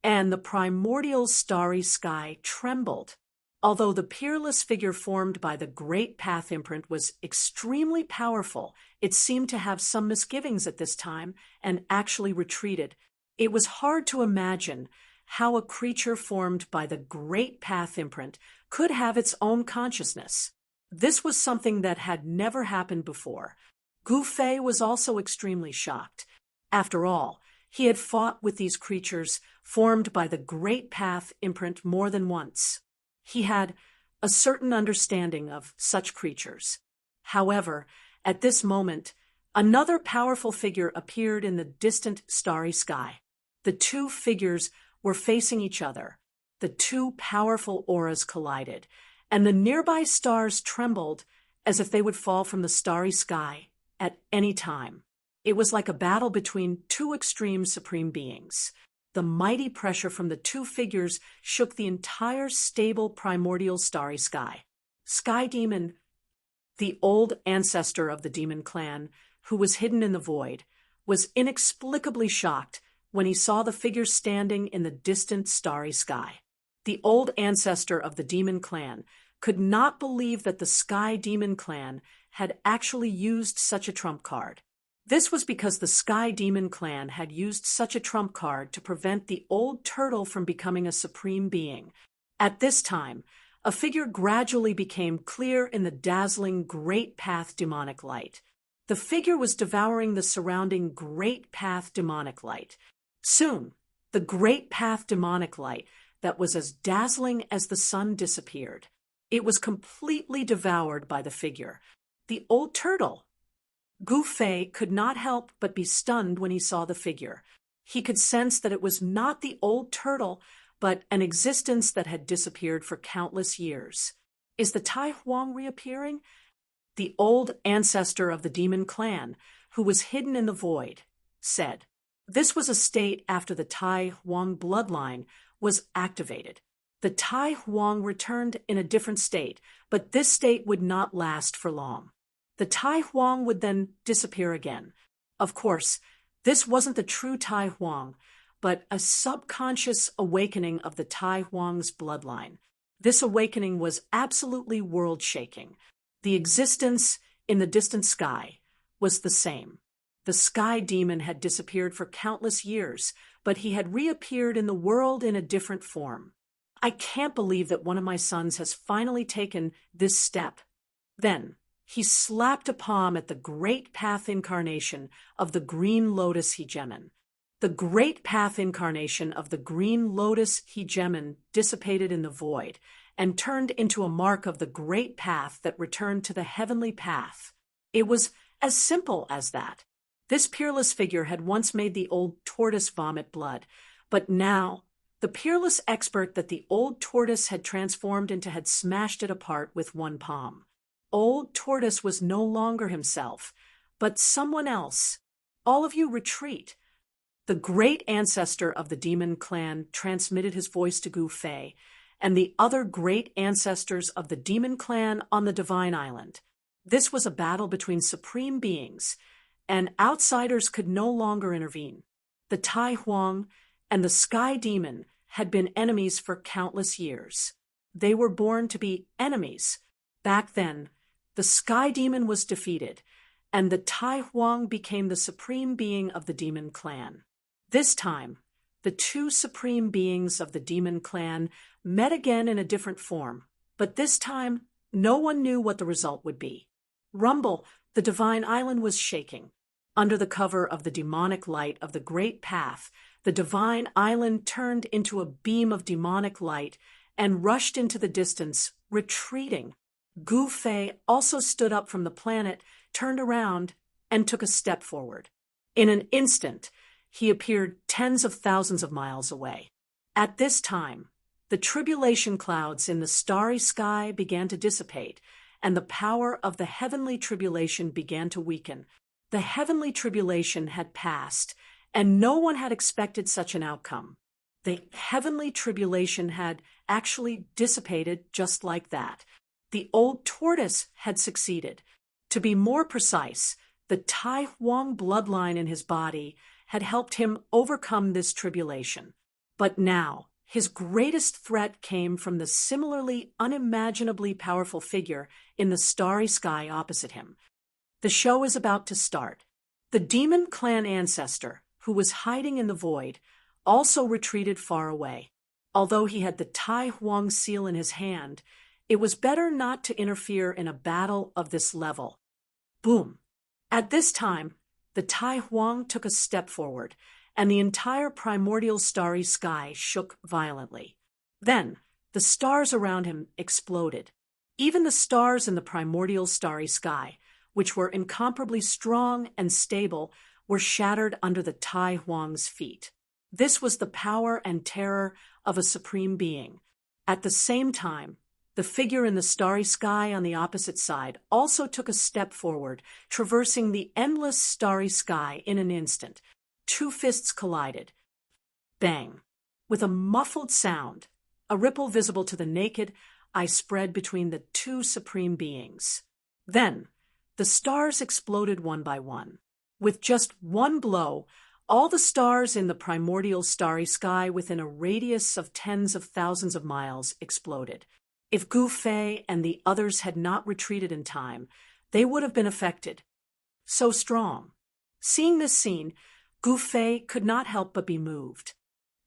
and the primordial starry sky trembled. Although the peerless figure formed by the Great Path imprint was extremely powerful, it seemed to have some misgivings at this time and actually retreated. It was hard to imagine how a creature formed by the Great Path imprint could have its own consciousness. This was something that had never happened before. Gu Fei was also extremely shocked. After all, he had fought with these creatures formed by the Great Path imprint more than once. He had a certain understanding of such creatures. However, at this moment, another powerful figure appeared in the distant starry sky. The two figures were facing each other. The two powerful auras collided, and the nearby stars trembled as if they would fall from the starry sky at any time. It was like a battle between two extreme supreme beings. The mighty pressure from the two figures shook the entire stable primordial starry sky. Sky Demon, the old ancestor of the demon clan, who was hidden in the void, was inexplicably shocked when he saw the figure standing in the distant starry sky. The old ancestor of the demon clan could not believe that the Sky Demon clan had actually used such a trump card. This was because the Sky Demon clan had used such a trump card to prevent the old turtle from becoming a supreme being. At this time, a figure gradually became clear in the dazzling Great Path demonic light. The figure was devouring the surrounding Great Path demonic light. Soon, the Great Path demonic light that was as dazzling as the sun disappeared. It was completely devoured by the figure, the old turtle. Gu Fei could not help but be stunned when he saw the figure. He could sense that it was not the old turtle, but an existence that had disappeared for countless years. Is the Tai Huang reappearing? The old ancestor of the demon clan, who was hidden in the void, said. This was a state after the Tai Huang bloodline was activated. The Tai Huang returned in a different state, but this state would not last for long. The Tai Huang would then disappear again. Of course, this wasn't the true Tai Huang, but a subconscious awakening of the Tai Huang's bloodline. This awakening was absolutely world-shaking. The existence in the distant sky was the same. The Sky Demon had disappeared for countless years, but he had reappeared in the world in a different form. I can't believe that one of my sons has finally taken this step. Then, he slapped a palm at the Great Path incarnation of the Green Lotus Hegemon. The Great Path incarnation of the Green Lotus Hegemon dissipated in the void and turned into a mark of the Great Path that returned to the heavenly path. It was as simple as that. This peerless figure had once made the old tortoise vomit blood, but now the peerless expert that the old tortoise had transformed into had smashed it apart with one palm. Old Tortoise was no longer himself, but someone else. All of you retreat. The great ancestor of the demon clan transmitted his voice to Gu Fei and the other great ancestors of the demon clan on the Divine Island. This was a battle between supreme beings, and outsiders could no longer intervene. The Tai Huang and the Sky Demon had been enemies for countless years. They were born to be enemies. Back then, the Sky Demon was defeated, and the Tai Huang became the supreme being of the demon clan. This time, the two supreme beings of the demon clan met again in a different form, but this time, no one knew what the result would be. Rumble, the Divine Island was shaking. Under the cover of the demonic light of the Great Path, the Divine Island turned into a beam of demonic light and rushed into the distance, retreating. Gu Fei also stood up from the planet, turned around, and took a step forward. In an instant, he appeared tens of thousands of miles away. At this time, the tribulation clouds in the starry sky began to dissipate, and the power of the heavenly tribulation began to weaken. The heavenly tribulation had passed, and no one had expected such an outcome. The heavenly tribulation had actually dissipated just like that. The old tortoise had succeeded. To be more precise, the Tai Huang bloodline in his body had helped him overcome this tribulation. But now, his greatest threat came from the similarly unimaginably powerful figure in the starry sky opposite him. The show is about to start. The demon clan ancestor, who was hiding in the void, also retreated far away. Although he had the Tai Huang seal in his hand, it was better not to interfere in a battle of this level. Boom! At this time, the Tai Huang took a step forward, and the entire primordial starry sky shook violently. Then, the stars around him exploded. Even the stars in the primordial starry sky, which were incomparably strong and stable, were shattered under the Tai Huang's feet. This was the power and terror of a supreme being. At the same time, The figure in the starry sky on the opposite side also took a step forward, traversing the endless starry sky in an instant. Two fists collided. Bang! With a muffled sound, a ripple visible to the naked eye spread between the two supreme beings. Then, the stars exploded one by one. With just one blow, all the stars in the primordial starry sky within a radius of tens of thousands of miles exploded. If Gu Fei and the others had not retreated in time, they would have been affected. So strong. Seeing this scene, Gu Fei could not help but be moved.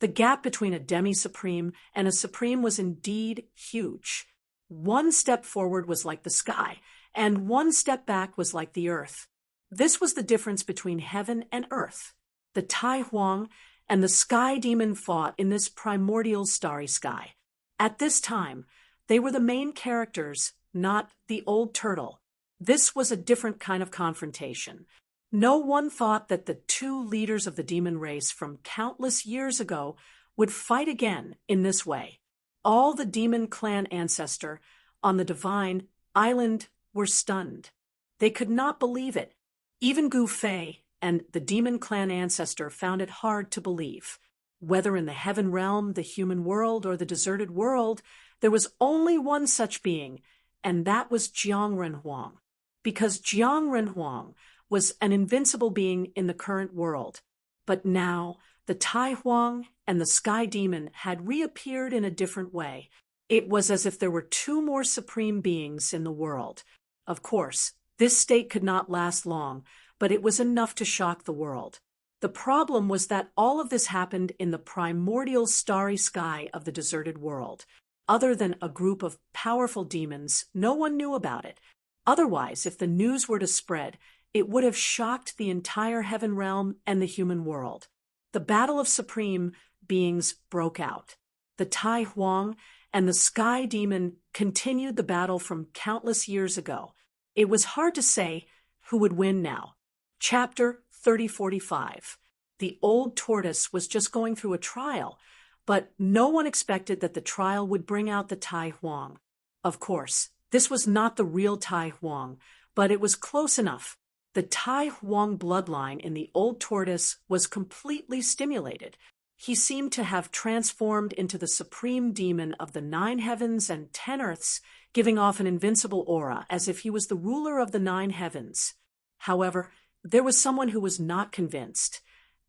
The gap between a demi-supreme and a supreme was indeed huge. One step forward was like the sky, and one step back was like the earth. This was the difference between heaven and earth. The Tai Huang and the sky demon fought in this primordial starry sky. At this time, they were the main characters, not the old turtle. This was a different kind of confrontation. No one thought that the two leaders of the demon race from countless years ago would fight again in this way. All the demon clan ancestors on the divine island were stunned. They could not believe it. Even Gu Fei and the demon clan ancestor found it hard to believe. Whether in the heaven realm, the human world, or the deserted world, there was only one such being, and that was Jiang Renhuang. Because Jiang Renhuang was an invincible being in the current world. But now, the Tai Huang and the Sky Demon had reappeared in a different way. It was as if there were two more supreme beings in the world. Of course, this state could not last long, but it was enough to shock the world. The problem was that all of this happened in the primordial starry sky of the deserted world. Other than a group of powerful demons, no one knew about it. Otherwise, if the news were to spread, it would have shocked the entire heaven realm and the human world. The battle of supreme beings broke out. The Tai Huang and the Sky Demon continued the battle from countless years ago. It was hard to say who would win now. Chapter 3045. The old tortoise was just going through a trial, but no one expected that the trial would bring out the Tai Huang. Of course, this was not the real Tai Huang, but it was close enough. The Tai Huang bloodline in the old tortoise was completely stimulated. He seemed to have transformed into the supreme demon of the 9 heavens and 10 earths, giving off an invincible aura as if he was the ruler of the 9 heavens. However, there was someone who was not convinced,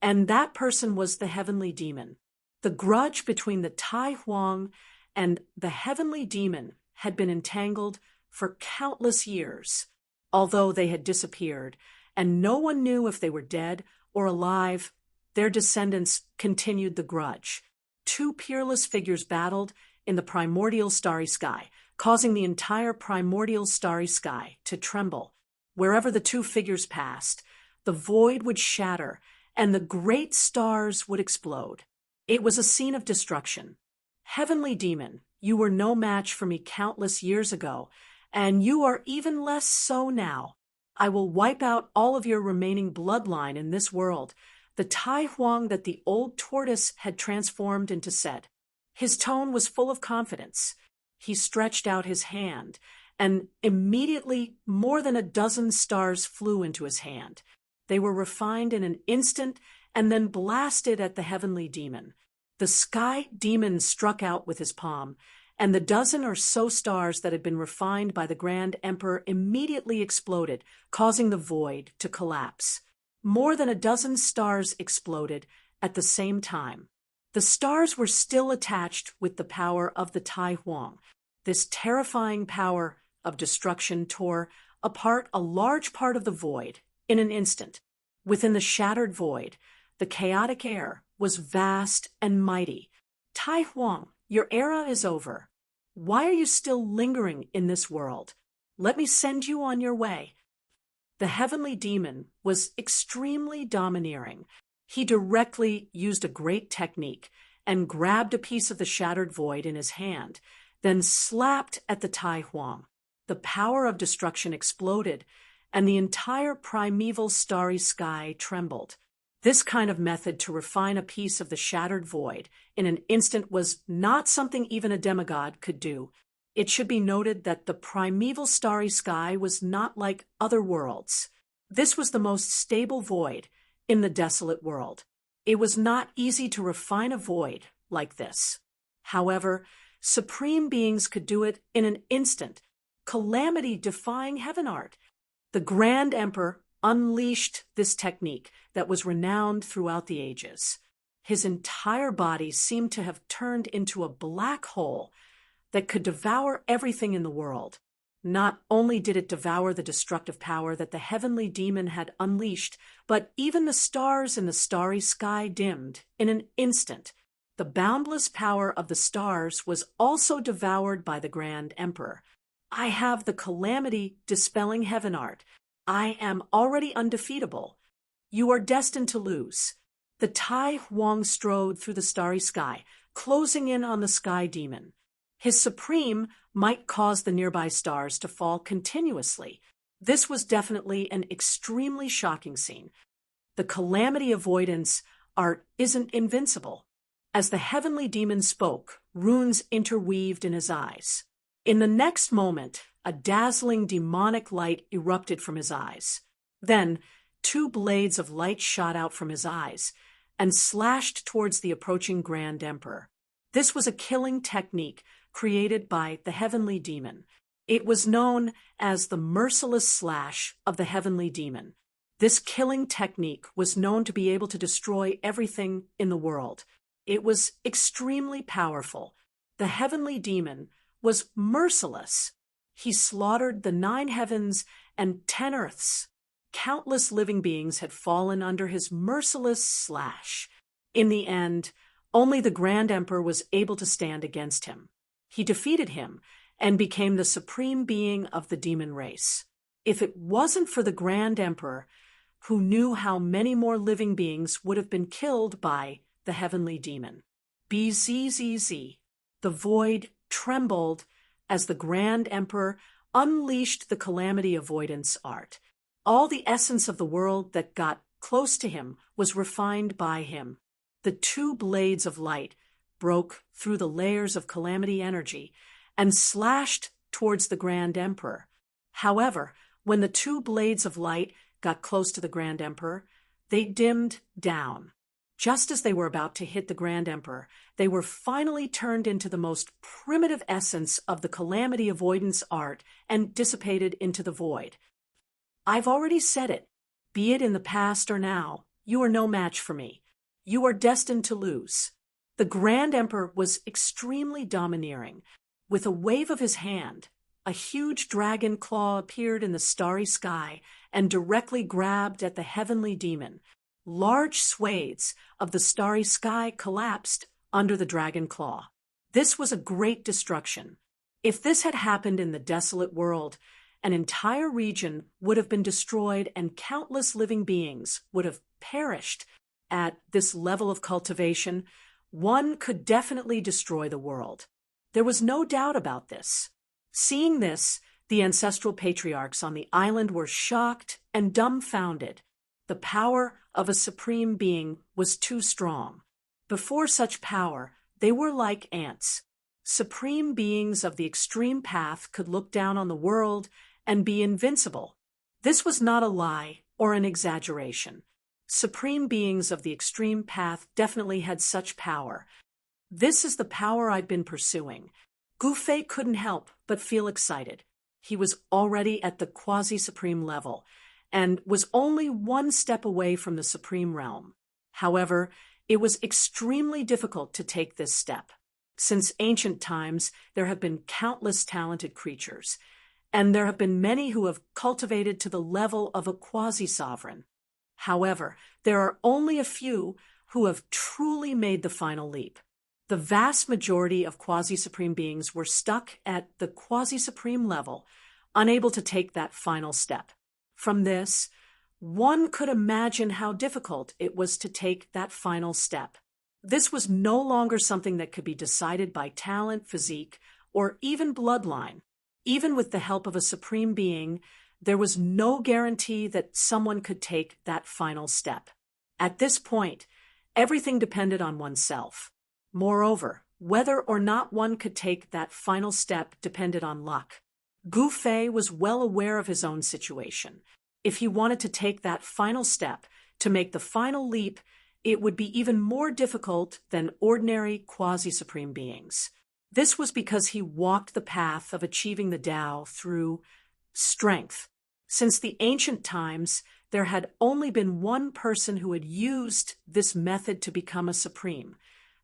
and that person was the heavenly demon. The grudge between the Tai Huang and the heavenly demon had been entangled for countless years. Although they had disappeared, and no one knew if they were dead or alive, their descendants continued the grudge. Two peerless figures battled in the primordial starry sky, causing the entire primordial starry sky to tremble. Wherever the two figures passed, the void would shatter, and the great stars would explode. It was a scene of destruction. Heavenly demon, you were no match for me countless years ago, and you are even less so now. I will wipe out all of your remaining bloodline in this world. The Tai Huang that the old tortoise had transformed into said. His tone was full of confidence. He stretched out his hand, and immediately more than a dozen stars flew into his hand. They were refined in an instant and then blasted at the heavenly demon. The Sky Demon struck out with his palm, and the dozen or so stars that had been refined by the Grand Emperor immediately exploded, causing the void to collapse. More than a dozen stars exploded at the same time. The stars were still attached with the power of the Tai Huang. This terrifying power of destruction tore apart a large part of the void in an instant. Within the shattered void, the chaotic air was vast and mighty. Tai Huang, your era is over. Why are you still lingering in this world? Let me send you on your way. The heavenly demon was extremely domineering. He directly used a great technique and grabbed a piece of the shattered void in his hand, then slapped at the Tai Huang. The power of destruction exploded, and the entire primeval starry sky trembled. This kind of method to refine a piece of the shattered void in an instant was not something even a demigod could do. It should be noted that the primeval starry sky was not like other worlds. This was the most stable void in the desolate world. It was not easy to refine a void like this. However, supreme beings could do it in an instant, calamity-defying heaven art. The Grand Emperor unleashed this technique that was renowned throughout the ages. His entire body seemed to have turned into a black hole that could devour everything in the world. Not only did it devour the destructive power that the heavenly demon had unleashed, but even the stars in the starry sky dimmed in an instant. The boundless power of the stars was also devoured by the Grand Emperor. I have the calamity-dispelling heaven art. I am already undefeatable. You are destined to lose. The Tai Huang strode through the starry sky, closing in on the sky demon. His supreme might cause the nearby stars to fall continuously. This was definitely an extremely shocking scene. The calamity avoidance art isn't invincible. As the heavenly demon spoke, runes interweaved in his eyes. In the next moment, a dazzling demonic light erupted from his eyes. Then, 2 blades of light shot out from his eyes and slashed towards the approaching Grand Emperor. This was a killing technique created by the heavenly demon. It was known as the merciless slash of the heavenly demon. This killing technique was known to be able to destroy everything in the world. It was extremely powerful. The heavenly demon was merciless. He slaughtered the 9 heavens and 10 earths. Countless living beings had fallen under his merciless slash. In the end, only the Grand Emperor was able to stand against him. He defeated him and became the supreme being of the demon race. If it wasn't for the Grand Emperor, who knew how many more living beings would have been killed by the heavenly demon. BZZZ. The void trembled as the Grand Emperor unleashed the calamity avoidance art. All the essence of the world that got close to him was refined by him. The 2 blades of light broke through the layers of calamity energy and slashed towards the Grand Emperor. However, when the 2 blades of light got close to the Grand Emperor, they dimmed down. Just as they were about to hit the Grand Emperor, they were finally turned into the most primitive essence of the calamity avoidance art and dissipated into the void. I've already said it. Be it in the past or now, you are no match for me. You are destined to lose. The Grand Emperor was extremely domineering. With a wave of his hand, a huge dragon claw appeared in the starry sky and directly grabbed at the heavenly demon. Large swathes of the starry sky collapsed under the dragon claw. This was a great destruction. If this had happened in the desolate world, an entire region would have been destroyed and countless living beings would have perished. At this level of cultivation, one could definitely destroy the world. There was no doubt about this. Seeing this, the ancestral patriarchs on the island were shocked and dumbfounded. The power of a supreme being was too strong. Before such power, they were like ants. Supreme beings of the extreme path could look down on the world and be invincible. This was not a lie or an exaggeration. Supreme beings of the extreme path definitely had such power. This is the power I've been pursuing. Gu Fei couldn't help but feel excited. He was already at the quasi-supreme level and was only 1 step away from the supreme realm. However, it was extremely difficult to take this step. Since ancient times, there have been countless talented creatures, and there have been many who have cultivated to the level of a quasi-sovereign. However, there are only a few who have truly made the final leap. The vast majority of quasi-supreme beings were stuck at the quasi-supreme level, unable to take that final step. From this, one could imagine how difficult it was to take that final step. This was no longer something that could be decided by talent, physique, or even bloodline. Even with the help of a supreme being, there was no guarantee that someone could take that final step. At this point, everything depended on oneself. Moreover, Whether or not one could take that final step depended on luck. Gu Fei was well aware of his own situation. If he wanted to take that final step, to make the final leap, it would be even more difficult than ordinary quasi-supreme beings. This was because he walked the path of achieving the Tao through strength. Since the ancient times, there had only been one person who had used this method to become a supreme,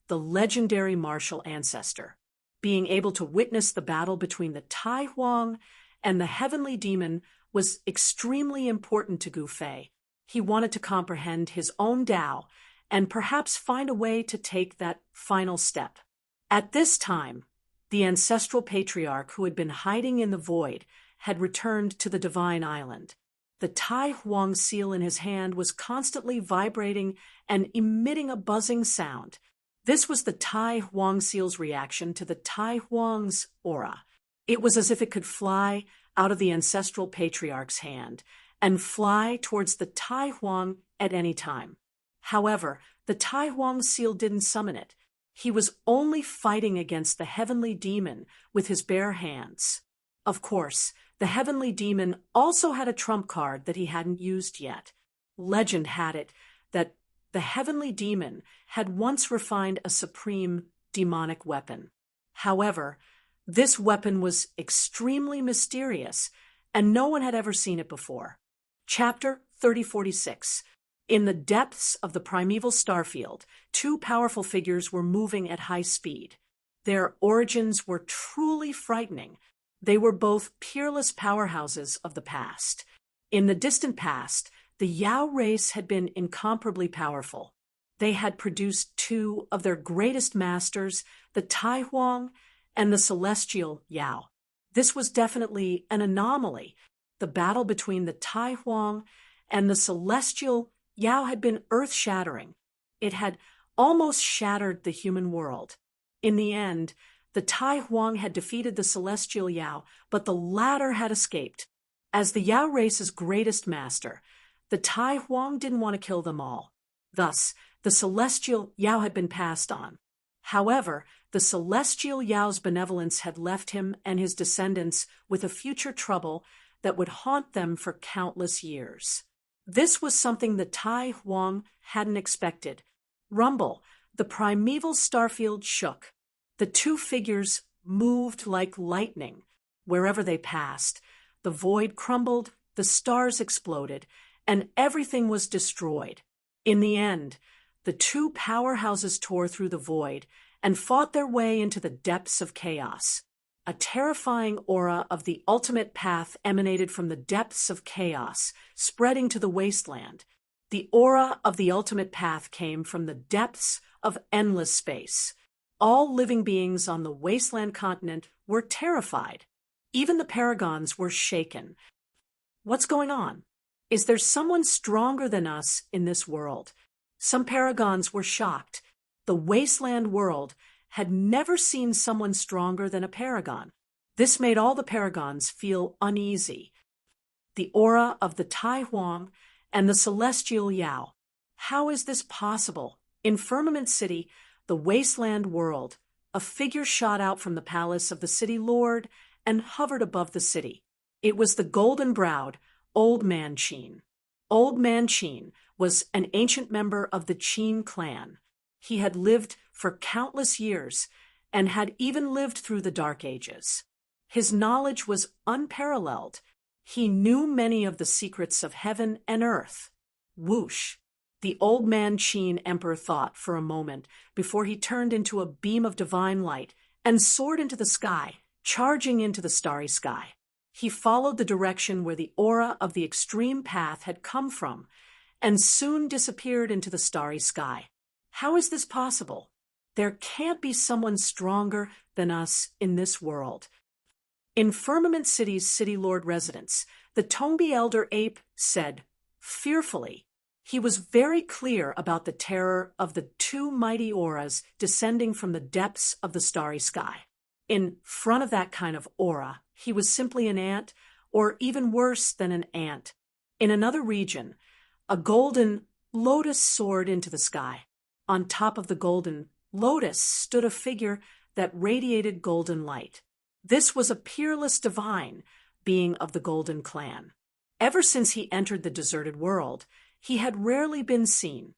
the legendary martial ancestor. Being able to witness the battle between the Tai Huang and the heavenly demon was extremely important to Gu Fei. He wanted to comprehend his own Tao and perhaps find a way to take that final step. At this time, the ancestral patriarch who had been hiding in the void had returned to the divine island. The Tai Huang seal in his hand was constantly vibrating and emitting a buzzing sound. This was the Tai Huang seal's reaction to the Tai Huang's aura. It was as if it could fly out of the ancestral patriarch's hand and fly towards the Tai Huang at any time. However, the Tai Huang seal didn't summon it. He was only fighting against the heavenly demon with his bare hands. Of course, the heavenly demon also had a trump card that he hadn't used yet. Legend had it that the heavenly demon had once refined a supreme demonic weapon. However, this weapon was extremely mysterious, and no one had ever seen it before. Chapter 3046. In the depths of the primeval starfield, two powerful figures were moving at high speed. Their origins were truly frightening. They were both peerless powerhouses of the past. In the distant past, the Yao race had been incomparably powerful. They had produced two of their greatest masters, the Tai Huang and the celestial Yao. This was definitely an anomaly. The battle between the Tai Huang and the celestial Yao had been earth-shattering. It had almost shattered the human world. In the end, the Tai Huang had defeated the celestial Yao, but the latter had escaped. As the Yao race's greatest master, the Tai Huang didn't want to kill them all. Thus, the celestial Yao had been passed on. However, the celestial Yao's benevolence had left him and his descendants with a future trouble that would haunt them for countless years. This was something the Tai Huang hadn't expected. Rumble, the primeval starfield shook. The two figures moved like lightning. Wherever they passed, the void crumbled, the stars exploded, and everything was destroyed. In the end, the two powerhouses tore through the void and fought their way into the depths of chaos. A terrifying aura of the ultimate path emanated from the depths of chaos, spreading to the wasteland. The aura of the ultimate path came from the depths of endless space. All living beings on the wasteland continent were terrified. Even the paragons were shaken. What's going on? Is there someone stronger than us in this world? Some paragons were shocked. The wasteland world had never seen someone stronger than a paragon. This made all the paragons feel uneasy. The aura of the Tai Huang and the celestial Yao. How is this possible? In Firmament City, the wasteland world, a figure shot out from the palace of the city lord and hovered above the city. It was the golden-browed Old Man Qin. Old Man Qin was an ancient member of the Qin clan. He had lived for countless years and had even lived through the Dark Ages. His knowledge was unparalleled. He knew many of the secrets of heaven and earth. Whoosh! The Old Man Qin Emperor thought for a moment before he turned into a beam of divine light and soared into the sky, charging into the starry sky. He followed the direction where the aura of the extreme path had come from and soon disappeared into the starry sky. How is this possible? There can't be someone stronger than us in this world. In Firmament City's City Lord residence, the Tongbi Elder Ape said, fearfully. He was very clear about the terror of the two mighty auras descending from the depths of the starry sky. In front of that kind of aura, he was simply an ant, or even worse than an ant. In another region, a golden lotus soared into the sky. On top of the golden lotus stood a figure that radiated golden light. This was a peerless divine, being of the Golden Clan. Ever since he entered the deserted world, he had rarely been seen.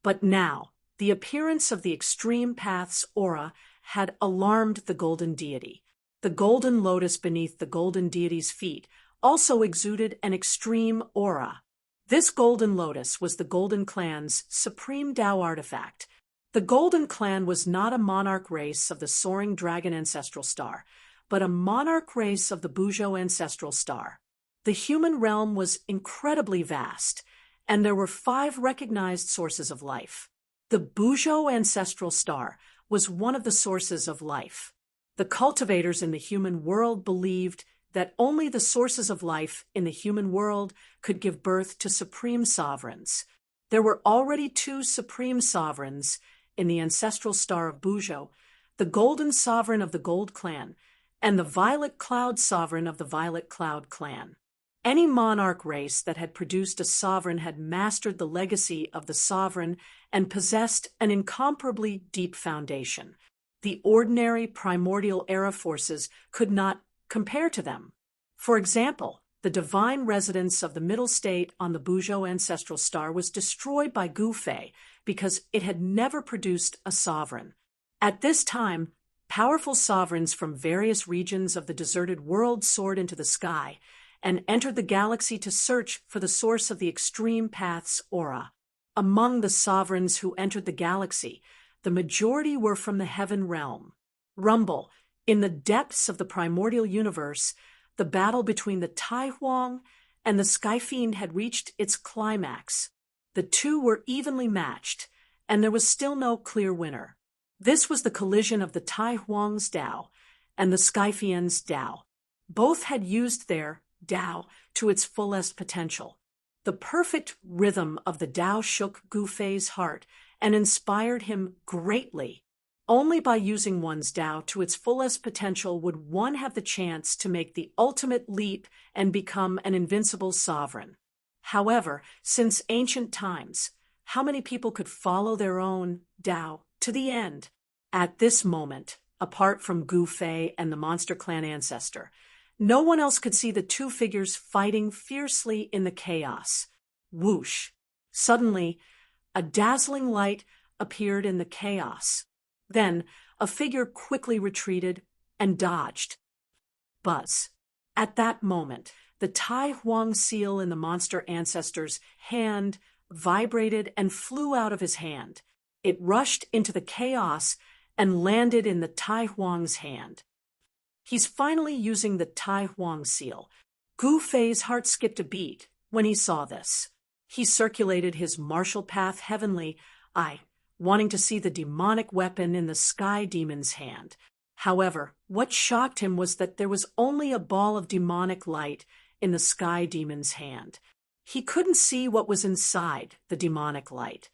But now, the appearance of the Extreme Path's aura had alarmed the Golden Deity. The golden lotus beneath the Golden Deity's feet also exuded an extreme aura. This golden lotus was the Golden Clan's supreme Tao artifact. The Golden Clan was not a monarch race of the soaring dragon ancestral star, but a monarch race of the Bujo ancestral star. The human realm was incredibly vast, and there were 5 recognized sources of life. The Bujo ancestral star was one of the sources of life. The cultivators in the human world believed that only the sources of life in the human world could give birth to supreme sovereigns. There were already 2 supreme sovereigns in the ancestral star of Bujo, the Golden Sovereign of the Gold Clan, and the Violet Cloud Sovereign of the Violet Cloud Clan. Any monarch race that had produced a sovereign had mastered the legacy of the sovereign and possessed an incomparably deep foundation. The ordinary primordial era forces could not compare to them. For example, the divine residence of the middle state on the Bujo ancestral star was destroyed by Gu Fei because it had never produced a sovereign. At this time, powerful sovereigns from various regions of the deserted world soared into the sky and entered the galaxy to search for the source of the Extreme Path's aura. Among the sovereigns who entered the galaxy, the majority were from the heaven realm. Rumble, in the depths of the primordial universe, the battle between the Tai Huang and the Sky Fiend had reached its climax. The 2 were evenly matched, and there was still no clear winner. This was the collision of the Tai Huang's Tao and the Sky Fiend's Tao. Both had used their Tao to its fullest potential. The perfect rhythm of the Tao shook Gu Fei's heart and inspired him greatly. Only by using one's Tao to its fullest potential would one have the chance to make the ultimate leap and become an invincible sovereign. However, since ancient times, how many people could follow their own Tao to the end? At this moment, apart from Gu Fei and the Monster Clan ancestor, no one else could see the 2 figures fighting fiercely in the chaos. Whoosh! Suddenly, a dazzling light appeared in the chaos. Then, a figure quickly retreated and dodged. Buzz! At that moment, the Tai Huang seal in the monster ancestor's hand vibrated and flew out of his hand. It rushed into the chaos and landed in the Tai Huang's hand. He's finally using the Tai Huang seal. Gu Fei's heart skipped a beat when he saw this. He circulated his martial path heavenly eye, wanting to see the demonic weapon in the Sky Demon's hand. However, what shocked him was that there was only a ball of demonic light in the Sky Demon's hand. He couldn't see what was inside the demonic light.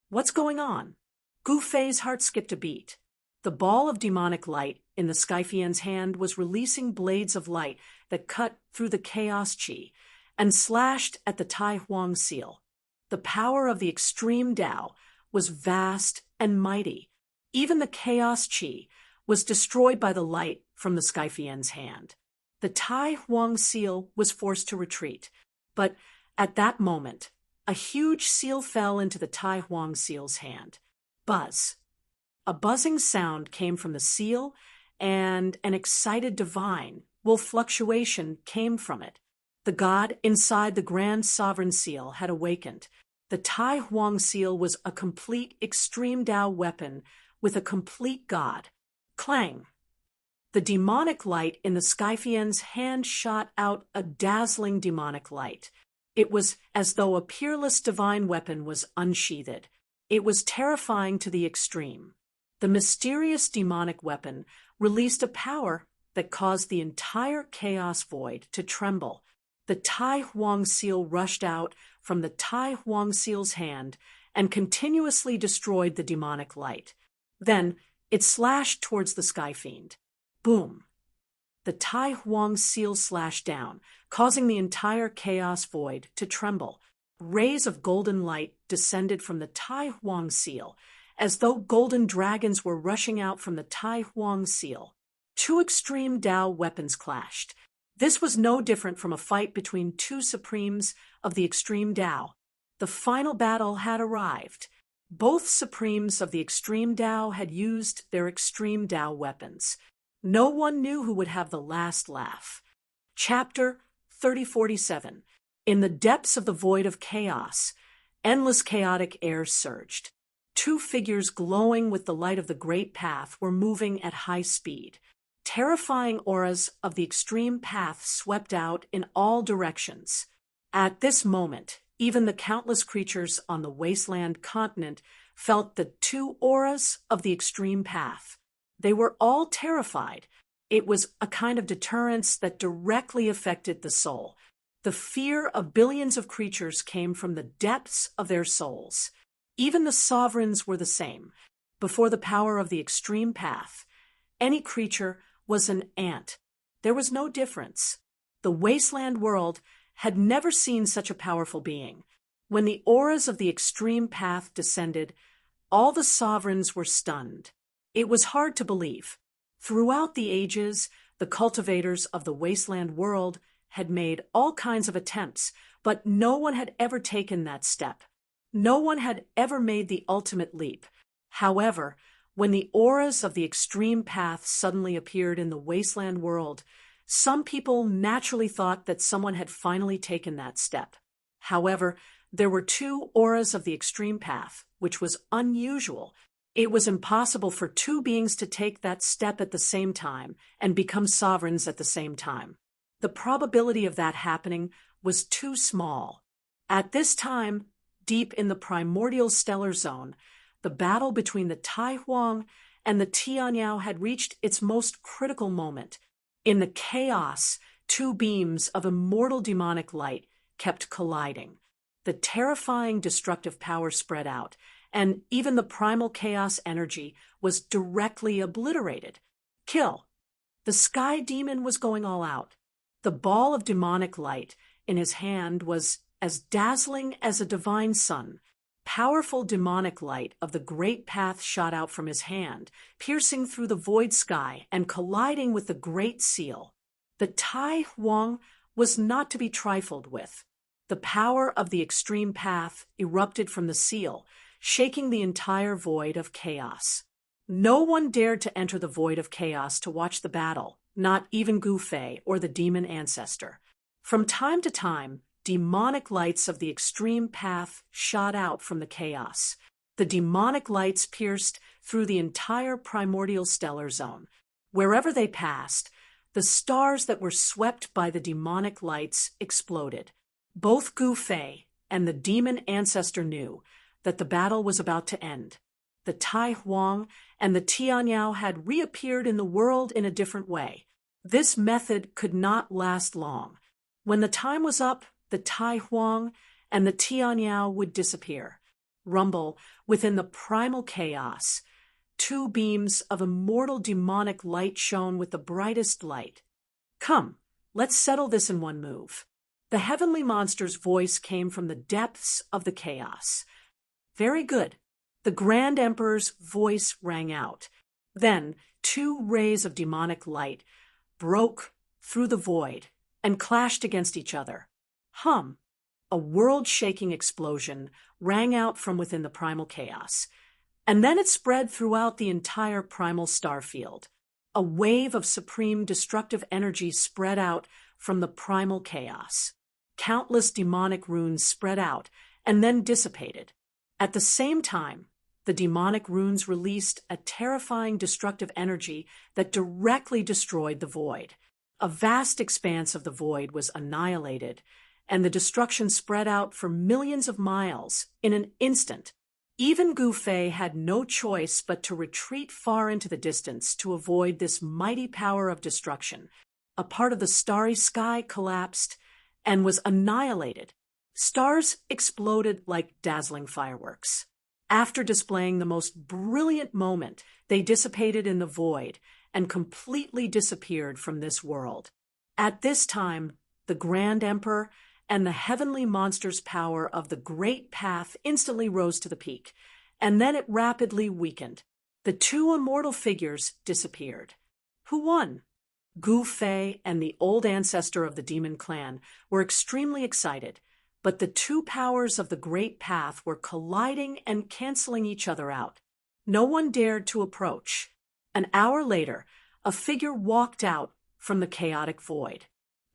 What's going on? Gu Fei's heart skipped a beat. The ball of demonic light in the Sky Fiend's hand was releasing blades of light that cut through the chaos chi and slashed at the Tai Huang seal. The power of the extreme Tao was vast and mighty. Even the chaos chi was destroyed by the light from the Sky Fiend's hand. The Tai Huang seal was forced to retreat, but at that moment, a huge seal fell into the Tai Huang seal's hand. Buzz! A buzzing sound came from the seal, and an excited divine fluctuation came from it. The god inside the Grand Sovereign Seal had awakened. The Tai Huang seal was a complete extreme Tao weapon with a complete god. Clang! The demonic light in the Sky Fiend's hand shot out a dazzling demonic light. It was as though a peerless divine weapon was unsheathed. It was terrifying to the extreme. The mysterious demonic weapon released a power that caused the entire chaos void to tremble. The Tai Huang seal rushed out from the Tai Huang seal's hand and continuously destroyed the demonic light. Then it slashed towards the Sky Fiend. Boom! The Tai Huang seal slashed down, causing the entire chaos void to tremble. Rays of golden light descended from the Tai Huang seal as though golden dragons were rushing out from the Tai Huang seal. Two extreme Dao weapons clashed. This was no different from a fight between two supremes of the extreme Dao. The final battle had arrived. Both supremes of the extreme Dao had used their extreme Dao weapons. No one knew who would have the last laugh. Chapter 3047. In the depths of the void of chaos, endless chaotic air surged. Two figures glowing with the light of the great path were moving at high speed. Terrifying auras of the extreme path swept out in all directions. At this moment, even the countless creatures on the wasteland continent felt the two auras of the extreme path. They were all terrified. It was a kind of deterrence that directly affected the soul. The fear of billions of creatures came from the depths of their souls. Even the sovereigns were the same. Before the power of the extreme path, any creature was an ant. There was no difference. The wasteland world had never seen such a powerful being. When the auras of the extreme path descended, all the sovereigns were stunned. It was hard to believe. Throughout the ages, the cultivators of the wasteland world had made all kinds of attempts, but no one had ever taken that step. No one had ever made the ultimate leap. However, when the auras of the extreme path suddenly appeared in the wasteland world, some people naturally thought that someone had finally taken that step. However, there were two auras of the extreme path, which was unusual. It was impossible for two beings to take that step at the same time and become sovereigns at the same time. The probability of that happening was too small. At this time, deep in the primordial stellar zone, the battle between the Tai Huang and the Tianyao had reached its most critical moment. In the chaos, two beams of immortal demonic light kept colliding. The terrifying destructive power spread out, and even the primal chaos energy was directly obliterated. Kill! The sky demon was going all out. The ball of demonic light in his hand was as dazzling as a divine sun. Powerful demonic light of the great path shot out from his hand, piercing through the void sky and colliding with the great seal. The Tai Huang was not to be trifled with. The power of the extreme path erupted from the seal, shaking the entire void of chaos. No one dared to enter the void of chaos to watch the battle, not even Gu Fei or the demon ancestor. From time to time, demonic lights of the extreme path shot out from the chaos. The demonic lights pierced through the entire primordial stellar zone. Wherever they passed, the stars that were swept by the demonic lights exploded. Both Gu Fei and the demon ancestor knew that the battle was about to end. The Tai Huang and the Tianyao had reappeared in the world in a different way. This method could not last long. When the time was up, the Tai Huang and the Tianyao would disappear. Rumble within the primal chaos. Two beams of immortal demonic light shone with the brightest light. Come, let's settle this in one move. The heavenly monster's voice came from the depths of the chaos. Very good. The Grand Emperor's voice rang out. Then, two rays of demonic light broke through the void and clashed against each other. Hum! A world-shaking explosion rang out from within the primal chaos, and then it spread throughout the entire primal star field. A wave of supreme destructive energy spread out from the primal chaos. Countless demonic runes spread out and then dissipated. At the same time, the demonic runes released a terrifying destructive energy that directly destroyed the void. A vast expanse of the void was annihilated, and the destruction spread out for millions of miles in an instant. Even Gu Fei had no choice but to retreat far into the distance to avoid this mighty power of destruction. A part of the starry sky collapsed and was annihilated. Stars exploded like dazzling fireworks. After displaying the most brilliant moment, they dissipated in the void and completely disappeared from this world. At this time, the Grand Emperor and the heavenly monster's power of the great path instantly rose to the peak, and then it rapidly weakened. The two immortal figures disappeared. Who won? Gu Fei and the old ancestor of the demon clan were extremely excited, but the two powers of the Great Path were colliding and canceling each other out. No one dared to approach. An hour later, a figure walked out from the chaotic void.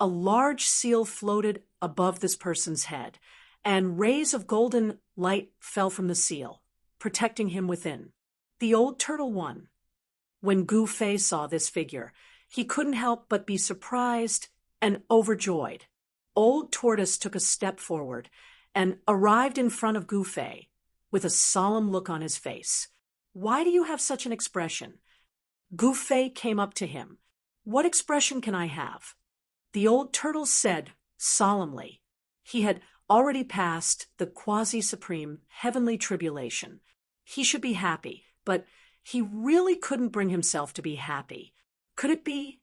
A large seal floated above this person's head, and rays of golden light fell from the seal, protecting him within. The old turtle won. When Gu Fei saw this figure, he couldn't help but be surprised and overjoyed. Old Tortoise took a step forward and arrived in front of Gu Fei with a solemn look on his face. "Why do you have such an expression?" Gu Fei came up to him. "What expression can I have?" The old turtle said solemnly. He had already passed the quasi-supreme heavenly tribulation. He should be happy, but he really couldn't bring himself to be happy. Could it be?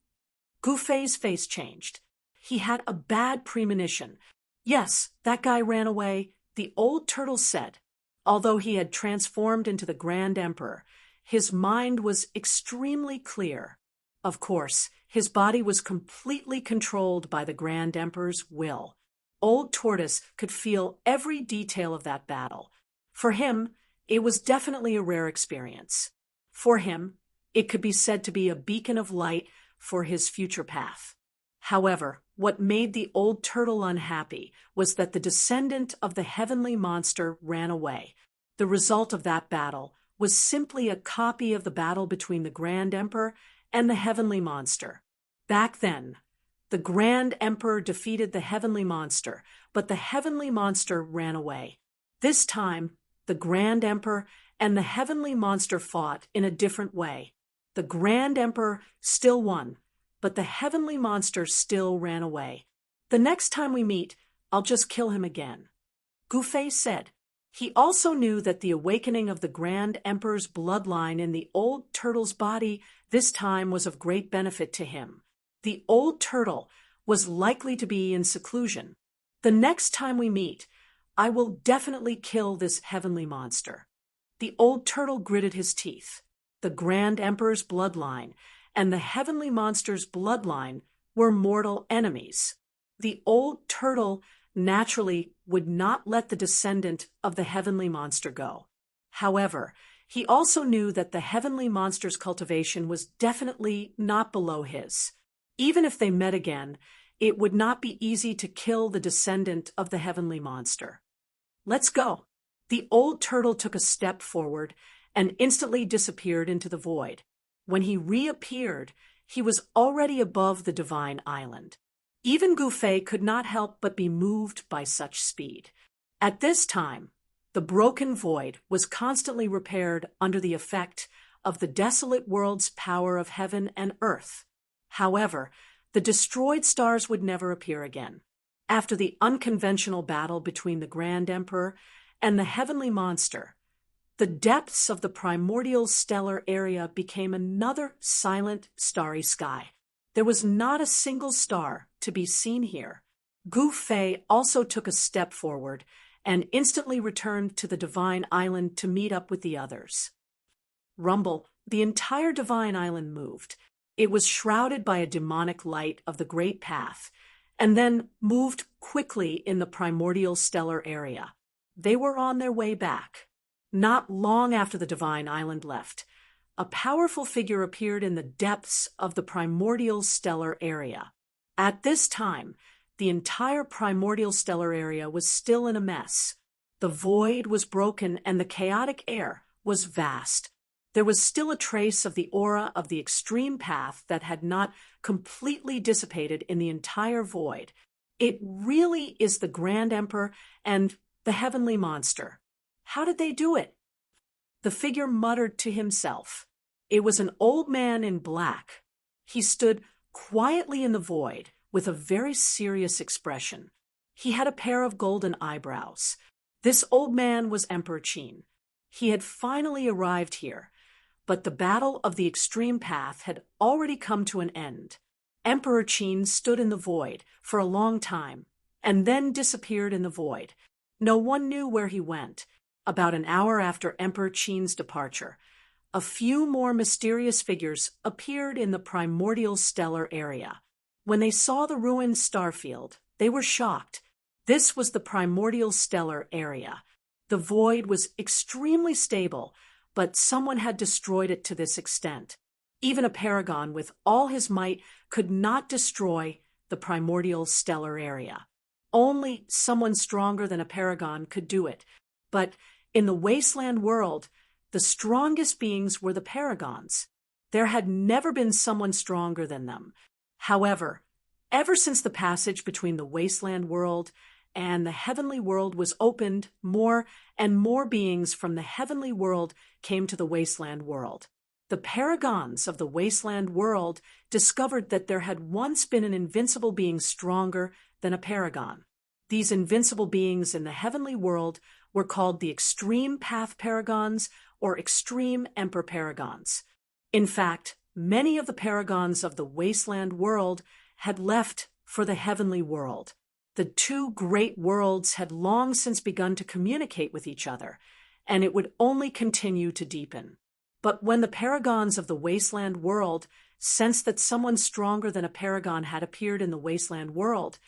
Gu Fei's face changed. He had a bad premonition. "Yes, that guy ran away," the old turtle said. Although he had transformed into the Grand Emperor, his mind was extremely clear. Of course, his body was completely controlled by the Grand Emperor's will. Old Tortoise could feel every detail of that battle. For him, it was definitely a rare experience. For him, it could be said to be a beacon of light for his future path. However, what made the old turtle unhappy was that the descendant of the heavenly monster ran away. The result of that battle was simply a copy of the battle between the Grand Emperor and the heavenly monster. Back then, the Grand Emperor defeated the heavenly monster, but the heavenly monster ran away. This time, the Grand Emperor and the heavenly monster fought in a different way. The Grand Emperor still won, but the heavenly monster still ran away. "The next time we meet, I'll just kill him again," Gu Fei said. He also knew that the awakening of the Grand Emperor's bloodline in the old turtle's body this time was of great benefit to him. The old turtle was likely to be in seclusion. "The next time we meet, I will definitely kill this heavenly monster." The old turtle gritted his teeth. The Grand Emperor's bloodline and the heavenly monster's bloodline were mortal enemies. The old turtle naturally would not let the descendant of the heavenly monster go. However, he also knew that the heavenly monster's cultivation was definitely not below his. Even if they met again, it would not be easy to kill the descendant of the heavenly monster. "Let's go." The old turtle took a step forward and instantly disappeared into the void. When he reappeared, he was already above the divine island. Even Gu Fei could not help but be moved by such speed. At this time, the broken void was constantly repaired under the effect of the desolate world's power of heaven and earth. However, the destroyed stars would never appear again. After the unconventional battle between the Grand Emperor and the heavenly monster, the depths of the primordial stellar area became another silent, starry sky. There was not a single star to be seen here. Gu Fei also took a step forward and instantly returned to the divine island to meet up with the others. Rumble, the entire divine island moved. It was shrouded by a demonic light of the Great Path, and then moved quickly in the primordial stellar area. They were on their way back. Not long after the divine island left, a powerful figure appeared in the depths of the primordial stellar area. At this time, the entire primordial stellar area was still in a mess. The void was broken and the chaotic air was vast. There was still a trace of the aura of the extreme path that had not completely dissipated in the entire void. It really is the Grand Emperor and the heavenly monster. How did they do it? The figure muttered to himself. It was an old man in black. He stood quietly in the void with a very serious expression. He had a pair of golden eyebrows. This old man was Emperor Qin. He had finally arrived here, but the battle of the extreme path had already come to an end. Emperor Qin stood in the void for a long time and then disappeared in the void. No one knew where he went. about an hour after Emperor Qin's departure, a few more mysterious figures appeared in the primordial stellar area. When they saw the ruined starfield, they were shocked. This was the primordial stellar area. The void was extremely stable, but someone had destroyed it to this extent. Even a paragon with all his might could not destroy the primordial stellar area. Only someone stronger than a paragon could do it. But in the wasteland world, the strongest beings were the paragons. There had never been someone stronger than them. However, ever since the passage between the wasteland world and the heavenly world was opened, more and more beings from the heavenly world came to the wasteland world. The paragons of the wasteland world discovered that there had once been an invincible being stronger than a paragon. These invincible beings in the heavenly world were called the extreme path paragons or extreme emperor paragons. In fact, many of the paragons of the wasteland world had left for the heavenly world. The two great worlds had long since begun to communicate with each other, and it would only continue to deepen. But when the paragons of the wasteland world sensed that someone stronger than a paragon had appeared in the wasteland world,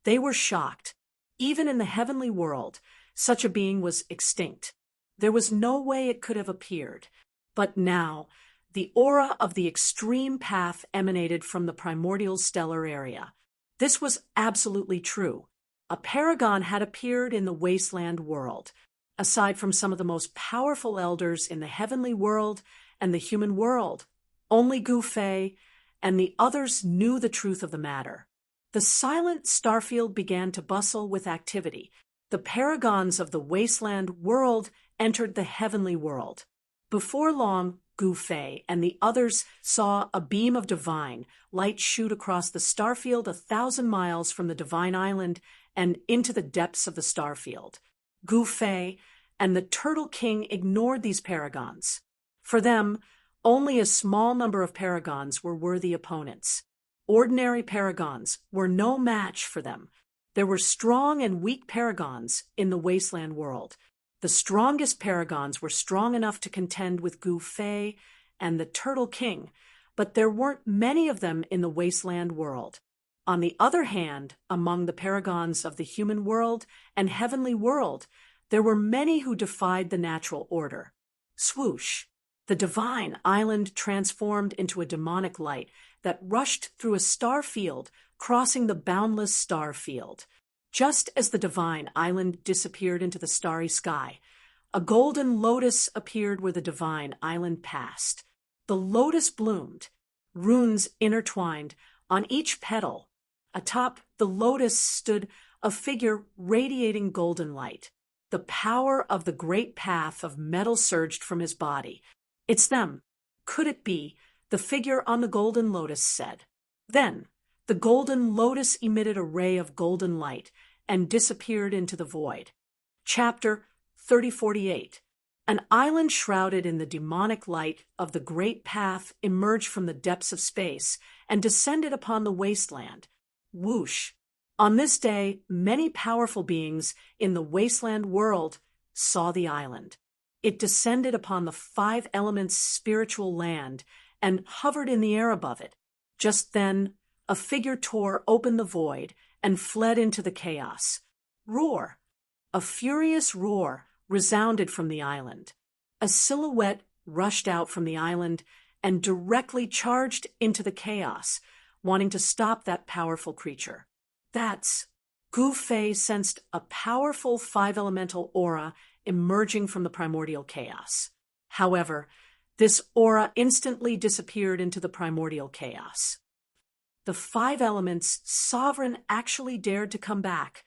they were shocked. Even in the heavenly world, such a being was extinct. There was no way it could have appeared. But now, the aura of the extreme path emanated from the primordial stellar area. This was absolutely true. A paragon had appeared in the wasteland world. Aside from some of the most powerful elders in the heavenly world and the human world, only Gu Fei and the others knew the truth of the matter. The silent starfield began to bustle with activity. The paragons of the wasteland world entered the heavenly world. Before long, Gu Fei and the others saw a beam of divine light shoot across the starfield 1,000 miles from the divine island and into the depths of the starfield. Gu Fei and the Turtle King ignored these paragons. For them, only a small number of paragons were worthy opponents. Ordinary paragons were no match for them. There were strong and weak paragons in the wasteland world. The strongest paragons were strong enough to contend with Gu Fei and the Turtle King, but there weren't many of them in the wasteland world. On the other hand, among the paragons of the human world and heavenly world, there were many who defied the natural order. Swoosh! The divine island transformed into a demonic light that rushed through a star field, crossing the boundless star field. Just as the divine island disappeared into the starry sky, a golden lotus appeared where the divine island passed. The lotus bloomed, runes intertwined on each petal. Atop the lotus stood a figure radiating golden light. The power of the great path of metal surged from his body. "It's them. Could it be?" the figure on the golden lotus said. Then, the golden lotus emitted a ray of golden light and disappeared into the void. Chapter 3048. An island shrouded in the demonic light of the great path emerged from the depths of space and descended upon the wasteland. Whoosh! On this day, many powerful beings in the wasteland world saw the island. It descended upon the 5 elements spiritual land and hovered in the air above it. Just then, a figure tore open the void and fled into the chaos. Roar! A furious roar resounded from the island. A silhouette rushed out from the island and directly charged into the chaos, wanting to stop that powerful creature. That's Gu Fei sensed a powerful 5-elemental aura emerging from the primordial chaos. However, this aura instantly disappeared into the primordial chaos. The 5 elements' sovereign actually dared to come back.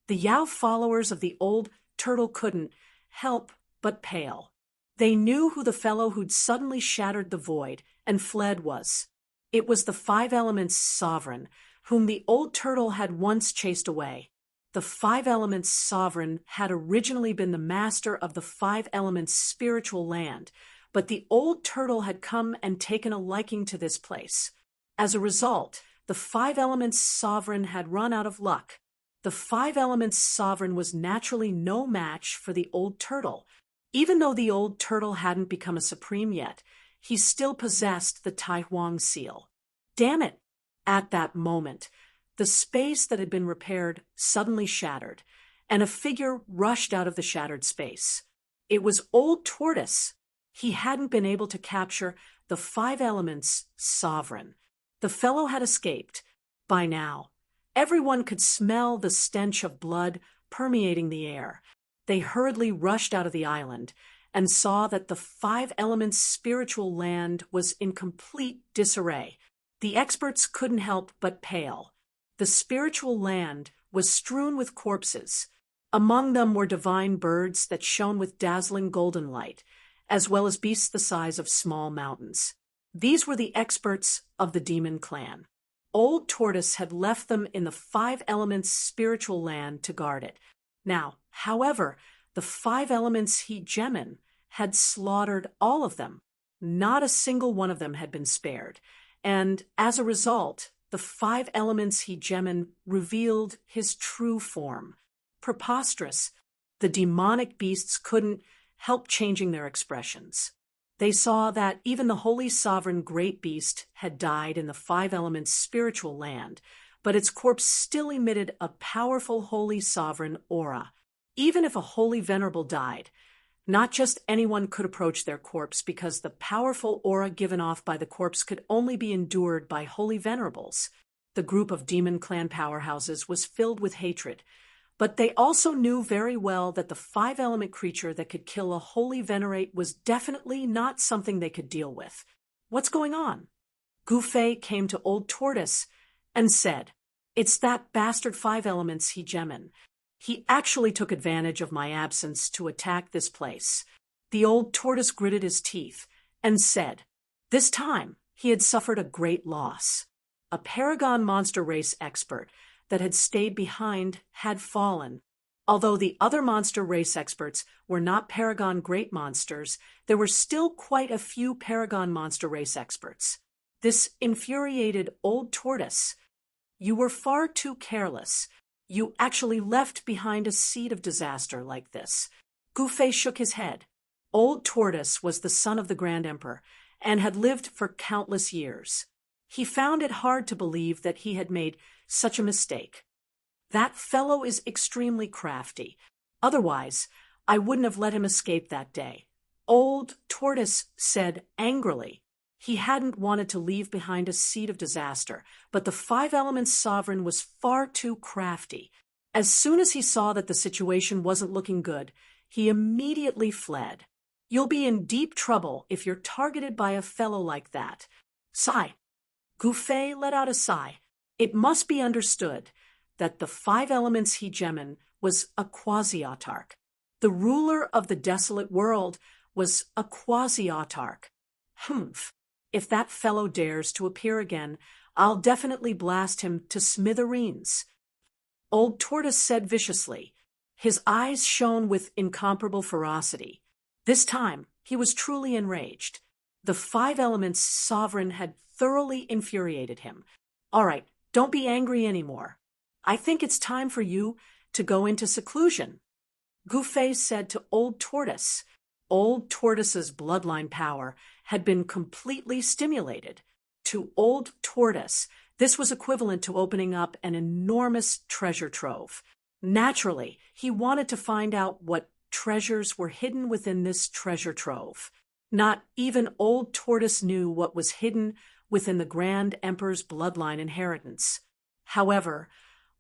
The Yao followers of the old turtle couldn't help but pale. They knew who the fellow who'd suddenly shattered the void and fled was. It was the 5 elements' sovereign, whom the old turtle had once chased away. The 5 elements' sovereign had originally been the master of the 5 elements' spiritual land, but the old turtle had come and taken a liking to this place. As a result, the 5 elements' sovereign had run out of luck. the five elements sovereign was naturally no match for the old turtle. Even though the old turtle hadn't become a supreme yet, he still possessed the Tai Huang seal. Damn it! At that moment, the space that had been repaired suddenly shattered, and a figure rushed out of the shattered space. It was Old Tortoise. He hadn't been able to capture the five elements sovereign. The fellow had escaped. By now, everyone could smell the stench of blood permeating the air. They hurriedly rushed out of the island and saw that the five elements' spiritual land was in complete disarray. The experts couldn't help but pale. The spiritual land was strewn with corpses. Among them were divine birds that shone with dazzling golden light, as well as beasts the size of small mountains. These were the experts of the demon clan. Old Tortoise had left them in the five elements' spiritual land to guard it. Now, however, the five elements hegemon had slaughtered all of them. Not a single one of them had been spared, and as a result, the five elements hegemon revealed his true form. Preposterous. The demonic beasts couldn't help changing their expressions. They saw that even the holy sovereign great beast had died in the five elements spiritual land, but its corpse still emitted a powerful holy sovereign aura. Even if a holy venerable died, not just anyone could approach their corpse because the powerful aura given off by the corpse could only be endured by holy venerables. The group of demon clan powerhouses was filled with hatred, but they also knew very well that the five-element creature that could kill a holy venerate was definitely not something they could deal with. What's going on? Gu Fei came to Old Tortoise and said, "It's that bastard five elements hegemon. He actually took advantage of my absence to attack this place." The Old Tortoise gritted his teeth and said, this time he had suffered a great loss. A Paragon monster race expert that had stayed behind had fallen. Although the other monster race experts were not Paragon great monsters, there were still quite a few Paragon monster race experts. This infuriated Old Tortoise. "You were far too careless. You actually left behind a seed of disaster like this." Gu Fei shook his head. Old Tortoise was the son of the Grand Emperor and had lived for countless years. He found it hard to believe that he had made such a mistake. "That fellow is extremely crafty. Otherwise, I wouldn't have let him escape that day," Old Tortoise said angrily. He hadn't wanted to leave behind a seed of disaster, but the five elements sovereign was far too crafty. As soon as he saw that the situation wasn't looking good, he immediately fled. "You'll be in deep trouble if you're targeted by a fellow like that." Sigh. Gu Fei let out a sigh. It must be understood that the five elements hegemon was a quasi-autarch. The ruler of the desolate world was a quasi-autarch. Humph. If that fellow dares to appear again, I'll definitely blast him to smithereens." Old Tortoise said viciously. His eyes shone with incomparable ferocity. This time, he was truly enraged. The five elements sovereign had thoroughly infuriated him. "All right, don't be angry anymore. I think it's time for you to go into seclusion," Gu Fei said to Old Tortoise. Old Tortoise's bloodline power had been completely stimulated. To Old Tortoise, this was equivalent to opening up an enormous treasure trove. Naturally, he wanted to find out what treasures were hidden within this treasure trove. Not even Old Tortoise knew what was hidden within the Grand Emperor's bloodline inheritance. However,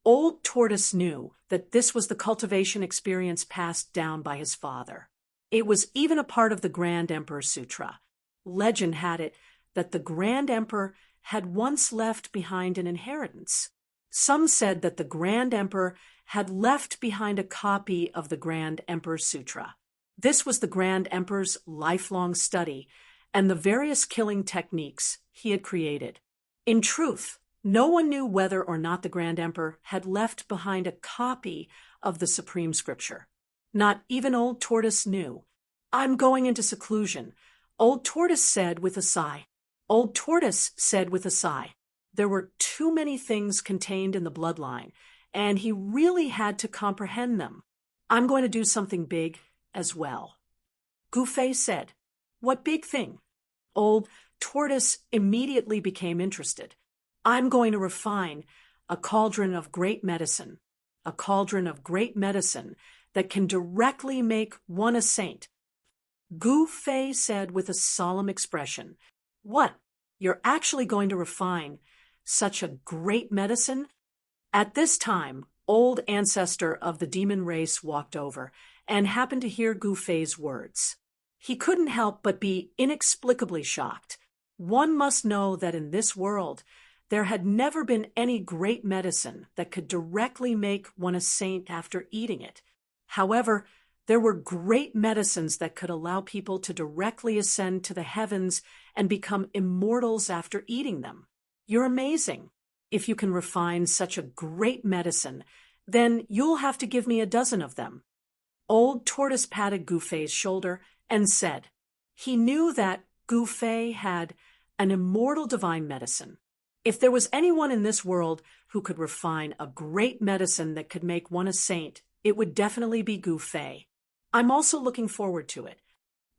Old Tortoise knew that this was the cultivation experience passed down by his father. It was even a part of the Grand Emperor Sutra. Legend had it that the Grand Emperor had once left behind an inheritance. Some said that the Grand Emperor had left behind a copy of the Grand Emperor Sutra. This was the Grand Emperor's lifelong study and the various killing techniques he had created. In truth, no one knew whether or not the Grand Emperor had left behind a copy of the Supreme Scripture. Not even Old Tortoise knew. "I'm going into seclusion," Old Tortoise said with a sigh. Old Tortoise said with a sigh. There were too many things contained in the bloodline, and he really had to comprehend them. I'm going to do something big as well. Gu Fei said, "What big thing?" Old Tortoise immediately became interested. "I'm going to refine a cauldron of great medicine, a cauldron of great medicine that can directly make one a saint." Gu Fei said with a solemn expression, "What? You're actually going to refine such a great medicine?" At this time, old ancestor of the demon race walked over and happened to hear Gu Fei's words. He couldn't help but be inexplicably shocked. One must know that in this world, there had never been any great medicine that could directly make one a saint after eating it. However, there were great medicines that could allow people to directly ascend to the heavens and become immortals after eating them. You're amazing. If you can refine such a great medicine, then you'll have to give me a dozen of them. Old Tortoise patted Gu Fei's shoulder and said he knew that Gu Fei had an immortal divine medicine. If there was anyone in this world who could refine a great medicine that could make one a saint, it would definitely be Gu Fei. I'm also looking forward to it.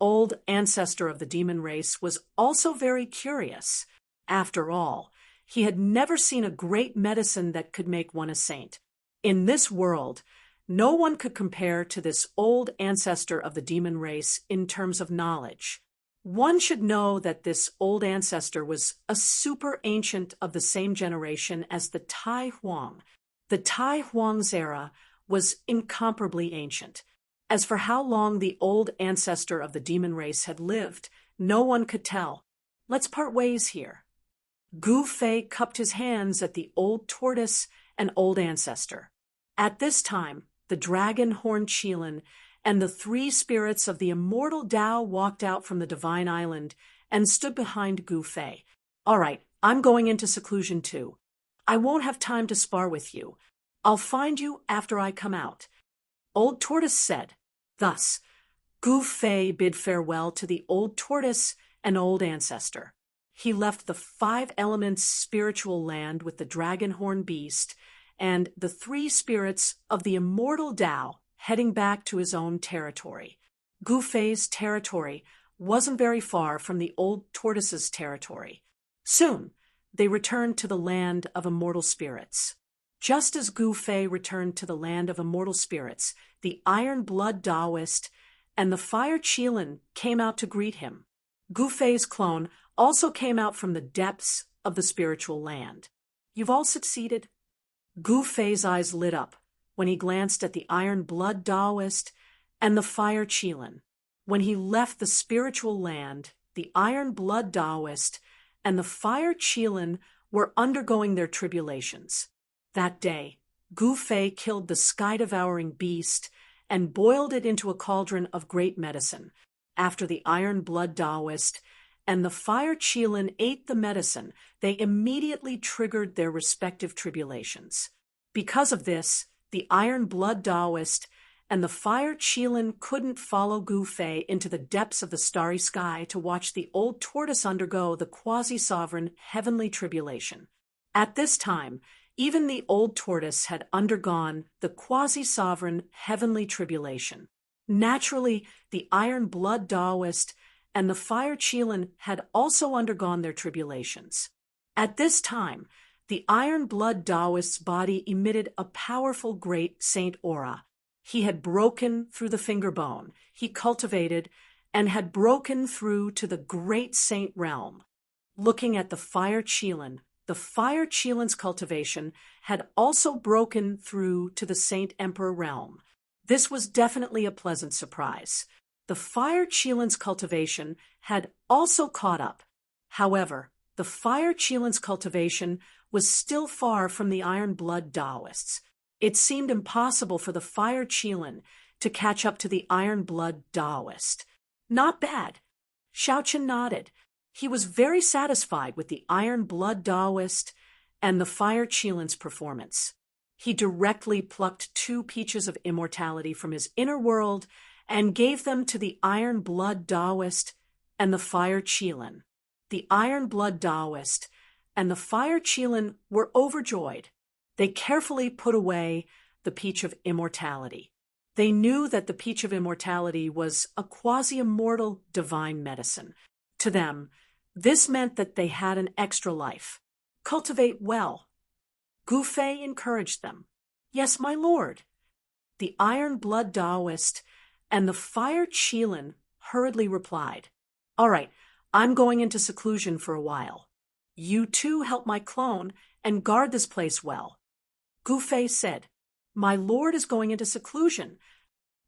Old ancestor of the demon race was also very curious. After all, he had never seen a great medicine that could make one a saint. In this world, no one could compare to this old ancestor of the demon race in terms of knowledge. One should know that this old ancestor was a super ancient of the same generation as the Tai Huang. The Tai Huang's era was incomparably ancient. As for how long the old ancestor of the demon race had lived, no one could tell. Let's part ways here. Gu Fei cupped his hands at the old tortoise and old ancestor. At this time, the dragon horned Qilin and the three spirits of the immortal Tao walked out from the divine island and stood behind Gu Fei. "All right, I'm going into seclusion too. I won't have time to spar with you. I'll find you after I come out," Old Tortoise said. Thus, Gu Fei bid farewell to the old tortoise and old ancestor. He left the 5 elements spiritual land with the dragon horn beast and the 3 spirits of the immortal Tao, heading back to his own territory. Gu Fei's territory wasn't very far from the old tortoise's territory. Soon, they returned to the land of immortal spirits. Just as Gu Fei returned to the land of immortal spirits, the Iron Blood Taoist and the Fire Qilin came out to greet him. Gu Fei's clone also came out from the depths of the spiritual land. "You've all succeeded?" Gu Fei's eyes lit up when he glanced at the Iron Blood Taoist and the Fire Qilin. When he left the spiritual land, the Iron Blood Taoist and the Fire Qilin were undergoing their tribulations. That day, Gu Fei killed the sky-devouring beast and boiled it into a cauldron of great medicine. After the Iron Blood Taoist and the Fire Qilin ate the medicine, they immediately triggered their respective tribulations. Because of this, the Iron Blood Taoist and the Fire Qilin couldn't follow Gu Fei into the depths of the starry sky to watch the old tortoise undergo the quasi-sovereign heavenly tribulation. At this time, even the old tortoise had undergone the quasi-sovereign heavenly tribulation. Naturally, the Iron Blood Taoist and the Fire Qilin had also undergone their tribulations. At this time, the Iron Blood Taoist's body emitted a powerful great saint aura. He had broken through the finger bone he cultivated and had broken through to the great saint realm. Looking at the Fire Qilin's cultivation had also broken through to the Saint Emperor realm. This was definitely a pleasant surprise. The Fire Qilin's cultivation had also caught up. However, the Fire Qilin's cultivation was still far from the Iron Blood Taoists. It seemed impossible for the Fire Qilin to catch up to the Iron Blood Taoist. Not bad. Xiaoqian nodded. He was very satisfied with the Iron Blood Taoist and the Fire Qilin's performance. He directly plucked 2 peaches of immortality from his inner world and gave them to the Iron Blood Taoist and the Fire Qilin. The Iron Blood Taoist and the Fire Qilin were overjoyed. They carefully put away the peach of immortality. They knew that the peach of immortality was a quasi-immortal divine medicine. To them, this meant that they had an extra life. Cultivate well. Gu Fei encouraged them. Yes, my lord. The Iron Blood Taoist and the Fire Qilin hurriedly replied. All right, I'm going into seclusion for a while. You too help my clone and guard this place well. Gu Fei said, My lord is going into seclusion.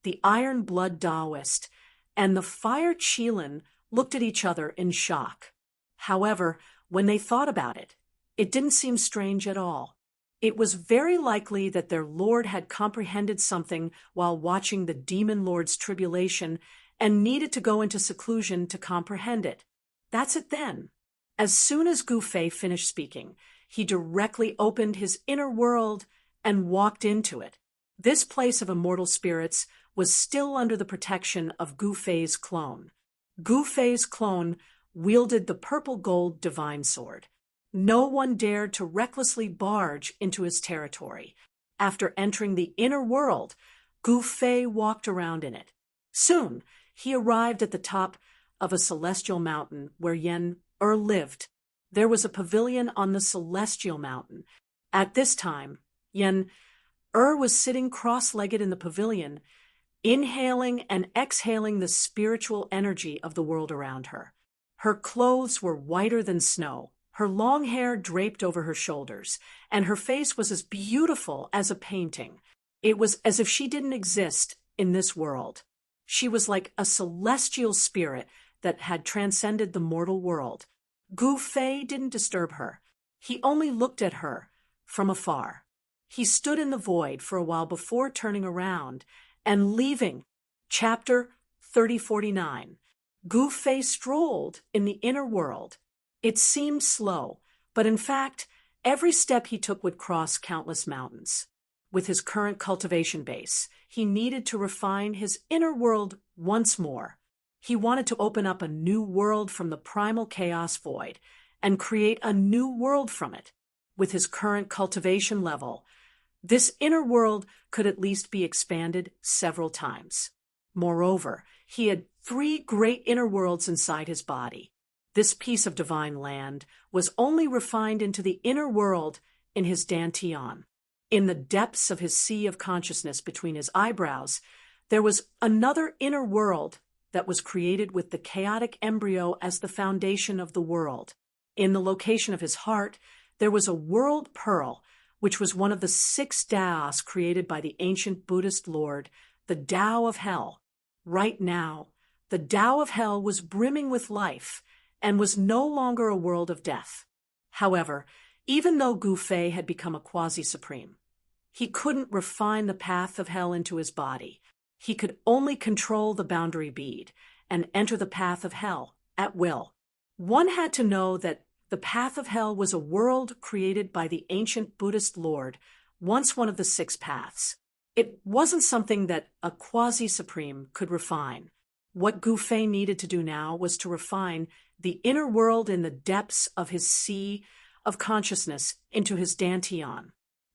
The Iron Blood Taoist and the Fire Qilin looked at each other in shock. However, when they thought about it, it didn't seem strange at all. It was very likely that their lord had comprehended something while watching the demon lord's tribulation and needed to go into seclusion to comprehend it. That's it then. As soon as Gu Fei finished speaking, he directly opened his inner world and walked into it. This place of immortal spirits was still under the protection of Gu Fei's clone. Gu Fei's clone wielded the purple gold divine sword. No one dared to recklessly barge into his territory. After entering the inner world, Gu Fei walked around in it. Soon, he arrived at the top of a celestial mountain where Yen lived. There was a pavilion on the celestial mountain. At this time, Yen was sitting cross-legged in the pavilion, inhaling and exhaling the spiritual energy of the world around her. Her clothes were whiter than snow, her long hair draped over her shoulders, and her face was as beautiful as a painting. It was as if she didn't exist in this world. She was like a celestial spirit that had transcended the mortal world. Gu Fei didn't disturb her. He only looked at her from afar. He stood in the void for a while before turning around and leaving. Chapter 3049. Gu Fei strolled in the inner world. It seemed slow, but in fact, every step he took would cross countless mountains. With his current cultivation base, he needed to refine his inner world once more. He wanted to open up a new world from the primal chaos void and create a new world from it. With his current cultivation level, this inner world could at least be expanded several times. Moreover, he had 3 great inner worlds inside his body. This piece of divine land was only refined into the inner world in his dantian. In the depths of his sea of consciousness between his eyebrows, there was another inner world that was created with the chaotic embryo as the foundation of the world. In the location of his heart, there was a world pearl, which was one of the 6 Taos created by the ancient Buddhist lord, the Tao of Hell. Right now, the Tao of Hell was brimming with life and was no longer a world of death. However, even though Gu Fei had become a quasi-supreme, he couldn't refine the path of hell into his body. He could only control the boundary bead and enter the path of hell at will. One had to know that the path of hell was a world created by the ancient Buddhist lord, once one of the 6 paths. It wasn't something that a quasi-supreme could refine. What Gu Fei needed to do now was to refine the inner world in the depths of his sea of consciousness into his dantian.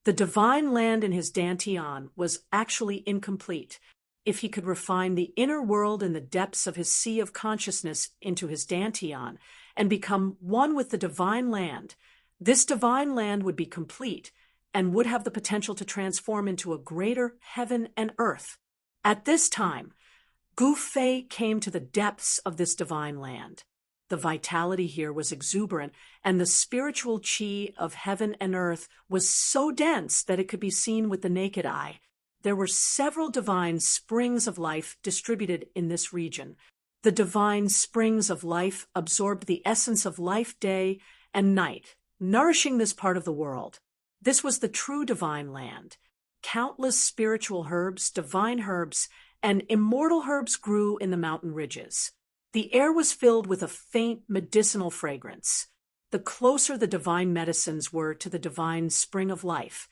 The divine land in his dantian was actually incomplete. If he could refine the inner world in the depths of his sea of consciousness into his dantian and become one with the divine land, this divine land would be complete and would have the potential to transform into a greater heaven and earth. At this time, Gu Fei came to the depths of this divine land. The vitality here was exuberant, and the spiritual qi of heaven and earth was so dense that it could be seen with the naked eye. There were several divine springs of life distributed in this region. The divine springs of life absorbed the essence of life day and night, nourishing this part of the world. This was the true divine land. Countless spiritual herbs, divine herbs, and immortal herbs grew in the mountain ridges. The air was filled with a faint medicinal fragrance. The closer the divine medicines were to the divine spring of life,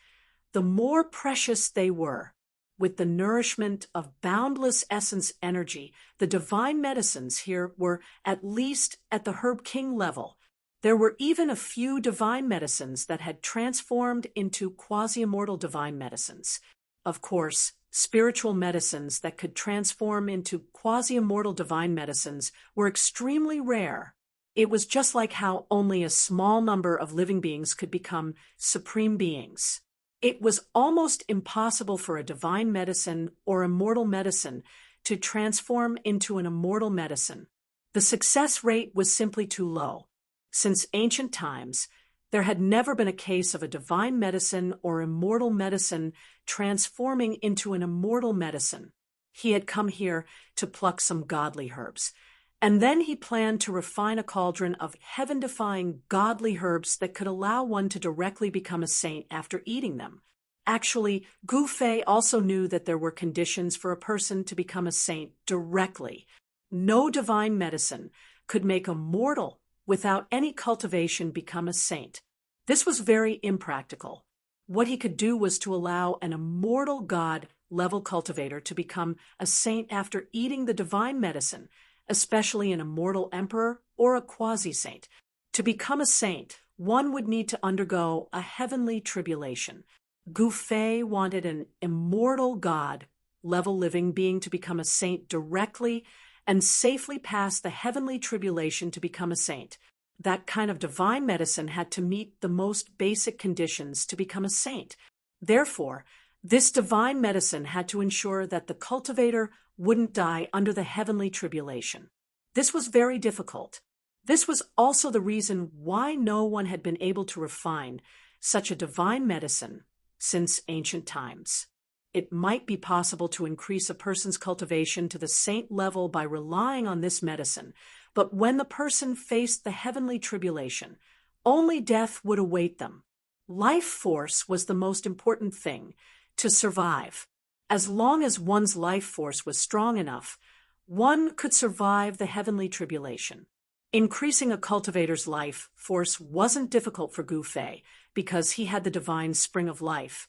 the more precious they were. With the nourishment of boundless essence energy, the divine medicines here were at least at the herb king level. There were even a few divine medicines that had transformed into quasi-immortal divine medicines. Of course, spiritual medicines that could transform into quasi-immortal divine medicines were extremely rare. It was just like how only a small number of living beings could become supreme beings. It was almost impossible for a divine medicine or immortal medicine to transform into an immortal medicine. The success rate was simply too low. Since ancient times, there had never been a case of a divine medicine or immortal medicine transforming into an immortal medicine. He had come here to pluck some godly herbs, and then he planned to refine a cauldron of heaven-defying godly herbs that could allow one to directly become a saint after eating them. Actually, Gu Fei also knew that there were conditions for a person to become a saint directly. No divine medicine could make a mortal without any cultivation become a saint. This was very impractical. What he could do was to allow an immortal god-level cultivator to become a saint after eating the divine medicine, especially an immortal emperor or a quasi-saint. To become a saint, one would need to undergo a heavenly tribulation. Gu Fei wanted an immortal god-level living being to become a saint directly and safely pass the heavenly tribulation to become a saint. That kind of divine medicine had to meet the most basic conditions to become a saint. Therefore, this divine medicine had to ensure that the cultivator wouldn't die under the heavenly tribulation. This was very difficult. This was also the reason why no one had been able to refine such a divine medicine since ancient times. It might be possible to increase a person's cultivation to the saint level by relying on this medicine, but when the person faced the heavenly tribulation, only death would await them. Life force was the most important thing to survive. As long as one's life force was strong enough, one could survive the heavenly tribulation. Increasing a cultivator's life force wasn't difficult for Gu Fei because he had the divine spring of life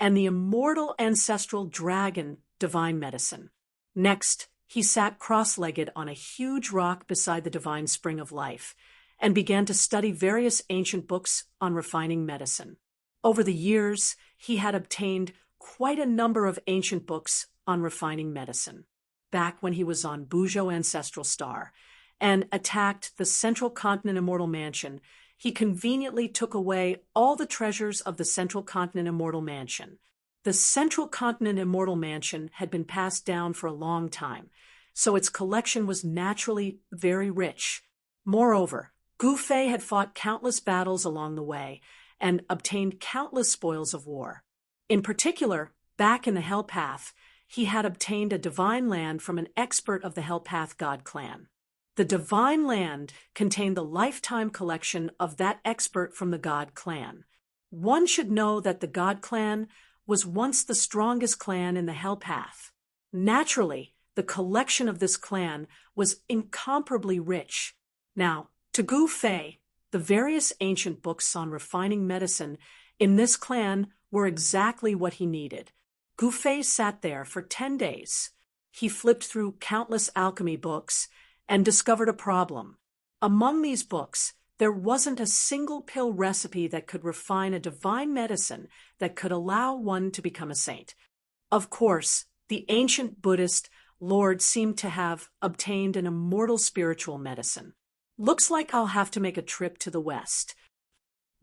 and the immortal ancestral dragon divine medicine. Next, he sat cross-legged on a huge rock beside the divine spring of life and began to study various ancient books on refining medicine. Over the years, he had obtained quite a number of ancient books on refining medicine. Back when he was on Buzhou Ancestral Star and attacked the Central Continent Immortal Mansion, he conveniently took away all the treasures of the Central Continent Immortal Mansion. The Central Continent Immortal Mansion had been passed down for a long time, so its collection was naturally very rich. Moreover, Gu Fei had fought countless battles along the way and obtained countless spoils of war. In particular, back in the Hell Path, he had obtained a divine land from an expert of the Hell Path God clan. The divine land contained the lifetime collection of that expert from the God clan. One should know that the God clan was once the strongest clan in the Hell Path. Naturally, the collection of this clan was incomparably rich. Now, to Gu Fei, the various ancient books on refining medicine in this clan were exactly what he needed. Gu Fei sat there for 10 days. He flipped through countless alchemy books and discovered a problem. Among these books, there wasn't a single pill recipe that could refine a divine medicine that could allow one to become a saint. Of course, the ancient Buddhist lord seemed to have obtained an immortal spiritual medicine. Looks like I'll have to make a trip to the west.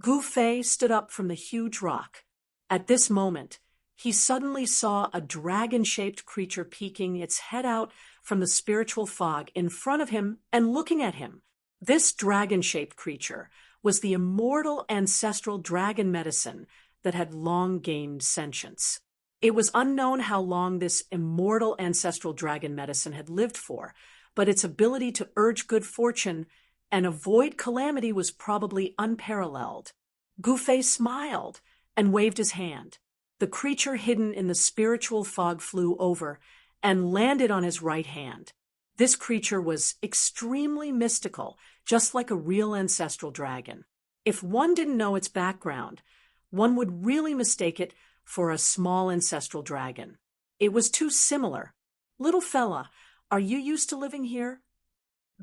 Gu Fei stood up from the huge rock. At this moment, he suddenly saw a dragon-shaped creature peeking its head out from the spiritual fog in front of him and looking at him. This dragon-shaped creature was the immortal ancestral dragon medicine that had long gained sentience. It was unknown how long this immortal ancestral dragon medicine had lived for, but its ability to urge good fortune and avoid calamity was probably unparalleled. Gu Fei smiled and waved his hand. The creature hidden in the spiritual fog flew over and landed on his right hand. This creature was extremely mystical, just like a real ancestral dragon. If one didn't know its background, one would really mistake it for a small ancestral dragon. It was too similar. "Little fella, are you used to living here?"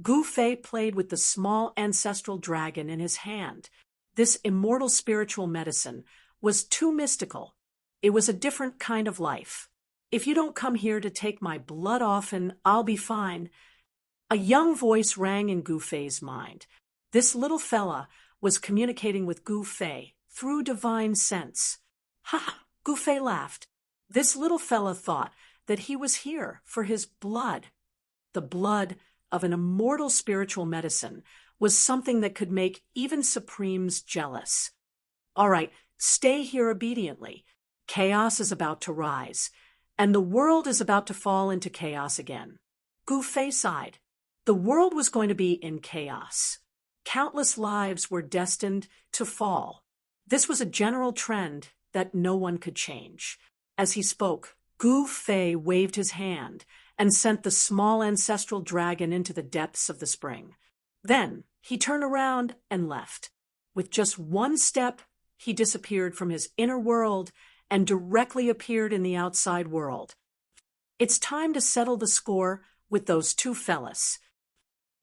Gu Fei played with the small ancestral dragon in his hand. This immortal spiritual medicine was too mystical. It was a different kind of life. If you don't come here to take my blood often, I'll be fine. A young voice rang in Gu Fei's mind. This little fella was communicating with Gu Fei through divine sense. Ha! Gu Fei laughed. This little fella thought that he was here for his blood. The blood of an immortal spiritual medicine was something that could make even Supremes jealous. All right, stay here obediently. Chaos is about to rise, and the world is about to fall into chaos again. Gu Fei sighed. The world was going to be in chaos. Countless lives were destined to fall. This was a general trend that no one could change. As he spoke, Gu Fei waved his hand and sent the small ancestral dragon into the depths of the spring. Then he turned around and left. With just one step, he disappeared from his inner world and directly appeared in the outside world. It's time to settle the score with those two fellas.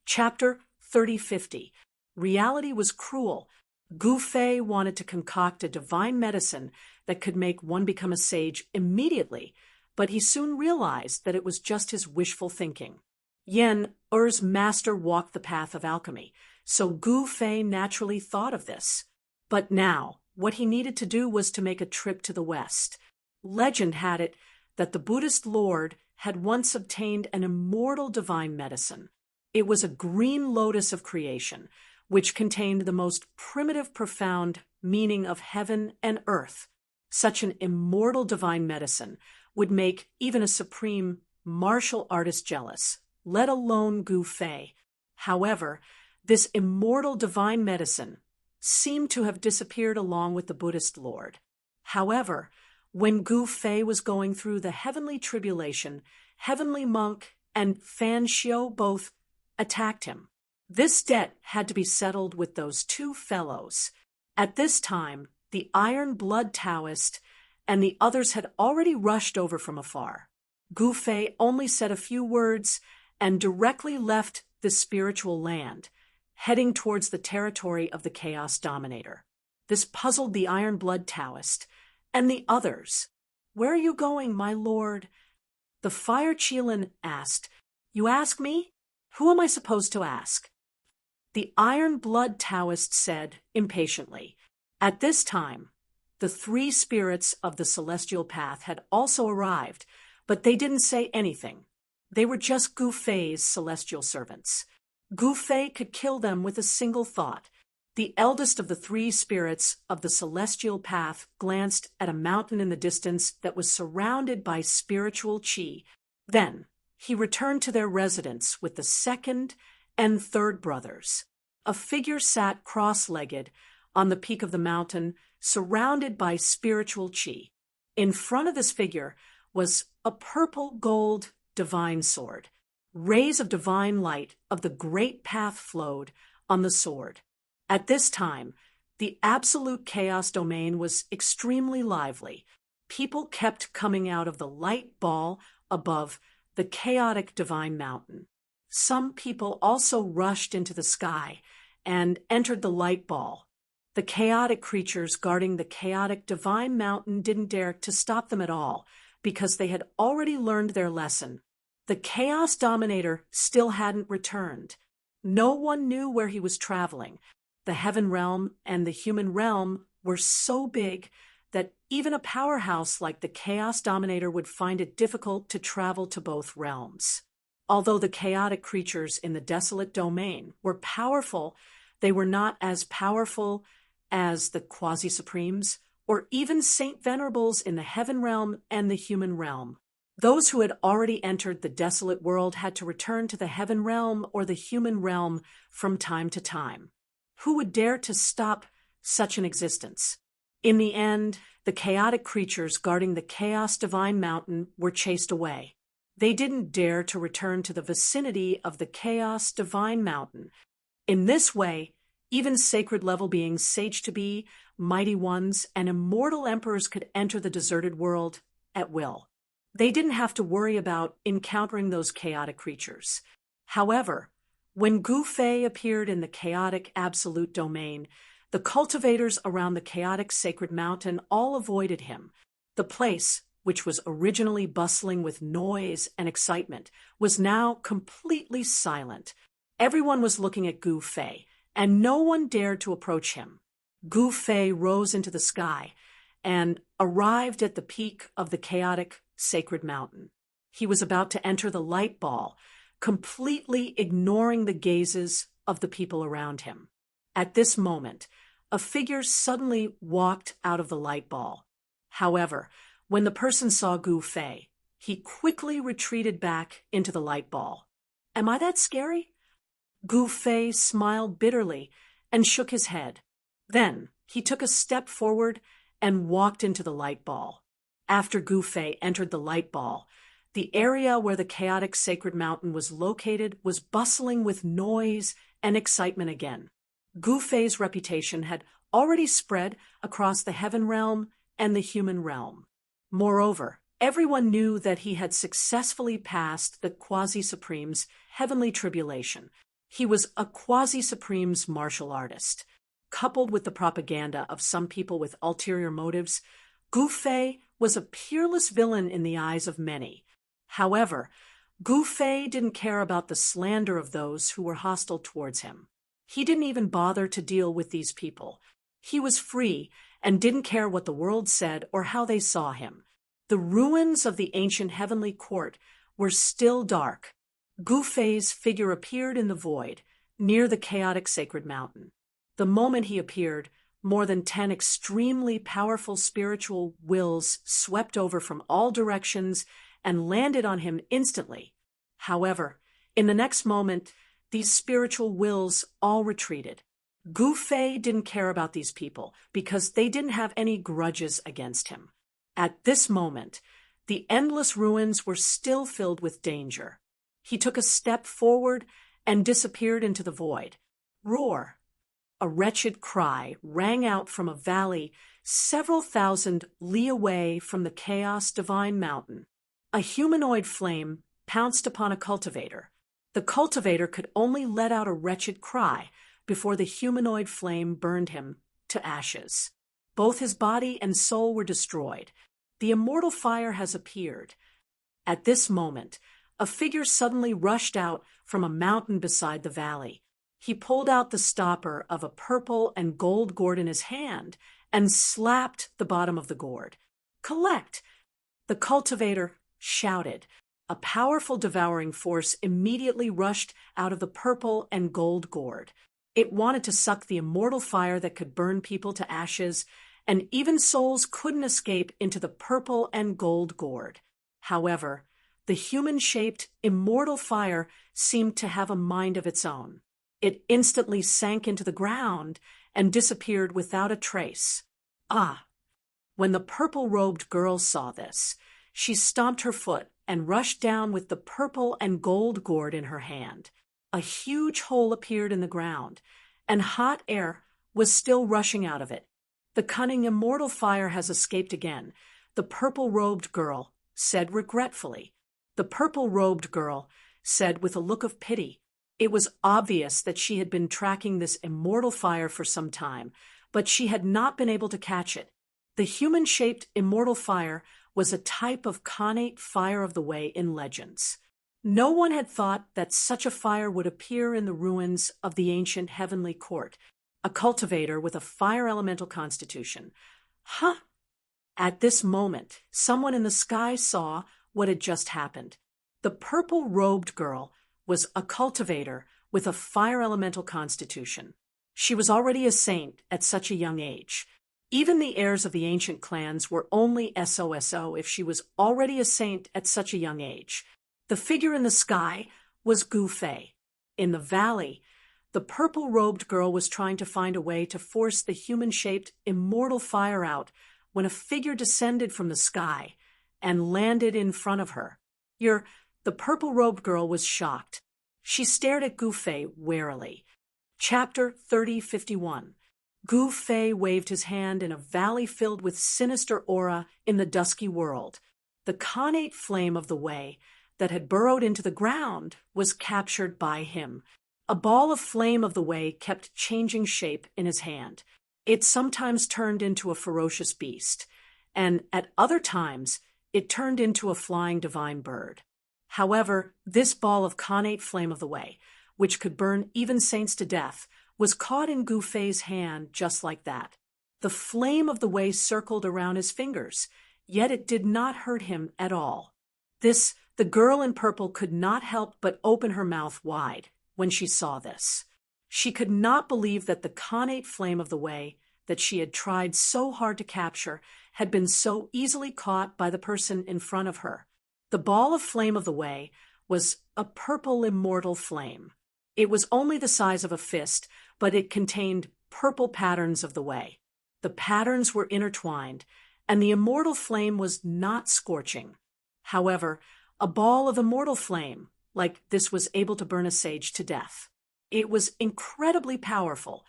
Chapter 3050. Reality was cruel. Gu Fei wanted to concoct a divine medicine that could make one become a sage immediately, but he soon realized that it was just his wishful thinking. Yen, Er's master, walked the path of alchemy, so Gu Fei naturally thought of this. But now, what he needed to do was to make a trip to the west. Legend had it that the Buddhist lord had once obtained an immortal divine medicine. It was a green lotus of creation, which contained the most primitive, profound meaning of heaven and earth. Such an immortal divine medicine would make even a supreme martial artist jealous, let alone Gu Fei. However, this immortal divine medicine seemed to have disappeared along with the Buddhist lord. However, when Gu Fei was going through the heavenly tribulation, Heavenly Monk and Fan Xiu both attacked him. This debt had to be settled with those two fellows. At this time, the Iron Blood Taoist and the others had already rushed over from afar. Gu Fei only said a few words and directly left the spiritual land, heading towards the territory of the Chaos Dominator. This puzzled the Iron Blood Taoist and the others. "Where are you going, my lord?" The Fire Qilin asked. "You ask me? Who am I supposed to ask?" The Iron Blood Taoist said impatiently. At this time, the three spirits of the celestial path had also arrived, but they didn't say anything. They were just Gu Fei's celestial servants. Gu Fei could kill them with a single thought. The eldest of the three spirits of the celestial path glanced at a mountain in the distance that was surrounded by spiritual qi. Then he returned to their residence with the second and third brothers. A figure sat cross-legged on the peak of the mountain, surrounded by spiritual qi. In front of this figure was a purple-gold divine sword. Rays of divine light of the great path flowed on the sword. At this time, the absolute chaos domain was extremely lively. People kept coming out of the light ball above the chaotic divine mountain. Some people also rushed into the sky and entered the light ball. The chaotic creatures guarding the chaotic divine mountain didn't dare to stop them at all because they had already learned their lesson. The Chaos Dominator still hadn't returned. No one knew where he was traveling. The heaven realm and the human realm were so big that even a powerhouse like the Chaos Dominator would find it difficult to travel to both realms. Although the chaotic creatures in the desolate domain were powerful, they were not as powerful as the Quasi-Supremes or even Saint Venerables in the heaven realm and the human realm. Those who had already entered the desolate world had to return to the heaven realm or the human realm from time to time. Who would dare to stop such an existence? In the end, the chaotic creatures guarding the Chaos Divine Mountain were chased away. They didn't dare to return to the vicinity of the Chaos Divine Mountain. In this way, even sacred-level beings, sage-to-be, mighty ones, and immortal emperors could enter the deserted world at will. They didn't have to worry about encountering those chaotic creatures. However, When Gu Fei appeared in the chaotic absolute domain, the cultivators around the chaotic sacred mountain all avoided him. The place, which was originally bustling with noise and excitement, was now completely silent. Everyone was looking at Gu Fei, and no one dared to approach him. Gu Fei rose into the sky and arrived at the peak of the chaotic sacred mountain. He was about to enter the light ball, completely ignoring the gazes of the people around him. At this moment, a figure suddenly walked out of the light ball. However, when the person saw Gu Fei, he quickly retreated back into the light ball. Am I that scary? Gu Fei smiled bitterly and shook his head. Then he took a step forward and walked into the light ball. After Gu Fei entered the light ball, the area where the chaotic sacred mountain was located was bustling with noise and excitement again. Gu Fei's reputation had already spread across the heaven realm and the human realm. Moreover, everyone knew that he had successfully passed the Quasi-Supreme's heavenly tribulation. He was a Quasi-Supreme's martial artist. Coupled with the propaganda of some people with ulterior motives, Gu Fei was a peerless villain in the eyes of many. However, Gu Fei didn't care about the slander of those who were hostile towards him. He didn't even bother to deal with these people. He was free and didn't care what the world said or how they saw him. The ruins of the ancient heavenly court were still dark. Gu Fei's figure appeared in the void, near the chaotic sacred mountain. The moment he appeared, more than 10 extremely powerful spiritual wills swept over from all directions and landed on him instantly. However, in the next moment, these spiritual wills all retreated. Gu Fei didn't care about these people because they didn't have any grudges against him. At this moment, the endless ruins were still filled with danger. He took a step forward and disappeared into the void. Roar! A wretched cry rang out from a valley several thousand li away from the chaos divine mountain. A humanoid flame pounced upon a cultivator. The cultivator could only let out a wretched cry before the humanoid flame burned him to ashes. Both his body and soul were destroyed. The immortal fire has appeared. At this moment, a figure suddenly rushed out from a mountain beside the valley. He pulled out the stopper of a purple and gold gourd in his hand and slapped the bottom of the gourd. Collect! The cultivator shouted. A powerful devouring force immediately rushed out of the purple and gold gourd. It wanted to suck the immortal fire that could burn people to ashes, and even souls couldn't escape into the purple and gold gourd. However, the human-shaped immortal fire seemed to have a mind of its own. It instantly sank into the ground and disappeared without a trace. Ah! When the purple-robed girl saw this, she stomped her foot and rushed down with the purple and gold gourd in her hand. A huge hole appeared in the ground, and hot air was still rushing out of it. The cunning immortal fire has escaped again, the purple-robed girl said regretfully. The purple-robed girl said with a look of pity. It was obvious that she had been tracking this immortal fire for some time, but she had not been able to catch it. The human-shaped immortal fire was a type of connate fire of the way in legends. No one had thought that such a fire would appear in the ruins of the ancient heavenly court, a cultivator with a fire elemental constitution. Huh! At this moment, someone in the sky saw what had just happened. The purple-robed girl was a cultivator with a fire elemental constitution. She was already a saint at such a young age. Even the heirs of the ancient clans were only SOSO if she was already a saint at such a young age. The figure in the sky was Gu Fei. In the valley, the purple-robed girl was trying to find a way to force the human-shaped immortal fire out when a figure descended from the sky and landed in front of her. The purple-robed girl was shocked. She stared at Gu Fei warily. Chapter 3051. Gu Fei waved his hand in a valley filled with sinister aura in the dusky world. The connate flame of the way that had burrowed into the ground was captured by him. A ball of flame of the way kept changing shape in his hand. It sometimes turned into a ferocious beast, and at other times it turned into a flying divine bird. However, this ball of connate flame of the way, which could burn even saints to death, was caught in Gu Fei's hand just like that. The flame of the way circled around his fingers, yet it did not hurt him at all. The girl in purple could not help but open her mouth wide when she saw this. She could not believe that the connate flame of the way that she had tried so hard to capture had been so easily caught by the person in front of her. The ball of flame of the way was a purple immortal flame. It was only the size of a fist, but it contained purple patterns of the way. The patterns were intertwined, and the immortal flame was not scorching. However, a ball of immortal flame like this was able to burn a sage to death. It was incredibly powerful.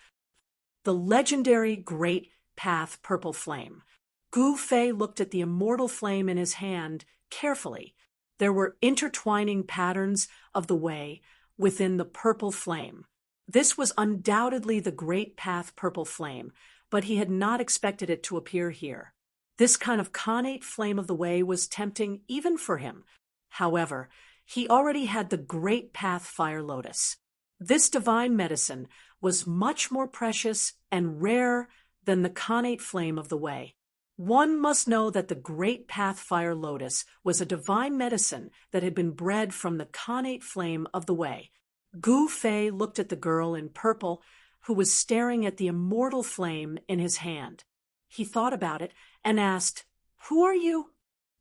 The legendary Great Path Purple Flame. Gu Fei looked at the immortal flame in his hand carefully. There were intertwining patterns of the way within the purple flame. This was undoubtedly the Great Path Purple Flame, but he had not expected it to appear here. This kind of connate flame of the way was tempting even for him. However, he already had the Great Path Fire Lotus. This divine medicine was much more precious and rare than the connate flame of the way. One must know that the Great Path Fire Lotus was a divine medicine that had been bred from the connate flame of the way. Gu Fei looked at the girl in purple, who was staring at the immortal flame in his hand. He thought about it and asked, "Who are you?"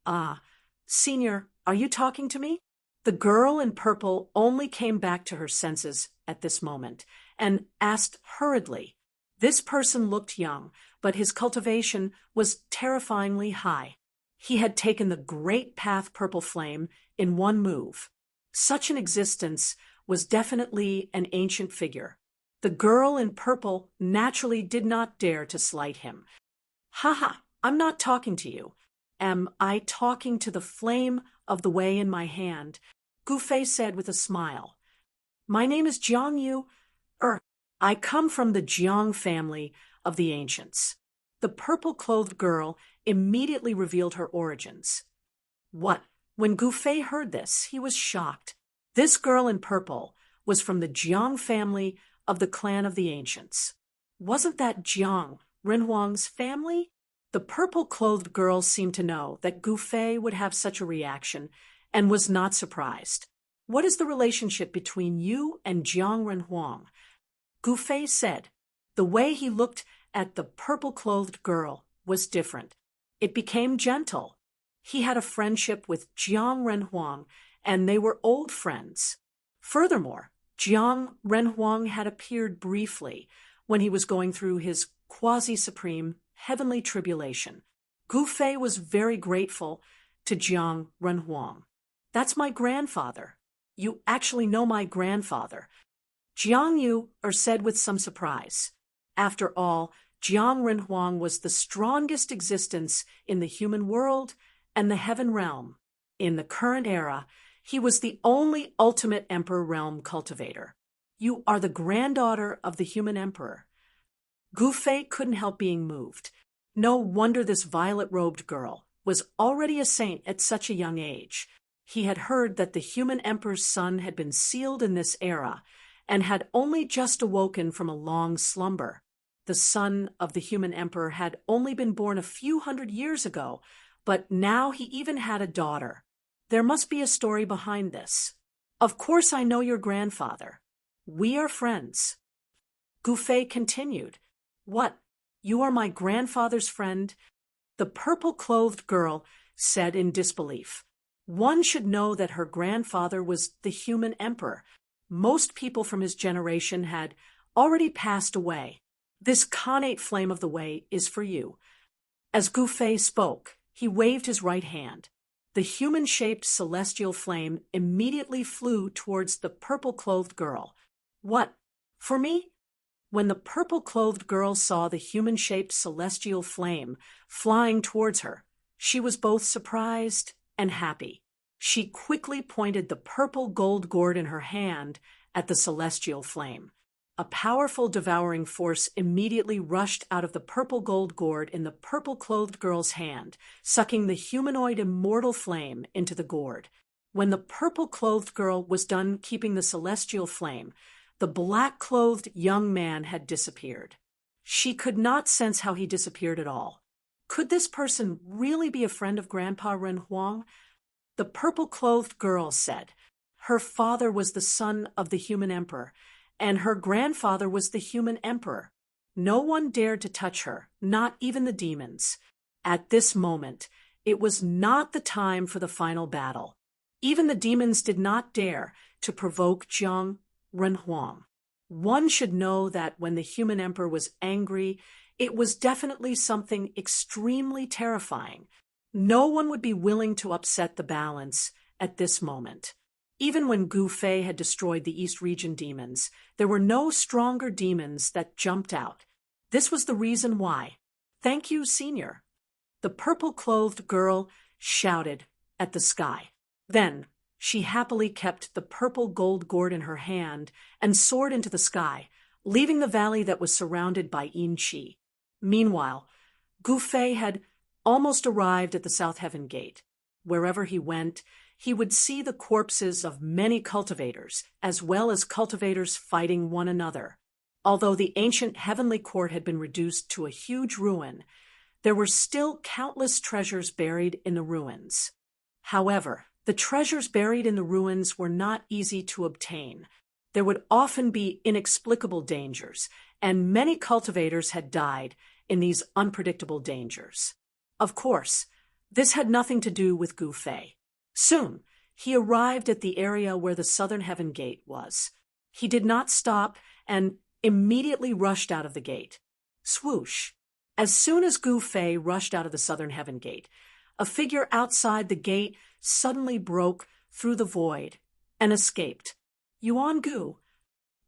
"Ah, Senior, are you talking to me?" The girl in purple only came back to her senses at this moment and asked hurriedly. This person looked young, but his cultivation was terrifyingly high. He had taken the Great Path Purple Flame in one move. Such an existence was definitely an ancient figure. The girl in purple naturally did not dare to slight him. "Ha, I'm not talking to you. Am I talking to the flame of the way in my hand?" Gu Fei said with a smile. "My name is Jiang Yu. I come from the Jiang family of the ancients." The purple-clothed girl immediately revealed her origins. What? When Gu Fei heard this, he was shocked. This girl in purple was from the Jiang family of the clan of the ancients. Wasn't that Jiang Renhuang's family? The purple-clothed girl seemed to know that Gu Fei would have such a reaction and was not surprised. "What is the relationship between you and Jiang Renhuang?" Gu Fei said. The way he looked at the purple-clothed girl was different. It became gentle. He had a friendship with Jiang Renhuang, and they were old friends. Furthermore, Jiang Renhuang had appeared briefly when he was going through his quasi-supreme heavenly tribulation. Gu Fei was very grateful to Jiang Renhuang. "That's my grandfather. You actually know my grandfather," Jiang Yu said with some surprise. After all, Jiang Renhuang was the strongest existence in the human world and the heaven realm. In the current era, he was the only ultimate emperor realm cultivator. "You are the granddaughter of the human emperor." Gu Fei couldn't help being moved. No wonder this violet-robed girl was already a saint at such a young age. He had heard that the human emperor's son had been sealed in this era and had only just awoken from a long slumber. The son of the human emperor had only been born a few hundred years ago, but now he even had a daughter. There must be a story behind this. "Of course I know your grandfather. We are friends." Gu Fei continued. "What? You are my grandfather's friend?" The purple-clothed girl said in disbelief. One should know that her grandfather was the human emperor. Most people from his generation had already passed away. "This connate flame of the way is for you." As Gu Fei spoke, he waved his right hand. The human-shaped celestial flame immediately flew towards the purple-clothed girl. "What? For me?" When the purple-clothed girl saw the human-shaped celestial flame flying towards her, she was both surprised and happy. She quickly pointed the purple gold gourd in her hand at the celestial flame. A powerful devouring force immediately rushed out of the purple gold gourd in the purple-clothed girl's hand, sucking the humanoid immortal flame into the gourd. When the purple-clothed girl was done keeping the celestial flame, the black-clothed young man had disappeared. She could not sense how he disappeared at all. Could this person really be a friend of Grandpa Ren Huang? The purple-clothed girl said. Her father was the son of the human emperor, and her grandfather was the human emperor. No one dared to touch her, not even the demons. At this moment, it was not the time for the final battle. Even the demons did not dare to provoke Jiang Renhuang. One should know that when the human emperor was angry, it was definitely something extremely terrifying. No one would be willing to upset the balance at this moment. Even when Gu Fei had destroyed the East Region demons, there were no stronger demons that jumped out. This was the reason why. Thank you, Senior. The purple-clothed girl shouted at the sky. Then she happily kept the purple gold gourd in her hand and soared into the sky, leaving the valley that was surrounded by Yin Qi. Meanwhile, Gu Fei had almost arrived at the South Heaven Gate. Wherever he went, he would see the corpses of many cultivators, as well as cultivators fighting one another. Although the ancient heavenly court had been reduced to a huge ruin, there were still countless treasures buried in the ruins. However, the treasures buried in the ruins were not easy to obtain. There would often be inexplicable dangers, and many cultivators had died in these unpredictable dangers. Of course, this had nothing to do with Gu Fei. Soon, he arrived at the area where the Southern Heaven Gate was. He did not stop and immediately rushed out of the gate. Swoosh! As soon as Gu Fei rushed out of the Southern Heaven Gate, a figure outside the gate suddenly broke through the void and escaped. Yuan Gu.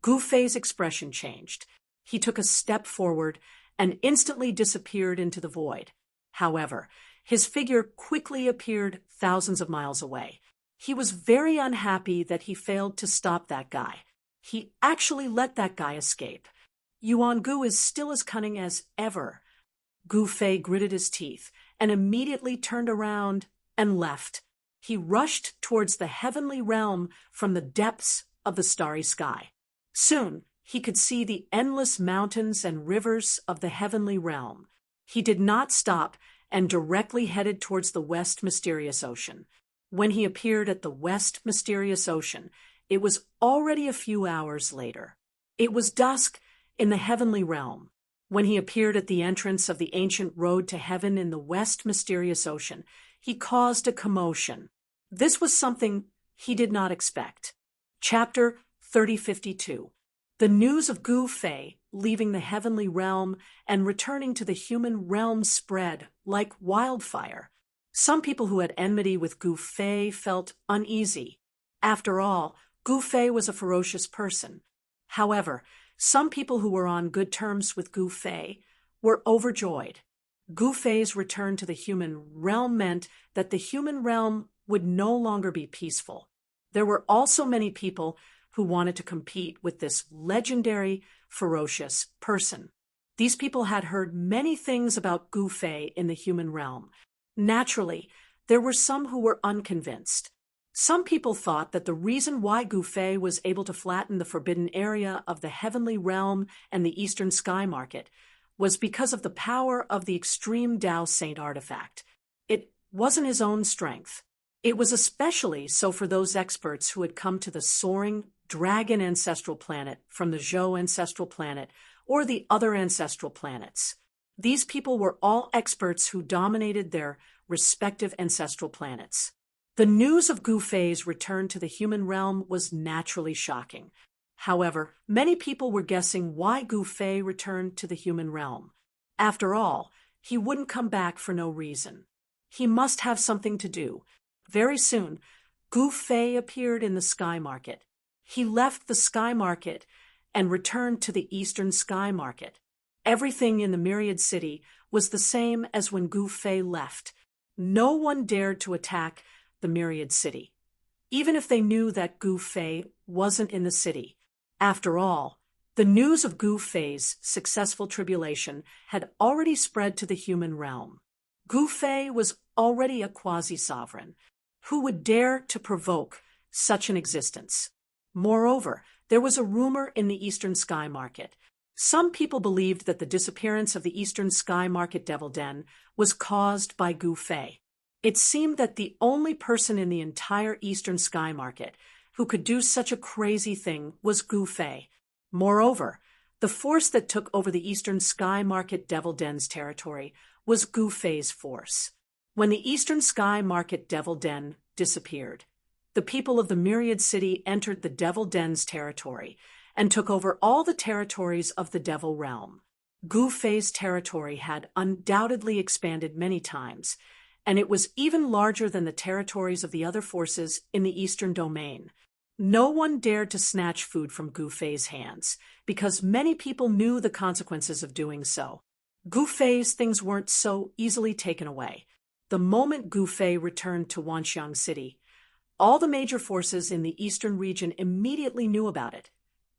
Gu Fei's expression changed. He took a step forward and instantly disappeared into the void. However, his figure quickly appeared thousands of miles away. He was very unhappy that he failed to stop that guy. He actually let that guy escape. Yuan Gu is still as cunning as ever. Gu Fei gritted his teeth and immediately turned around and left. He rushed towards the heavenly realm from the depths of the starry sky. Soon, he could see the endless mountains and rivers of the heavenly realm. He did not stop and directly headed towards the West Mysterious Ocean. When he appeared at the West Mysterious Ocean, it was already a few hours later. It was dusk in the heavenly realm. When he appeared at the entrance of the ancient road to heaven in the West Mysterious Ocean, he caused a commotion. This was something he did not expect. Chapter 3052. The news of Gu Fei leaving the heavenly realm and returning to the human realm spread like wildfire. Some people who had enmity with Gu Fei felt uneasy. After all, Gu Fei was a ferocious person. However, some people who were on good terms with Gu Fei were overjoyed. Gu Fei's return to the human realm meant that the human realm would no longer be peaceful. There were also many people who wanted to compete with this legendary, ferocious person. These people had heard many things about Gu Fei in the human realm. Naturally, there were some who were unconvinced. Some people thought that the reason why Gu Fei was able to flatten the forbidden area of the heavenly realm and the eastern sky market was because of the power of the extreme Tao Saint artifact. It wasn't his own strength. It was especially so for those experts who had come to the soaring dragon ancestral planet from the Zhou ancestral planet or the other ancestral planets. These people were all experts who dominated their respective ancestral planets. The news of Gu Fei's return to the human realm was naturally shocking. However, many people were guessing why Gu Fei returned to the human realm. After all, he wouldn't come back for no reason. He must have something to do. Very soon, Gu Fei appeared in the sky market. He left the sky market and returned to the eastern sky market. Everything in the Myriad City was the same as when Gu Fei left. No one dared to attack the Myriad City. Even if they knew that Gu Fei wasn't in the city, After all, the news of Gu Fei's successful tribulation had already spread to the human realm. Gu Fei was already a quasi-sovereign. Who would dare to provoke such an existence? Moreover, there was a rumor in the Eastern Sky Market. Some people believed that the disappearance of the Eastern Sky Market Devil Den was caused by Gu Fei. It seemed that the only person in the entire Eastern Sky Market who could do such a crazy thing was Gu Fei. Moreover, the force that took over the Eastern Sky Market Devil Den's territory was Gu Fei's force. When the Eastern Sky Market Devil Den disappeared, the people of the Myriad City entered the Devil Den's territory and took over all the territories of the Devil Realm. Gu Fei's territory had undoubtedly expanded many times, and it was even larger than the territories of the other forces in the Eastern Domain. No one dared to snatch food from Gu Fei's hands, because many people knew the consequences of doing so. Gu Fei's things weren't so easily taken away. The moment Gu Fei returned to Wanxiang City, all the major forces in the eastern region immediately knew about it,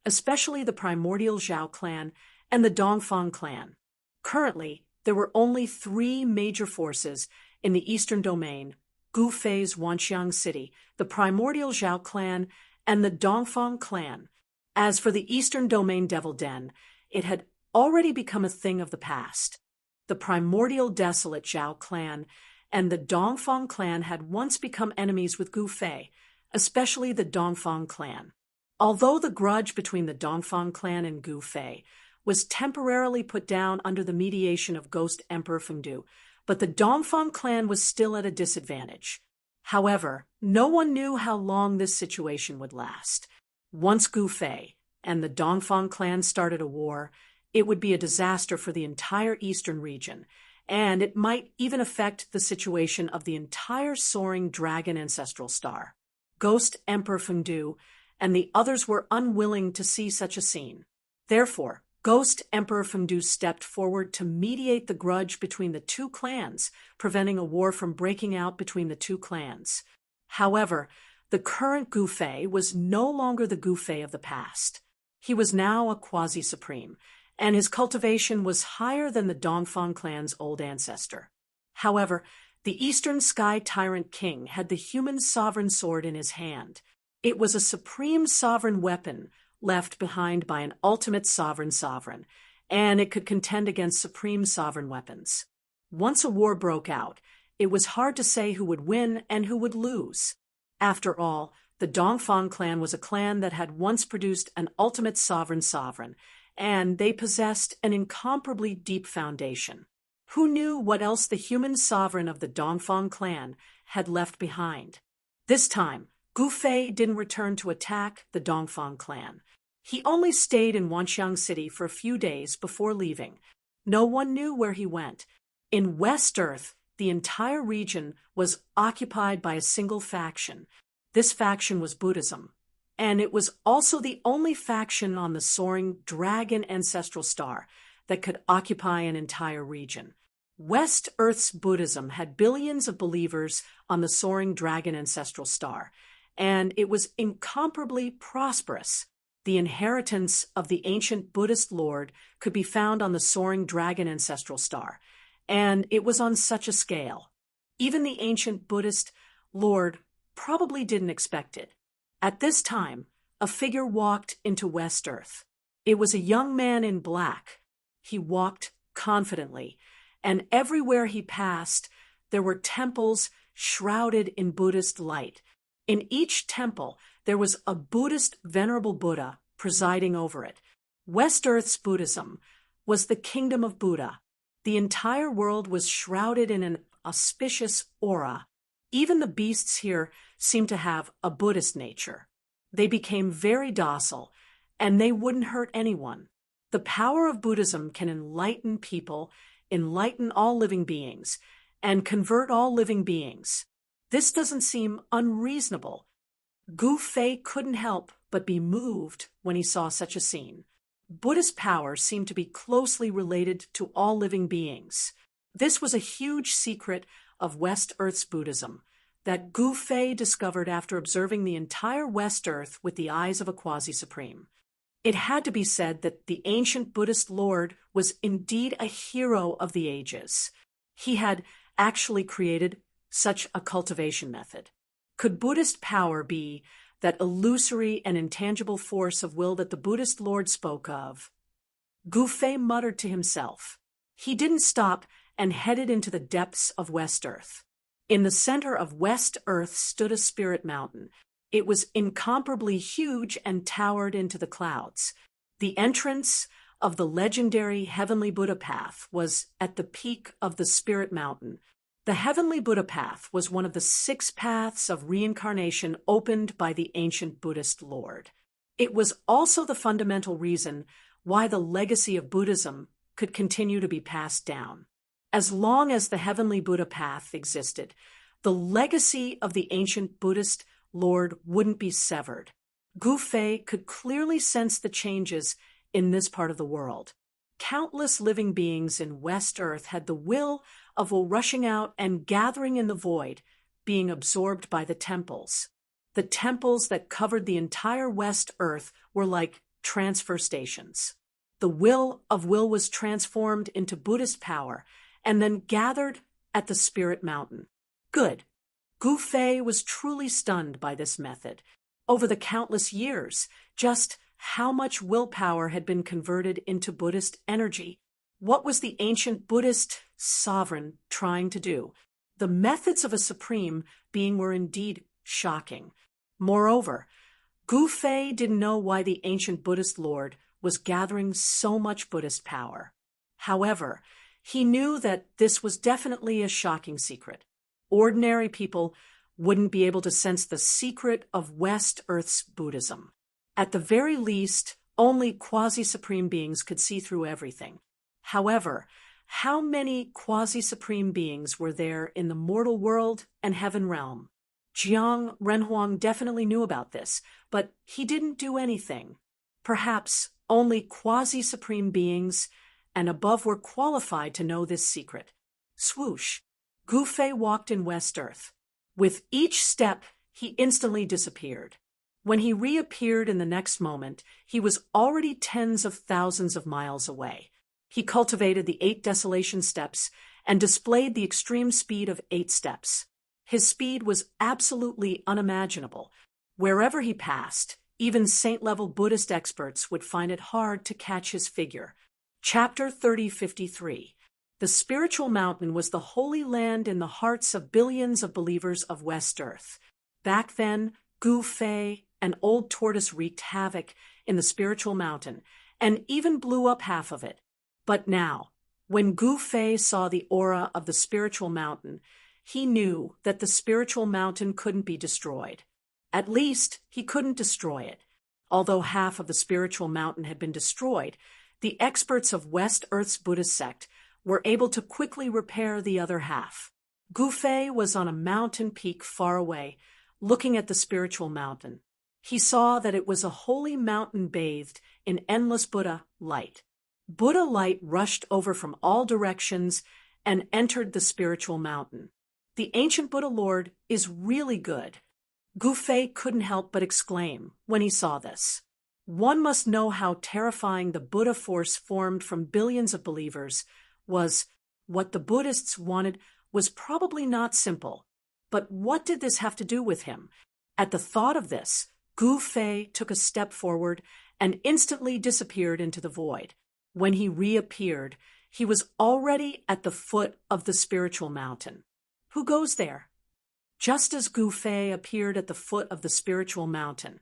especially the primordial Zhao clan and the Dongfang clan. Currently, there were only 3 major forces in the eastern domain: Gu Fei's Wanxiang City, the primordial Zhao clan, and the Dongfang clan. As for the eastern domain Devil Den, it had already become a thing of the past. The primordial desolate Zhao clan and the Dongfang clan had once become enemies with Gu Fei, especially the Dongfang clan. Although the grudge between the Dongfang clan and Gu Fei was temporarily put down under the mediation of Ghost Emperor Fengdu, but the Dongfang clan was still at a disadvantage. However, no one knew how long this situation would last. Once Gu Fei and the Dongfang clan started a war, it would be a disaster for the entire eastern region, and it might even affect the situation of the entire soaring dragon ancestral star. Ghost Emperor Fengdu and the others were unwilling to see such a scene. Therefore, Ghost Emperor Fengdu stepped forward to mediate the grudge between the 2 clans, preventing a war from breaking out between the 2 clans. However, the current Gu Fei was no longer the Gu Fei of the past. He was now a quasi-supreme, and his cultivation was higher than the Dongfang clan's old ancestor. However, the Eastern Sky Tyrant King had the human sovereign sword in his hand. It was a supreme sovereign weapon left behind by an ultimate sovereign, and it could contend against supreme sovereign weapons. Once a war broke out, it was hard to say who would win and who would lose. After all, the Dongfang clan was a clan that had once produced an ultimate sovereign, and they possessed an incomparably deep foundation. Who knew what else the human sovereign of the Dongfang clan had left behind? This time, Gu Fei didn't return to attack the Dongfang clan. He only stayed in Wanxiang City for a few days before leaving. No one knew where he went. In West Earth, the entire region was occupied by a single faction. This faction was Buddhism, and it was also the only faction on the soaring dragon ancestral star that could occupy an entire region. West Earth's Buddhism had billions of believers on the soaring dragon ancestral star, and it was incomparably prosperous. The inheritance of the ancient Buddhist lord could be found on the soaring dragon ancestral star, and it was on such a scale. Even the ancient Buddhist lord probably didn't expect it. At this time, a figure walked into West Earth. It was a young man in black. He walked confidently, and everywhere he passed, there were temples shrouded in Buddhist light. In each temple, there was a Buddhist venerable Buddha presiding over it. West Earth's Buddhism was the kingdom of Buddha. The entire world was shrouded in an auspicious aura. Even the beasts here seemed to have a Buddhist nature. They became very docile, and they wouldn't hurt anyone. The power of Buddhism can enlighten people, enlighten all living beings, and convert all living beings. This doesn't seem unreasonable. Gu Fei couldn't help but be moved when he saw such a scene. Buddhist power seemed to be closely related to all living beings. This was a huge secret of West Earth's Buddhism that Gu Fei discovered after observing the entire West Earth with the eyes of a quasi-supreme. It had to be said that the ancient Buddhist Lord was indeed a hero of the ages. He had actually created such a cultivation method. Could Buddhist power be that illusory and intangible force of will that the Buddhist Lord spoke of? Gu Fei muttered to himself. He didn't stop and headed into the depths of West Earth. In the center of West Earth stood a spirit mountain. It was incomparably huge and towered into the clouds. The entrance of the legendary Heavenly Buddha Path was at the peak of the spirit mountain. The Heavenly Buddha Path was one of the 6 paths of reincarnation opened by the ancient Buddhist Lord. It was also the fundamental reason why the legacy of Buddhism could continue to be passed down. As long as the Heavenly Buddha Path existed, the legacy of the ancient Buddhist Lord wouldn't be severed. Gu Fei could clearly sense the changes in this part of the world. Countless living beings in West Earth had the will of rushing out and gathering in the void, being absorbed by the temples. The temples that covered the entire West Earth were like transfer stations. The will of will was transformed into Buddhist power and then gathered at the Spirit Mountain. Good. Gu Fei was truly stunned by this method. Over the countless years, just how much willpower had been converted into Buddhist energy. What was the ancient Buddhist sovereign trying to do? The methods of a supreme being were indeed shocking. Moreover, Gu Fei didn't know why the ancient Buddhist Lord was gathering so much Buddhist power. However, he knew that this was definitely a shocking secret. Ordinary people wouldn't be able to sense the secret of West Earth's Buddhism. At the very least, only quasi-supreme beings could see through everything. However, how many quasi-supreme beings were there in the mortal world and heaven realm? Jiang Renhuang definitely knew about this, but he didn't do anything. Perhaps only quasi-supreme beings and above were qualified to know this secret. Swoosh! Gu Fei walked in West Earth. With each step, he instantly disappeared. When he reappeared in the next moment, he was already tens of thousands of miles away. He cultivated the 8 desolation steps and displayed the extreme speed of 8 steps. His speed was absolutely unimaginable. Wherever he passed, even saint-level Buddhist experts would find it hard to catch his figure. Chapter 3053. The spiritual mountain was the holy land in the hearts of billions of believers of West Earth. Back then, Gu Fei, an old tortoise, wreaked havoc in the spiritual mountain and even blew up half of it. But now, when Gu Fei saw the aura of the spiritual mountain, he knew that the spiritual mountain couldn't be destroyed. At least, he couldn't destroy it. Although half of the spiritual mountain had been destroyed, the experts of West Earth's Buddhist sect were able to quickly repair the other half. Gu Fei was on a mountain peak far away, looking at the spiritual mountain. He saw that it was a holy mountain bathed in endless Buddha light. Buddha light rushed over from all directions and entered the spiritual mountain. The ancient Buddha Lord is really good. Gu Fei couldn't help but exclaim when he saw this. One must know how terrifying the Buddha force formed from billions of believers was. What the Buddhists wanted was probably not simple. But what did this have to do with him? At the thought of this, Gu Fei took a step forward and instantly disappeared into the void. When he reappeared, he was already at the foot of the spiritual mountain. Who goes there? Just as Gu Fei appeared at the foot of the spiritual mountain,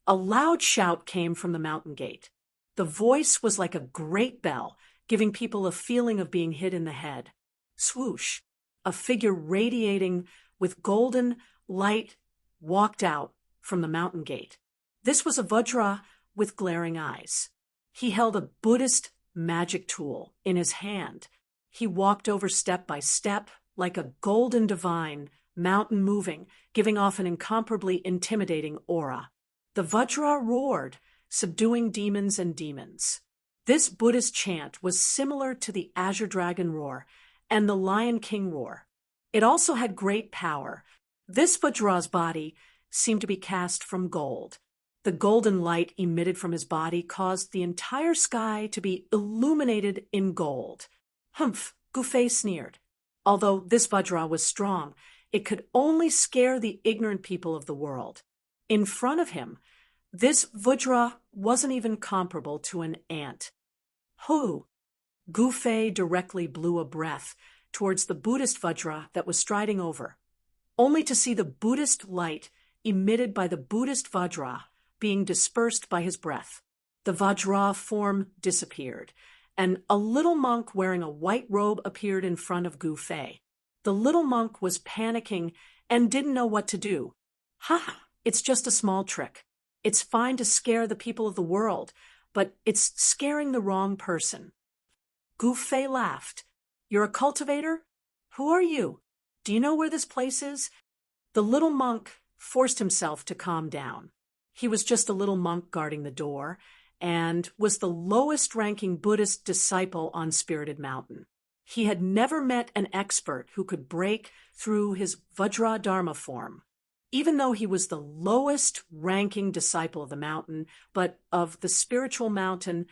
a loud shout came from the mountain gate. The voice was like a great bell, giving people a feeling of being hit in the head. Swoosh! A figure radiating with golden light walked out from the mountain gate. This was a Vajra with glaring eyes. He held a Buddhist magic tool in his hand. He walked over step by step like a golden divine mountain moving, giving off an incomparably intimidating aura. The Vajra roared, subduing demons and demons. This Buddhist chant was similar to the Azure Dragon roar and the Lion King roar. It also had great power. This Vajra's body seemed to be cast from gold. The golden light emitted from his body caused the entire sky to be illuminated in gold. Humph, Gufei sneered. Although this Vajra was strong, it could only scare the ignorant people of the world. In front of him, this Vajra wasn't even comparable to an ant. Who? Gufei directly blew a breath towards the Buddhist Vajra that was striding over, only to see the Buddhist light emitted by the Buddhist Vajra being dispersed by his breath. The Vajra form disappeared, and a little monk wearing a white robe appeared in front of Gufei. The little monk was panicking and didn't know what to do. Ha! It's just a small trick. It's fine to scare the people of the world, but it's scaring the wrong person. Gufei laughed. You're a cultivator? Who are you? Do you know where this place is? The little monk forced himself to calm down. He was just a little monk guarding the door, and was the lowest-ranking Buddhist disciple on Spirited Mountain. He had never met an expert who could break through his Vajra Dharma form. Even though he was the lowest-ranking disciple of the mountain, but of the spiritual mountain,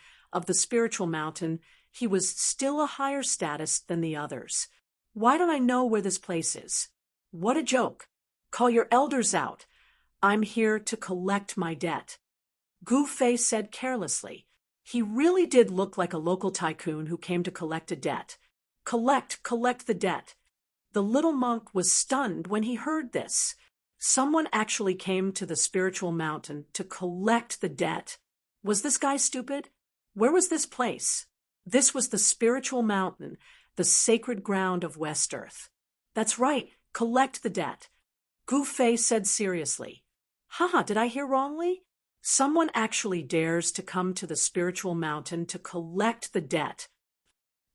he was still a higher status than the others. Why don't I know where this place is? What a joke. Call your elders out. I'm here to collect my debt. Gufei said carelessly. He really did look like a local tycoon who came to collect a debt. Collect the debt. The little monk was stunned when he heard this. Someone actually came to the spiritual mountain to collect the debt. Was this guy stupid? Where was this place? This was the spiritual mountain, the sacred ground of West Earth. That's right, collect the debt. Gufei said seriously. Haha, did I hear wrongly? Someone actually dares to come to the spiritual mountain to collect the debt.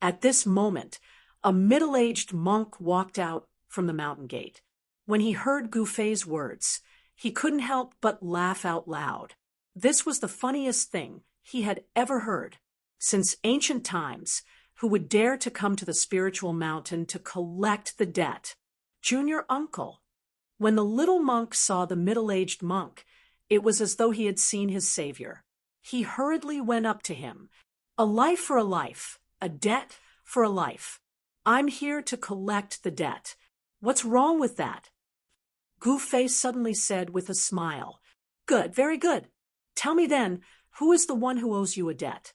At this moment, a middle-aged monk walked out from the mountain gate. When he heard Gufei's words, he couldn't help but laugh out loud. This was the funniest thing he had ever heard. Since ancient times, who would dare to come to the spiritual mountain to collect the debt? Junior uncle. When the little monk saw the middle-aged monk, it was as though he had seen his savior. He hurriedly went up to him. A life for a life, a debt for a life. I'm here to collect the debt. What's wrong with that? Gufei suddenly said with a smile. Good, very good. Tell me then, who is the one who owes you a debt?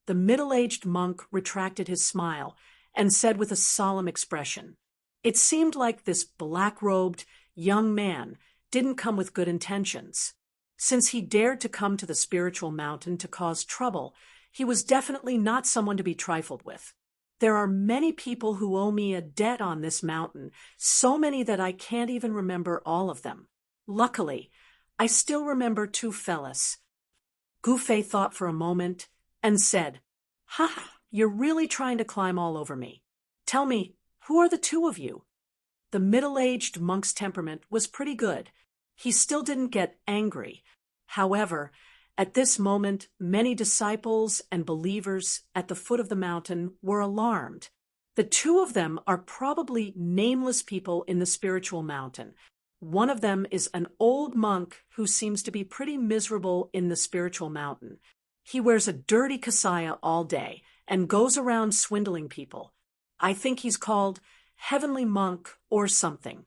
The middle-aged monk retracted his smile and said with a solemn expression. It seemed like this black-robed young man didn't come with good intentions. Since he dared to come to the spiritual mountain to cause trouble, he was definitely not someone to be trifled with. There are many people who owe me a debt on this mountain, so many that I can't even remember all of them. Luckily, I still remember two fellas. Gufei thought for a moment and said, Ha, you're really trying to climb all over me. Tell me, who are the two of you? The middle-aged monk's temperament was pretty good. He still didn't get angry. However, at this moment, many disciples and believers at the foot of the mountain were alarmed. The two of them are probably nameless people in the spiritual mountain. One of them is an old monk who seems to be pretty miserable in the spiritual mountain. He wears a dirty kasaya all day and goes around swindling people. I think he's called Heavenly Monk or something.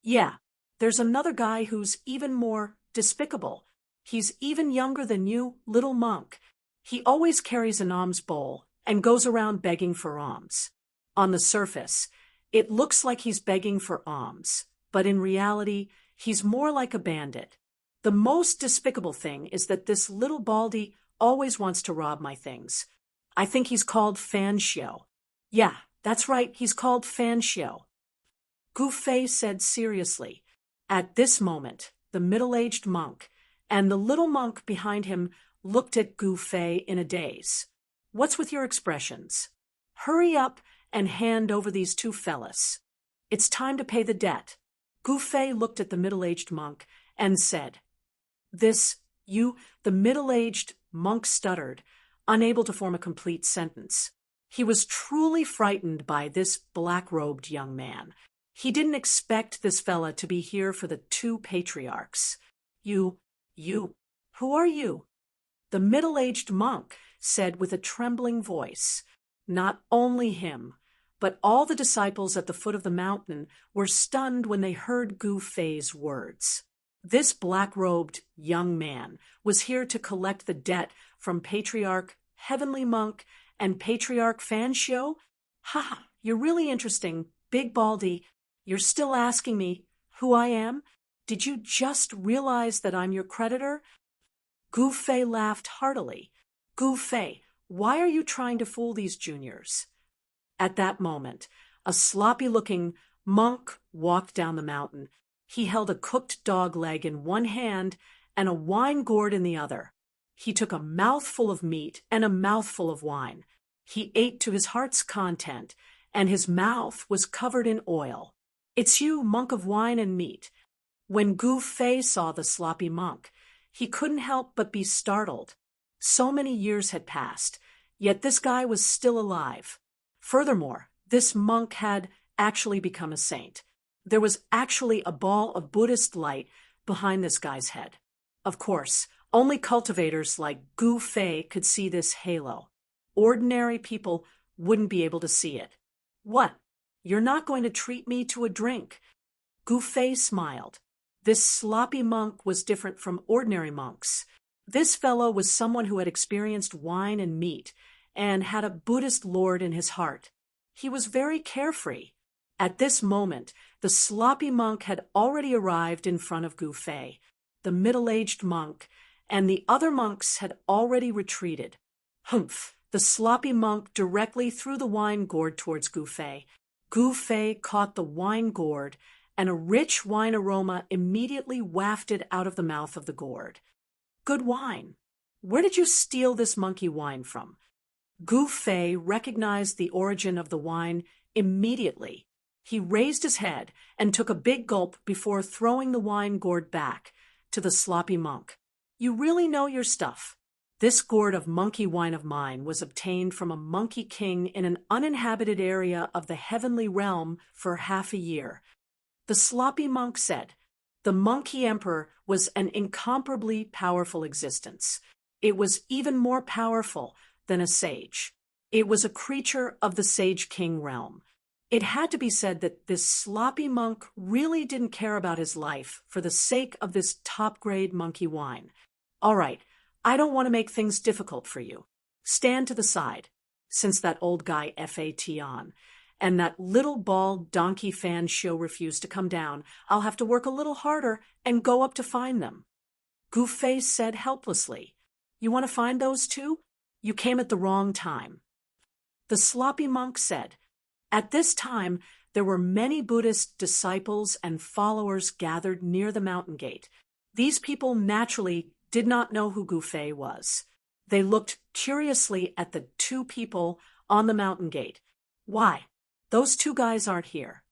Yeah, there's another guy who's even more despicable. He's even younger than you, little monk. He always carries an alms bowl and goes around begging for alms. On the surface, it looks like he's begging for alms, but in reality, he's more like a bandit. The most despicable thing is that this little baldy always wants to rob my things. I think he's called Fanshio. Yeah, that's right, he's called Fanshio. Gufei said seriously. At this moment, the middle-aged monk and the little monk behind him looked at Gufei in a daze. What's with your expressions? Hurry up and hand over these two fellas. It's time to pay the debt. Gufei looked at the middle-aged monk and said, the middle-aged monk stuttered, unable to form a complete sentence. He was truly frightened by this black-robed young man. He didn't expect this fella to be here for the two patriarchs. You, who are you? The middle-aged monk said with a trembling voice. Not only him, but all the disciples at the foot of the mountain were stunned when they heard Gu Fei's words. This black-robed young man was here to collect the debt from Patriarch Heavenly Monk and Patriarch Fanshio? Ha! You're really interesting, Big Baldy. You're still asking me who I am? Did you just realize that I'm your creditor? Gu Fei laughed heartily. Gu Fei, why are you trying to fool these juniors? At that moment, a sloppy-looking monk walked down the mountain. He held a cooked dog leg in one hand and a wine gourd in the other. He took a mouthful of meat and a mouthful of wine. He ate to his heart's content, and his mouth was covered in oil. It's you, monk of wine and meat. When Gu Fei saw the sloppy monk, he couldn't help but be startled. So many years had passed, yet this guy was still alive. Furthermore, this monk had actually become a saint. There was actually a ball of Buddhist light behind this guy's head. Of course, only cultivators like Gu Fei could see this halo. Ordinary people wouldn't be able to see it. What? You're not going to treat me to a drink? Gu Fei smiled. This sloppy monk was different from ordinary monks. This fellow was someone who had experienced wine and meat and had a Buddhist lord in his heart. He was very carefree. At this moment, the sloppy monk had already arrived in front of Gu Fei. The middle-aged monk and the other monks had already retreated. Humph! The sloppy monk directly threw the wine gourd towards Gu Fei. Gu Fei caught the wine gourd, and a rich wine aroma immediately wafted out of the mouth of the gourd. Good wine. Where did you steal this monkey wine from? Gu Fei recognized the origin of the wine immediately. He raised his head and took a big gulp before throwing the wine gourd back to the sloppy monk. You really know your stuff. This gourd of monkey wine of mine was obtained from a monkey king in an uninhabited area of the heavenly realm for half a year. The sloppy monk said, the monkey emperor was an incomparably powerful existence. It was even more powerful than a sage. It was a creature of the sage king realm. It had to be said that this sloppy monk really didn't care about his life for the sake of this top-grade monkey wine. All right, I don't want to make things difficult for you. Stand to the side, since that old guy F.A.T. on, and that little bald donkey fan show refused to come down. I'll have to work a little harder and go up to find them. Gu Fei said helplessly, You want to find those two? You came at the wrong time. The sloppy monk said, At this time, there were many Buddhist disciples and followers gathered near the mountain gate. These people naturally did not know who Gu Fei was. They looked curiously at the two people on the mountain gate. Why? Those two guys aren't here.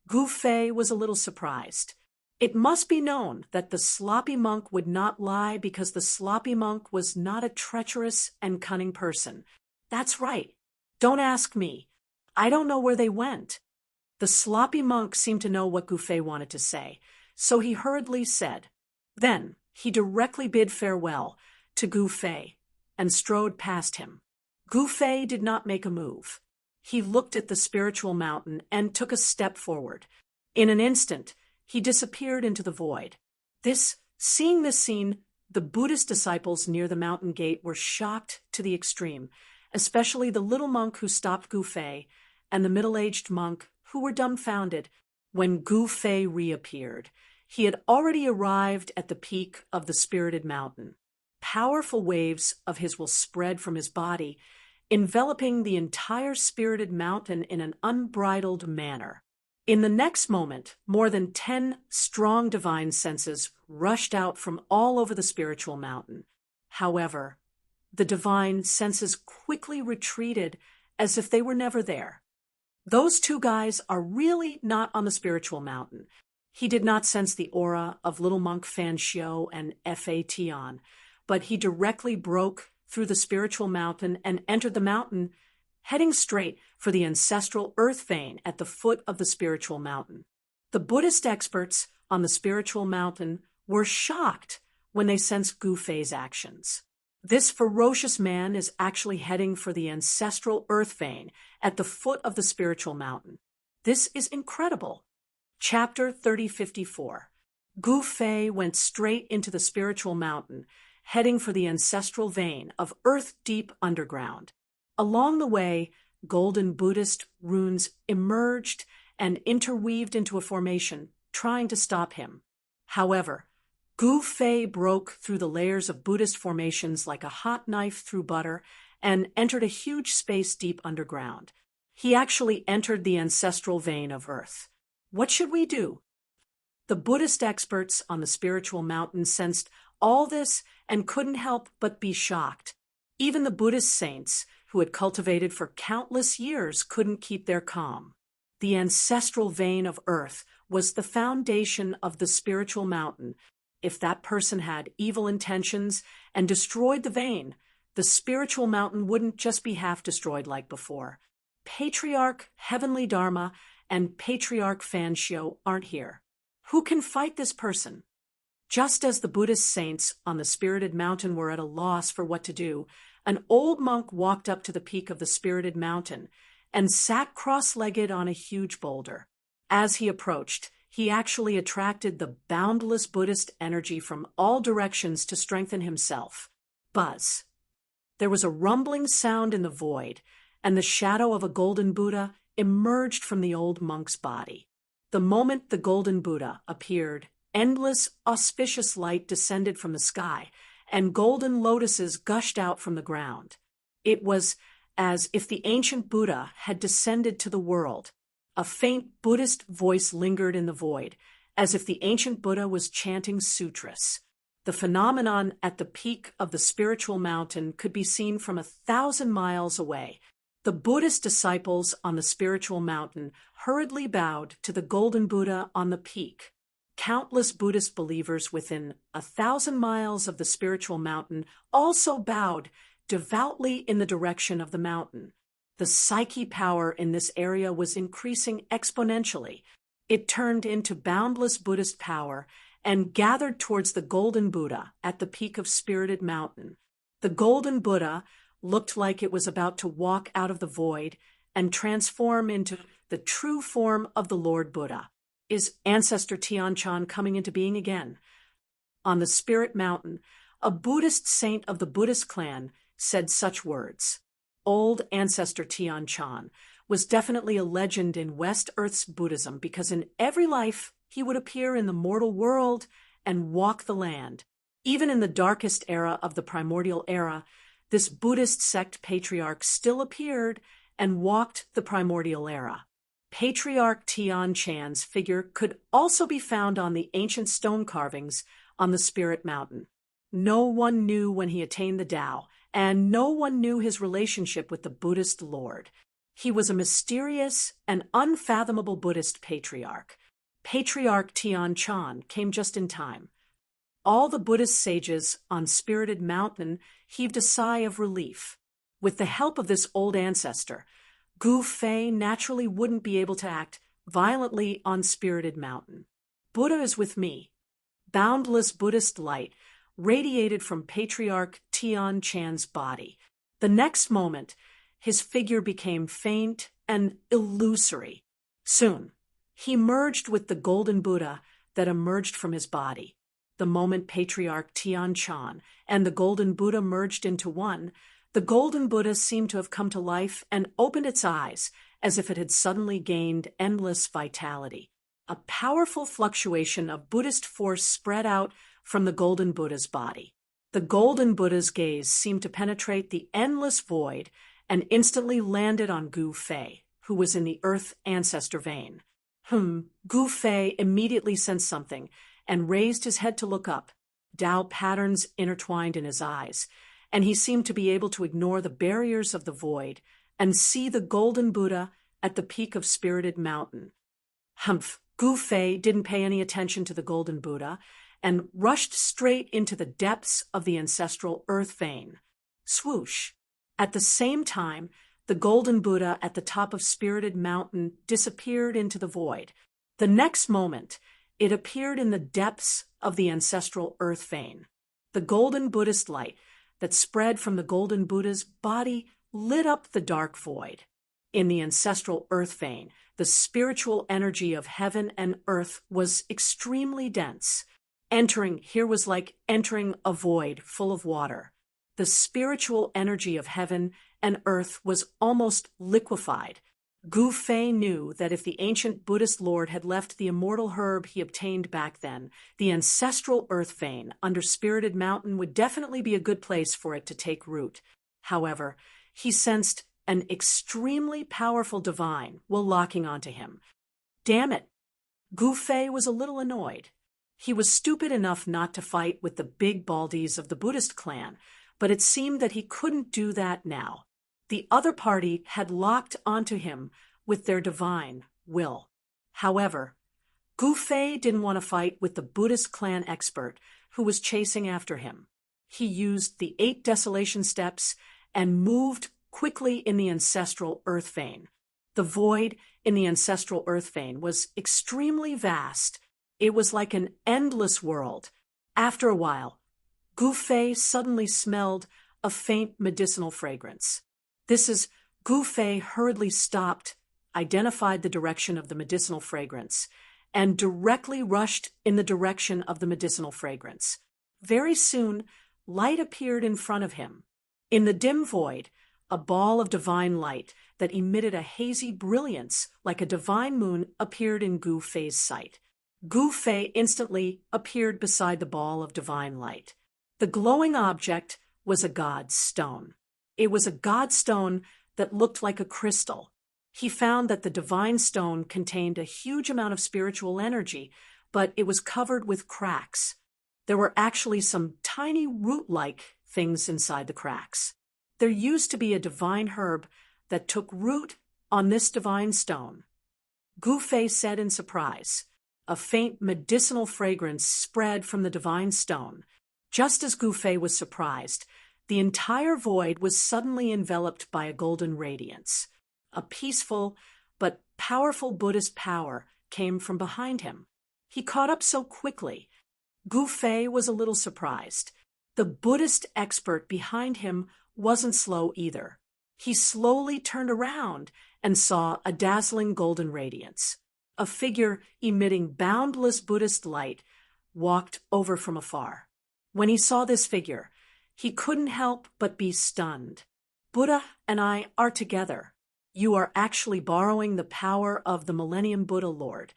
Gu Fei was a little surprised. It must be known that the sloppy monk would not lie because the sloppy monk was not a treacherous and cunning person. That's right. Don't ask me. I don't know where they went. The sloppy monk seemed to know what Gu Fei wanted to say, so he hurriedly said. Then he directly bid farewell to Gu Fei and strode past him. Gu Fei did not make a move. He looked at the spiritual mountain and took a step forward. In an instant, he disappeared into the void. Seeing this scene, the Buddhist disciples near the mountain gate were shocked to the extreme, especially the little monk who stopped Gu Fei and the middle-aged monk who were dumbfounded when Gu Fei reappeared. He had already arrived at the peak of the spirited mountain. Powerful waves of his will spread from his body, enveloping the entire spirited mountain in an unbridled manner. In the next moment, more than 10 strong divine senses rushed out from all over the spiritual mountain. However, the divine senses quickly retreated as if they were never there. Those two guys are really not on the spiritual mountain. He did not sense the aura of little monk Fanshio and F.A.T. on, but he directly broke through the spiritual mountain and entered the mountain, heading straight for the ancestral earth vein at the foot of the spiritual mountain. The Buddhist experts on the spiritual mountain were shocked when they sense Gu Fei's actions. This ferocious man is actually heading for the ancestral earth vein at the foot of the spiritual mountain. This is incredible. Chapter 3054. Gu Fei went straight into the spiritual mountain, heading for the ancestral vein of earth deep underground. Along the way, golden Buddhist runes emerged and interweaved into a formation, trying to stop him. However, Gu Fei broke through the layers of Buddhist formations like a hot knife through butter and entered a huge space deep underground. He actually entered the ancestral vein of earth. What should we do? The Buddhist experts on the spiritual mountain sensed all this and couldn't help but be shocked. Even the Buddhist saints, who had cultivated for countless years, couldn't keep their calm. The ancestral vein of earth was the foundation of the spiritual mountain. If that person had evil intentions and destroyed the vein, the spiritual mountain wouldn't just be half destroyed like before. Patriarch Heavenly Dharma and Patriarch Fanshio aren't here. Who can fight this person? Just as the Buddhist saints on the spirited mountain were at a loss for what to do, an old monk walked up to the peak of the spirited mountain and sat cross-legged on a huge boulder. As he approached, he actually attracted the boundless Buddhist energy from all directions to strengthen himself. Buzz. There was a rumbling sound in the void, and the shadow of a golden Buddha emerged from the old monk's body. The moment the golden Buddha appeared, endless, auspicious light descended from the sky, and golden lotuses gushed out from the ground. It was as if the ancient Buddha had descended to the world. A faint Buddhist voice lingered in the void, as if the ancient Buddha was chanting sutras. The phenomenon at the peak of the spiritual mountain could be seen from 1,000 miles away. The Buddhist disciples on the spiritual mountain hurriedly bowed to the golden Buddha on the peak. Countless Buddhist believers within 1,000 miles of the spiritual mountain also bowed devoutly in the direction of the mountain. The psyche power in this area was increasing exponentially. It turned into boundless Buddhist power and gathered towards the golden Buddha at the peak of Spirited Mountain. The golden Buddha looked like it was about to walk out of the void and transform into the true form of the Lord Buddha. Is Ancestor Tian Shan coming into being again? On the Spirit Mountain, a Buddhist saint of the Buddhist clan said such words. Old Ancestor Tian Shan was definitely a legend in West Earth's Buddhism because in every life he would appear in the mortal world and walk the land. Even in the darkest era of the primordial era, this Buddhist sect patriarch still appeared and walked the primordial era. Patriarch Tian Shan's figure could also be found on the ancient stone carvings on the Spirit Mountain. No one knew when he attained the Tao, and no one knew his relationship with the Buddhist Lord. He was a mysterious and unfathomable Buddhist patriarch. Patriarch Tian Shan came just in time. All the Buddhist sages on Spirited Mountain heaved a sigh of relief. With the help of this old ancestor, Gu Fei naturally wouldn't be able to act violently on Spirited Mountain. Buddha is with me. Boundless Buddhist light radiated from Patriarch Tian Shan's body. The next moment, his figure became faint and illusory. Soon, he merged with the golden Buddha that emerged from his body. The moment Patriarch Tian Shan and the golden Buddha merged into one, the golden Buddha seemed to have come to life and opened its eyes as if it had suddenly gained endless vitality. A powerful fluctuation of Buddhist force spread out from the golden Buddha's body. The golden Buddha's gaze seemed to penetrate the endless void and instantly landed on Gu Fei, who was in the earth ancestor vein. Gu Fei immediately sensed something and raised his head to look up. Tao patterns intertwined in his eyes, and he seemed to be able to ignore the barriers of the void and see the golden Buddha at the peak of Spirited Mountain. Gu Fei didn't pay any attention to the golden Buddha and rushed straight into the depths of the ancestral earth vein. Swoosh! At the same time, the golden Buddha at the top of Spirited Mountain disappeared into the void. The next moment, it appeared in the depths of the ancestral earth vein. The golden Buddhist light that spread from the golden Buddha's body lit up the dark void. In the ancestral earth vein, the spiritual energy of heaven and earth was extremely dense. Entering here was like entering a void full of water. The spiritual energy of heaven and earth was almost liquefied. Gu Fei knew that if the ancient Buddhist lord had left the immortal herb he obtained back then, the ancestral earth vein under Spirited Mountain would definitely be a good place for it to take root. However, he sensed an extremely powerful divine while locking onto him. Damn it! Gu Fei was a little annoyed. He was stupid enough not to fight with the big baldies of the Buddhist clan, but it seemed that he couldn't do that now. The other party had locked onto him with their divine will. However, Gu Fei didn't want to fight with the Buddhist clan expert who was chasing after him. He used the 8 desolation steps and moved quickly in the ancestral earth vein. The void in the ancestral earth vein was extremely vast. It was like an endless world. After a while, Gu Fei suddenly smelled a faint medicinal fragrance. Gu Fei hurriedly stopped, identified the direction of the medicinal fragrance, and directly rushed in the direction of the medicinal fragrance. Very soon, light appeared in front of him. In the dim void, a ball of divine light that emitted a hazy brilliance like a divine moon appeared in Gu Fei's sight. Gu Fei instantly appeared beside the ball of divine light. The glowing object was a god's stone. It was a god stone that looked like a crystal. He found that the divine stone contained a huge amount of spiritual energy, but it was covered with cracks. There were actually some tiny root-like things inside the cracks. There used to be a divine herb that took root on this divine stone. Gu Fei said in surprise. A faint medicinal fragrance spread from the divine stone. Just as Gu Fei was surprised, the entire void was suddenly enveloped by a golden radiance. A peaceful but powerful Buddhist power came from behind him. He caught up so quickly. Gu Fei was a little surprised. The Buddhist expert behind him wasn't slow either. He slowly turned around and saw a dazzling golden radiance. A figure emitting boundless Buddhist light walked over from afar. When he saw this figure, he couldn't help but be stunned. Buddha and I are together. You are actually borrowing the power of the Millennium Buddha Lord.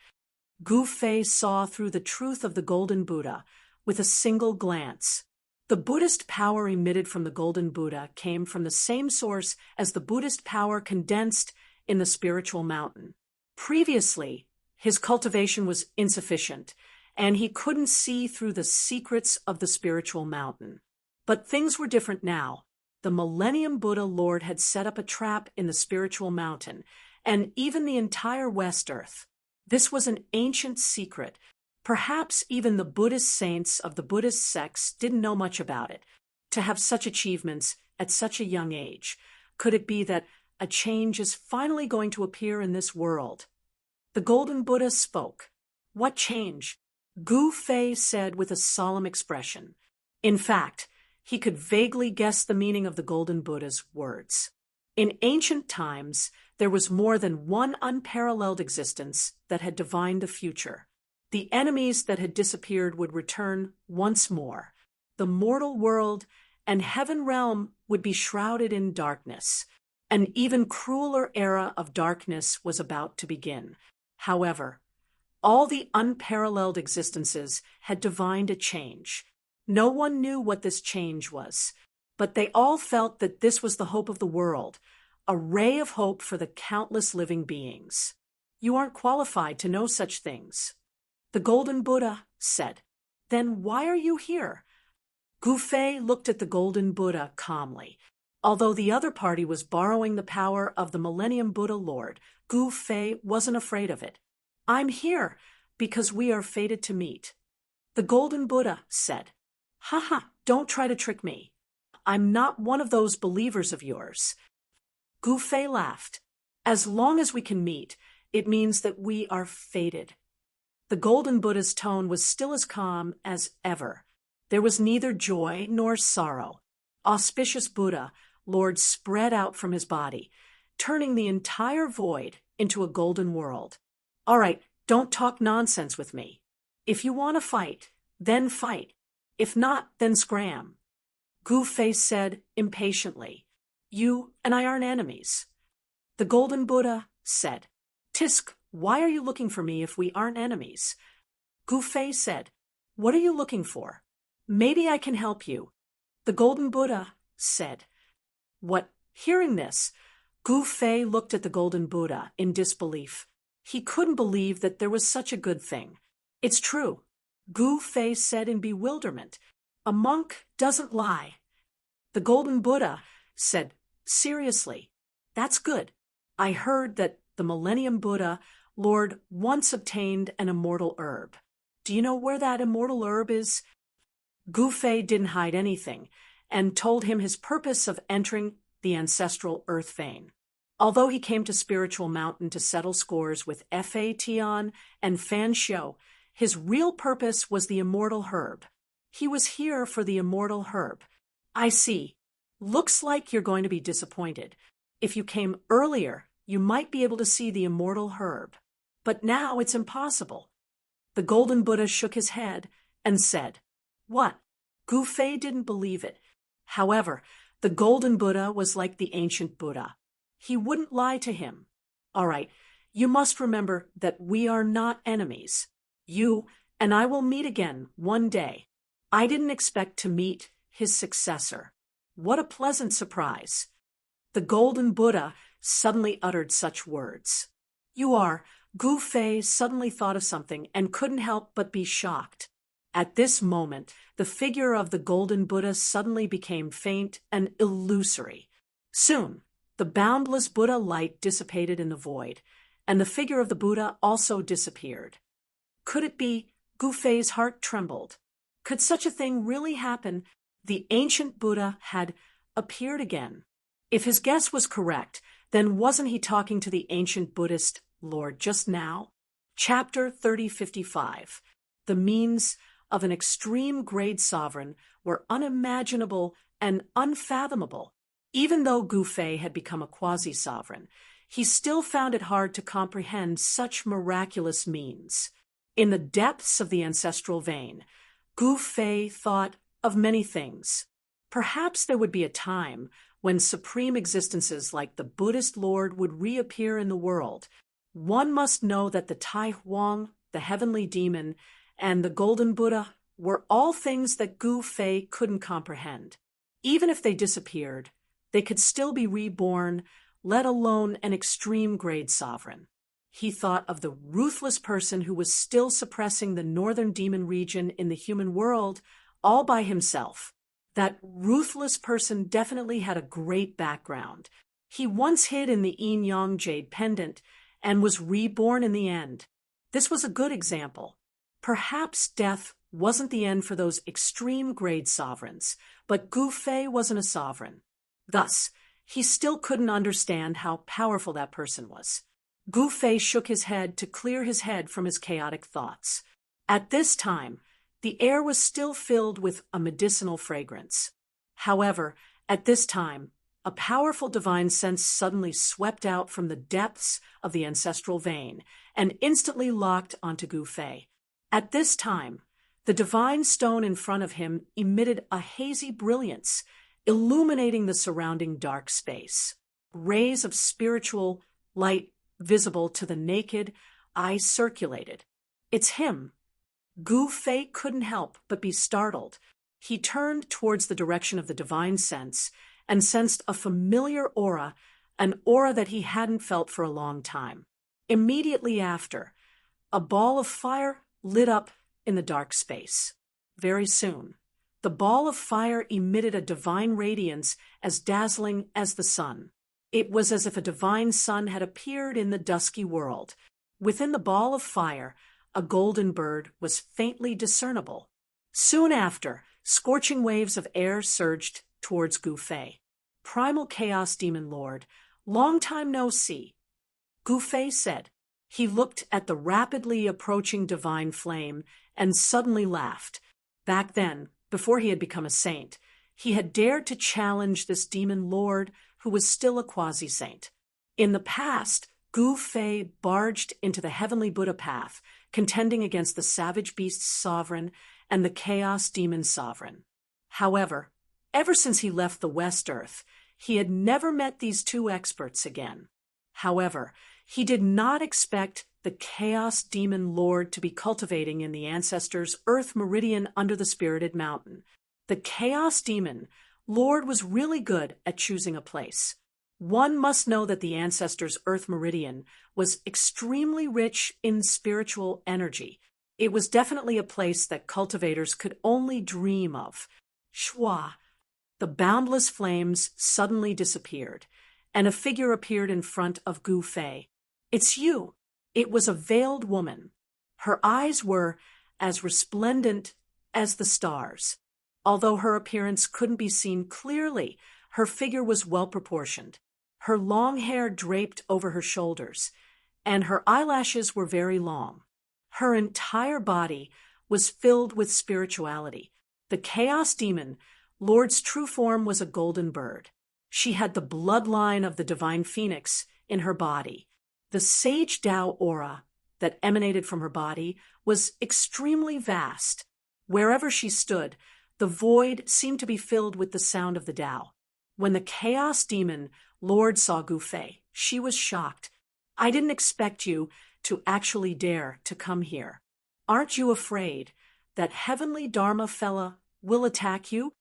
Gu Fei saw through the truth of the Golden Buddha with a single glance. The Buddhist power emitted from the Golden Buddha came from the same source as the Buddhist power condensed in the spiritual mountain. Previously, his cultivation was insufficient, and he couldn't see through the secrets of the spiritual mountain. But things were different now. The Millennium Buddha Lord had set up a trap in the spiritual mountain, and even the entire West Earth. This was an ancient secret. Perhaps even the Buddhist saints of the Buddhist sects didn't know much about it. To have such achievements at such a young age, could it be that a change is finally going to appear in this world? The Golden Buddha spoke. What change? Gu Fei said with a solemn expression. In fact, he could vaguely guess the meaning of the Golden Buddha's words. In ancient times, there was more than one unparalleled existence that had divined the future. The enemies that had disappeared would return once more. The mortal world and heaven realm would be shrouded in darkness. An even crueler era of darkness was about to begin. However, all the unparalleled existences had divined a change. No one knew what this change was, but they all felt that this was the hope of the world, a ray of hope for the countless living beings. You aren't qualified to know such things. The Golden Buddha said. Then why are you here? Gu Fei looked at the Golden Buddha calmly. Although the other party was borrowing the power of the Millennium Buddha Lord, Gu Fei wasn't afraid of it. I'm here because we are fated to meet. The Golden Buddha said. Haha, don't try to trick me. I'm not one of those believers of yours. Gu Fei laughed. As long as we can meet, it means that we are fated. The Golden Buddha's tone was still as calm as ever. There was neither joy nor sorrow. Auspicious Buddha, Lord, spread out from his body, turning the entire void into a golden world. All right, don't talk nonsense with me. If you want to fight, then fight. If not, then scram. Gu Fei said impatiently, You and I aren't enemies. The Golden Buddha said, Tisk, why are you looking for me if we aren't enemies? Gu Fei said, What are you looking for? Maybe I can help you. The Golden Buddha said, What? Hearing this, Gu Fei looked at the Golden Buddha in disbelief. He couldn't believe that there was such a good thing. It's true, Gu Fei said in bewilderment. A monk doesn't lie. The Golden Buddha said, Seriously, that's good. I heard that the Millennium Buddha, Lord, once obtained an immortal herb. Do you know where that immortal herb is? Gu Fei didn't hide anything and told him his purpose of entering the ancestral earth vein. Although he came to Spiritual Mountain to settle scores with Fa Tian and Fan Xiu, his real purpose was the immortal herb. He was here for the immortal herb. I see. Looks like you're going to be disappointed. If you came earlier, you might be able to see the immortal herb. But now it's impossible. The Golden Buddha shook his head and said, What? Gu Fei didn't believe it. However, the Golden Buddha was like the ancient Buddha. He wouldn't lie to him. All right, you must remember that we are not enemies. You and I will meet again one day. I didn't expect to meet his successor. What a pleasant surprise. The Golden Buddha suddenly uttered such words. You are. Gu Fei suddenly thought of something and couldn't help but be shocked. At this moment, the figure of the Golden Buddha suddenly became faint and illusory. Soon, the boundless Buddha light dissipated in the void, and the figure of the Buddha also disappeared. Could it be? Gu Fei's heart trembled. Could such a thing really happen? The ancient Buddha had appeared again. If his guess was correct, then wasn't he talking to the ancient Buddhist Lord just now? Chapter 3055. The means of an extreme grade sovereign were unimaginable and unfathomable. Even though Gu Fei had become a quasi-sovereign, he still found it hard to comprehend such miraculous means. In the depths of the ancestral vein, Gu Fei thought of many things. Perhaps there would be a time when supreme existences like the Buddhist Lord would reappear in the world. One must know that the Tai Huang, the heavenly demon, and the Golden Buddha were all things that Gu Fei couldn't comprehend. Even if they disappeared, they could still be reborn, let alone an extreme grade sovereign. He thought of the ruthless person who was still suppressing the northern demon region in the human world all by himself. That ruthless person definitely had a great background. He once hid in the Yin Yang Jade pendant and was reborn in the end. This was a good example. Perhaps death wasn't the end for those extreme grade sovereigns, but Gu Fei wasn't a sovereign. Thus, he still couldn't understand how powerful that person was. Gu Fei shook his head to clear his head from his chaotic thoughts. At this time, the air was still filled with a medicinal fragrance. However, at this time, a powerful divine sense suddenly swept out from the depths of the ancestral vein and instantly locked onto Gu Fei. At this time, the divine stone in front of him emitted a hazy brilliance, illuminating the surrounding dark space. Rays of spiritual light visible to the naked eye circulated. It's him. Gu Fei couldn't help but be startled. He turned towards the direction of the divine sense and sensed a familiar aura, an aura that he hadn't felt for a long time. Immediately after, a ball of fire lit up in the dark space. Very soon, the ball of fire emitted a divine radiance as dazzling as the sun. It was as if a divine sun had appeared in the dusky world. Within the ball of fire, a golden bird was faintly discernible. Soon after, scorching waves of air surged towards Gu Fei. Primal Chaos Demon Lord, long time no see. Gu Fei said. He looked at the rapidly approaching divine flame and suddenly laughed. Back then, before he had become a saint, he had dared to challenge this demon lord who was still a quasi-saint. In the past, Gu Fei barged into the heavenly Buddha path, contending against the savage beast's sovereign and the chaos demon sovereign. However, ever since he left the West Earth, he had never met these two experts again. However, he did not expect the Chaos Demon Lord to be cultivating in the ancestors' Earth Meridian under the Spirited Mountain. The Chaos Demon Lord was really good at choosing a place. One must know that the ancestors' Earth Meridian was extremely rich in spiritual energy. It was definitely a place that cultivators could only dream of. Shwa. The boundless flames suddenly disappeared, and a figure appeared in front of Gu Fei. "It's you." It was a veiled woman. Her eyes were as resplendent as the stars. Although her appearance couldn't be seen clearly, her figure was well proportioned. Her long hair draped over her shoulders, and her eyelashes were very long. Her entire body was filled with spirituality. The Chaos Demon Lord's true form was a golden bird. She had the bloodline of the divine phoenix in her body. The sage Tao aura that emanated from her body was extremely vast. Wherever she stood, the void seemed to be filled with the sound of the Tao. When the Chaos Demon Lord saw Gu Fei, she was shocked. "I didn't expect you to actually dare to come here. Aren't you afraid that Heavenly Dharma fella will attack you?"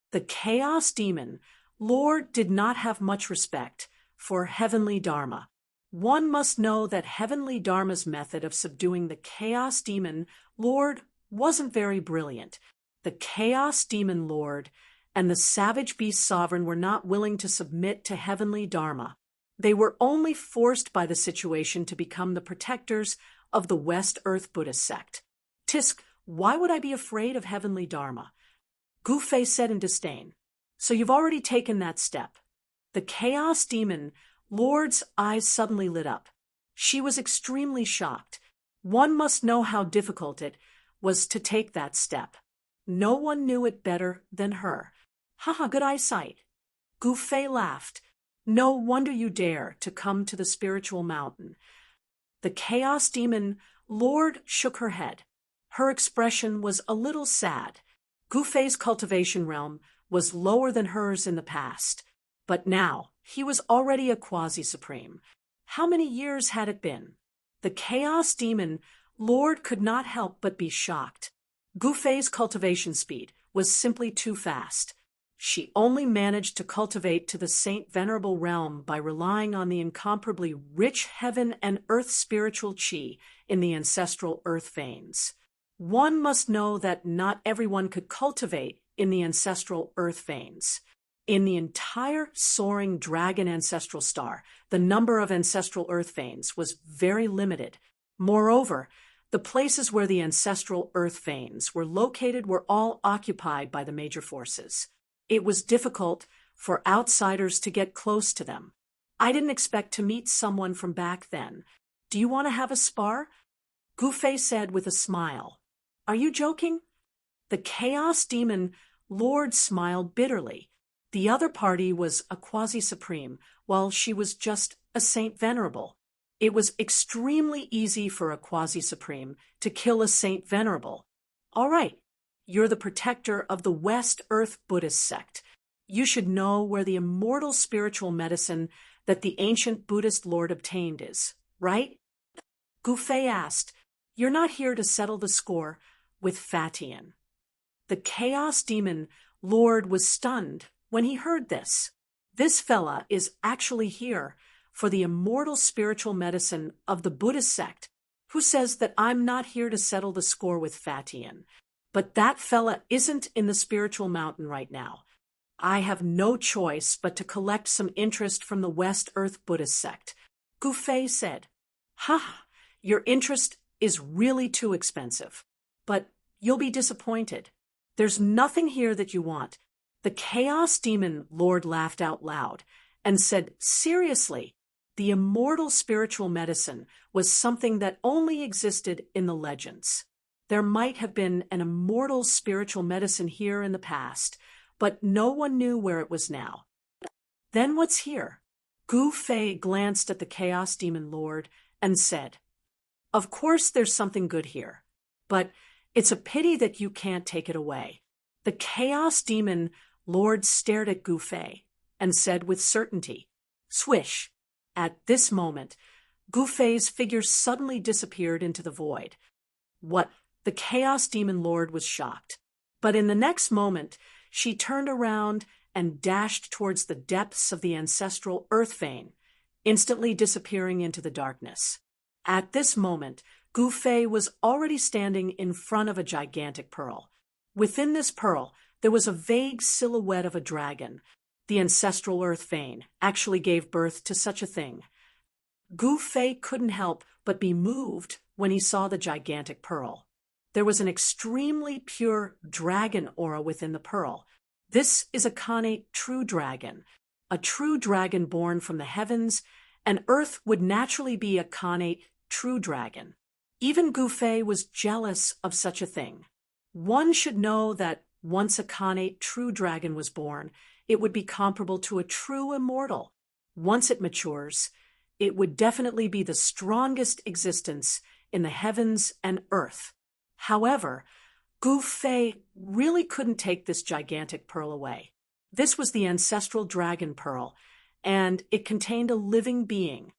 The Chaos Demon Lord did not have much respect for Heavenly Dharma. One must know that Heavenly Dharma's method of subduing the Chaos Demon Lord wasn't very brilliant. The Chaos Demon Lord and the Savage Beast Sovereign were not willing to submit to Heavenly Dharma. They were only forced by the situation to become the protectors of the West Earth Buddhist sect. "Tisk, why would I be afraid of Heavenly Dharma?" Gu Fei said in disdain. "So you've already taken that step." The Chaos Demon Lord's eyes suddenly lit up. She was extremely shocked. One must know how difficult it was to take that step. No one knew it better than her. "Haha, good eyesight." Gu Fei laughed. "No wonder you dare to come to the spiritual mountain." The Chaos Demon Lord shook her head. Her expression was a little sad. Gu Fei's cultivation realm was lower than hers in the past, but now he was already a quasi-supreme. How many years had it been? The Chaos Demon Lord could not help but be shocked. Gu Fei's cultivation speed was simply too fast. She only managed to cultivate to the Saint Venerable realm by relying on the incomparably rich heaven and earth spiritual chi in the ancestral earth veins. One must know that not everyone could cultivate in the ancestral earth veins. In the entire soaring dragon ancestral star, the number of ancestral earth veins was very limited. Moreover, the places where the ancestral earth veins were located were all occupied by the major forces. It was difficult for outsiders to get close to them. "I didn't expect to meet someone from back then. Do you want to have a spar?" Gu Fei said with a smile. "Are you joking?" The Chaos Demon Lord smiled bitterly. The other party was a quasi-supreme, while she was just a Saint Venerable. It was extremely easy for a quasi-supreme to kill a Saint Venerable. "All right, you're the protector of the West Earth Buddhist sect. You should know where the immortal spiritual medicine that the ancient Buddhist Lord obtained is, right?" Gu Fei asked. "You're not here to settle the score with Fatian." The Chaos Demon Lord was stunned when he heard this. "This fella is actually here for the immortal spiritual medicine of the Buddhist sect. Who says that I'm not here to settle the score with Fatian? But that fella isn't in the spiritual mountain right now. I have no choice but to collect some interest from the West Earth Buddhist sect." Gu Fei said. "Ha, your interest is really too expensive. But you'll be disappointed. There's nothing here that you want." The Chaos Demon Lord laughed out loud and said, "Seriously, the immortal spiritual medicine was something that only existed in the legends. there might have been an immortal spiritual medicine here in the past, but no one knew where it was now. Then what's here? Gu Fei glanced at the Chaos Demon Lord and said, "Of course there's something good here, but it's a pity that you can't take it away." The Chaos Demon Lord stared at Gu Fei and said with certainty, "Swish." At this moment, Gu Fei's figure suddenly disappeared into the void. What? The Chaos Demon Lord was shocked. But in the next moment, she turned around and dashed towards the depths of the ancestral earth vein, instantly disappearing into the darkness. At this moment, Gu Fei was already standing in front of a gigantic pearl. Within this pearl, there was a vague silhouette of a dragon. The ancestral earth vein actually gave birth to such a thing. Gu Fei couldn't help but be moved when he saw the gigantic pearl. There was an extremely pure dragon aura within the pearl. This is a Khanate true dragon. A true dragon born from the heavens, and Earth would naturally be a Khanate true dragon. Even Gu Fei was jealous of such a thing. One should know that once a Khanate true dragon was born, it would be comparable to a true immortal. Once it matures, it would definitely be the strongest existence in the heavens and earth. However, Gu Fei really couldn't take this gigantic pearl away. This was the ancestral dragon pearl, and it contained a living being.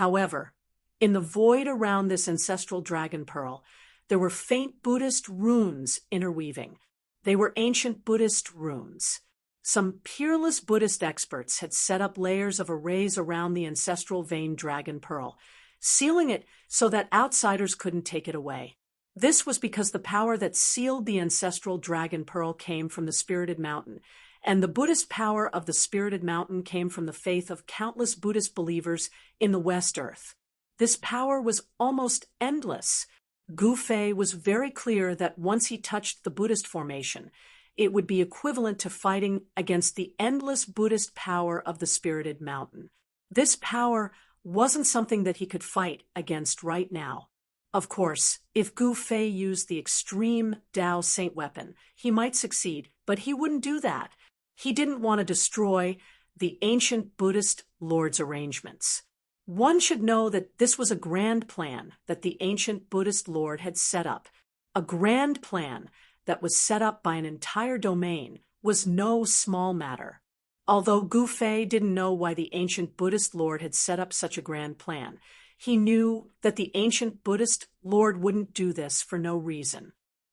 However, in the void around this ancestral dragon pearl, there were faint Buddhist runes interweaving. They were ancient Buddhist runes. Some peerless Buddhist experts had set up layers of arrays around the ancestral vein dragon pearl, sealing it so that outsiders couldn't take it away. This was because the power that sealed the ancestral dragon pearl came from the Spirited Mountain, and the Buddhist power of the Spirited Mountain came from the faith of countless Buddhist believers in the West Earth. This power was almost endless. Gu Fei was very clear that once he touched the Buddhist formation, it would be equivalent to fighting against the endless Buddhist power of the Spirited Mountain. This power wasn't something that he could fight against right now. Of course, if Gu Fei used the extreme Tao Saint weapon, he might succeed, but he wouldn't do that. He didn't want to destroy the ancient Buddhist Lord's arrangements. One should know that this was a grand plan that the ancient Buddhist Lord had set up. A grand plan that was set up by an entire domain was no small matter. Although Gu Fei didn't know why the ancient Buddhist Lord had set up such a grand plan, he knew that the ancient Buddhist Lord wouldn't do this for no reason.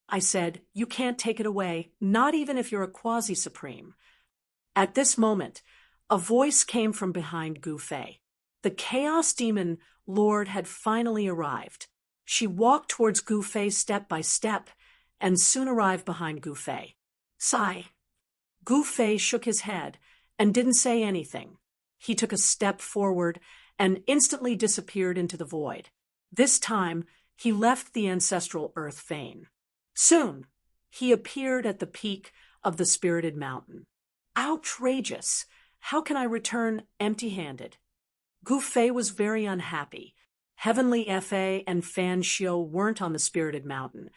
I said, "You can't take it away, not even if you're a quasi-supreme." At this moment, a voice came from behind Gu Fei. The Chaos Demon Lord had finally arrived. She walked towards Gu Fei step by step, and soon arrived behind Gu Fei. "Sigh." Gu Fei shook his head and didn't say anything. He took a step forward and instantly disappeared into the void. This time, he left the ancestral earth vein. Soon, he appeared at the peak of the Spirited Mountain. Outrageous! How can I return empty-handed? Gu Fei was very unhappy. Heavenly Fa and Fan Xiu weren't on the Spirited Mountain,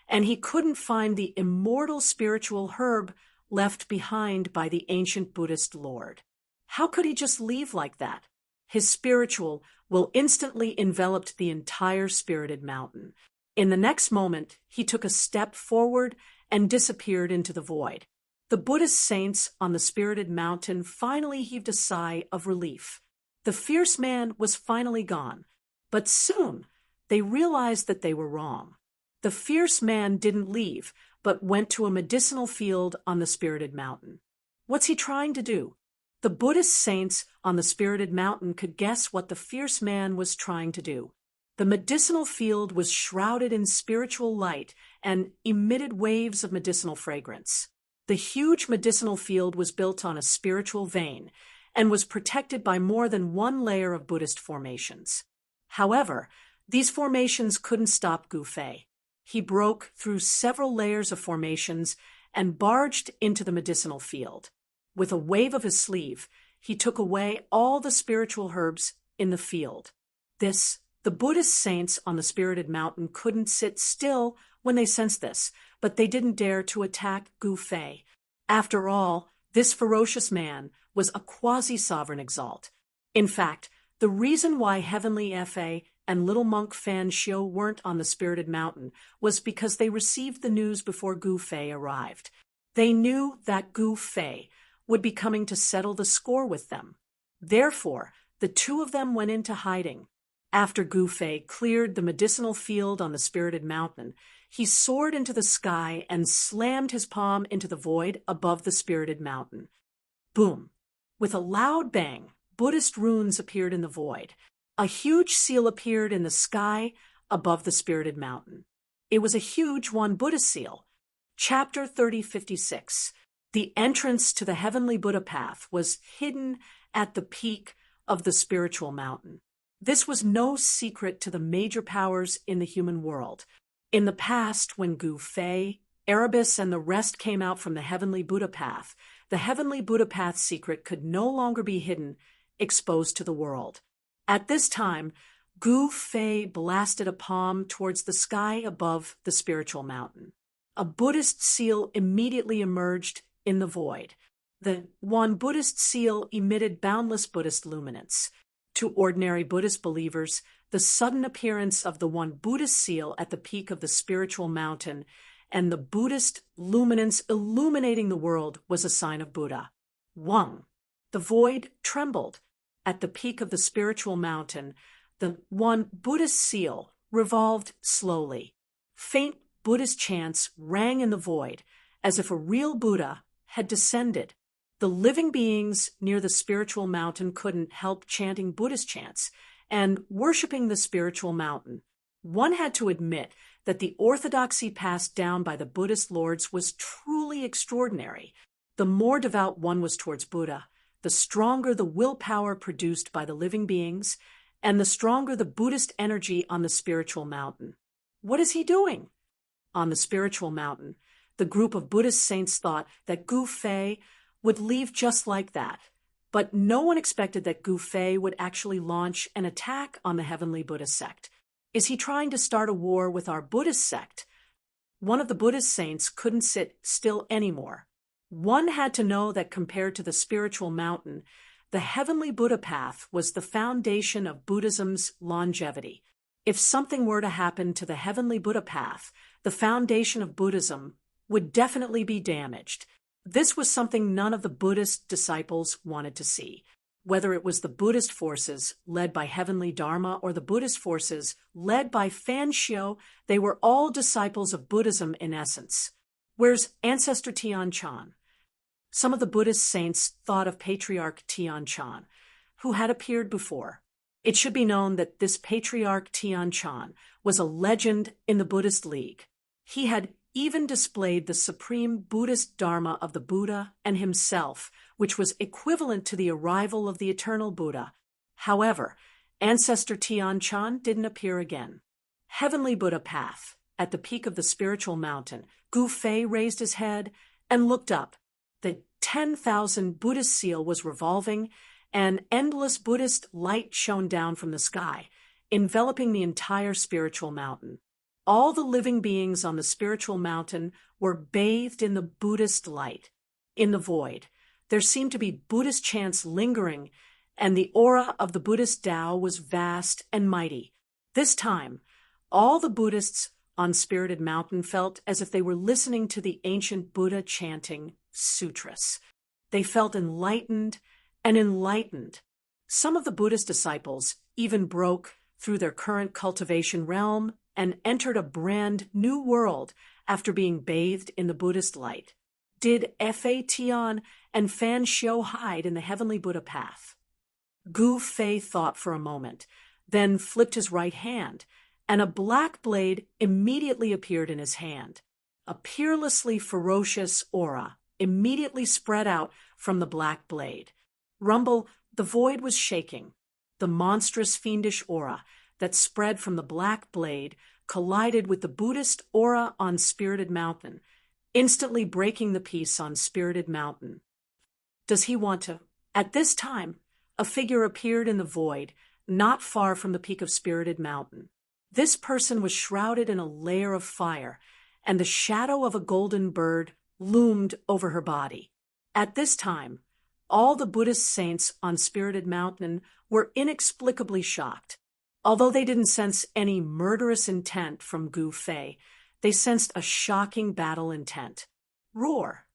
and he couldn't find the immortal spiritual herb left behind by the ancient Buddhist Lord. How could he just leave like that? His spiritual will instantly enveloped the entire Spirited Mountain. In the next moment, he took a step forward and disappeared into the void. The Buddhist saints on the Spirited Mountain finally heaved a sigh of relief. The fierce man was finally gone, but soon they realized that they were wrong. The fierce man didn't leave, but went to a medicinal field on the Spirited Mountain. What's he trying to do? The Buddhist saints on the Spirited Mountain could guess what the fierce man was trying to do. The medicinal field was shrouded in spiritual light and emitted waves of medicinal fragrance. The huge medicinal field was built on a spiritual vein and was protected by more than one layer of Buddhist formations. However, these formations couldn't stop Gu Fei. He broke through several layers of formations and barged into the medicinal field. With a wave of his sleeve, he took away all the spiritual herbs in the field. This The Buddhist saints on the Spirited Mountain couldn't sit still when they sensed this, but they didn't dare to attack Gu Fei. After all, this ferocious man was a quasi-sovereign exalt. In fact, the reason why Heavenly Fa and Little Monk Fan Xiu weren't on the Spirited Mountain was because they received the news before Gu Fei arrived. They knew that Gu Fei would be coming to settle the score with them. Therefore, the two of them went into hiding. After Gu Fei cleared the medicinal field on the Spirited Mountain, he soared into the sky and slammed his palm into the void above the Spirited Mountain. Boom! With a loud bang, Buddhist runes appeared in the void. A huge seal appeared in the sky above the Spirited Mountain. It was a huge one Buddhist seal. Chapter 3056. The entrance to the Heavenly Buddha Path was hidden at the peak of the spiritual mountain. This was no secret to the major powers in the human world. In the past, when Gu Fei, Erebus, and the rest came out from the Heavenly Buddha Path, the Heavenly Buddha Path secret could no longer be hidden, exposed to the world. At this time, Gu Fei blasted a palm towards the sky above the spiritual mountain. A Buddhist seal immediately emerged in the void. The one Buddhist seal emitted boundless Buddhist luminance. To ordinary Buddhist believers, the sudden appearance of the one Buddhist seal at the peak of the spiritual mountain and the Buddhist luminance illuminating the world was a sign of Buddha. 1. The void trembled. At the peak of the spiritual mountain, the one Buddhist seal revolved slowly. Faint Buddhist chants rang in the void, as if a real Buddha had descended. The living beings near the spiritual mountain couldn't help chanting Buddhist chants and worshiping the spiritual mountain. One had to admit that the orthodoxy passed down by the Buddhist lords was truly extraordinary. The more devout one was towards Buddha, the stronger the willpower produced by the living beings, and the stronger the Buddhist energy on the spiritual mountain. What is he doing? On the spiritual mountain, the group of Buddhist saints thought that Gu Fei would leave just like that. But no one expected that Gu Fei would actually launch an attack on the Heavenly Buddha sect. Is he trying to start a war with our Buddhist sect? One of the Buddhist saints couldn't sit still anymore. One had to know that compared to the spiritual mountain, the Heavenly Buddha Path was the foundation of Buddhism's longevity. If something were to happen to the Heavenly Buddha Path, the foundation of Buddhism would definitely be damaged. This was something none of the Buddhist disciples wanted to see. Whether it was the Buddhist forces led by Heavenly Dharma or the Buddhist forces led by Fan Xiu, they were all disciples of Buddhism in essence. Where's Ancestor Tian Shan? Some of the Buddhist saints thought of Patriarch Tian Shan, who had appeared before. It should be known that this Patriarch Tian Shan was a legend in the Buddhist League. He had even displayed the supreme Buddhist Dharma of the Buddha and himself, which was equivalent to the arrival of the eternal Buddha. However, Ancestor Tian Shan didn't appear again. Heavenly Buddha Path. At the peak of the spiritual mountain, Gu Fei raised his head and looked up. The 10,000 Buddhist seal was revolving, and endless Buddhist light shone down from the sky, enveloping the entire spiritual mountain. All the living beings on the spiritual mountain were bathed in the Buddhist light. In the void, there seemed to be Buddhist chants lingering, and the aura of the Buddhist Tao was vast and mighty. This time, all the Buddhists on Spirited Mountain felt as if they were listening to the ancient Buddha chanting sutras. They felt enlightened and enlightened. Some of the Buddhist disciples even broke through their current cultivation realm and entered a brand new world after being bathed in the Buddhist light. Did Fa Tian and Fan Xiu hide in the Heavenly Buddha Path? Gu Fei thought for a moment, then flipped his right hand, and a black blade immediately appeared in his hand. A peerlessly ferocious aura immediately spread out from the black blade. Rumble, the void was shaking. The monstrous fiendish aura that spread from the black blade collided with the Buddhist aura on Spirited Mountain, instantly breaking the peace on Spirited Mountain. Does he want to? At this time, a figure appeared in the void not far from the peak of Spirited Mountain. This person was shrouded in a layer of fire, and the shadow of a golden bird loomed over her body. At this time, all the Buddhist saints on Spirited Mountain were inexplicably shocked. Although they didn't sense any murderous intent from Gu Fei, they sensed a shocking battle intent. Roar!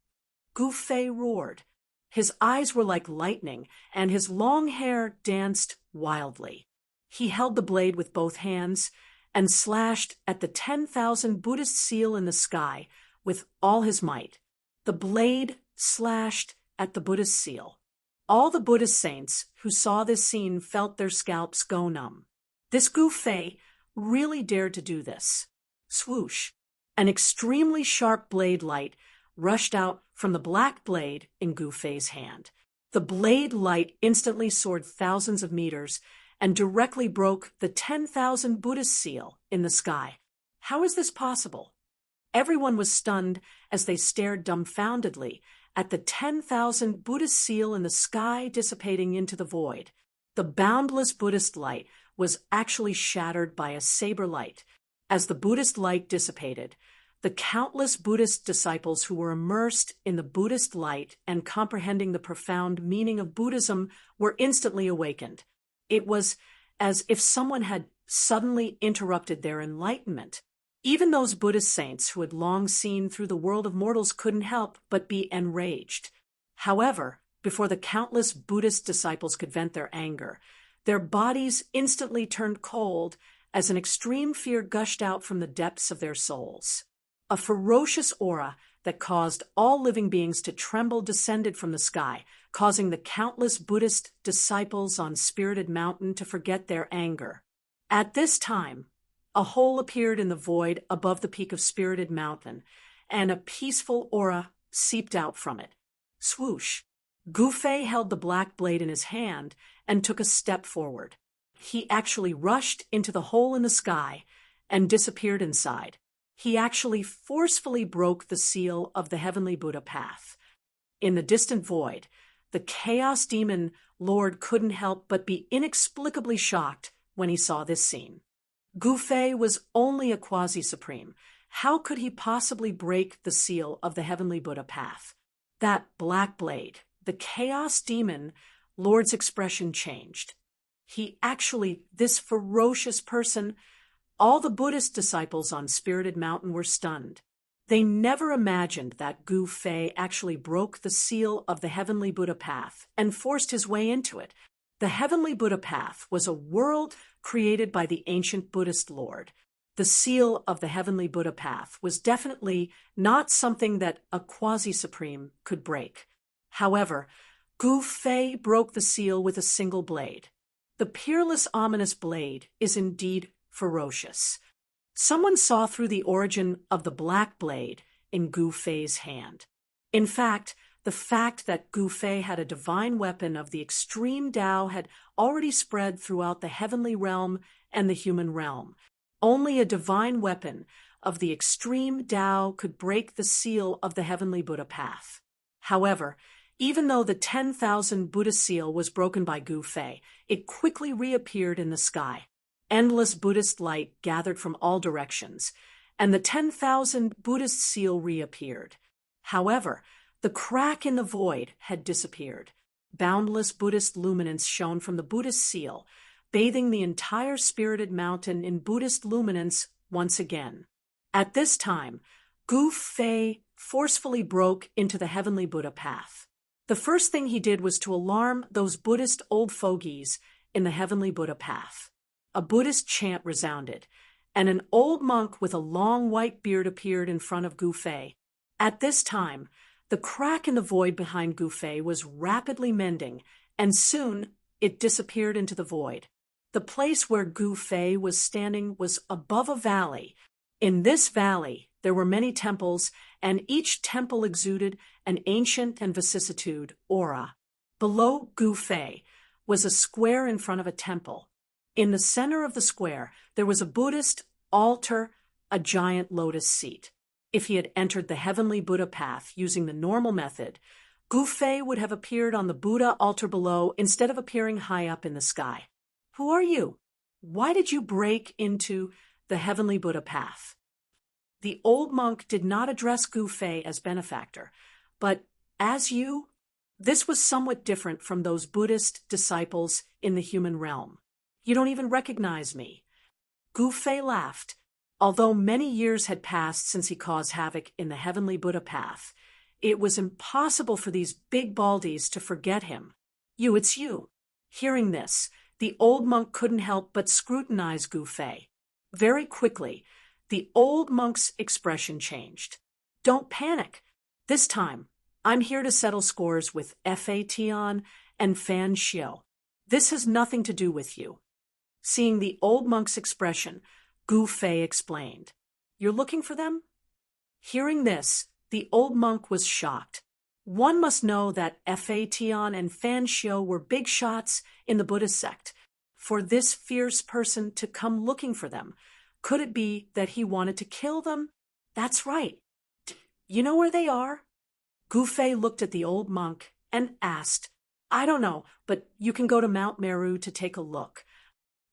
Gu Fei roared. His eyes were like lightning, and his long hair danced wildly. He held the blade with both hands and slashed at the 10,000 Buddhist seal in the sky with all his might. The blade slashed at the Buddhist seal. All the Buddhist saints who saw this scene felt their scalps go numb. This Gu Fei really dared to do this. Swoosh! An extremely sharp blade light rushed out from the black blade in Gu Fei's hand. The blade light instantly soared thousands of meters and directly broke the 10,000 Buddhist seal in the sky. How is this possible? Everyone was stunned as they stared dumbfoundedly at the 10,000 Buddhist seal in the sky dissipating into the void. The boundless Buddhist light was actually shattered by a saber light. As the Buddhist light dissipated, the countless Buddhist disciples who were immersed in the Buddhist light and comprehending the profound meaning of Buddhism were instantly awakened. It was as if someone had suddenly interrupted their enlightenment. Even those Buddhist saints who had long seen through the world of mortals couldn't help but be enraged. However, before the countless Buddhist disciples could vent their anger, their bodies instantly turned cold as an extreme fear gushed out from the depths of their souls. A ferocious aura that caused all living beings to tremble descended from the sky, causing the countless Buddhist disciples on Spirited Mountain to forget their anger. At this time, a hole appeared in the void above the peak of Spirited Mountain, and a peaceful aura seeped out from it. Swoosh! Gu Fei held the black blade in his hand and took a step forward. He actually rushed into the hole in the sky and disappeared inside. He actually forcefully broke the seal of the Heavenly Buddha path. In the distant void, the Chaos Demon Lord couldn't help but be inexplicably shocked when he saw this scene. Gu Fei was only a quasi-supreme. How could he possibly break the seal of the Heavenly Buddha path? That black blade, the Chaos Demon Lord's expression changed. This ferocious person, all the Buddhist disciples on Spirited Mountain were stunned. They never imagined that Gu Fei actually broke the seal of the Heavenly Buddha path and forced his way into it. The Heavenly Buddha path was a world created by the ancient Buddhist Lord. The seal of the Heavenly Buddha path was definitely not something that a quasi-supreme could break. However, Gu Fei broke the seal with a single blade. The peerless, ominous blade is indeed ferocious. Someone saw through the origin of the black blade in Gu Fei's hand. In fact, the fact that Gu Fei had a divine weapon of the extreme Tao had already spread throughout the heavenly realm and the human realm. Only a divine weapon of the extreme Tao could break the seal of the Heavenly Buddha path. However, even though the 10,000 Buddha seal was broken by Gu Fei, it quickly reappeared in the sky. Endless Buddhist light gathered from all directions, and the 10,000 Buddhist seal reappeared. However, the crack in the void had disappeared. Boundless Buddhist luminance shone from the Buddhist seal, bathing the entire Spirited Mountain in Buddhist luminance once again. At this time, Gu Fei forcefully broke into the Heavenly Buddha path. The first thing he did was to alarm those Buddhist old fogies in the Heavenly Buddha path. A Buddhist chant resounded, and an old monk with a long white beard appeared in front of Gu Fei. At this time, the crack in the void behind Gu Fei was rapidly mending, and soon it disappeared into the void. The place where Gu Fei was standing was above a valley. In this valley, there were many temples, and each temple exuded an ancient and vicissitude aura. Below Gu Fei was a square in front of a temple. In the center of the square, there was a Buddhist altar, a giant lotus seat. If he had entered the Heavenly Buddha path using the normal method, Gu Fei would have appeared on the Buddha altar below instead of appearing high up in the sky. Who are you? Why did you break into the heavenly Buddha path? The old monk did not address Gu Fei as benefactor, but as you. This was somewhat different from those Buddhist disciples in the human realm. You don't even recognize me. Gu Fei laughed. Although many years had passed since he caused havoc in the heavenly Buddha path, it was impossible for these big baldies to forget him. It's you. Hearing this, the old monk couldn't help but scrutinize Gu Fei. Very quickly, the old monk's expression changed. Don't panic. This time, I'm here to settle scores with Fa Tian and Fan Xiao. This has nothing to do with you. Seeing the old monk's expression, Gu Fei explained. You're looking for them? Hearing this, the old monk was shocked. One must know that Fa Tian and Fan Xiao were big shots in the Buddhist sect. For this fierce person to come looking for them, could it be that he wanted to kill them? That's right. You know where they are? Gu Fei looked at the old monk and asked, I don't know, but you can go to Mount Meru to take a look.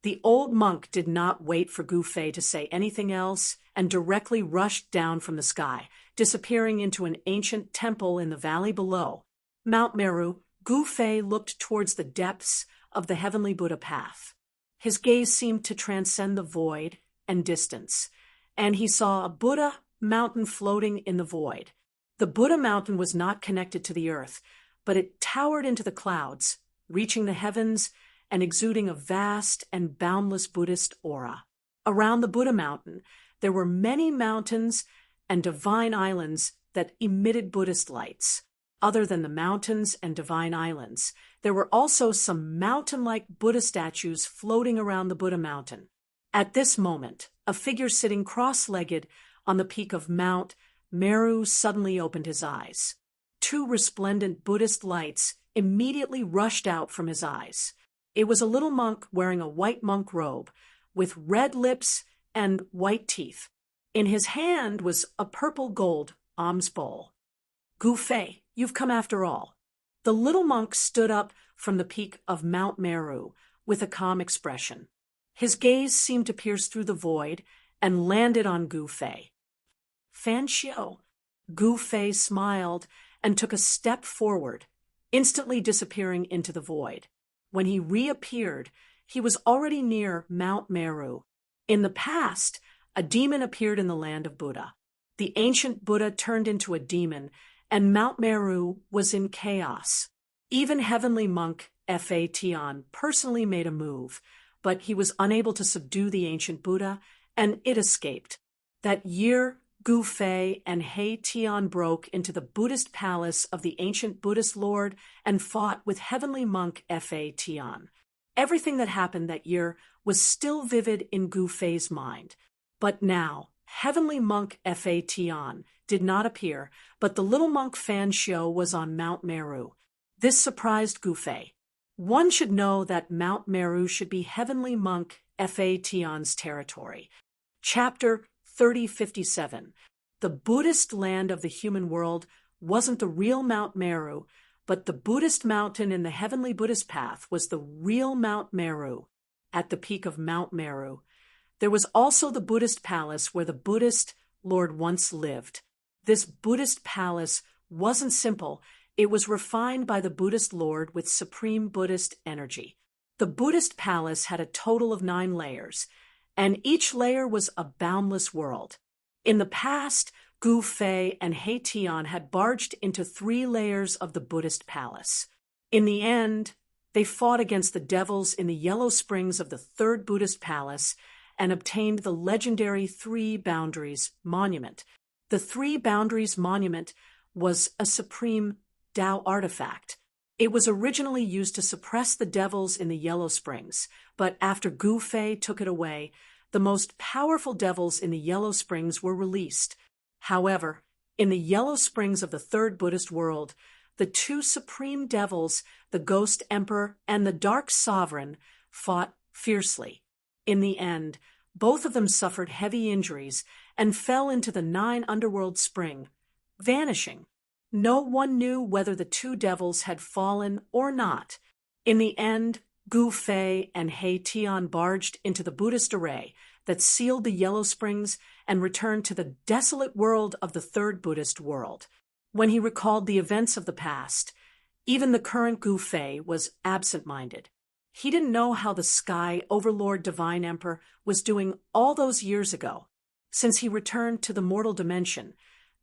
The old monk did not wait for Gu Fei to say anything else and directly rushed down from the sky, disappearing into an ancient temple in the valley below. Mount Meru, Gu Fei looked towards the depths of the heavenly Buddha path. His gaze seemed to transcend the void and distance, and he saw a Buddha mountain floating in the void. The Buddha mountain was not connected to the earth, but it towered into the clouds, reaching the heavens and exuding a vast and boundless Buddhist aura. Around the Buddha mountain, there were many mountains and divine islands that emitted Buddhist lights. Other than the mountains and divine islands, there were also some mountain-like Buddha statues floating around the Buddha mountain. At this moment, a figure sitting cross-legged on the peak of Mount Meru suddenly opened his eyes. Two resplendent Buddhist lights immediately rushed out from his eyes. It was a little monk wearing a white monk robe, with red lips and white teeth. In his hand was a purple gold alms bowl. Gu Fei, you've come after all. The little monk stood up from the peak of Mount Meru with a calm expression. His gaze seemed to pierce through the void and landed on Gu Fei. Fan Xiao. Gu Fei smiled and took a step forward, instantly disappearing into the void. When he reappeared, he was already near Mount Meru. In the past, a demon appeared in the land of Buddha. The ancient Buddha turned into a demon, and Mount Meru was in chaos. Even heavenly monk Fa Tian personally made a move, but he was unable to subdue the ancient Buddha, and it escaped. That year, Gu Fei and He Tian broke into the Buddhist palace of the ancient Buddhist lord and fought with heavenly monk Fa Tian. Everything that happened that year was still vivid in Gu Fei's mind. But now, heavenly monk Fa Tian did not appear, but the little monk Fan Xiao was on Mount Meru. This surprised Gu Fei. One should know that Mount Meru should be heavenly monk Fa Tian's territory. Chapter 3057. The Buddhist land of the human world wasn't the real Mount Meru, but the Buddhist mountain in the heavenly Buddhist path was the real Mount Meru. At the peak of Mount Meru, there was also the Buddhist palace where the Buddhist Lord once lived. This Buddhist palace wasn't simple. It was refined by the Buddhist Lord with supreme Buddhist energy. The Buddhist palace had a total of 9 layers, and each layer was a boundless world. In the past, Gu Fei and He Tian had barged into 3 layers of the Buddhist palace. In the end, they fought against the devils in the yellow springs of the 3rd Buddhist palace and obtained the legendary 3 Boundaries Monument. The 3 Boundaries Monument was a supreme Tao artifact. It was originally used to suppress the devils in the yellow springs, but after Gu Fei took it away, the most powerful devils in the yellow springs were released. However, in the yellow springs of the 3rd Buddhist world, the 2 supreme devils, the Ghost Emperor and the Dark Sovereign, fought fiercely. In the end, both of them suffered heavy injuries and fell into the 9 underworld spring, vanishing. No one knew whether the 2 devils had fallen or not. In the end, Gu Fei and He Tian barged into the Buddhist array that sealed the Yellow Springs and returned to the desolate world of the Third Buddhist world. When he recalled the events of the past, even the current Gu Fei was absent-minded. He didn't know how the Sky Overlord Divine Emperor was doing all those years ago. Since he returned to the mortal dimension,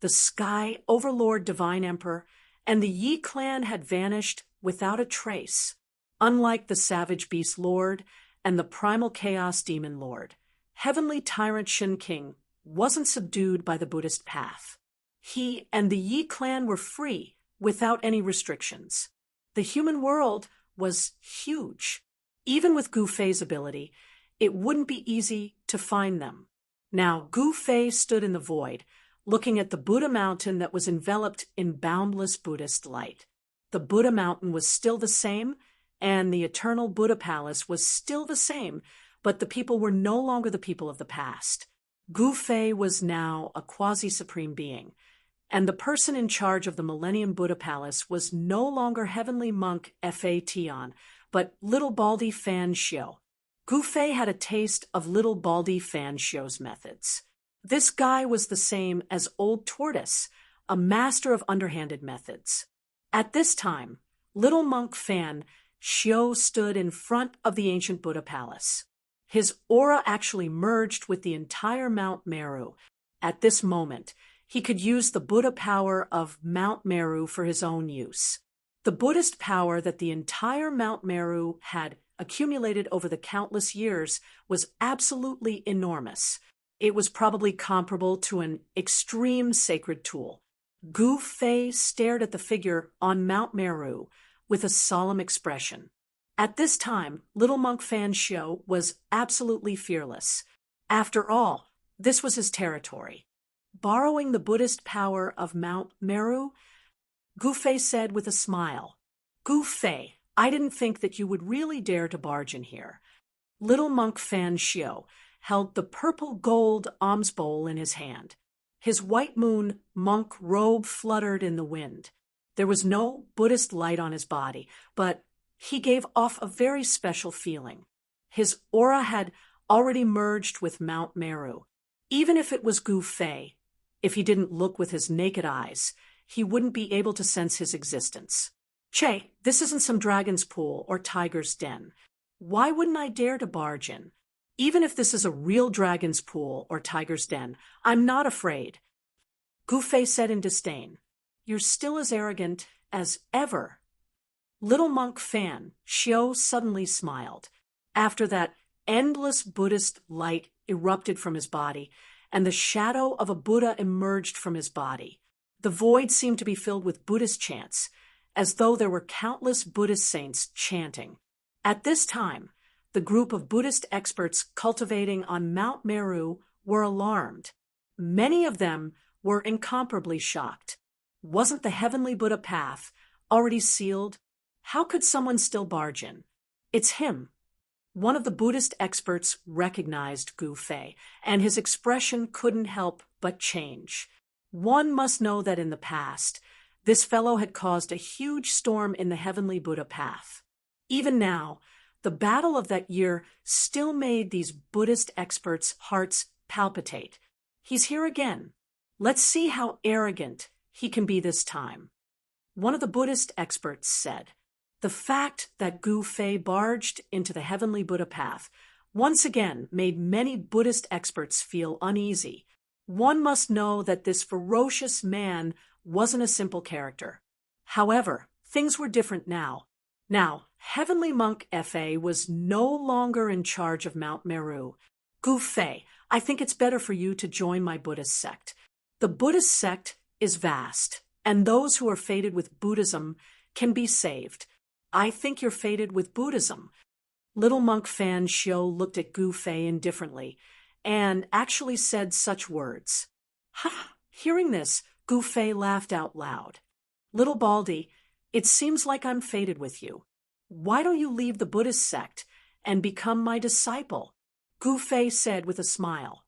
the Sky Overlord Divine Emperor and the Yi clan had vanished without a trace. Unlike the Savage Beast Lord and the Primal Chaos Demon Lord, Heavenly Tyrant Shin King wasn't subdued by the Buddhist path. He and the Yi clan were free, without any restrictions. The human world was huge. Even with Gu Fei's ability, it wouldn't be easy to find them. Now, Gu Fei stood in the void, looking at the Buddha mountain that was enveloped in boundless Buddhist light. The Buddha mountain was still the same, and the eternal Buddha palace was still the same, but the people were no longer the people of the past. Gu Fei was now a quasi-supreme being, and the person in charge of the Millennium Buddha Palace was no longer Heavenly Monk Fa Tian, but Little Baldy Fan Xiu. Gu Fei had a taste of Little Baldy Fan Xiu's methods. This guy was the same as Old Tortoise, a master of underhanded methods. At this time, Little Monk Fan Xiu stood in front of the ancient Buddha Palace. His aura actually merged with the entire Mount Meru. At this moment, he could use the Buddha power of Mount Meru for his own use. The Buddhist power that the entire Mount Meru had accumulated over the countless years was absolutely enormous. It was probably comparable to an extreme sacred tool. Gu Fei stared at the figure on Mount Meru with a solemn expression. At this time, Little Monk Fan Xiu was absolutely fearless. After all, this was his territory. Borrowing the Buddhist power of Mount Meru, Gu Fei said with a smile, "Gu Fei, I didn't think that you would really dare to barge in here." Little Monk Fan Xiu held the purple gold alms bowl in his hand. His white moon monk robe fluttered in the wind. There was no Buddhist light on his body, but he gave off a very special feeling. His aura had already merged with Mount Meru. Even if it was Gu Fei, if he didn't look with his naked eyes, he wouldn't be able to sense his existence. Che, this isn't some dragon's pool or tiger's den. Why wouldn't I dare to barge in? Even if this is a real dragon's pool or tiger's den, I'm not afraid. Gu Fei said in disdain, "You're still as arrogant as ever." Little Monk Fan Xiu suddenly smiled. After that, endless Buddhist light erupted from his body, and the shadow of a Buddha emerged from his body. The void seemed to be filled with Buddhist chants, as though there were countless Buddhist saints chanting. At this time, the group of Buddhist experts cultivating on Mount Meru were alarmed. Many of them were incomparably shocked. Wasn't the heavenly Buddha path already sealed? How could someone still barge in? It's him. One of the Buddhist experts recognized Gu Fei, and his expression couldn't help but change. One must know that in the past, this fellow had caused a huge storm in the heavenly Buddha path. Even now, the battle of that year still made these Buddhist experts' hearts palpitate. He's here again. Let's see how arrogant he can be this time. One of the Buddhist experts said, "The fact that Gu Fei barged into the heavenly Buddha path once again made many Buddhist experts feel uneasy. One must know that this ferocious man wasn't a simple character. However, things were different now. Now, Heavenly Monk Fa was no longer in charge of Mount Meru. Gu Fei, I think it's better for you to join my Buddhist sect. The Buddhist sect is vast, and those who are fated with Buddhism can be saved. I think you're fated with Buddhism." Little Monk Fan Xiu looked at Gu Fei indifferently, and actually said such words. Ha! Hearing this, Gu Fei laughed out loud. "Little Baldy, it seems like I'm fated with you. Why don't you leave the Buddhist sect and become my disciple?" Gu Fei said with a smile.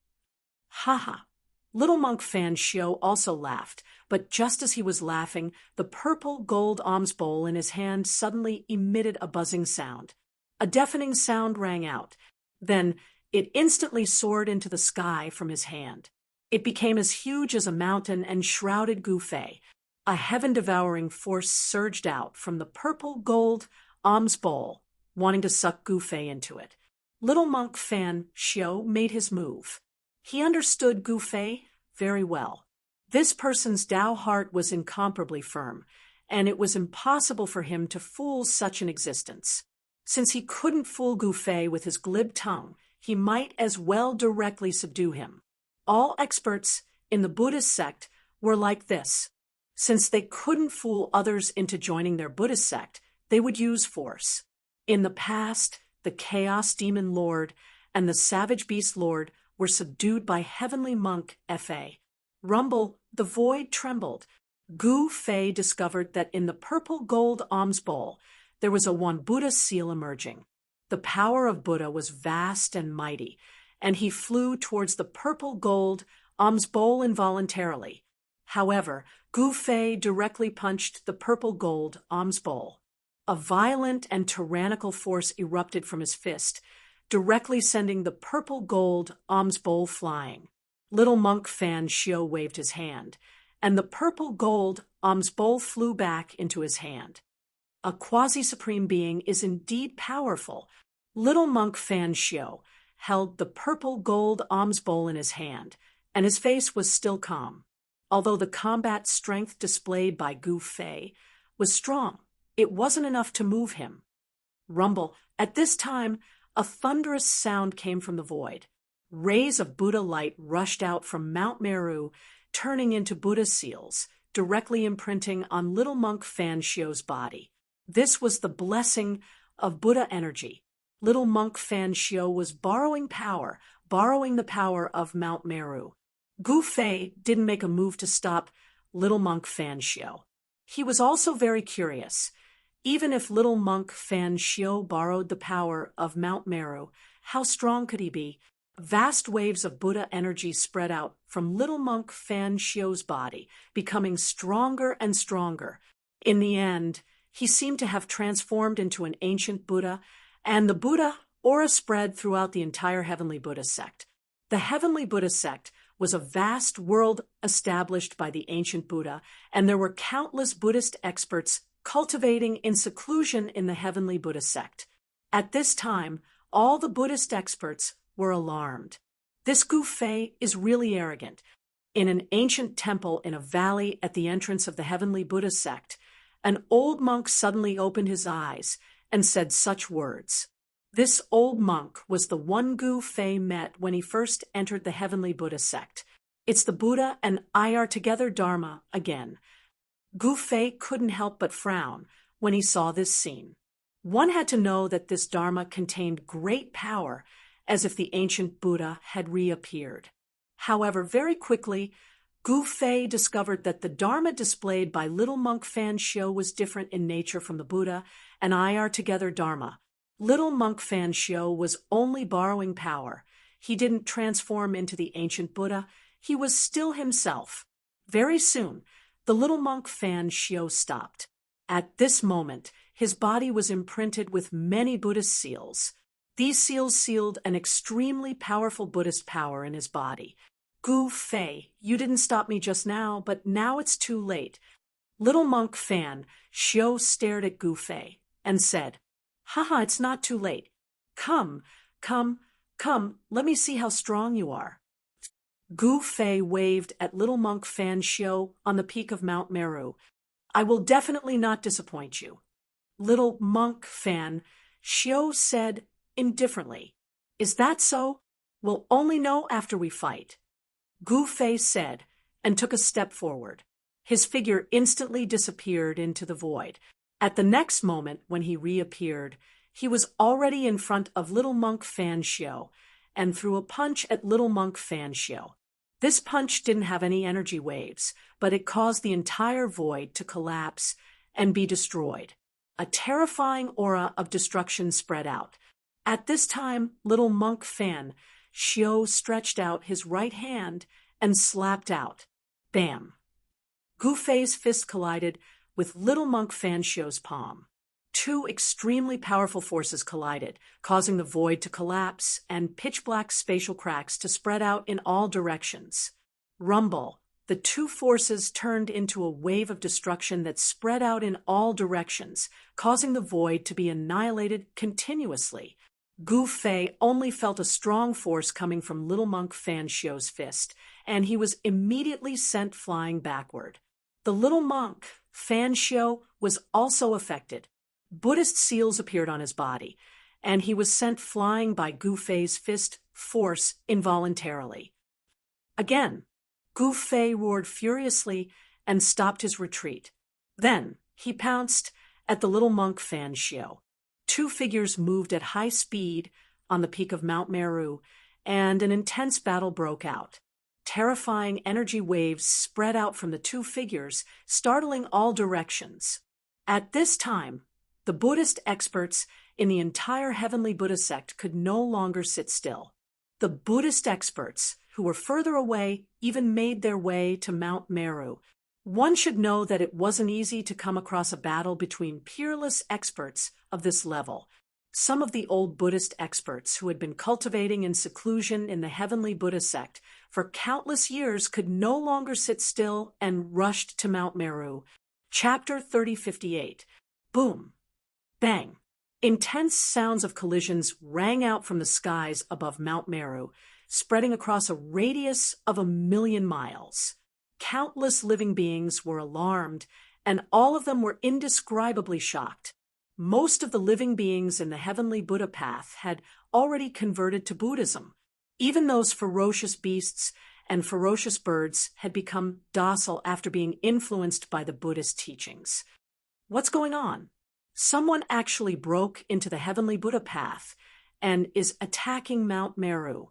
Ha ha! Little Monk Fan Xiu also laughed, but just as he was laughing, the purple gold alms bowl in his hand suddenly emitted a buzzing sound. A deafening sound rang out. Then it instantly soared into the sky from his hand. It became as huge as a mountain and shrouded Gu Fei. A heaven-devouring force surged out from the purple-gold alms bowl, wanting to suck Gu Fei into it. Little monk Fan Xiao made his move. He understood Gu Fei very well. This person's Tao heart was incomparably firm, and it was impossible for him to fool such an existence. Since he couldn't fool Gu Fei with his glib tongue, he might as well directly subdue him. All experts in the Buddhist sect were like this. Since they couldn't fool others into joining their Buddhist sect, they would use force. In the past, the Chaos Demon Lord and the Savage Beast Lord were subdued by Heavenly Monk Fa. Rumble, the void trembled. Gu Fei discovered that in the purple gold alms bowl, there was a one Buddha seal emerging. The power of Buddha was vast and mighty, and he flew towards the purple gold alms bowl involuntarily. However, Gu Fei directly punched the purple gold alms bowl. A violent and tyrannical force erupted from his fist, directly sending the purple gold alms bowl flying. Little monk Fan Xiao waved his hand, and the purple gold alms bowl flew back into his hand. A quasi-supreme being is indeed powerful. Little monk Fan Xiao held the purple gold alms bowl in his hand, and his face was still calm. Although the combat strength displayed by Gu Fei was strong, it wasn't enough to move him. Rumble. At this time, a thunderous sound came from the void. Rays of Buddha light rushed out from Mount Meru, turning into Buddha seals, directly imprinting on little monk Fan Xiao's body. This was the blessing of Buddha energy. Little monk Fan Xiao was borrowing the power of Mount Meru. Gu Fei didn't make a move to stop little monk Fan Xiao. He was also very curious. Even if little monk Fan Xiao borrowed the power of Mount Meru, how strong could he be? Vast waves of Buddha energy spread out from little monk Fan Xiao's body, becoming stronger and stronger. In the end, he seemed to have transformed into an ancient Buddha, and the Buddha aura spread throughout the entire Heavenly Buddha sect. The Heavenly Buddha sect was a vast world established by the ancient Buddha, and there were countless Buddhist experts cultivating in seclusion in the Heavenly Buddha sect. At this time, all the Buddhist experts were alarmed. This Gu Fei is really arrogant. In an ancient temple in a valley at the entrance of the Heavenly Buddha sect, an old monk suddenly opened his eyes and said such words. This old monk was the one Gu Fei met when he first entered the Heavenly Buddha sect. It's the Buddha and I are together Dharma again. Gu Fei couldn't help but frown when he saw this scene. One had to know that this Dharma contained great power, as if the ancient Buddha had reappeared. However, very quickly, Gu Fei discovered that the Dharma displayed by little monk Fan Xiao was different in nature from the Buddha and I are together Dharma. Little monk Fan Xiao was only borrowing power. He didn't transform into the ancient Buddha. He was still himself. Very soon, the little monk Fan Xiao stopped. At this moment, his body was imprinted with many Buddhist seals. These seals sealed an extremely powerful Buddhist power in his body. Gu Fei, you didn't stop me just now, but now it's too late. Little monk Fan Xiao stared at Gu Fei and said, Haha, it's not too late. Come, let me see how strong you are. Gu Fei waved at little monk Fan Xiao on the peak of Mount Meru. I will definitely not disappoint you. Little monk Fan Xiao said indifferently, Is that so? We'll only know after we fight. Gu Fei said, and took a step forward. His figure instantly disappeared into the void. At the next moment, when he reappeared, he was already in front of little monk Fan Xiao and threw a punch at little monk Fan Xiao. This punch didn't have any energy waves, but it caused the entire void to collapse and be destroyed. A terrifying aura of destruction spread out. At this time, little monk Fan Xiao stretched out his right hand and slapped out. Bam! Gu Fei's fist collided with little monk Fan Xiao's palm. Two extremely powerful forces collided, causing the void to collapse and pitch-black spatial cracks to spread out in all directions. Rumble. The two forces turned into a wave of destruction that spread out in all directions, causing the void to be annihilated continuously. Gu Fei only felt a strong force coming from Little Monk Fan Xiu's fist, and he was immediately sent flying backward. The little monk, Fan Xiu, was also affected. Buddhist seals appeared on his body, and he was sent flying by Gu Fei's fist force involuntarily. Again, Gu Fei roared furiously and stopped his retreat. Then he pounced at the little monk Fan Xiu. Two figures moved at high speed on the peak of Mount Meru, and an intense battle broke out. Terrifying energy waves spread out from the two figures, startling all directions. At this time, the Buddhist experts in the entire Heavenly Buddha sect could no longer sit still. The Buddhist experts, who were further away, even made their way to Mount Meru. One should know that it wasn't easy to come across a battle between peerless experts of this level. Some of the old Buddhist experts who had been cultivating in seclusion in the Heavenly Buddha sect for countless years could no longer sit still and rushed to Mount Meru. Chapter 3058. Boom. Bang. Intense sounds of collisions rang out from the skies above Mount Meru, spreading across a radius of 1,000,000 miles. Countless living beings were alarmed, and all of them were indescribably shocked. Most of the living beings in the Heavenly Buddha path had already converted to Buddhism. Even those ferocious beasts and ferocious birds had become docile after being influenced by the Buddhist teachings. What's going on? Someone actually broke into the Heavenly Buddha path and is attacking Mount Meru.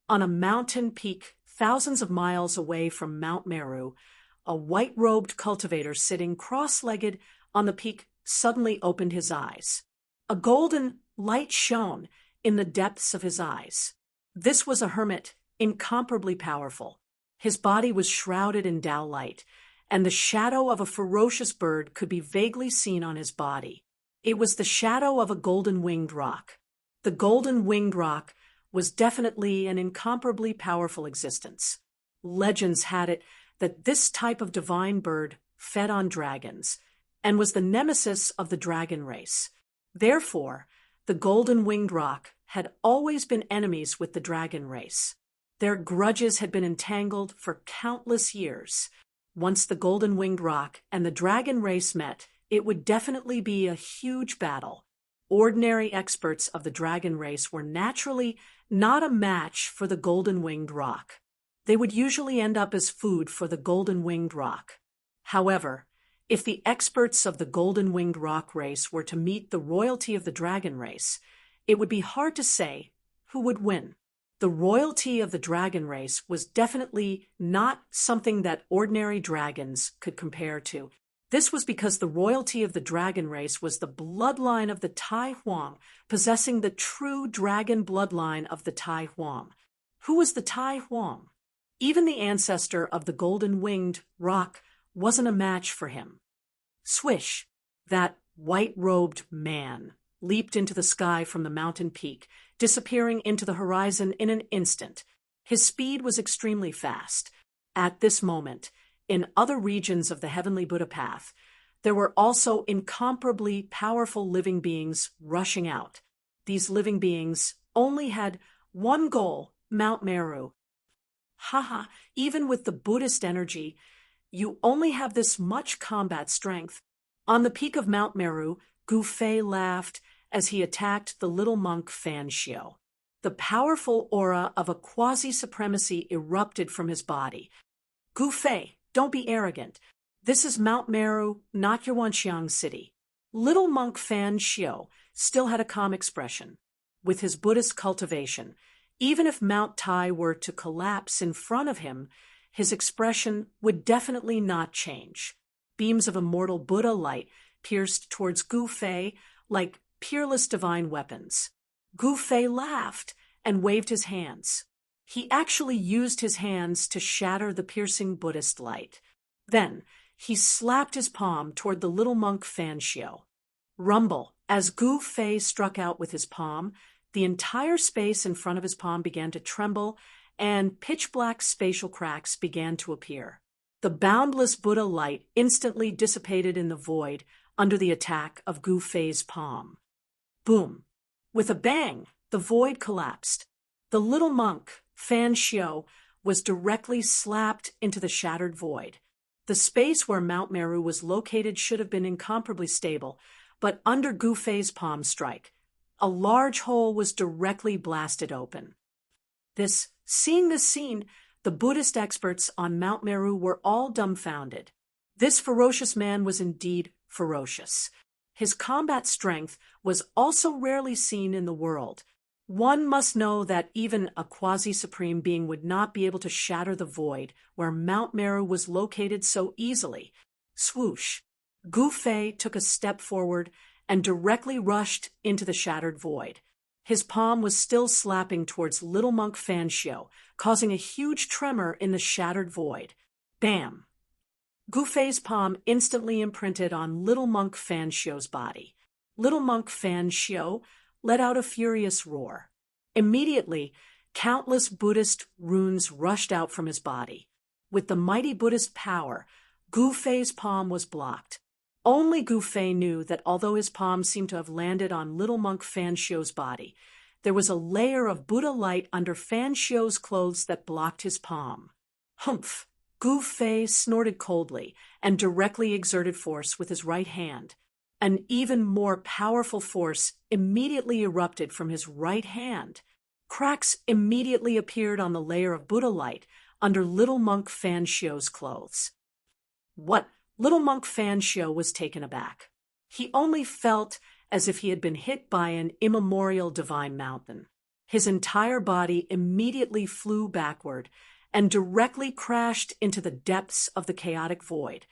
On a mountain peak thousands of miles away from Mount Meru, a white-robed cultivator sitting cross-legged on the peak suddenly opened his eyes. A golden light shone in the depths of his eyes. This was a hermit, incomparably powerful. His body was shrouded in Tao light, and the shadow of a ferocious bird could be vaguely seen on his body. It was the shadow of a golden-winged roc. The golden-winged roc was definitely an incomparably powerful existence. Legends had it that this type of divine bird fed on dragons and was the nemesis of the dragon race. Therefore, the golden-winged roc had always been enemies with the dragon race. Their grudges had been entangled for countless years. Once the golden-winged roc and the dragon race met, it would definitely be a huge battle. Ordinary experts of the dragon race were naturally not a match for the golden-winged roc. They would usually end up as food for the golden-winged roc. However, if the experts of the golden-winged roc race were to meet the royalty of the dragon race, it would be hard to say who would win. The royalty of the dragon race was definitely not something that ordinary dragons could compare to. This was because the royalty of the dragon race was the bloodline of the Tai Huang, possessing the true dragon bloodline of the Tai Huang. Who was the Tai Huang? Even the ancestor of the golden-winged roc wasn't a match for him. Swish! That white-robed man leaped into the sky from the mountain peak, disappearing into the horizon in an instant. His speed was extremely fast. At this moment, in other regions of the Heavenly Buddha path, there were also incomparably powerful living beings rushing out. These living beings only had one goal, Mount Meru. Haha, even with the Buddhist energy, you only have this much combat strength. On the peak of Mount Meru, Gu Fei laughed as he attacked the little monk Fan Xiu. The powerful aura of a quasi-supremacy erupted from his body. Gu Fei, don't be arrogant. This is Mount Meru, not your Wanxiang city. Little monk Fan Xiu still had a calm expression. With his Buddhist cultivation, even if Mount Tai were to collapse in front of him, his expression would definitely not change. Beams of immortal Buddha light pierced towards Gu Fei like peerless divine weapons. Gu Fei laughed and waved his hands. He actually used his hands to shatter the piercing Buddhist light. Then he slapped his palm toward the little monk Fan Xiu. Rumble. As Gu Fei struck out with his palm, the entire space in front of his palm began to tremble, and pitch-black spatial cracks began to appear. The boundless Buddha light instantly dissipated in the void under the attack of Gu Fei's palm. Boom! With a bang, the void collapsed. The little monk, Fan Xiu, was directly slapped into the shattered void. The space where Mount Meru was located should have been incomparably stable, but under Gu Fei's palm strike, a large hole was directly blasted open. Seeing this scene, the Buddhist experts on Mount Meru were all dumbfounded. This ferocious man was indeed ferocious. His combat strength was also rarely seen in the world. One must know that even a quasi-supreme being would not be able to shatter the void where Mount Meru was located so easily. Swoosh! Gu Fei took a step forward and directly rushed into the shattered void. His palm was still slapping towards little monk Fan Xiu, causing a huge tremor in the shattered void. Bam! Gu Fei's palm instantly imprinted on little monk Fan Xiu's body. Little monk Fan Xiu let out a furious roar. Immediately, countless Buddhist runes rushed out from his body. With the mighty Buddhist power, Gu Fei's palm was blocked. Only Gu Fei knew that although his palm seemed to have landed on little monk Fan Xiu's body, there was a layer of Buddha light under Fan Xiu's clothes that blocked his palm. Humph! Gu Fei snorted coldly and directly exerted force with his right hand. An even more powerful force immediately erupted from his right hand. Cracks immediately appeared on the layer of Buddha light under little monk Fan Xiu's clothes. What? Little monk Fan Xiu was taken aback. He only felt as if he had been hit by an immemorial divine mountain. His entire body immediately flew backward and directly crashed into the depths of the chaotic void.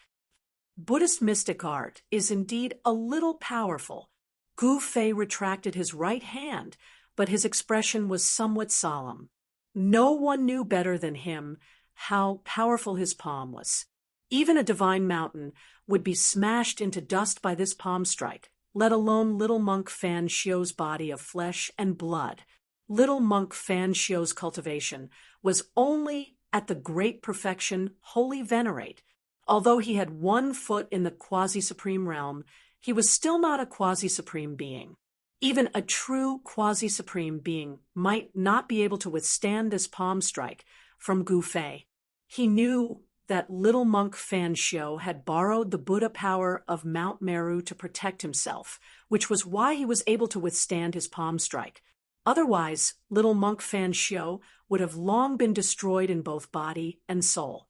Buddhist mystic art is indeed a little powerful. Gu Fei retracted his right hand, but his expression was somewhat solemn. No one knew better than him how powerful his palm was. Even a divine mountain would be smashed into dust by this palm strike, let alone little monk Fan Xiu's body of flesh and blood. Little monk Fan Xiu's cultivation was only at the great perfection wholly venerate. Although he had 1 foot in the quasi-supreme realm, he was still not a quasi-supreme being. Even a true quasi-supreme being might not be able to withstand this palm strike from Gu Fei. He knew that little monk Fan Xiu had borrowed the Buddha power of Mount Meru to protect himself, which was why he was able to withstand his palm strike. Otherwise, little monk Fan Xiu would have long been destroyed in both body and soul.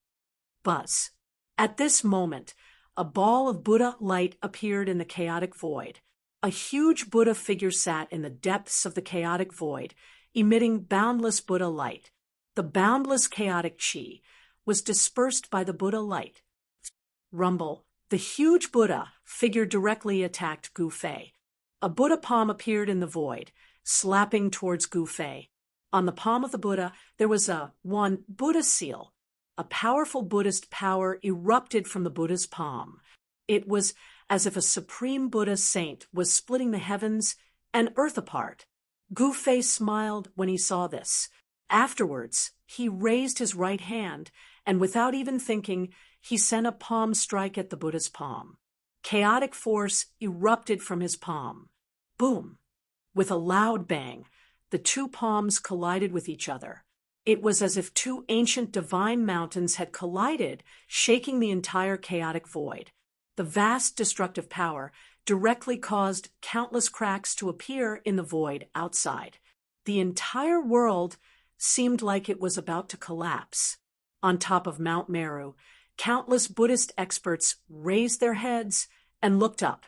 Buzz. At this moment, a ball of Buddha light appeared in the chaotic void. A huge Buddha figure sat in the depths of the chaotic void, emitting boundless Buddha light. The boundless chaotic chi was dispersed by the Buddha light. Rumble. The huge Buddha figure directly attacked Gu Fei. A Buddha palm appeared in the void, slapping towards Gu Fei. On the palm of the Buddha, there was a Buddha seal. A powerful Buddhist power erupted from the Buddha's palm. It was as if a supreme Buddha saint was splitting the heavens and earth apart. Gu Fei smiled when he saw this. Afterwards, he raised his right hand, and without even thinking, he sent a palm strike at the Buddha's palm. Chaotic force erupted from his palm. Boom! With a loud bang, the 2 palms collided with each other. It was as if 2 ancient divine mountains had collided, shaking the entire chaotic void. The vast destructive power directly caused countless cracks to appear in the void outside. The entire world seemed like it was about to collapse. On top of Mount Meru, countless Buddhist experts raised their heads and looked up.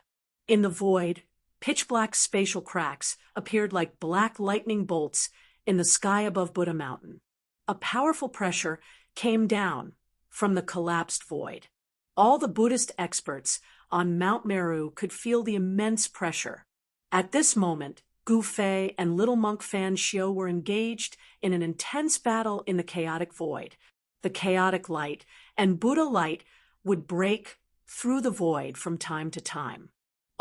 In the void, pitch-black spatial cracks appeared like black lightning bolts in the sky above Buddha Mountain. A powerful pressure came down from the collapsed void. All the Buddhist experts on Mount Meru could feel the immense pressure. At this moment, Gu Fei and little monk Fan Xiu were engaged in an intense battle in the chaotic void. The chaotic light and Buddha light would break through the void from time to time.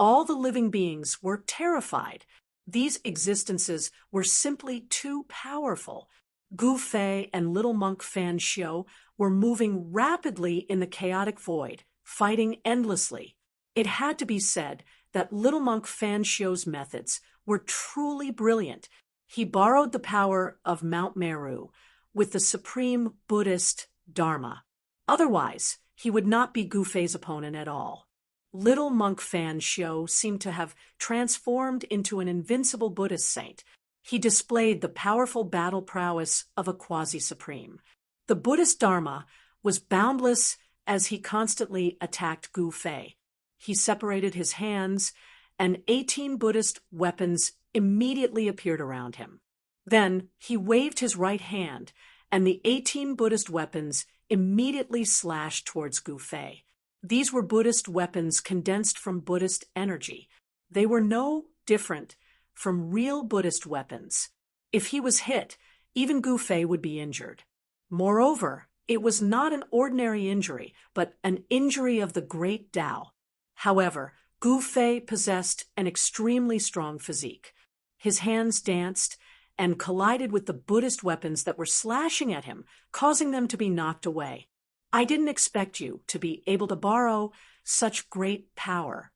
all the living beings were terrified. These existences were simply too powerful. Gu Fei and little monk Fan Xiu were moving rapidly in the chaotic void, fighting endlessly. It had to be said that little monk Fan Xiu's methods were truly brilliant. He borrowed the power of Mount Meru with the supreme Buddhist Dharma. Otherwise, he would not be Gu Fei's opponent at all. Little monk Fan Xiu seemed to have transformed into an invincible Buddhist saint. He displayed the powerful battle prowess of a quasi-supreme. The Buddhist Dharma was boundless as he constantly attacked Gu Fei. He separated his hands, and 18 Buddhist weapons immediately appeared around him. Then he waved his right hand, and the 18 Buddhist weapons immediately slashed towards Gu Fei. These were Buddhist weapons condensed from Buddhist energy. They were no different from real Buddhist weapons. If he was hit, even Gu Fei would be injured. Moreover, it was not an ordinary injury, but an injury of the great Tao. However, Gu Fei possessed an extremely strong physique. His hands danced and collided with the Buddhist weapons that were slashing at him, causing them to be knocked away. I didn't expect you to be able to borrow such great power,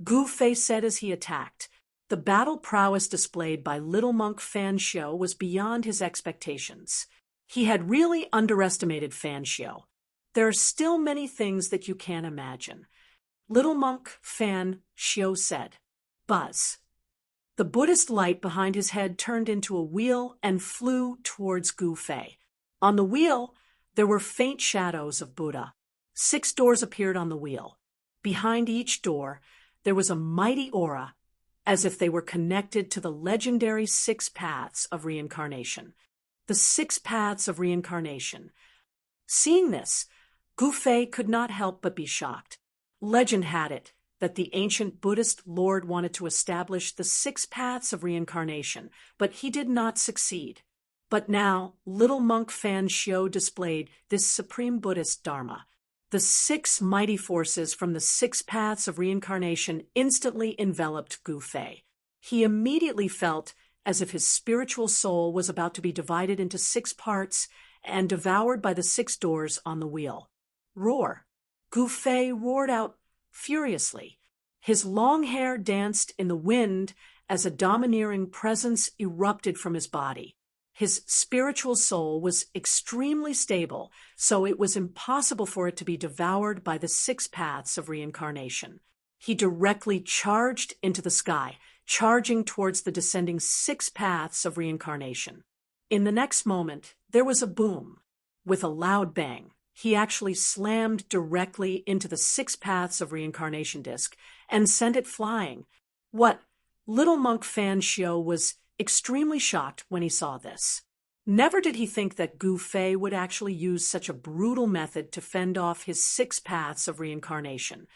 Gu Fei said as he attacked. The battle prowess displayed by little monk Fan Xiu was beyond his expectations. He had really underestimated Fan Xiu. There are still many things that you can't imagine. Little monk Fan Xiu said. Buzz. The Buddhist light behind his head turned into a wheel and flew towards Gu Fei. On the wheel, there were faint shadows of Buddha. 6 doors appeared on the wheel. Behind each door, there was a mighty aura, as if they were connected to the legendary 6 paths of reincarnation. The 6 paths of reincarnation. Seeing this, Gu Fei could not help but be shocked. Legend had it that the ancient Buddhist Lord wanted to establish the 6 paths of reincarnation, but he did not succeed. But now, little monk Fan Xiu displayed this supreme Buddhist Dharma. The 6 mighty forces from the 6 paths of reincarnation instantly enveloped Gu Fei. He immediately felt as if his spiritual soul was about to be divided into 6 parts and devoured by the 6 doors on the wheel. Roar! Gu Fei roared out furiously. His long hair danced in the wind as a domineering presence erupted from his body. His spiritual soul was extremely stable, so it was impossible for it to be devoured by the 6 paths of reincarnation. He directly charged into the sky, charging towards the descending 6 paths of reincarnation. In the next moment, there was a boom. With a loud bang, he actually slammed directly into the 6 paths of reincarnation disc and sent it flying. What? Little monk Fan Xiu was extremely shocked when he saw this. Never did he think that Gu Fei would actually use such a brutal method to fend off his 6 paths of reincarnation.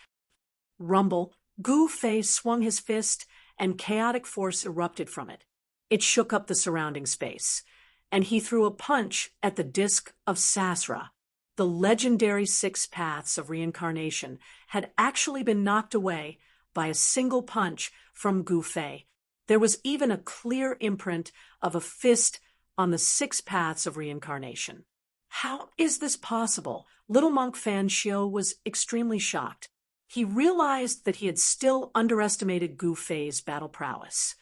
Rumble, Gu Fei swung his fist, and chaotic force erupted from it. It shook up the surrounding space, and he threw a punch at the disc of Sasra. The legendary 6 paths of reincarnation had actually been knocked away by a single punch from Gu Fei. There was even a clear imprint of a fist on the 6 paths of reincarnation. How is this possible? Little monk Fan Xiu was extremely shocked. He realized that he had still underestimated Gu Fei's battle prowess.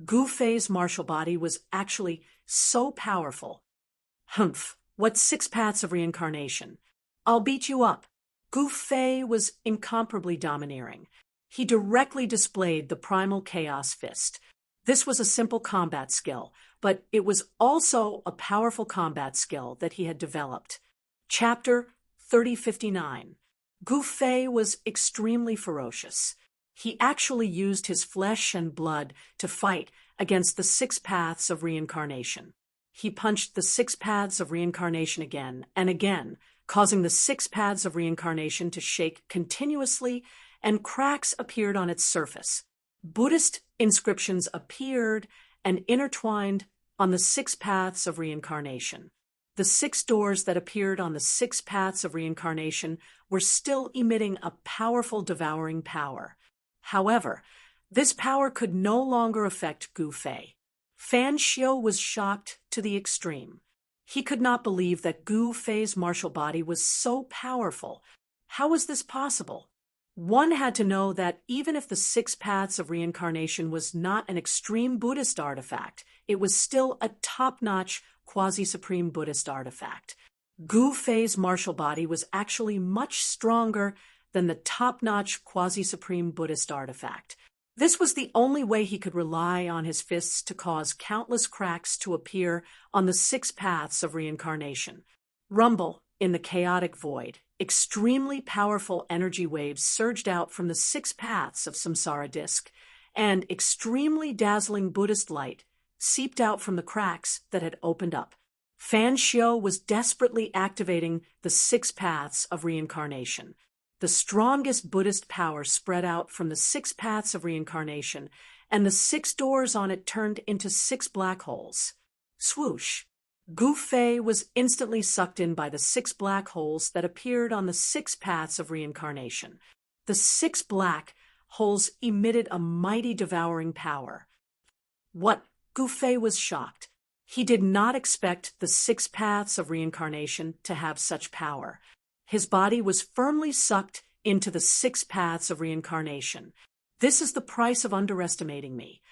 Gu Fei's martial body was actually so powerful. Humph, what 6 paths of reincarnation? I'll beat you up. Gu Fei was incomparably domineering. He directly displayed the primal chaos fist. This was a simple combat skill, but it was also a powerful combat skill that he had developed. Chapter 3059. Gu Fei was extremely ferocious. He actually used his flesh and blood to fight against the 6 paths of reincarnation. He punched the 6 paths of reincarnation again and again, causing the 6 paths of reincarnation to shake continuously, and cracks appeared on its surface. Buddhist inscriptions appeared and intertwined on the 6 paths of reincarnation. The 6 doors that appeared on the 6 paths of reincarnation were still emitting a powerful devouring power. However, this power could no longer affect Gu Fei. Fan Xiu was shocked to the extreme. He could not believe that Gu Fei's martial body was so powerful. How was this possible? One had to know that even if the Six Paths of Reincarnation was not an extreme Buddhist artifact, it was still a top-notch quasi-supreme Buddhist artifact. Gu Fei's martial body was actually much stronger than the top-notch quasi-supreme Buddhist artifact. This was the only way he could rely on his fists to cause countless cracks to appear on the Six Paths of Reincarnation. Rumble in the chaotic void. Extremely powerful energy waves surged out from the Six Paths of Samsara Disk, and extremely dazzling Buddhist light seeped out from the cracks that had opened up. Fan Xiu was desperately activating the Six Paths of Reincarnation. The strongest Buddhist power spread out from the Six Paths of Reincarnation, and the six doors on it turned into six black holes. Swoosh! Gu Fei was instantly sucked in by the six black holes that appeared on the Six Paths of Reincarnation. The six black holes emitted a mighty devouring power. What? Gu Fei was shocked. He did not expect the Six Paths of Reincarnation to have such power. His body was firmly sucked into the Six Paths of Reincarnation. This is the price of underestimating me.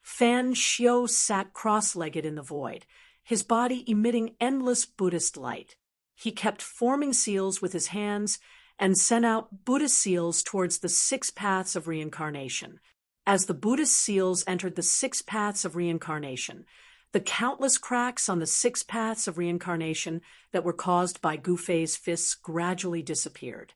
Fan Xiu sat cross-legged in the void, his body emitting endless Buddhist light. He kept forming seals with his hands and sent out Buddhist seals towards the Six Paths of Reincarnation. As the Buddhist seals entered the Six Paths of Reincarnation, the countless cracks on the Six Paths of Reincarnation that were caused by Gu Fei's fists gradually disappeared.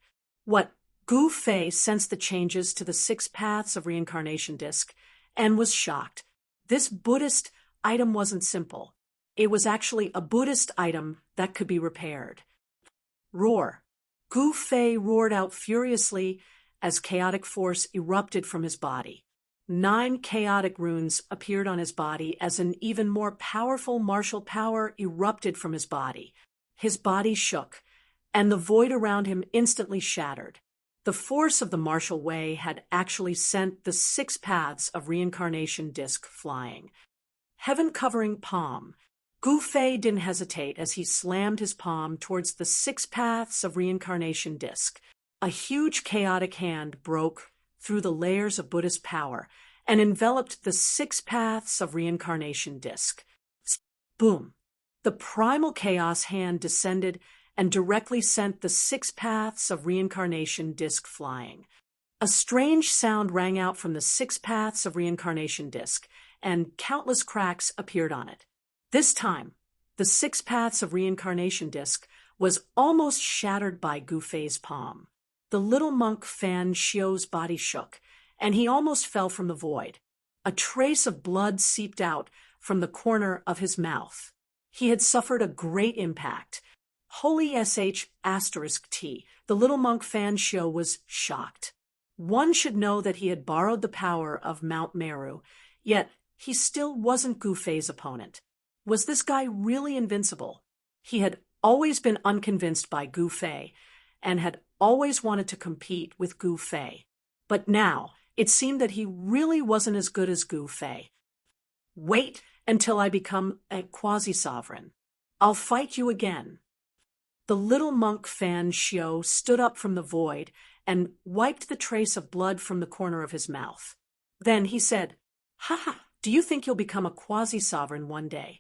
Gu Fei sensed the changes to the Six Paths of Reincarnation disc and was shocked. This Buddhist item wasn't simple. It was actually a Buddhist item that could be repaired. Roar! Gu Fei roared out furiously as chaotic force erupted from his body. 9 chaotic runes appeared on his body as an even more powerful martial power erupted from his body. His body shook, and the void around him instantly shattered. The force of the martial way had actually sent the Six Paths of Reincarnation disc flying. Heaven-covering palm. Gu Fei didn't hesitate as he slammed his palm towards the Six Paths of Reincarnation disc. A huge chaotic hand broke through the layers of Buddhist power and enveloped the Six Paths of Reincarnation disc. Boom! The primal chaos hand descended and directly sent the Six Paths of Reincarnation disc flying. A strange sound rang out from the Six Paths of Reincarnation disc, and countless cracks appeared on it. This time, the Six Paths of Reincarnation disc was almost shattered by Gu Fei's palm. The little monk Fan Xiu's body shook, and he almost fell from the void. A trace of blood seeped out from the corner of his mouth. He had suffered a great impact. Holy **T. The little monk Fan Xiu was shocked. One should know that he had borrowed the power of Mount Meru, yet he still wasn't Gu Fei's opponent. Was this guy really invincible? He had always been unconvinced by Gu Fei, and had always wanted to compete with Gu Fei. But now, it seemed that he really wasn't as good as Gu Fei. Wait until I become a quasi-sovereign. I'll fight you again. The little monk Fan Xiu stood up from the void and wiped the trace of blood from the corner of his mouth. Then he said, "Ha! Do you think you'll become a quasi-sovereign one day?"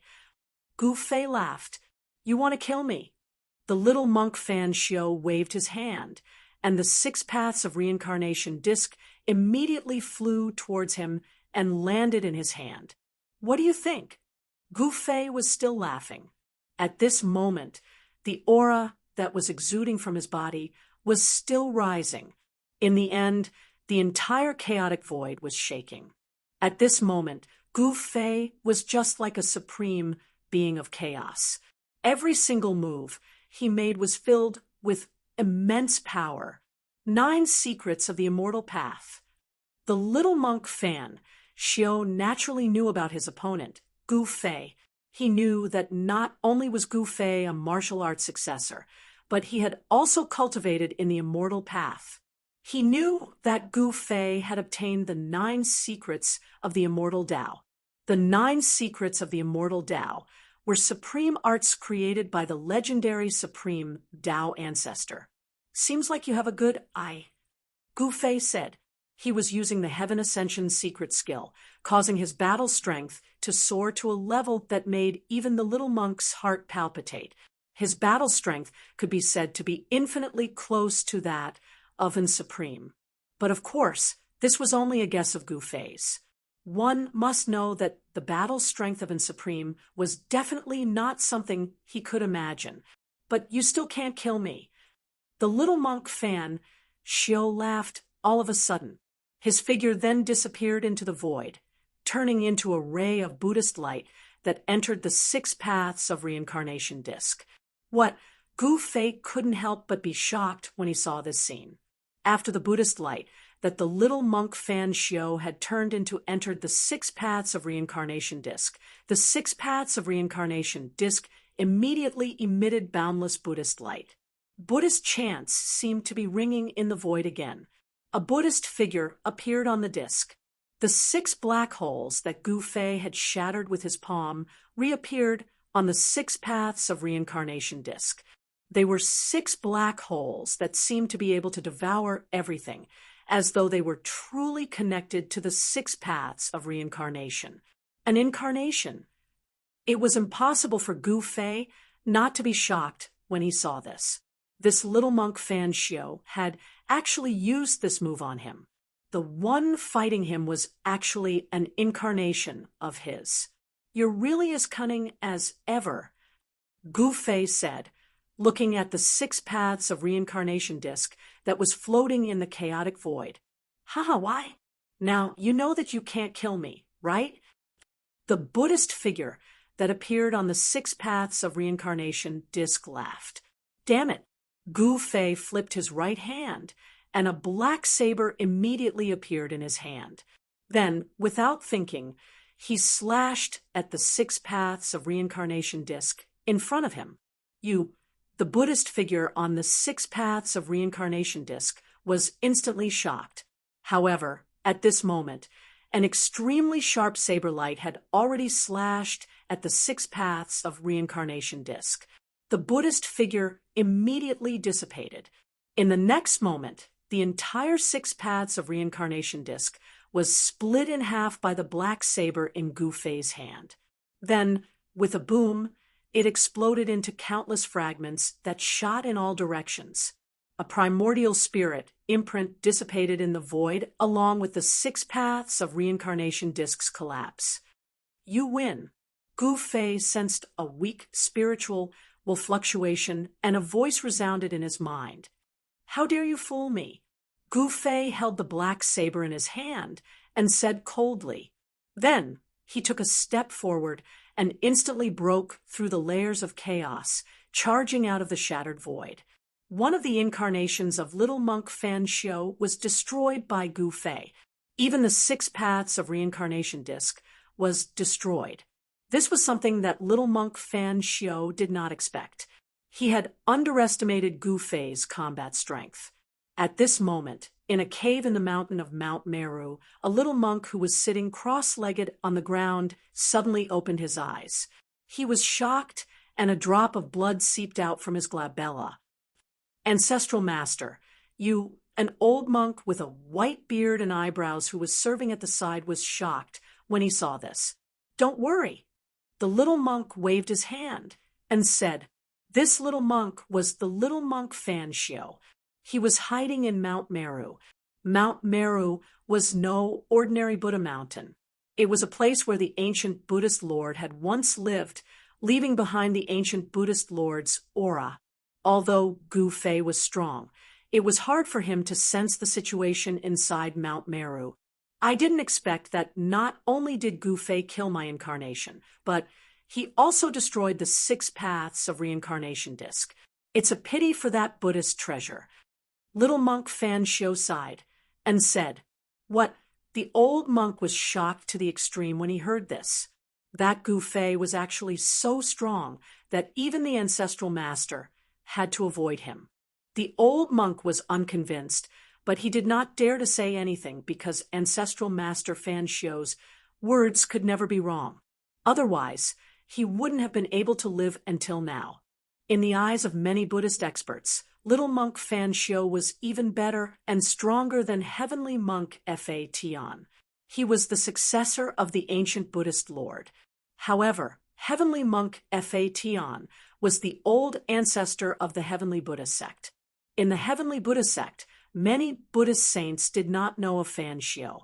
Gu Fei laughed. "You want to kill me?" The little monk Fan Xiu waved his hand, and the Six Paths of Reincarnation disc immediately flew towards him and landed in his hand. What do you think? Gu Fei was still laughing. At this moment, the aura that was exuding from his body was still rising. In the end, the entire chaotic void was shaking. At this moment, Gu Fei was just like a supreme being of chaos. Every single move he made was filled with immense power. 9 secrets of the immortal path. The little monk Fan Xiu naturally knew about his opponent, Gu Fei. He knew that not only was Gu Fei a martial arts successor, but he had also cultivated in the immortal path. He knew that Gu Fei had obtained the 9 secrets of the immortal Tao. The 9 secrets of the immortal Tao were supreme arts created by the legendary supreme Tao ancestor. Seems like you have a good eye, Gu Fei said. He was using the Heaven Ascension secret skill, causing his battle strength to soar to a level that made even the little monk's heart palpitate. His battle strength could be said to be infinitely close to that of an supreme. But of course, this was only a guess of Gu Fei's. One must know that the battle strength of an supreme was definitely not something he could imagine. But you still can't kill me. The little monk Fan Xiao laughed all of a sudden. His figure then disappeared into the void, turning into a ray of Buddhist light that entered the 6 paths of reincarnation disc. What? Gu Fei couldn't help but be shocked when he saw this scene. After the Buddhist light that the little monk Fan Xiao had turned into entered the 6 paths of reincarnation disc. The 6 paths of reincarnation disc immediately emitted boundless Buddhist light. Buddhist chants seemed to be ringing in the void again. A Buddhist figure appeared on the disc. The 6 black holes that Gu Fei had shattered with his palm reappeared on the 6 paths of reincarnation disc. They were 6 black holes that seemed to be able to devour everything, as though they were truly connected to the 6 paths of reincarnation. An incarnation. It was impossible for Gu Fei not to be shocked when he saw this. This little monk Fan Xiao had actually used this move on him. The one fighting him was actually an incarnation of his. You're really as cunning as ever, Gu Fei said, looking at the 6 paths of reincarnation disc that was floating in the chaotic void. Haha, why? Now, you know that you can't kill me, right? The Buddhist figure that appeared on the 6 paths of reincarnation disc laughed. Damn it. Gu Fei flipped his right hand, and a black saber immediately appeared in his hand. Then, without thinking, he slashed at the 6 paths of reincarnation disc in front of him. The Buddhist figure on the 6 paths of reincarnation disc was instantly shocked. However, at this moment, an extremely sharp saber light had already slashed at the 6 paths of reincarnation disc. The Buddhist figure immediately dissipated. In the next moment, the entire 6 paths of reincarnation disc was split in half by the black saber in Gu Fei's hand. Then, with a boom, it exploded into countless fragments that shot in all directions. A primordial spirit imprint dissipated in the void along with the 6 paths of reincarnation disc's collapse. You win. Gu Fei sensed a weak spiritual fluctuation, and a voice resounded in his mind. How dare you fool me? Gu Fei held the black saber in his hand and said coldly. Then he took a step forward and instantly broke through the layers of chaos, charging out of the shattered void. One of the incarnations of little monk Fan Xiao was destroyed by Gu Fei. Even the 6 paths of reincarnation disc was destroyed. This was something that little monk Fan Xiao did not expect. He had underestimated Gu Fei's combat strength. At this moment, in a cave in the mountain of Mount Meru, a little monk who was sitting cross-legged on the ground suddenly opened his eyes. He was shocked, and a drop of blood seeped out from his glabella. Ancestral Master, an old monk with a white beard and eyebrows who was serving at the side, was shocked when he saw this. Don't worry. The little monk waved his hand and said, this little monk was the little monk Fan Xiao. He was hiding in Mount Meru. Mount Meru was no ordinary Buddha mountain. It was a place where the ancient Buddhist lord had once lived, leaving behind the ancient Buddhist lord's aura. Although Gu Fei was strong, it was hard for him to sense the situation inside Mount Meru. I didn't expect that not only did Gu Fei kill my incarnation, but he also destroyed the 6 paths of reincarnation disc. It's a pity for that Buddhist treasure. Little monk Fan Xiao sighed and said, What? The old monk was shocked to the extreme when he heard this. That Gu Fei was actually so strong that even the ancestral master had to avoid him. The old monk was unconvinced, but he did not dare to say anything because ancestral master Fan Xiu's words could never be wrong. Otherwise, he wouldn't have been able to live until now. In the eyes of many Buddhist experts, little monk Fan Xiu was even better and stronger than heavenly monk Fa Tian. He was the successor of the ancient Buddhist lord. However, heavenly monk Fa Tian was the old ancestor of the heavenly Buddha sect. In the heavenly Buddha sect, many Buddhist saints did not know of Fan Xiu.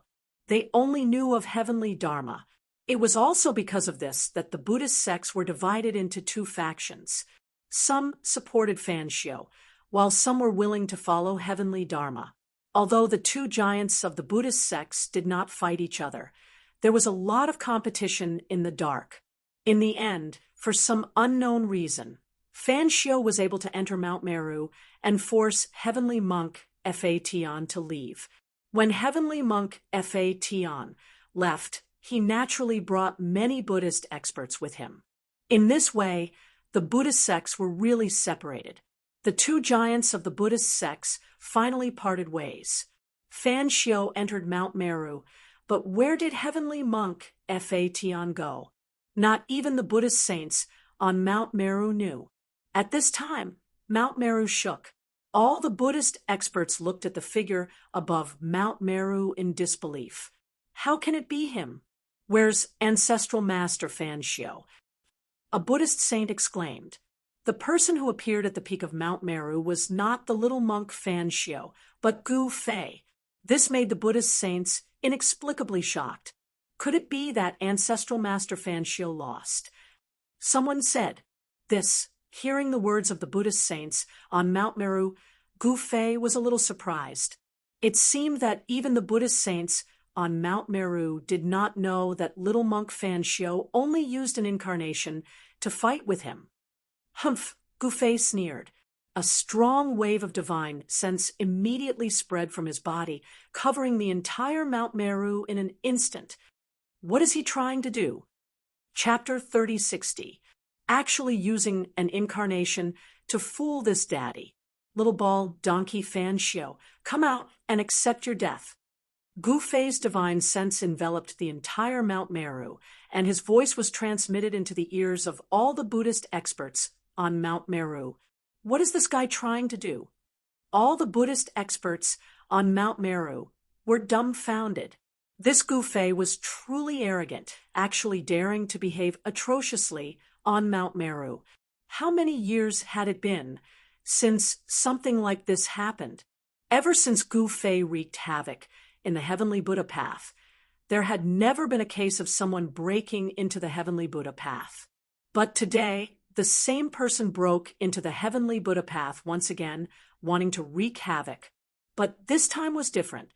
They only knew of heavenly Dharma. It was also because of this that the Buddhist sects were divided into two factions. Some supported Fan Xiu, while some were willing to follow heavenly Dharma. Although the two giants of the Buddhist sects did not fight each other, there was a lot of competition in the dark. In the end, for some unknown reason, Fan Xiu was able to enter Mount Meru and force heavenly monk Fa Tian to leave. When heavenly monk Fa Tian left, he naturally brought many Buddhist experts with him. In this way, the Buddhist sects were really separated. The two giants of the Buddhist sects finally parted ways. Fan Xiu entered Mount Meru, but where did heavenly monk Fa Tian go? Not even the Buddhist saints on Mount Meru knew. At this time, Mount Meru shook. All the Buddhist experts looked at the figure above Mount Meru in disbelief. How can it be him? Where's ancestral master Fan Xiu? A Buddhist saint exclaimed. The person who appeared at the peak of Mount Meru was not the little monk Fan Xiu, but Gu Fei. This made the Buddhist saints inexplicably shocked. Could it be that ancestral master Fan Xiu lost? Someone said this. Hearing the words of the Buddhist saints on Mount Meru, Gu Fei was a little surprised. It seemed that even the Buddhist saints on Mount Meru did not know that little monk Fan Xiu only used an incarnation to fight with him. Humph, Gu Fei sneered. A strong wave of divine sense immediately spread from his body, covering the entire Mount Meru in an instant. What is he trying to do? Chapter 3060. Actually using an incarnation to fool this daddy. Little ball donkey Fan Xiu, come out and accept your death. Gu Fei's divine sense enveloped the entire Mount Meru, and his voice was transmitted into the ears of all the Buddhist experts on Mount Meru. What is this guy trying to do? All the Buddhist experts on Mount Meru were dumbfounded. This Gu Fei was truly arrogant, actually daring to behave atrociously on Mount Meru. How many years had it been since something like this happened? Ever since Gu Fei wreaked havoc in the heavenly Buddha path, there had never been a case of someone breaking into the heavenly Buddha path. But today, the same person broke into the heavenly Buddha path once again, wanting to wreak havoc. But this time was different.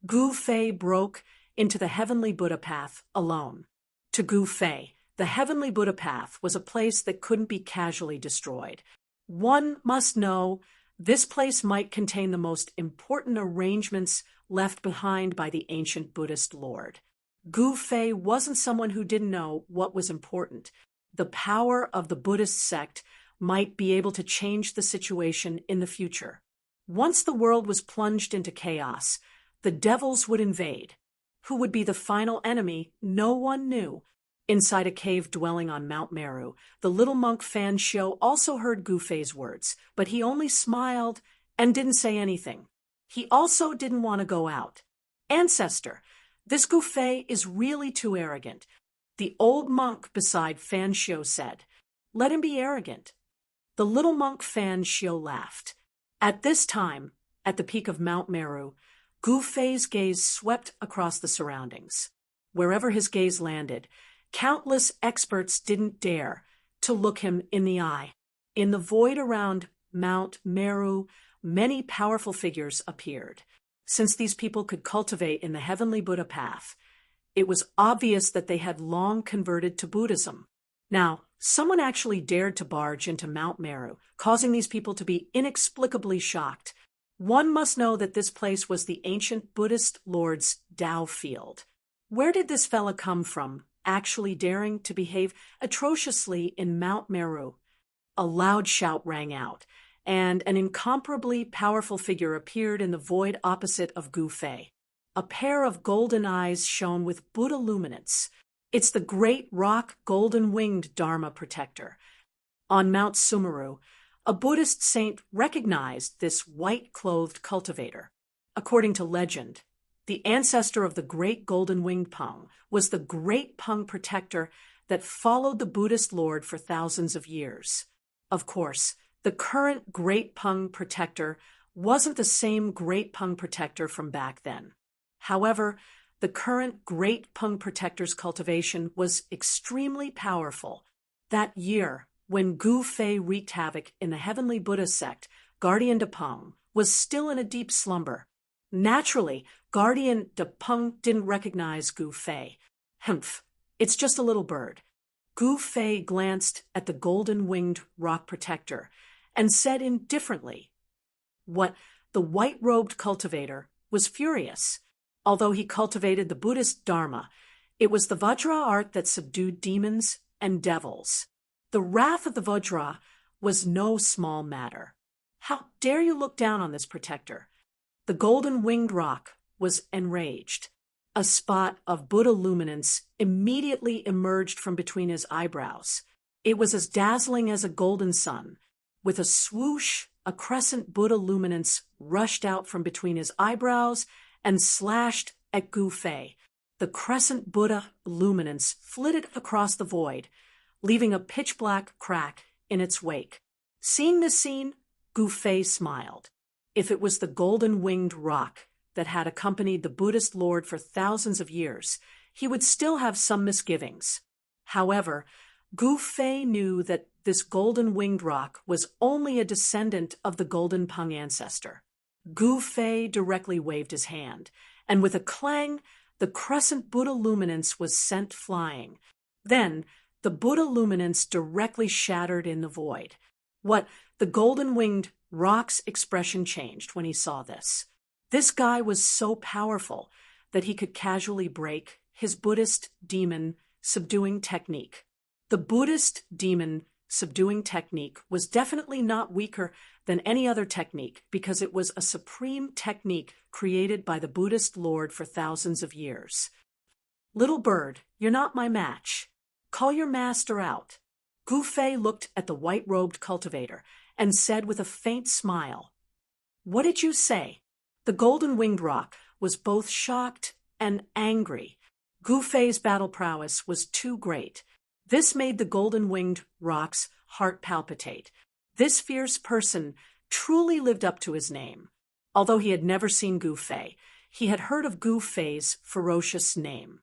Gu Fei broke into the heavenly Buddha path alone. To Gu Fei, the heavenly Buddha path was a place that couldn't be casually destroyed. One must know this place might contain the most important arrangements left behind by the ancient Buddhist lord. Gu Fei wasn't someone who didn't know what was important. The power of the Buddhist sect might be able to change the situation in the future. Once the world was plunged into chaos, the devils would invade. Who would be the final enemy, no one knew. Inside a cave dwelling on Mount Meru, the little monk Fan Xiu also heard Gu Fei's words, but he only smiled and didn't say anything. He also didn't want to go out. Ancestor, this Gu Fei is really too arrogant. The old monk beside Fan Xiu said, let him be arrogant. The little monk Fan Xiu laughed. At this time, at the peak of Mount Meru, Gu Fei's gaze swept across the surroundings. Wherever his gaze landed, countless experts didn't dare to look him in the eye. In the void around Mount Meru, many powerful figures appeared. Since these people could cultivate in the heavenly Buddha path, it was obvious that they had long converted to Buddhism. Now, someone actually dared to barge into Mount Meru, causing these people to be inexplicably shocked. One must know that this place was the ancient Buddhist lord's Tao field. Where did this fella come from, actually daring to behave atrociously in Mount Meru? A loud shout rang out, and an incomparably powerful figure appeared in the void opposite of Gu Fei. A pair of golden eyes shone with Buddha luminance. It's the great rock golden-winged Dharma protector. On Mount Sumeru, a Buddhist saint recognized this white-clothed cultivator. According to legend, the ancestor of the great golden-winged Pung was the great Pung protector that followed the Buddhist Lord for thousands of years. Of course, the current great Pung protector wasn't the same great Pung protector from back then. However, the current great Pung protector's cultivation was extremely powerful. That year, when Gu Fei wreaked havoc in the heavenly Buddha sect, Guardian de Pung was still in a deep slumber. Naturally, Guardian de Pung didn't recognize Gu Fei. Humph, it's just a little bird. Gu Fei glanced at the golden-winged rock protector and said indifferently, "What?" The white-robed cultivator was furious. Although he cultivated the Buddhist Dharma, it was the Vajra art that subdued demons and devils. The wrath of the Vajra was no small matter. How dare you look down on this protector? The golden-winged rock was enraged. A spot of Buddha luminance immediately emerged from between his eyebrows. It was as dazzling as a golden sun. With a swoosh, a crescent Buddha luminance rushed out from between his eyebrows and slashed at Gu Fei. The crescent Buddha luminance flitted across the void, leaving a pitch-black crack in its wake. Seeing this scene, Gu Fei smiled. If it was the golden-winged rock that had accompanied the Buddhist Lord for thousands of years, he would still have some misgivings. However, Gu Fei knew that this golden-winged rock was only a descendant of the golden Pung ancestor. Gu Fei directly waved his hand, and with a clang, the crescent Buddha luminance was sent flying. Then, the Buddha luminance directly shattered in the void. The golden-winged rock's expression changed when he saw this. This guy was so powerful that he could casually break his Buddhist demon subduing technique. The Buddhist demon subduing technique was definitely not weaker than any other technique because it was a supreme technique created by the Buddhist Lord for thousands of years. "Little bird, you're not my match. Call your master out." Gu Fei looked at the white-robed cultivator and said with a faint smile, "What did you say?" The golden-winged rock was both shocked and angry. Gu Fei's battle prowess was too great. This made the golden-winged rock's heart palpitate. This fierce person truly lived up to his name. Although he had never seen Gu Fei, he had heard of Gu Fei's ferocious name.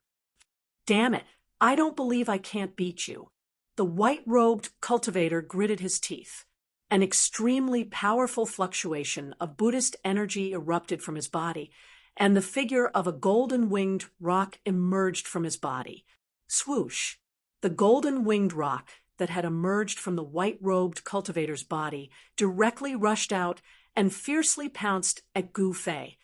"Damn it, I don't believe I can't beat you." The white-robed cultivator gritted his teeth. An extremely powerful fluctuation of Buddhist energy erupted from his body, and the figure of a golden-winged rock emerged from his body. Swoosh! The golden-winged rock that had emerged from the white-robed cultivator's body directly rushed out and fiercely pounced at Gu Fei.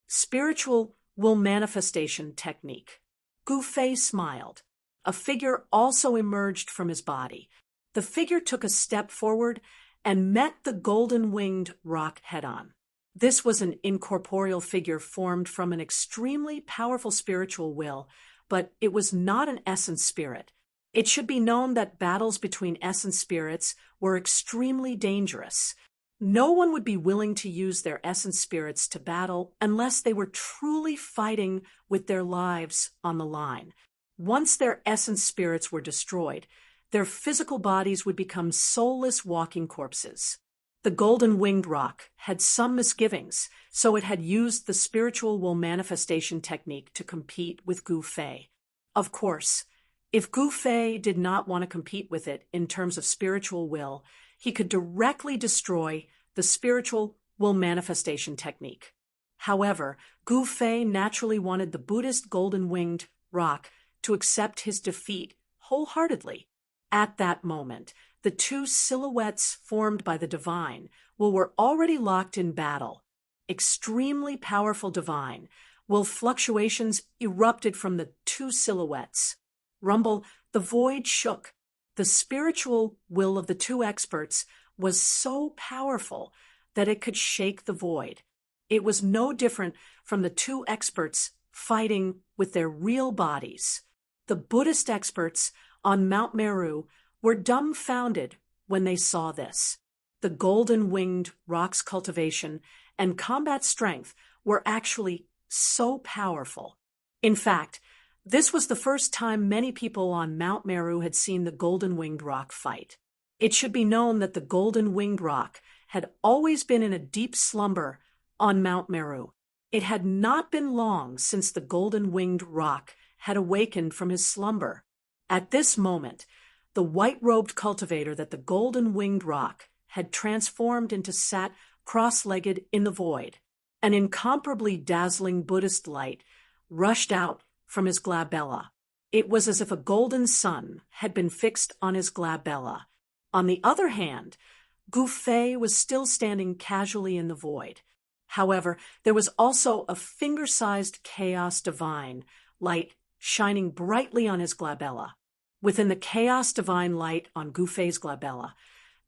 Spiritual will manifestation technique. Gu Fei smiled. A figure also emerged from his body. The figure took a step forward and met the golden-winged rock head-on. This was an incorporeal figure formed from an extremely powerful spiritual will, but it was not an essence spirit. It should be known that battles between essence spirits were extremely dangerous. No one would be willing to use their essence spirits to battle unless they were truly fighting with their lives on the line. Once their essence spirits were destroyed, their physical bodies would become soulless walking corpses. The golden-winged rock had some misgivings, so it had used the spiritual will manifestation technique to compete with Gu Fei. Of course, if Gu Fei did not want to compete with it in terms of spiritual will, he could directly destroy the spiritual will manifestation technique. However, Gu Fei naturally wanted the Buddhist golden-winged rock to accept his defeat wholeheartedly. At that moment, the two silhouettes formed by the divine were already locked in battle. Extremely powerful divine will fluctuations erupted from the two silhouettes. Rumble, the void shook. The spiritual will of the two experts was so powerful that it could shake the void. It was no different from the two experts fighting with their real bodies. The Buddhist experts on Mount Meru were dumbfounded when they saw this. The golden-winged rock's cultivation and combat strength were actually so powerful. In fact, this was the first time many people on Mount Meru had seen the golden-winged rock fight. It should be known that the golden-winged rock had always been in a deep slumber on Mount Meru. It had not been long since the golden-winged rock had awakened from his slumber. At this moment, the white-robed cultivator that the golden-winged rock had transformed into sat cross-legged in the void. An incomparably dazzling Buddhist light rushed out from his glabella. It was as if a golden sun had been fixed on his glabella. On the other hand, Gu Fei was still standing casually in the void. However, there was also a finger-sized chaos divine light shining brightly on his glabella. Within the chaos divine light on Gu Fei's glabella,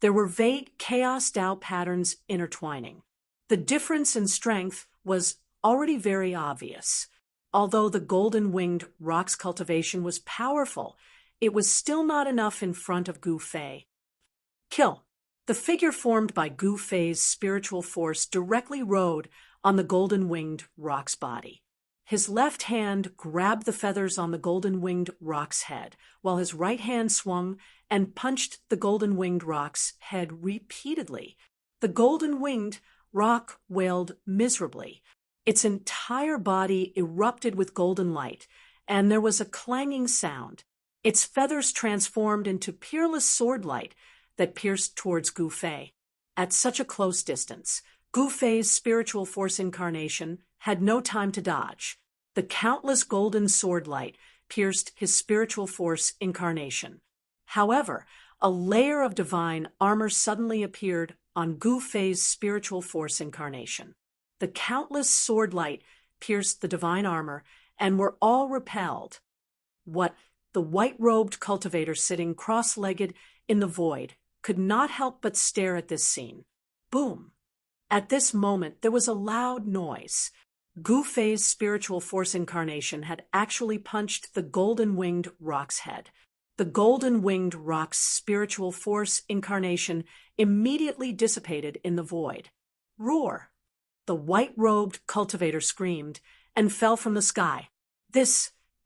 there were vague chaos Dao patterns intertwining. The difference in strength was already very obvious. Although the golden-winged rock's cultivation was powerful, it was still not enough in front of Gu Fei. Kill. The figure formed by Gu Fei's spiritual force directly rode on the golden-winged rock's body. His left hand grabbed the feathers on the golden-winged rock's head, while his right hand swung and punched the golden-winged rock's head repeatedly. The golden-winged rock wailed miserably. Its entire body erupted with golden light, and there was a clanging sound. Its feathers transformed into peerless sword light that pierced towards Gu Fei. At such a close distance, Gu Fei's spiritual force incarnation had no time to dodge. The countless golden sword light pierced his spiritual force incarnation. However, a layer of divine armor suddenly appeared on Gu Fei's spiritual force incarnation. The countless sword light pierced the divine armor and were all repelled. What the white-robed cultivator sitting cross-legged in the void could not help but stare at this scene. Boom! At this moment, there was a loud noise. Gu Fei's spiritual force incarnation had actually punched the golden-winged rock's head. The golden-winged rock's spiritual force incarnation immediately dissipated in the void. Roar! The white-robed cultivator screamed and fell from the sky.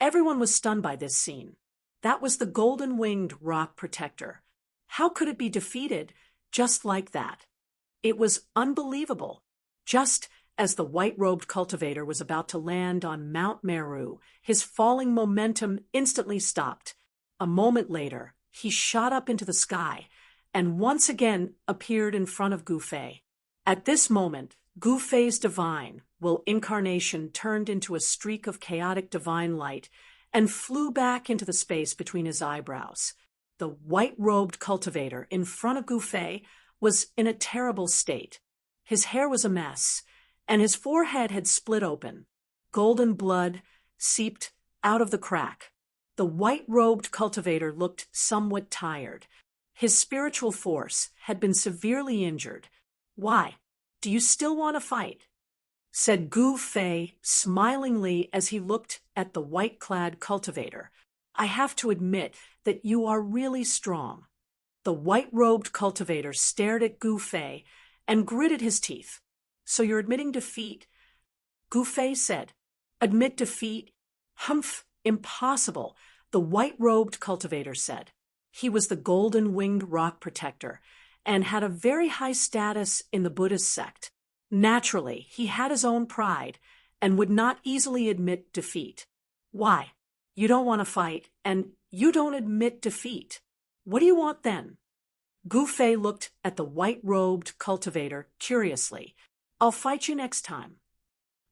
Everyone was stunned by this scene. That was the golden-winged rock protector. How could it be defeated just like that? It was unbelievable. Just as the white-robed cultivator was about to land on Mount Meru, his falling momentum instantly stopped. A moment later, he shot up into the sky and once again appeared in front of Gu Fei. At this moment, Gu Fei's divine will incarnation turned into a streak of chaotic divine light and flew back into the space between his eyebrows. The white-robed cultivator in front of Gu Fei was in a terrible state. His hair was a mess, and his forehead had split open. Golden blood seeped out of the crack. The white-robed cultivator looked somewhat tired. His spiritual force had been severely injured. "Why? Do you still want to fight?" said Gu Fei smilingly as he looked at the white-clad cultivator. "I have to admit that you are really strong." The white-robed cultivator stared at Gu Fei and gritted his teeth. "So you're admitting defeat?" Gu Fei said. "Admit defeat? Humph, impossible," the white-robed cultivator said. He was the golden-winged rock protector and had a very high status in the Buddhist sect. Naturally, he had his own pride and would not easily admit defeat. "Why? You don't want to fight, and you don't admit defeat. What do you want then?" Gu Fei looked at the white-robed cultivator curiously. "I'll fight you next time."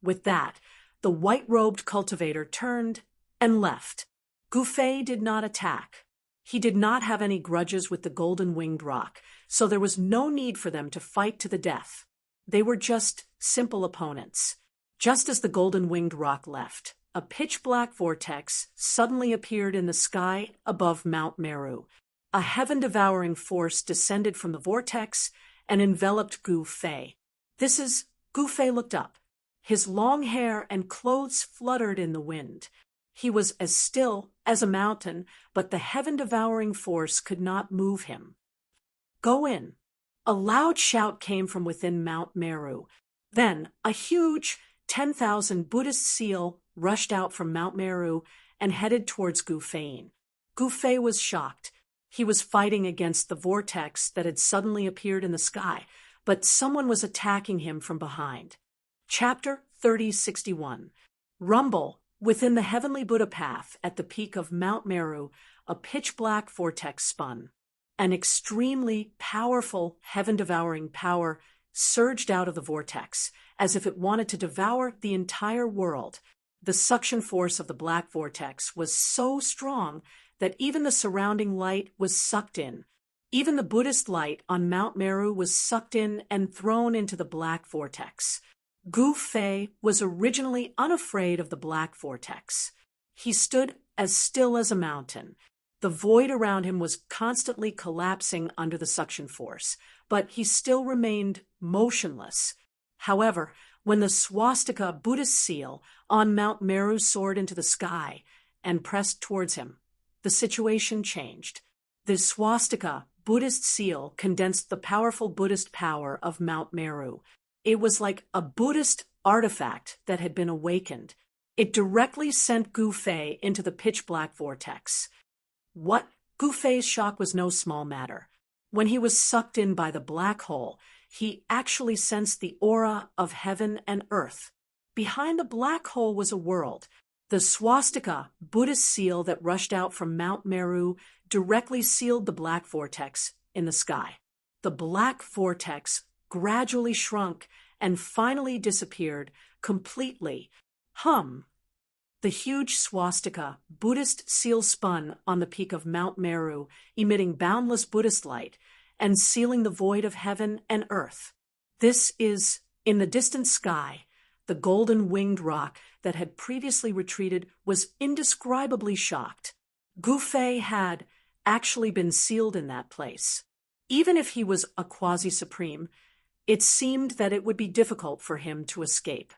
With that, the white-robed cultivator turned and left. Gu Fei did not attack. He did not have any grudges with the golden-winged rock, so there was no need for them to fight to the death. They were just simple opponents. Just as the golden-winged rock left, a pitch-black vortex suddenly appeared in the sky above Mount Meru. a heaven-devouring force descended from the vortex and enveloped Gu Fei. Gu Fei looked up. His long hair and clothes fluttered in the wind. He was as still as a mountain, but the heaven-devouring force could not move him. "Go in." A loud shout came from within Mount Meru. Then a huge 10,000 Buddhist seal rushed out from Mount Meru and headed towards Gu Fei. Gu Fei was shocked. He was fighting against the vortex that had suddenly appeared in the sky, but someone was attacking him from behind. Chapter 3061. Rumble. Within the heavenly Buddha path at the peak of Mount Meru, a pitch-black vortex spun. An extremely powerful, heaven-devouring power surged out of the vortex, as if it wanted to devour the entire world. The suction force of the black vortex was so strong that even the surrounding light was sucked in. Even the Buddhist light on Mount Meru was sucked in and thrown into the black vortex. Gu Fei was originally unafraid of the black vortex. He stood as still as a mountain. The void around him was constantly collapsing under the suction force, but he still remained motionless. However, when the swastika Buddhist seal on Mount Meru soared into the sky and pressed towards him, the situation changed. The swastika Buddhist seal condensed the powerful Buddhist power of Mount Meru. It was like a Buddhist artifact that had been awakened. It directly sent Gu Fei into the pitch-black vortex. Gu Fei's shock was no small matter. When he was sucked in by the black hole, he actually sensed the aura of heaven and earth. Behind the black hole was a world. The swastika Buddhist seal that rushed out from Mount Meru directly sealed the black vortex in the sky. The black vortex gradually shrunk and finally disappeared completely. The huge swastika Buddhist seal spun on the peak of Mount Meru, emitting boundless Buddhist light and sealing the void of heaven and earth. This is, in the distant sky, the golden winged rock that had previously retreated was indescribably shocked. Gu Fei had actually been sealed in that place. Even if he was a quasi-supreme, it seemed that it would be difficult for him to escape.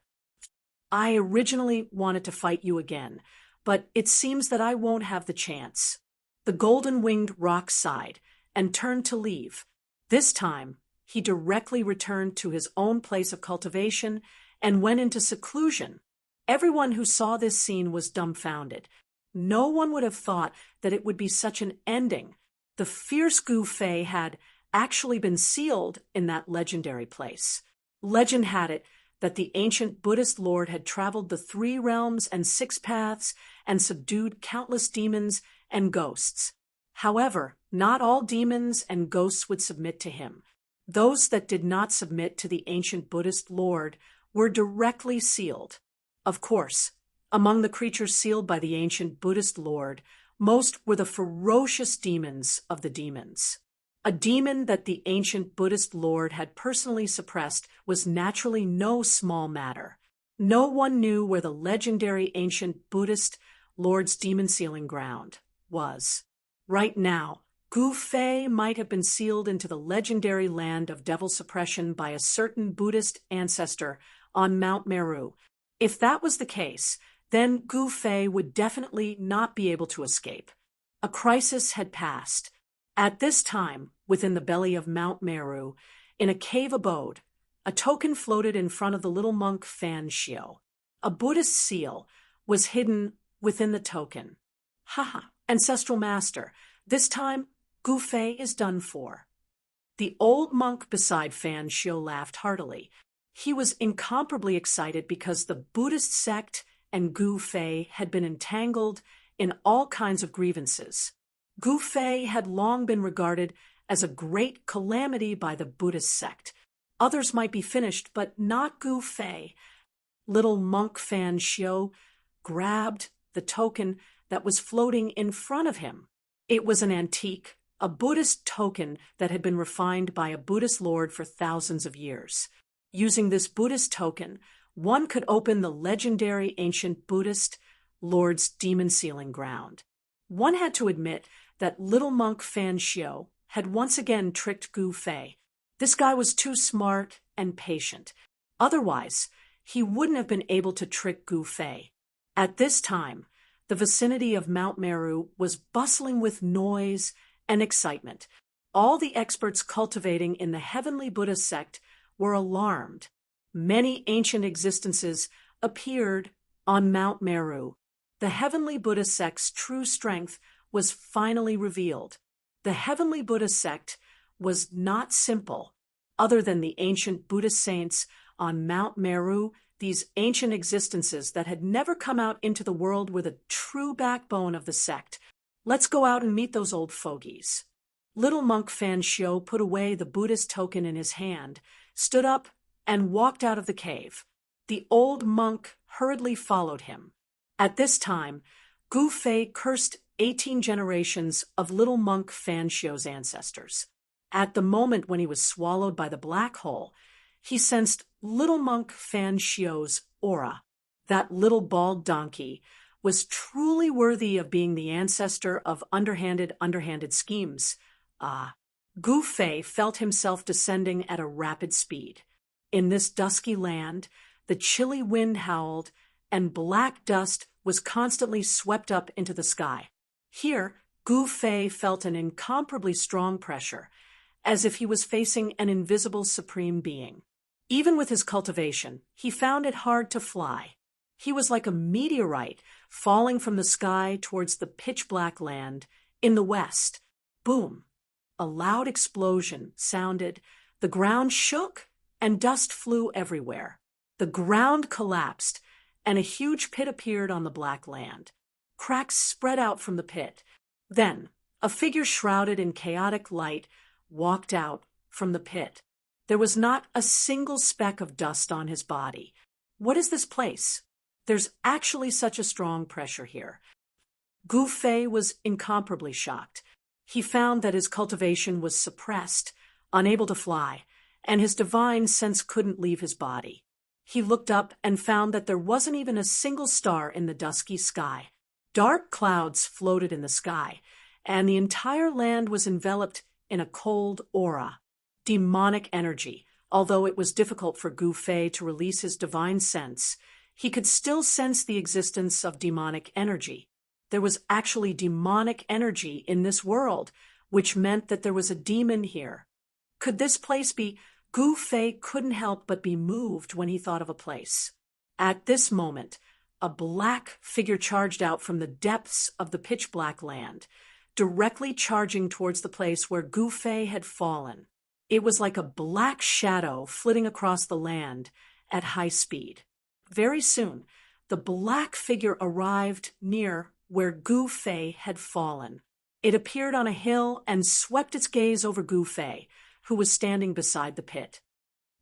"I originally wanted to fight you again, but it seems that I won't have the chance." The golden-winged rock sighed and turned to leave. This time, he directly returned to his own place of cultivation and went into seclusion. Everyone who saw this scene was dumbfounded. No one would have thought that it would be such an ending. The fierce Gu Fei had actually been sealed in that legendary place. Legend had it that the ancient Buddhist Lord had traveled the 3 realms and 6 paths and subdued countless demons and ghosts. However, not all demons and ghosts would submit to him. Those that did not submit to the ancient Buddhist Lord were directly sealed. Of course, among the creatures sealed by the ancient Buddhist Lord, most were the ferocious demons of the demons. A demon that the ancient Buddhist Lord had personally suppressed was naturally no small matter. No one knew where the legendary ancient Buddhist Lord's demon sealing ground was. Right now, Gu Fei might have been sealed into the legendary land of devil suppression by a certain Buddhist ancestor on Mount Meru. If that was the case, then Gu Fei would definitely not be able to escape. A crisis had passed. At this time, within the belly of Mount Meru, in a cave abode, a token floated in front of the little monk Fan Shio. A Buddhist seal was hidden within the token. Ancestral master, this time Gu Fei is done for. The old monk beside Fan Shio laughed heartily. He was incomparably excited because the Buddhist sect and Gu Fei had been entangled in all kinds of grievances. Gu Fei had long been regarded as a great calamity by the Buddhist sect. Others might be finished, but not Gu Fei. Little monk Fan Shio grabbed the token that was floating in front of him. It was an antique, a Buddhist token that had been refined by a Buddhist lord for thousands of years. Using this Buddhist token, one could open the legendary ancient Buddhist lord's demon sealing ground. One had to admit that little monk Fan Xiu had once again tricked Gu Fei. This guy was too smart and patient. Otherwise, he wouldn't have been able to trick Gu Fei. At this time, the vicinity of Mount Meru was bustling with noise and excitement. All the experts cultivating in the Heavenly Buddha sect were alarmed. Many ancient existences appeared on Mount Meru. The Heavenly Buddha sect's true strength was finally revealed. The Heavenly Buddha sect was not simple. Other than the ancient Buddhist saints on Mount Meru, these ancient existences that had never come out into the world were the true backbone of the sect. Let's go out and meet those old fogies. Little monk Fan Xiu put away the Buddhist token in his hand, stood up, and walked out of the cave. The old monk hurriedly followed him. At this time, Gu Fei cursed 18 generations of little monk Fan Xiu's ancestors. At the moment when he was swallowed by the black hole, he sensed little monk Fan Xiu's aura. That little bald donkey was truly worthy of being the ancestor of underhanded schemes. Gu Fei felt himself descending at a rapid speed. In this dusky land, the chilly wind howled, and black dust was constantly swept up into the sky. Here, Gu Fei felt an incomparably strong pressure, as if he was facing an invisible supreme being. Even with his cultivation, he found it hard to fly. He was like a meteorite falling from the sky towards the pitch-black land in the west. Boom! A loud explosion sounded. The ground shook, and dust flew everywhere. The ground collapsed, and a huge pit appeared on the black land. Cracks spread out from the pit. Then, a figure shrouded in chaotic light walked out from the pit. There was not a single speck of dust on his body. What is this place? There's actually such a strong pressure here. Gu Fei was incomparably shocked. He found that his cultivation was suppressed, unable to fly, and his divine sense couldn't leave his body. He looked up and found that there wasn't even a single star in the dusky sky. Dark clouds floated in the sky, and the entire land was enveloped in a cold aura. Demonic energy. Although it was difficult for Gu Fei to release his divine sense, he could still sense the existence of demonic energy. There was actually demonic energy in this world, which meant that there was a demon here. Could this place be? Gu Fei couldn't help but be moved when he thought of a place. At this moment, a black figure charged out from the depths of the pitch-black land, directly charging towards the place where Gu Fei had fallen. It was like a black shadow flitting across the land at high speed. Very soon, the black figure arrived near where Gu Fei had fallen. It appeared on a hill and swept its gaze over Gu Fei, who was standing beside the pit.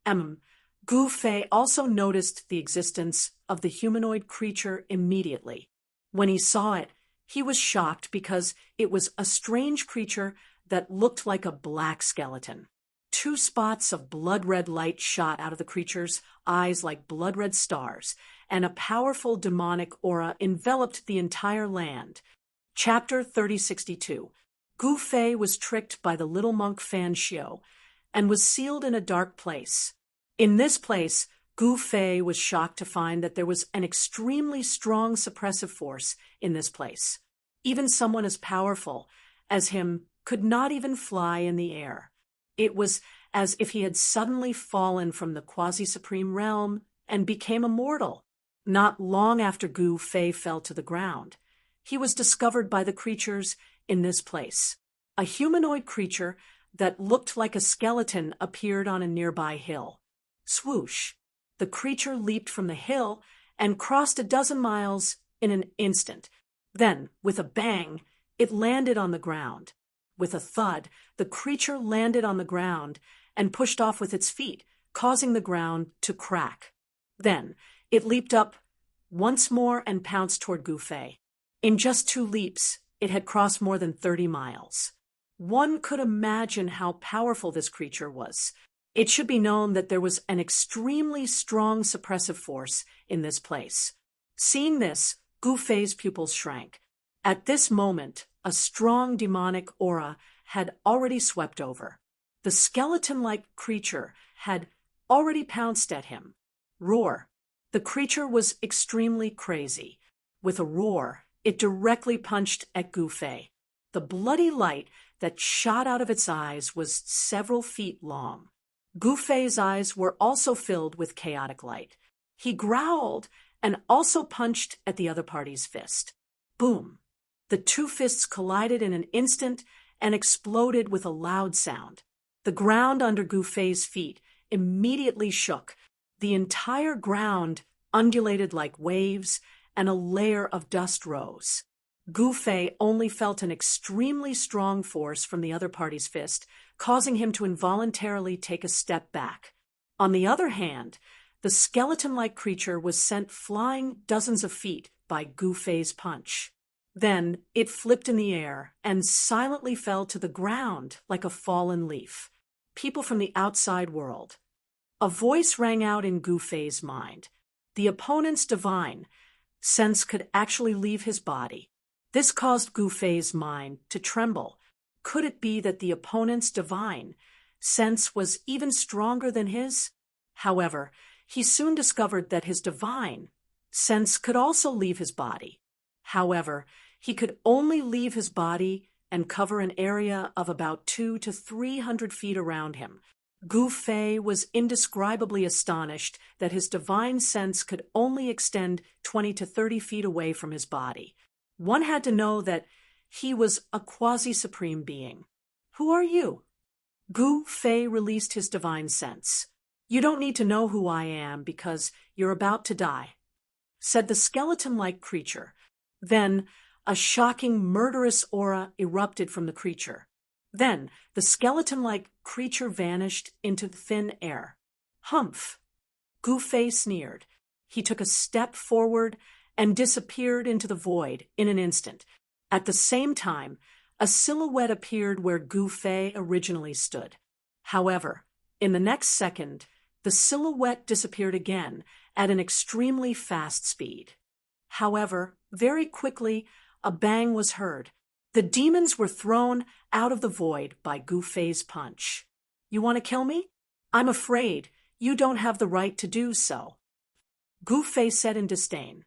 Gu Fei also noticed the existence of the humanoid creature immediately. When he saw it, he was shocked because it was a strange creature that looked like a black skeleton. 2 spots of blood-red light shot out of the creature's eyes like blood-red stars, and a powerful demonic aura enveloped the entire land. Chapter 3062. Gu Fei was tricked by the little monk Fan Xiu and was sealed in a dark place. In this place, Gu Fei was shocked to find that there was an extremely strong suppressive force in this place. Even someone as powerful as him could not even fly in the air. It was as if he had suddenly fallen from the quasi-supreme realm and became immortal. Not long after Gu Fei fell to the ground, he was discovered by the creatures in this place. A humanoid creature that looked like a skeleton appeared on a nearby hill. Swoosh! The creature leaped from the hill and crossed a dozen miles in an instant. Then, with a bang, it landed on the ground. With a thud, the creature landed on the ground and pushed off with its feet, causing the ground to crack. Then, it leaped up once more and pounced toward Gu Fei. In just 2 leaps, it had crossed more than 30 miles. One could imagine how powerful this creature was. It should be known that there was an extremely strong suppressive force in this place. Seeing this, Gu Fei's pupils shrank. At this moment, a strong demonic aura had already swept over. The skeleton-like creature had already pounced at him. Roar. The creature was extremely crazy. With a roar, it directly punched at Gu Fei. The bloody light that shot out of its eyes was several feet long. Gu Fei's eyes were also filled with chaotic light. He growled and also punched at the other party's fist. Boom! The two fists collided in an instant and exploded with a loud sound. The ground under Gu Fei's feet immediately shook. The entire ground undulated like waves, and a layer of dust rose. Gu Fei only felt an extremely strong force from the other party's fist, causing him to involuntarily take a step back. On the other hand, the skeleton-like creature was sent flying dozens of feet by Gu Fei's punch. Then it flipped in the air and silently fell to the ground like a fallen leaf. People from the outside world. A voice rang out in Gu Fei's mind. The opponent's divine sense could actually leave his body. This caused Gu Fei's mind to tremble. Could it be that the opponent's divine sense was even stronger than his? However, he soon discovered that his divine sense could also leave his body. However, he could only leave his body and cover an area of about 200 to 300 feet around him. Gu Fei was indescribably astonished that his divine sense could only extend 20 to 30 feet away from his body. One had to know that he was a quasi-supreme being. Who are you? Gu Fei released his divine sense. You don't need to know who I am because you're about to die, said the skeleton-like creature. Then a shocking, murderous aura erupted from the creature. Then the skeleton-like creature vanished into thin air. Humph! Gu Fei sneered. He took a step forward and disappeared into the void in an instant. At the same time, a silhouette appeared where Gu Fei originally stood. However, in the next second, the silhouette disappeared again at an extremely fast speed. However, very quickly, a bang was heard. The demons were thrown out of the void by Gu Fei's punch. You want to kill me? I'm afraid you don't have the right to do so, Gu Fei said in disdain.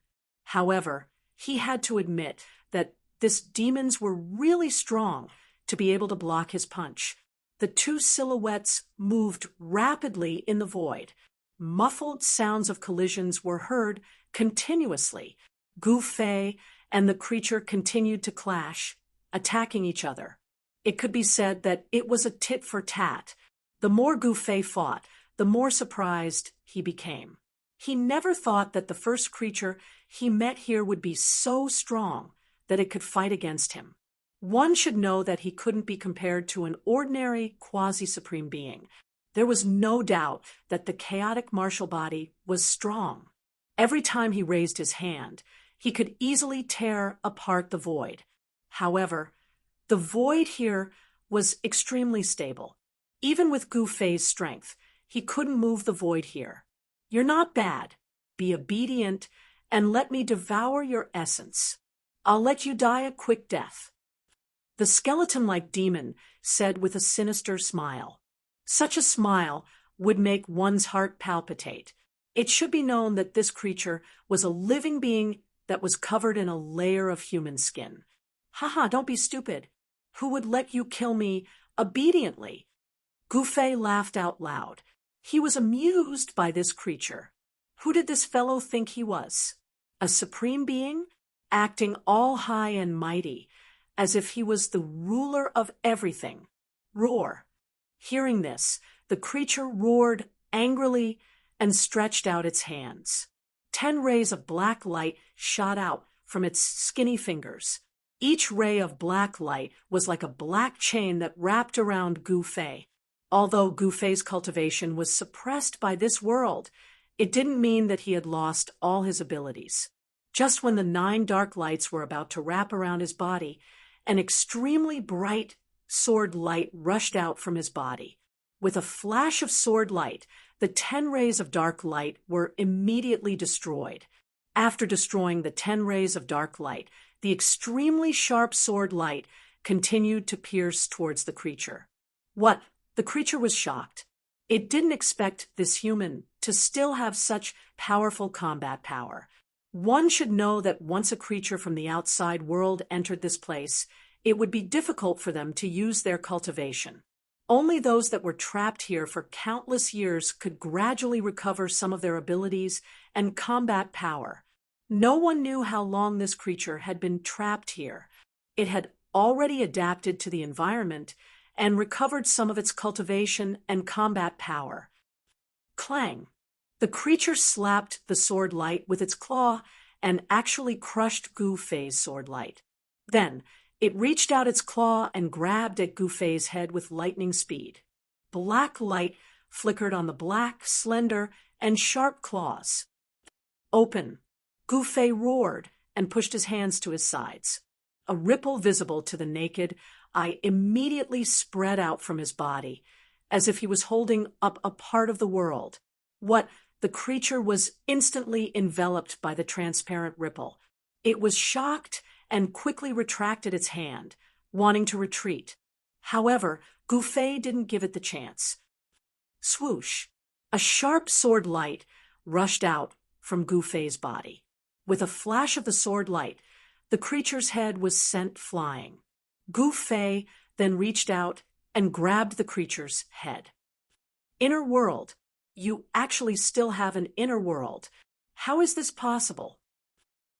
However, he had to admit that these demons were really strong to be able to block his punch. The two silhouettes moved rapidly in the void. Muffled sounds of collisions were heard continuously. Gu Fei and the creature continued to clash, attacking each other. It could be said that it was a tit for tat. The more Gu Fei fought, the more surprised he became. He never thought that the first creature he met here would be so strong that it could fight against him. One should know that he couldn't be compared to an ordinary quasi-supreme being. There was no doubt that the chaotic martial body was strong. Every time he raised his hand, he could easily tear apart the void. However, the void here was extremely stable. Even with Gu Fei's strength, he couldn't move the void here. You're not bad. Be obedient and let me devour your essence. I'll let you die a quick death. The skeleton-like demon said with a sinister smile. Such a smile would make one's heart palpitate. It should be known that this creature was a living being that was covered in a layer of human skin. Haha, don't be stupid. Who would let you kill me obediently? Gu Fei laughed out loud. He was amused by this creature. Who did this fellow think he was? A supreme being, acting all high and mighty, as if he was the ruler of everything. Roar. Hearing this, the creature roared angrily and stretched out its hands. 10 rays of black light shot out from its skinny fingers. Each ray of black light was like a black chain that wrapped around Gu Fei. Although Gu Fei's cultivation was suppressed by this world, it didn't mean that he had lost all his abilities. Just when the 9 dark lights were about to wrap around his body, an extremely bright sword light rushed out from his body. With a flash of sword light, the 10 rays of dark light were immediately destroyed. After destroying the 10 rays of dark light, The extremely sharp sword light continued to pierce towards the creature. What? The creature was shocked. It didn't expect this human to still have such powerful combat power. One should know that once a creature from the outside world entered this place, it would be difficult for them to use their cultivation. Only those that were trapped here for countless years could gradually recover some of their abilities and combat power. No one knew how long this creature had been trapped here. It had already adapted to the environment and recovered some of its cultivation and combat power. Clang! The creature slapped the sword light with its claw and actually crushed Gu Fei's sword light. Then, it reached out its claw and grabbed at Gu Fei's head with lightning speed. Black light flickered on the black, slender, and sharp claws. Open! Gu Fei roared and pushed his hands to his sides. A ripple visible to the naked eye immediately spread out from his body, as if he was holding up a part of the world. The creature was instantly enveloped by the transparent ripple. It was shocked and quickly retracted its hand, wanting to retreat. However, Gu Fei didn't give it the chance. Swoosh! A sharp sword light rushed out from Gu Fei's body. With a flash of the sword light, the creature's head was sent flying. Gu Fei then reached out and grabbed the creature's head. Inner world. You actually still have an inner world. How is this possible?